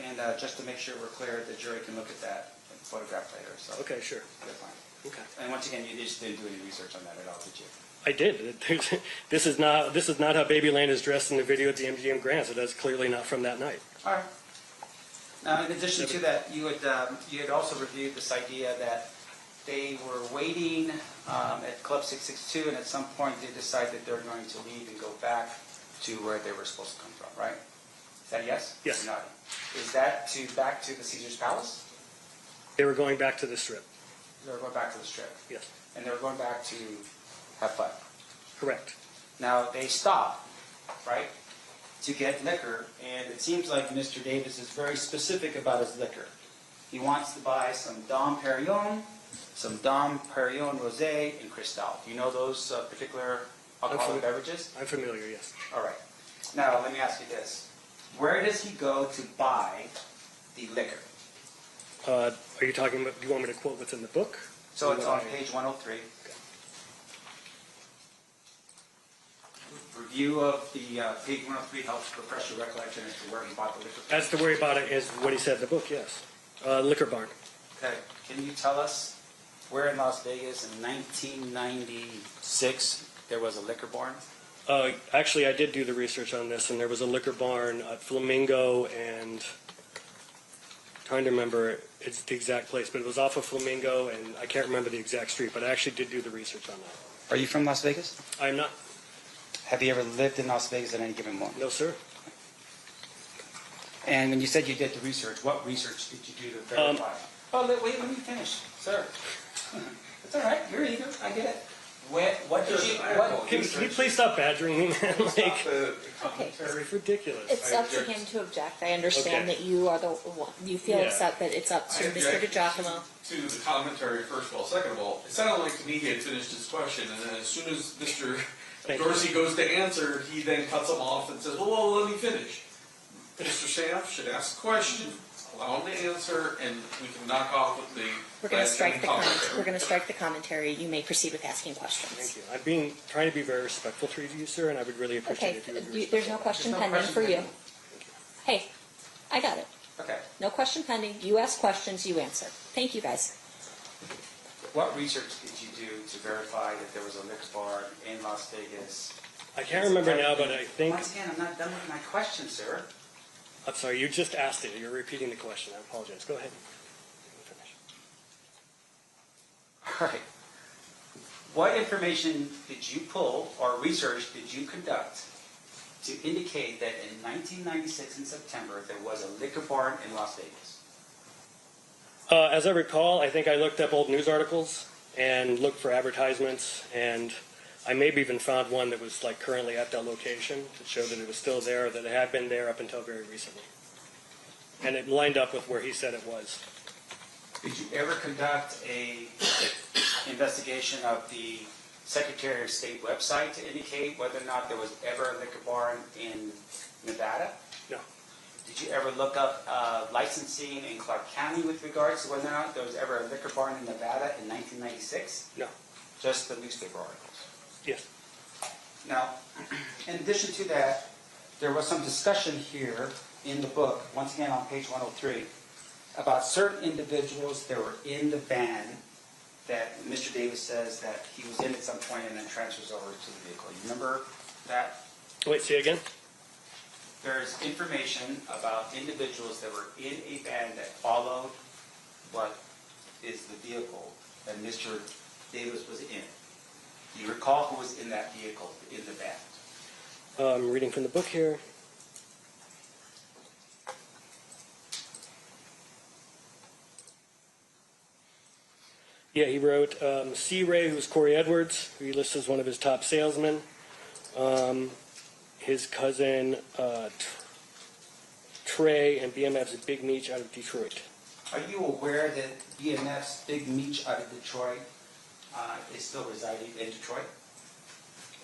And just to make sure we're clear, the jury can look at that photograph later, so. Okay, sure. You're fine. Okay. And once again, you just didn't do any research on that at all, did you? I did. This is not how Baby Lane is dressed in the video at the MGM Grand, so that's clearly not from that night. All right. Now, in addition to that, you had also reviewed this idea that they were waiting at Club 662, and at some point they decide that they're going to leave and go back to where they were supposed to come from, right? Is that a yes? Yes. Or not? Is that back to the Caesar's Palace? They were going back to the Strip. They were going back to the Strip. Yes. And they were going back to have fun. Correct. Now, they stop, right, to get liquor, and it seems like Mr. Davis is very specific about his liquor. He wants to buy some Dom Perignon, some Dom Perignon Rosé, and Cristal. Do you know those particular alcoholic beverages? I'm familiar, yes. All right. Now, let me ask you this. Where does he go to buy the liquor? Are you talking about, do you want me to quote what's in the book? So it's on page 103. Review of the page 103 helps refresh your recollection as to where he bought the liquor. As to where he bought it is what he said in the book, yes. Liquor barn. Okay. Can you tell us where in Las Vegas in 1996 there was a liquor barn? Actually, I did do the research on this, and there was a liquor barn at Flamingo and trying to remember it's the exact place, but it was off of Flamingo, and I can't remember the exact street, but I actually did do the research on that. Are you from Las Vegas? I'm not. Have you ever lived in Las Vegas at any given moment? No, sir. And when you said you did the research, what research did you do to verify? Wait, let me finish, sir. It's all right. You're eager. I get it. What did you? Can you please stop badgering me, man? Like, Okay. it's ridiculous. It's up to him to object. I understand Okay. that you are the one, you feel Yeah. upset, but it's up to I Mr. object DiGiacomo. to the commentary, first of all. Second of all, it sounded like to me he had finished his question, and then as soon as Mr. Dorsey goes to answer, he then cuts him off and says, well, let me finish. Mr. Samp should ask a question, allow him to answer, and we can knock off with the... We're going to strike the commentary. we're going to strike the commentary. You may proceed with asking questions. Thank you. I'm trying to be very respectful to you, sir, and I would really appreciate Okay, it if you would be there's no question There's no pending for question you. Hey, I got it. Okay. No question pending. You ask questions, you answer. Thank you, guys. What research did you do to verify that there was a liquor bar in Las Vegas? I can't remember now, but I think... Once again, I'm not done with my question, sir. I'm sorry, you just asked it. You're repeating the question. I apologize. Go ahead. All right. What information did you pull or research did you conduct to indicate that in 1996 in September there was a liquor barn in Las Vegas? As I recall, I think I looked up old news articles and looked for advertisements, and I maybe even found one that was like currently at that location that showed that it was still there, that it had been there up until very recently. And it lined up with where he said it was. Did you ever conduct a investigation of the Secretary of State website to indicate whether or not there was ever a liquor barn in Nevada? No. Did you ever look up licensing in Clark County with regards to whether or not there was ever a liquor barn in Nevada in 1996? No. Just the newspaper articles? Yes. Now, in addition to that, there was some discussion here in the book, once again on page 103, about certain individuals that were in the van that Mr. Davis says that he was in at some point and then transfers over to the vehicle. You remember that? Wait, say again? There's information about individuals that were in a van that followed what is the vehicle that Mr. Davis was in. Do you recall who was in that vehicle, in the van? I'm reading from the book here. Yeah, he wrote C. Ray, who's Corey Edwards, who he lists as one of his top salesmen. His cousin Trey, and BMF's Big Meech out of Detroit. Are you aware that BMF's Big Meech out of Detroit is still residing in Detroit?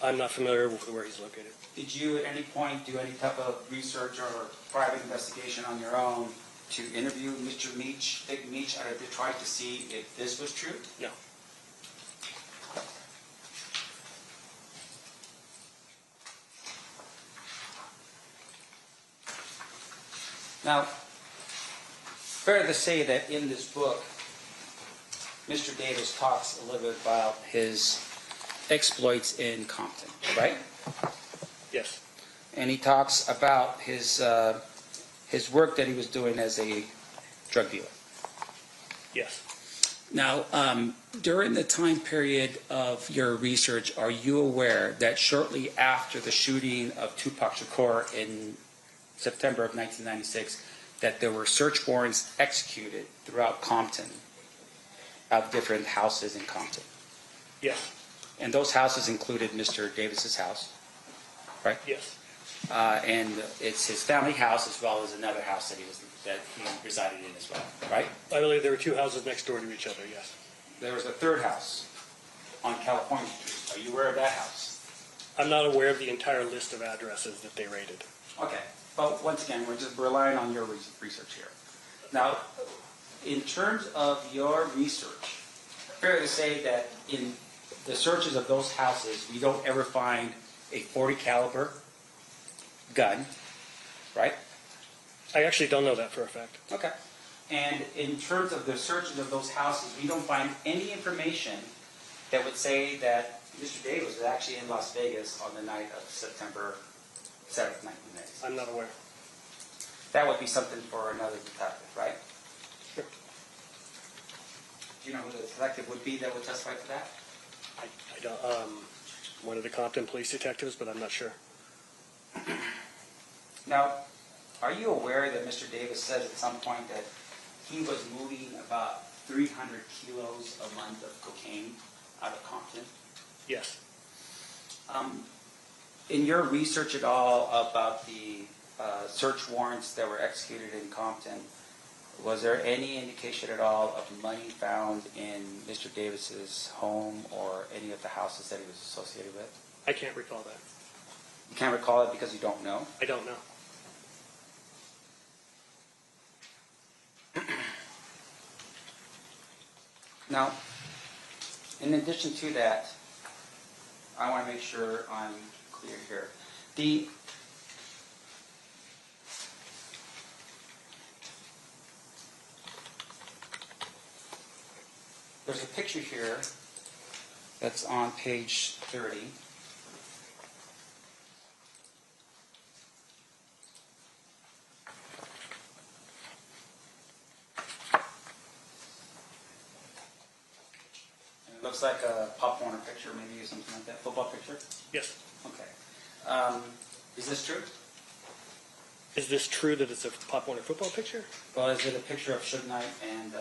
I'm not familiar with where he's located. Did you at any point do any type of research or private investigation on your own to interview Mr. Meech, Big Meech out of Detroit to see if this was true? No. Now, fair to say that in this book, Mr. Davis talks a little bit about his exploits in Compton, right? Yes. And he talks about his work that he was doing as a drug dealer. Yes. Now, during the time period of your research, are you aware that shortly after the shooting of Tupac Shakur in September of 1996, that there were search warrants executed throughout Compton of different houses in Compton? Yes. And those houses included Mr. Davis's house, right? Yes. And it's his family house as well as another house that he resided in as well, right? I believe there were two houses next door to each other, yes. There was a third house on California Street. Are you aware of that house? I'm not aware of the entire list of addresses that they raided. Okay. Well, once again, we're just relying on your research here. Now, in terms of your research, fair to say that in the searches of those houses, we don't ever find a .40 caliber gun, right? I actually don't know that for a fact. Okay. And in terms of the searches of those houses, we don't find any information that would say that Mr. Davis was actually in Las Vegas on the night of September 7th, 1990. I'm not aware. That would be something for another detective, right? Sure. Do you know who the detective would be that would testify to that? I don't, one of the Compton police detectives, but I'm not sure. Now, are you aware that Mr. Davis says at some point that he was moving about 300 kilos a month of cocaine out of Compton? Yes. In your research at all about the search warrants that were executed in Compton, was there any indication at all of money found in Mr. Davis's home or any of the houses that he was associated with? I can't recall that. You can't recall it because you don't know? I don't know. Now, in addition to that, I want to make sure I'm clear here. There's a picture here that's on page 30. It looks like a Pop Warner picture, maybe, or something like that. Football picture? Yes. Okay. Is this true? Is this true that it's a Pop Warner football picture? Well, is it a picture of Suge Knight and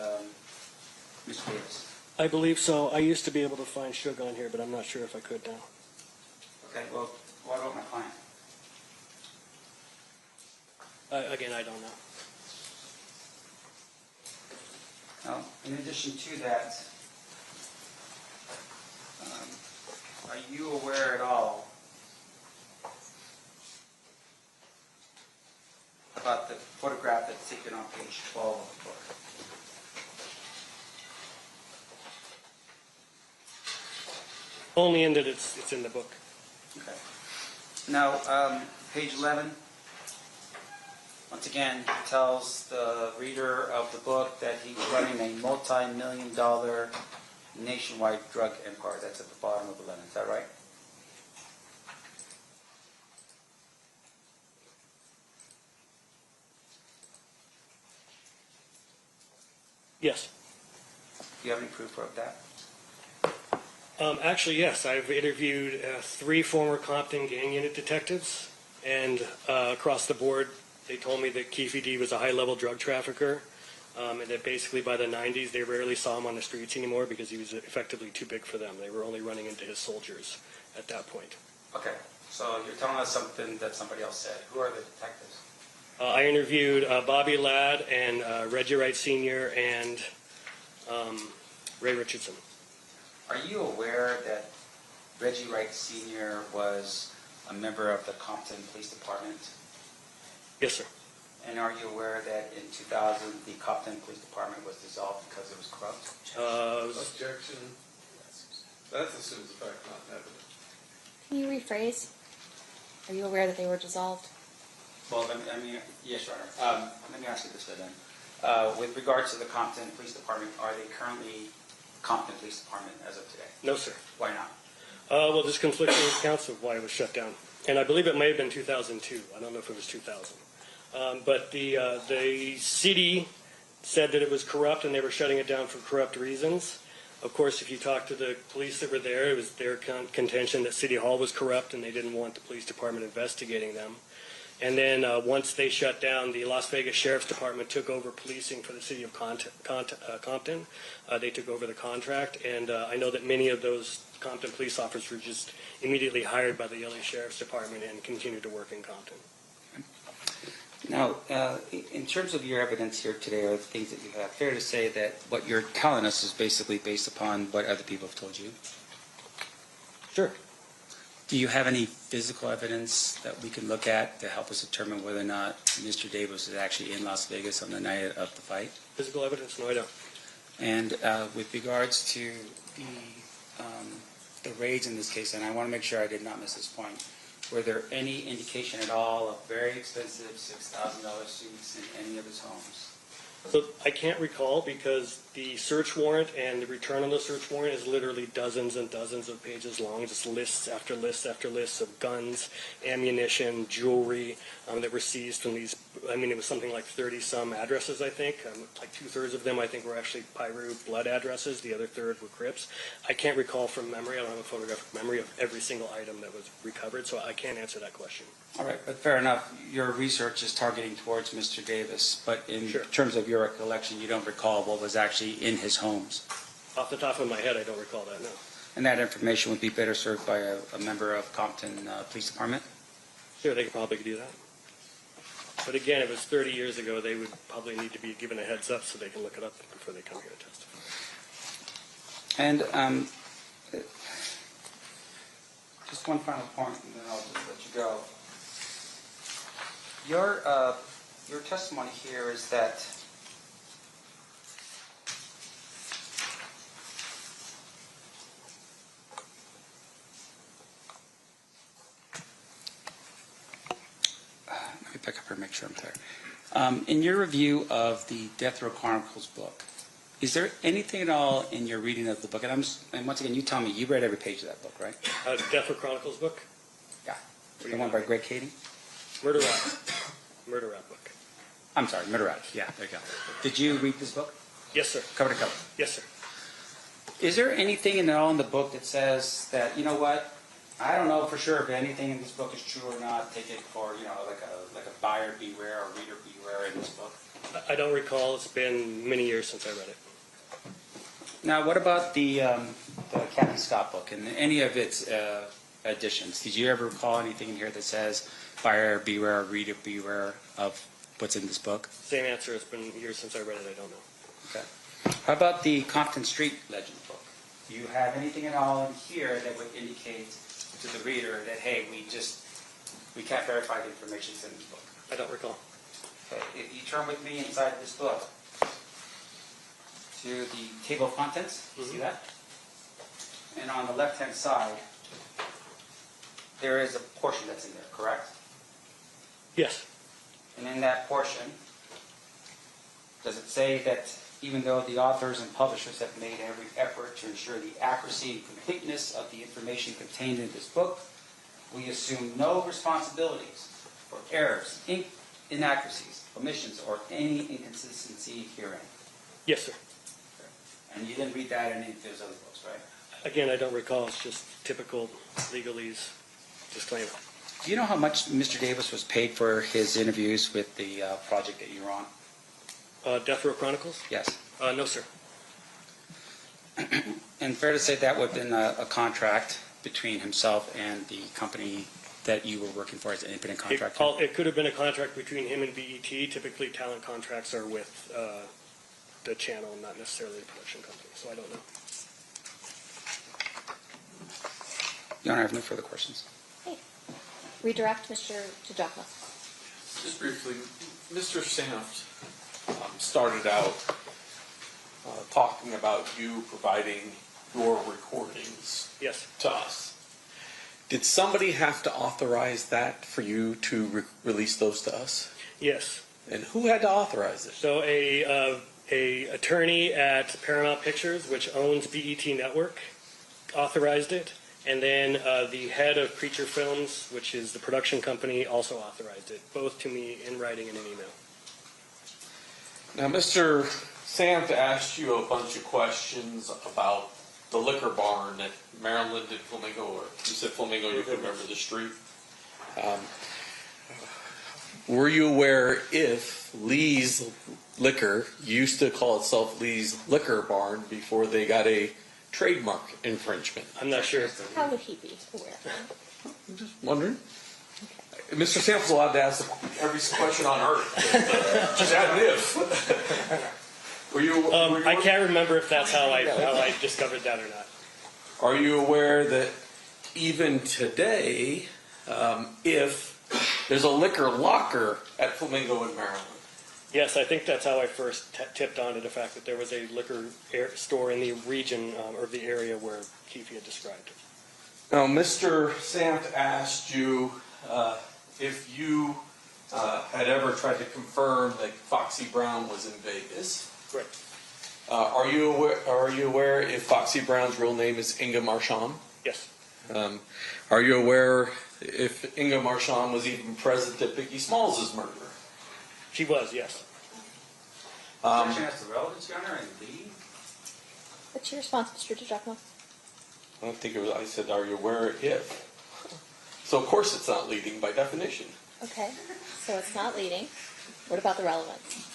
Mr. Davis? I believe so. I used to be able to find Suge on here, but I'm not sure if I could now. Okay, well, what about my client? Again, I don't know. Now, in addition to that, are you aware at all about the photograph that's taken on page 12 of the book? Only in that it's in the book. Okay. Now, page 11, once again, tells the reader of the book that he's running a multi-million-dollar nationwide drug empire. That's at the bottom of 11. Is that right? Yes. Do you have any proof of that? Actually, yes. I've interviewed 3 former Compton gang unit detectives, and across the board, they told me that Keefe D was a high-level drug trafficker, and that basically by the 90s, they rarely saw him on the streets anymore because he was effectively too big for them. They were only running into his soldiers at that point. Okay. So you're telling us something that somebody else said. Who are the detectives? I interviewed Bobby Ladd and Reggie Wright Sr. and Ray Richardson. Are you aware that Reggie Wright Sr. was a member of the Compton Police Department? Yes, sir. And are you aware that in 2000 the Compton Police Department was dissolved because it was corrupt? Objection. That's assumes the fact, not evidence. Can you rephrase? Are you aware that they were dissolved? Well, yes, Your Honor. Let me ask you this way then. With regards to the Compton Police Department, are they currently Compton Police Department as of today? No, sir. Why not? Well, there's conflicting accounts of why it was shut down. And I believe it may have been 2002. I don't know if it was 2000. But the city said that it was corrupt and they were shutting it down for corrupt reasons. Of course, if you talk to the police that were there, it was their contention that City Hall was corrupt and they didn't want the police department investigating them. And then once they shut down, the Las Vegas Sheriff's Department took over policing for the city of Compton. They took over the contract, and I know that many of those Compton police officers were just immediately hired by the LA Sheriff's Department and continued to work in Compton. Now, in terms of your evidence here today, or the things that you have, fair to say that what you're telling us is basically based upon what other people have told you? Sure. Do you have any physical evidence that we can look at to help us determine whether or not Mr. Davis was actually in Las Vegas on the night of the fight? Physical evidence? No, I don't. And with regards to the raids in this case, and I want to make sure I did not miss this point, were there any indication at all of very expensive $6,000 suits in any of his homes? So I can't recall because the search warrant and the return on the search warrant is literally dozens and dozens of pages long, just lists after lists after lists of guns, ammunition, jewelry that were seized from these. I mean, it was something like 30-some addresses, I think. Like 2/3 of them, I think, were actually Piru blood addresses. The other third were Crips. I can't recall from memory. I don't have a photographic memory of every single item that was recovered, so I can't answer that question. All right, but fair enough. Your research is targeting towards Mr. Davis, but in terms of your recollection, you don't recall what was actually in his homes. Off the top of my head, I don't recall that, no. And that information would be better served by a member of Compton Police Department? Sure, they could probably do that. But again, it was 30 years ago. They would probably need to be given a heads up so they can look it up before they come here to testify. And just one final point, and then I'll just let you go. Your testimony here is that let me pick up here and make sure I'm clear. In your review of the Death Row Chronicles book, is there anything at all in your reading of the book, and once again, you tell me, you read every page of that book, right? Death Row Chronicles book? Yeah. The one by Greg Cady? Murder Rap. Murder Rap book. I'm sorry, Murder Rap. Yeah, there you go. Did you read this book? Yes, sir. Cover to cover? Yes, sir. Is there anything at all in the book that says that, you know what, I don't know for sure if anything in this book is true or not, take it for, like a buyer beware or reader beware in this book? I don't recall. It's been many years since I read it. Now, what about the Captain Scott book and any of its editions? Did you ever recall anything in here that says buyer beware, reader beware of what's in this book? Same answer. It's been years since I read it. I don't know. Okay. How about the Compton Street Legend book? Do you have anything at all in here that would indicate to the reader that, hey, we can't verify the information that's in this book? I don't recall. Okay. If you turn with me inside this book to the table of contents, see that? And on the left-hand side, there is a portion that's in there, correct? Yes. And in that portion, does it say that even though the authors and publishers have made every effort to ensure the accuracy and completeness of the information contained in this book, we assume no responsibilities for errors, inaccuracies, omissions, or any inconsistency herein? Yes, sir. And you didn't read that in any of those other books, right? Again, I don't recall. It's just typical legalese disclaimer. Do you know how much Mr. Davis was paid for his interviews with the project that you were on? Death Row Chronicles? Yes. No, sir. And fair to say that would have been a contract between himself and the company that you were working for as an independent contractor? It could have been a contract between him and BET. Typically, talent contracts are with the channel, not necessarily the production company. So I don't know. Your Honor, I have no further questions. Okay. Redirect Mr. Tajaka. Just briefly, Mr. Sanft started out talking about you providing your recordings yes. to us. Did somebody have to authorize that for you to release those to us? Yes. And who had to authorize it? So a attorney at Paramount Pictures, which owns BET Network, authorized it. And then the head of Preacher Films, which is the production company, also authorized it, both to me in writing and in email. Now, Mr. Samt asked you a bunch of questions about the liquor barn at Maryland and Flamingo, or you said Flamingo, you couldn't remember the street. Were you aware if Lee's Liquor used to call itself Lee's Liquor Barn before they got a trademark infringement? I'm not sure. How would he be aware? I'm just wondering. Mr. Samp's allowed to ask every question on earth. Just add an if. Were you I can't remember if that's how I discovered that or not. Are you aware that even today, if there's a liquor locker at Flamingo in Maryland? Yes, I think that's how I first tipped onto the fact that there was a liquor store in the region or the area where Keefe had described it. Now, Mr. Samt asked you if you had ever tried to confirm that Foxy Brown was in Vegas. Right. Are you aware if Foxy Brown's real name is Inga Marchand? Yes. Are you aware if Inga Marchand was even present at Biggie Smalls' murder? She was, yes. Objection as to relevance, Your Honor, and lead? What's your response, Mr. DiGiacomo? I don't think it was. I said, are you aware if? So of course it's not leading by definition. Okay, so it's not leading. What about the relevance?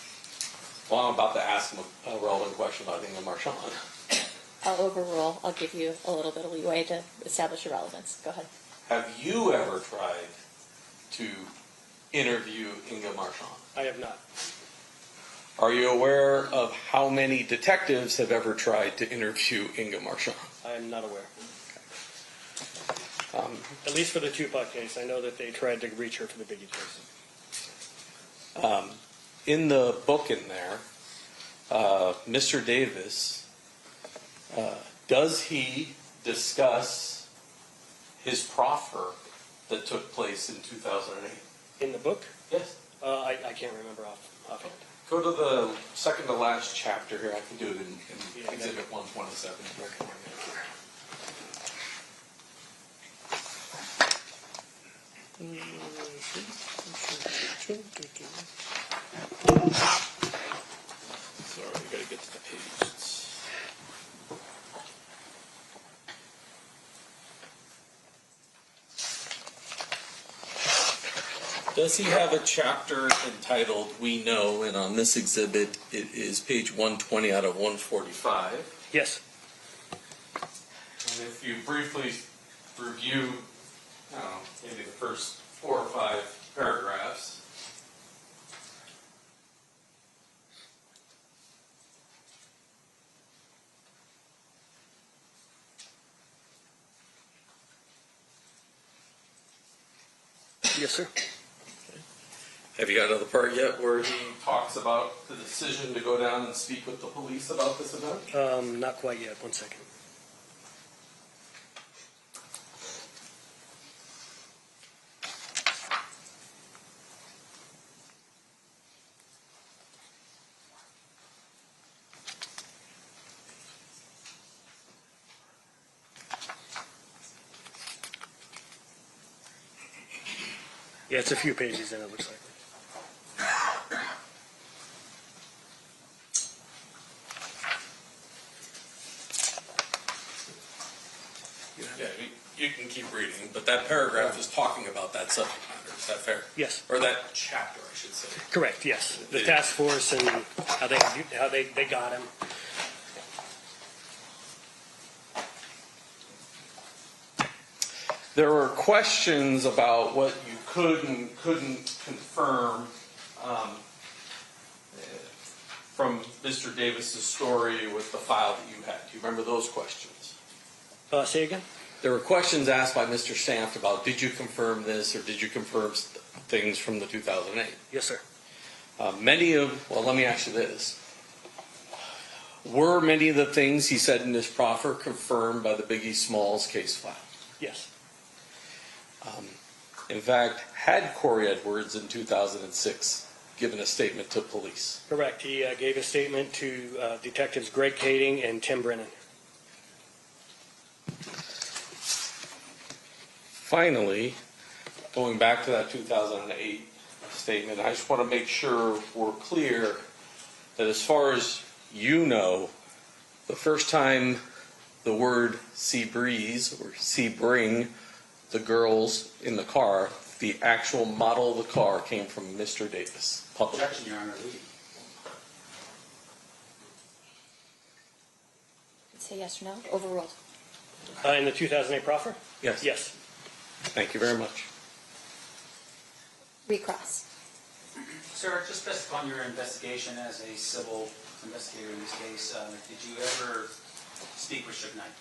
Well, I'm about to ask him a relevant question about Inga Marchand. I'll overrule. I'll give you a little bit of leeway to establish your relevance. Go ahead. Have you ever tried to interview Inga Marchand? I have not. Are you aware of how many detectives have ever tried to interview Inga Marchand? I am not aware. At least for the Tupac case, I know that they tried to reach her for the Biggie case. In the book in there, Mr. Davis, does he discuss his proffer that took place in 2008? In the book? Yes. I can't remember offhand. Go to the second to last chapter here. I can do it in Exhibit 127. Sorry, I gotta get to the page. Does he have a chapter entitled We Know? And on this exhibit, it is page 120 out of 145. Yes. And if you briefly review, I don't know, maybe the first 4 or 5 paragraphs. Yes, sir. Have you got another part yet where he talks about the decision to go down and speak with the police about this event? Not quite yet. One second. Yeah, it's a few pages in, it looks like. Yeah, you can keep reading, but that paragraph is talking about that subject matter. Is that fair? Yes. Or that chapter, I should say. Correct, yes. The task force and how they got him. There were questions about what you could and couldn't confirm from Mr. Davis's story with the file that you had. Do you remember those questions? Say again? There were questions asked by Mr. Stamp about did you confirm this or did you confirm things from the 2008? Yes, sir. Well, let me ask you this. Were many of the things he said in his proffer confirmed by the Biggie Smalls case file? Yes. in fact, had Corey Edwards in 2006 given a statement to police. Correct. He gave a statement to Detectives Greg Kading and Tim Brennan. Finally, going back to that 2008 statement, I just want to make sure we're clear that as far as you know, the first time the word sea breeze or sea bring the girls in the car, the actual model of the car came from Mr. Davis. Public. Objection, Your Honor. Say yes or no. Overruled. In the 2008 proffer? Yes. Yes. Thank you very much. Recross. Sir, just based upon your investigation as a civil investigator in this case, did you ever speak with Suge Knight?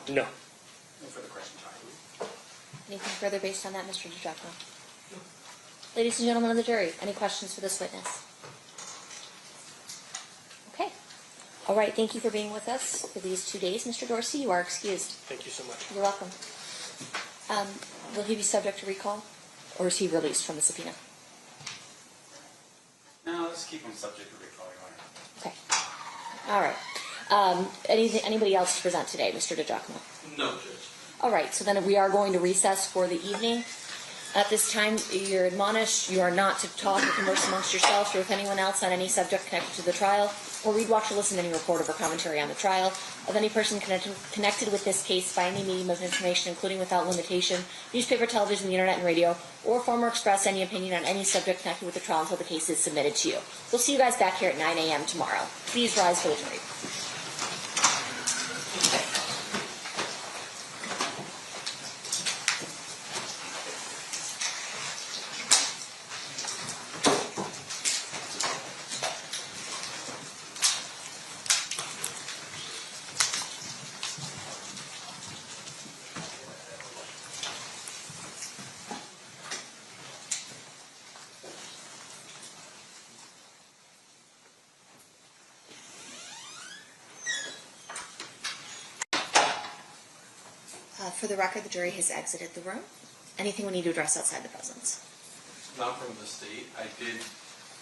No. No further questions, Your Honor. Anything further based on that, Mr. DiGiacomo? Ladies and gentlemen of the jury, any questions for this witness? Okay. All right, thank you for being with us for these 2 days. Mr. Dorsey, you are excused. Thank you so much. You're welcome. Will he be subject to recall, or is he released from the subpoena? No, let's keep him subject to recall, Your Honor. Okay. All right. Anybody else to present today, Mr. DiGiacomo? No, Judge. All right, so then we are going to recess for the evening. At this time, you're admonished you are not to talk or converse amongst yourselves or with anyone else on any subject connected to the trial, or read, watch, or listen to any report or commentary on the trial of any person connected with this case by any medium of information, including without limitation, newspaper, television, the internet, and radio, or form or express any opinion on any subject connected with the trial until the case is submitted to you. We'll see you guys back here at 9 a.m. tomorrow. Please rise for the jury. For the record, the jury has exited the room. Anything we need to address outside the presence? Not from the state. I did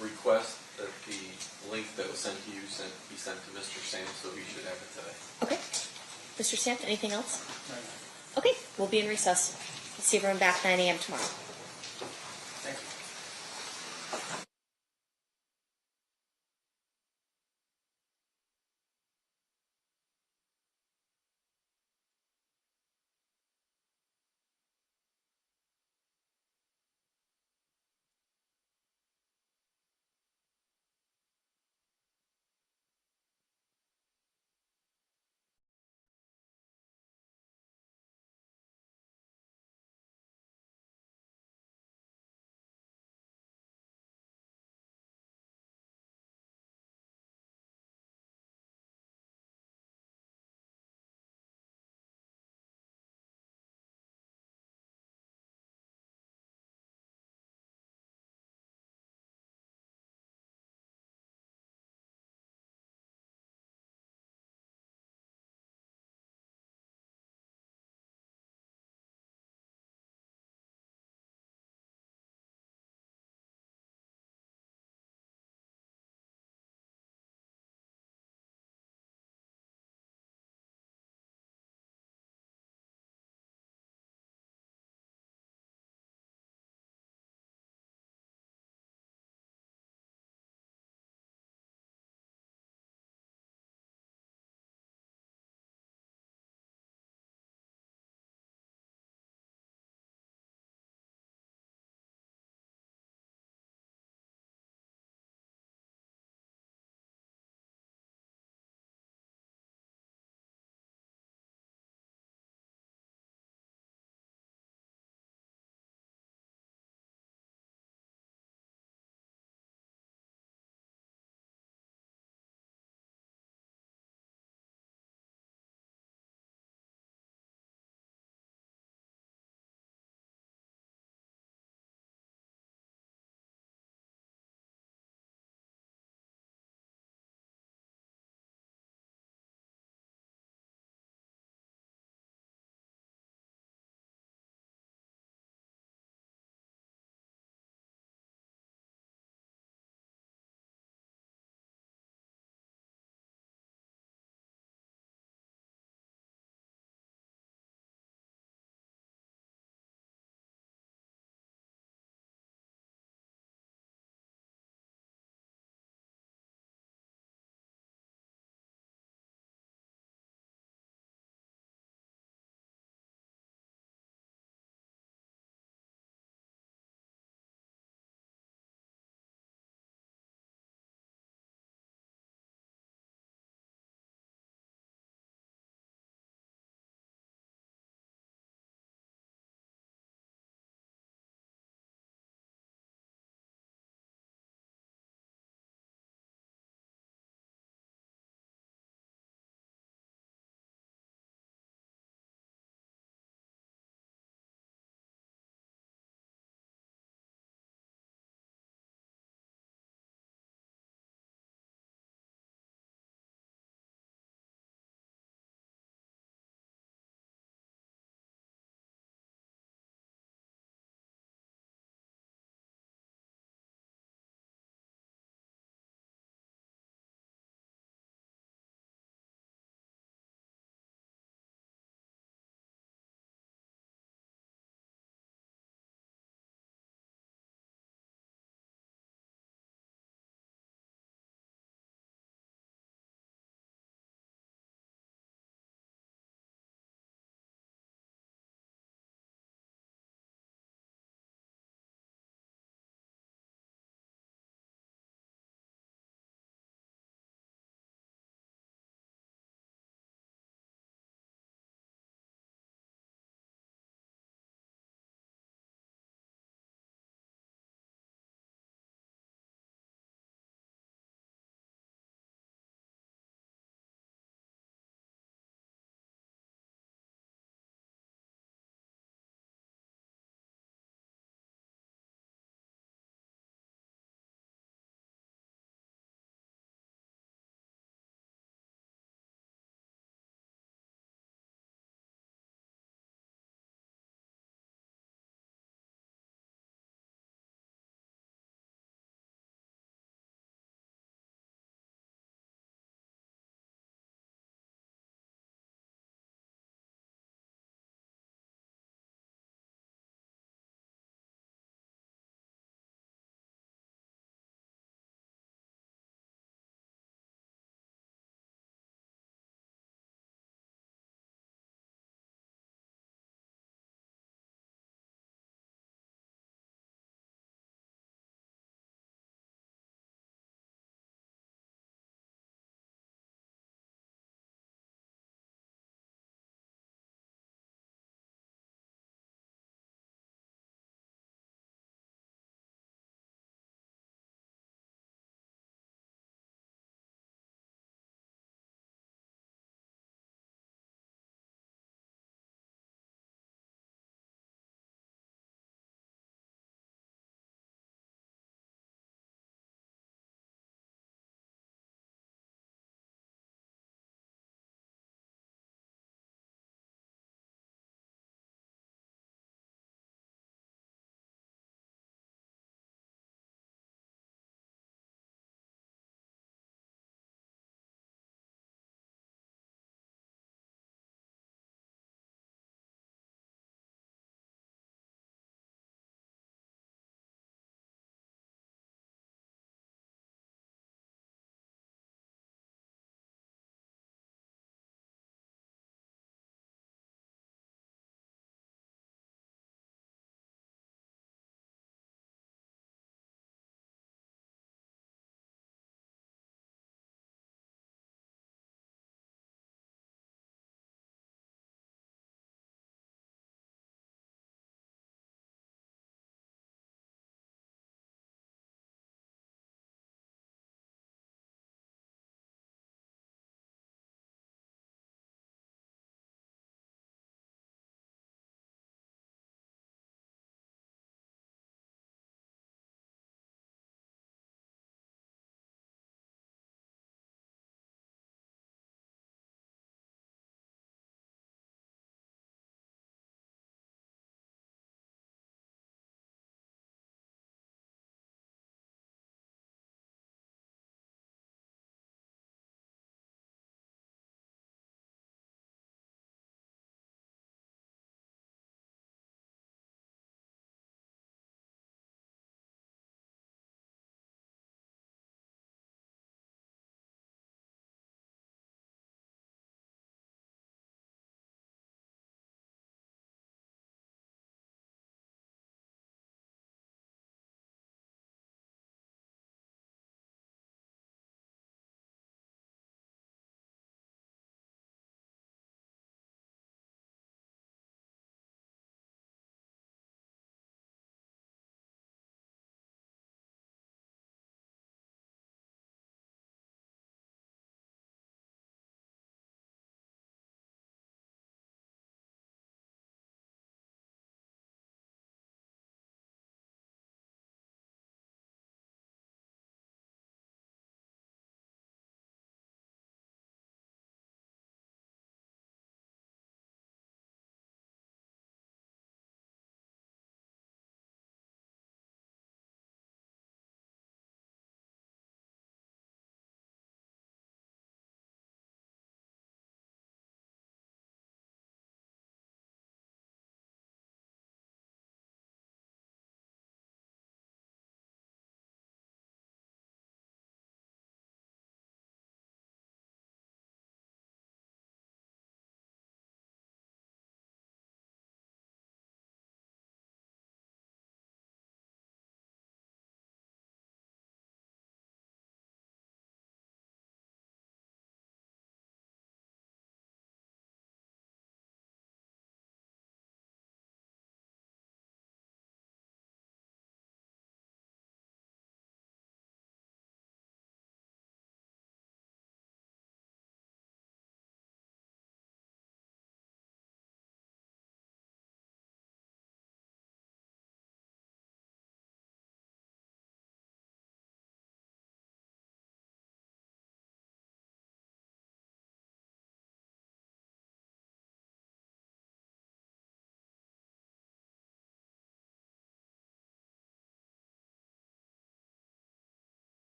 request that the link that was sent to you be sent to Mr. Sam, so he should have it today. Okay. Mr. Stamp, anything else? Okay, we'll be in recess. We'll see everyone back 9 a.m. tomorrow.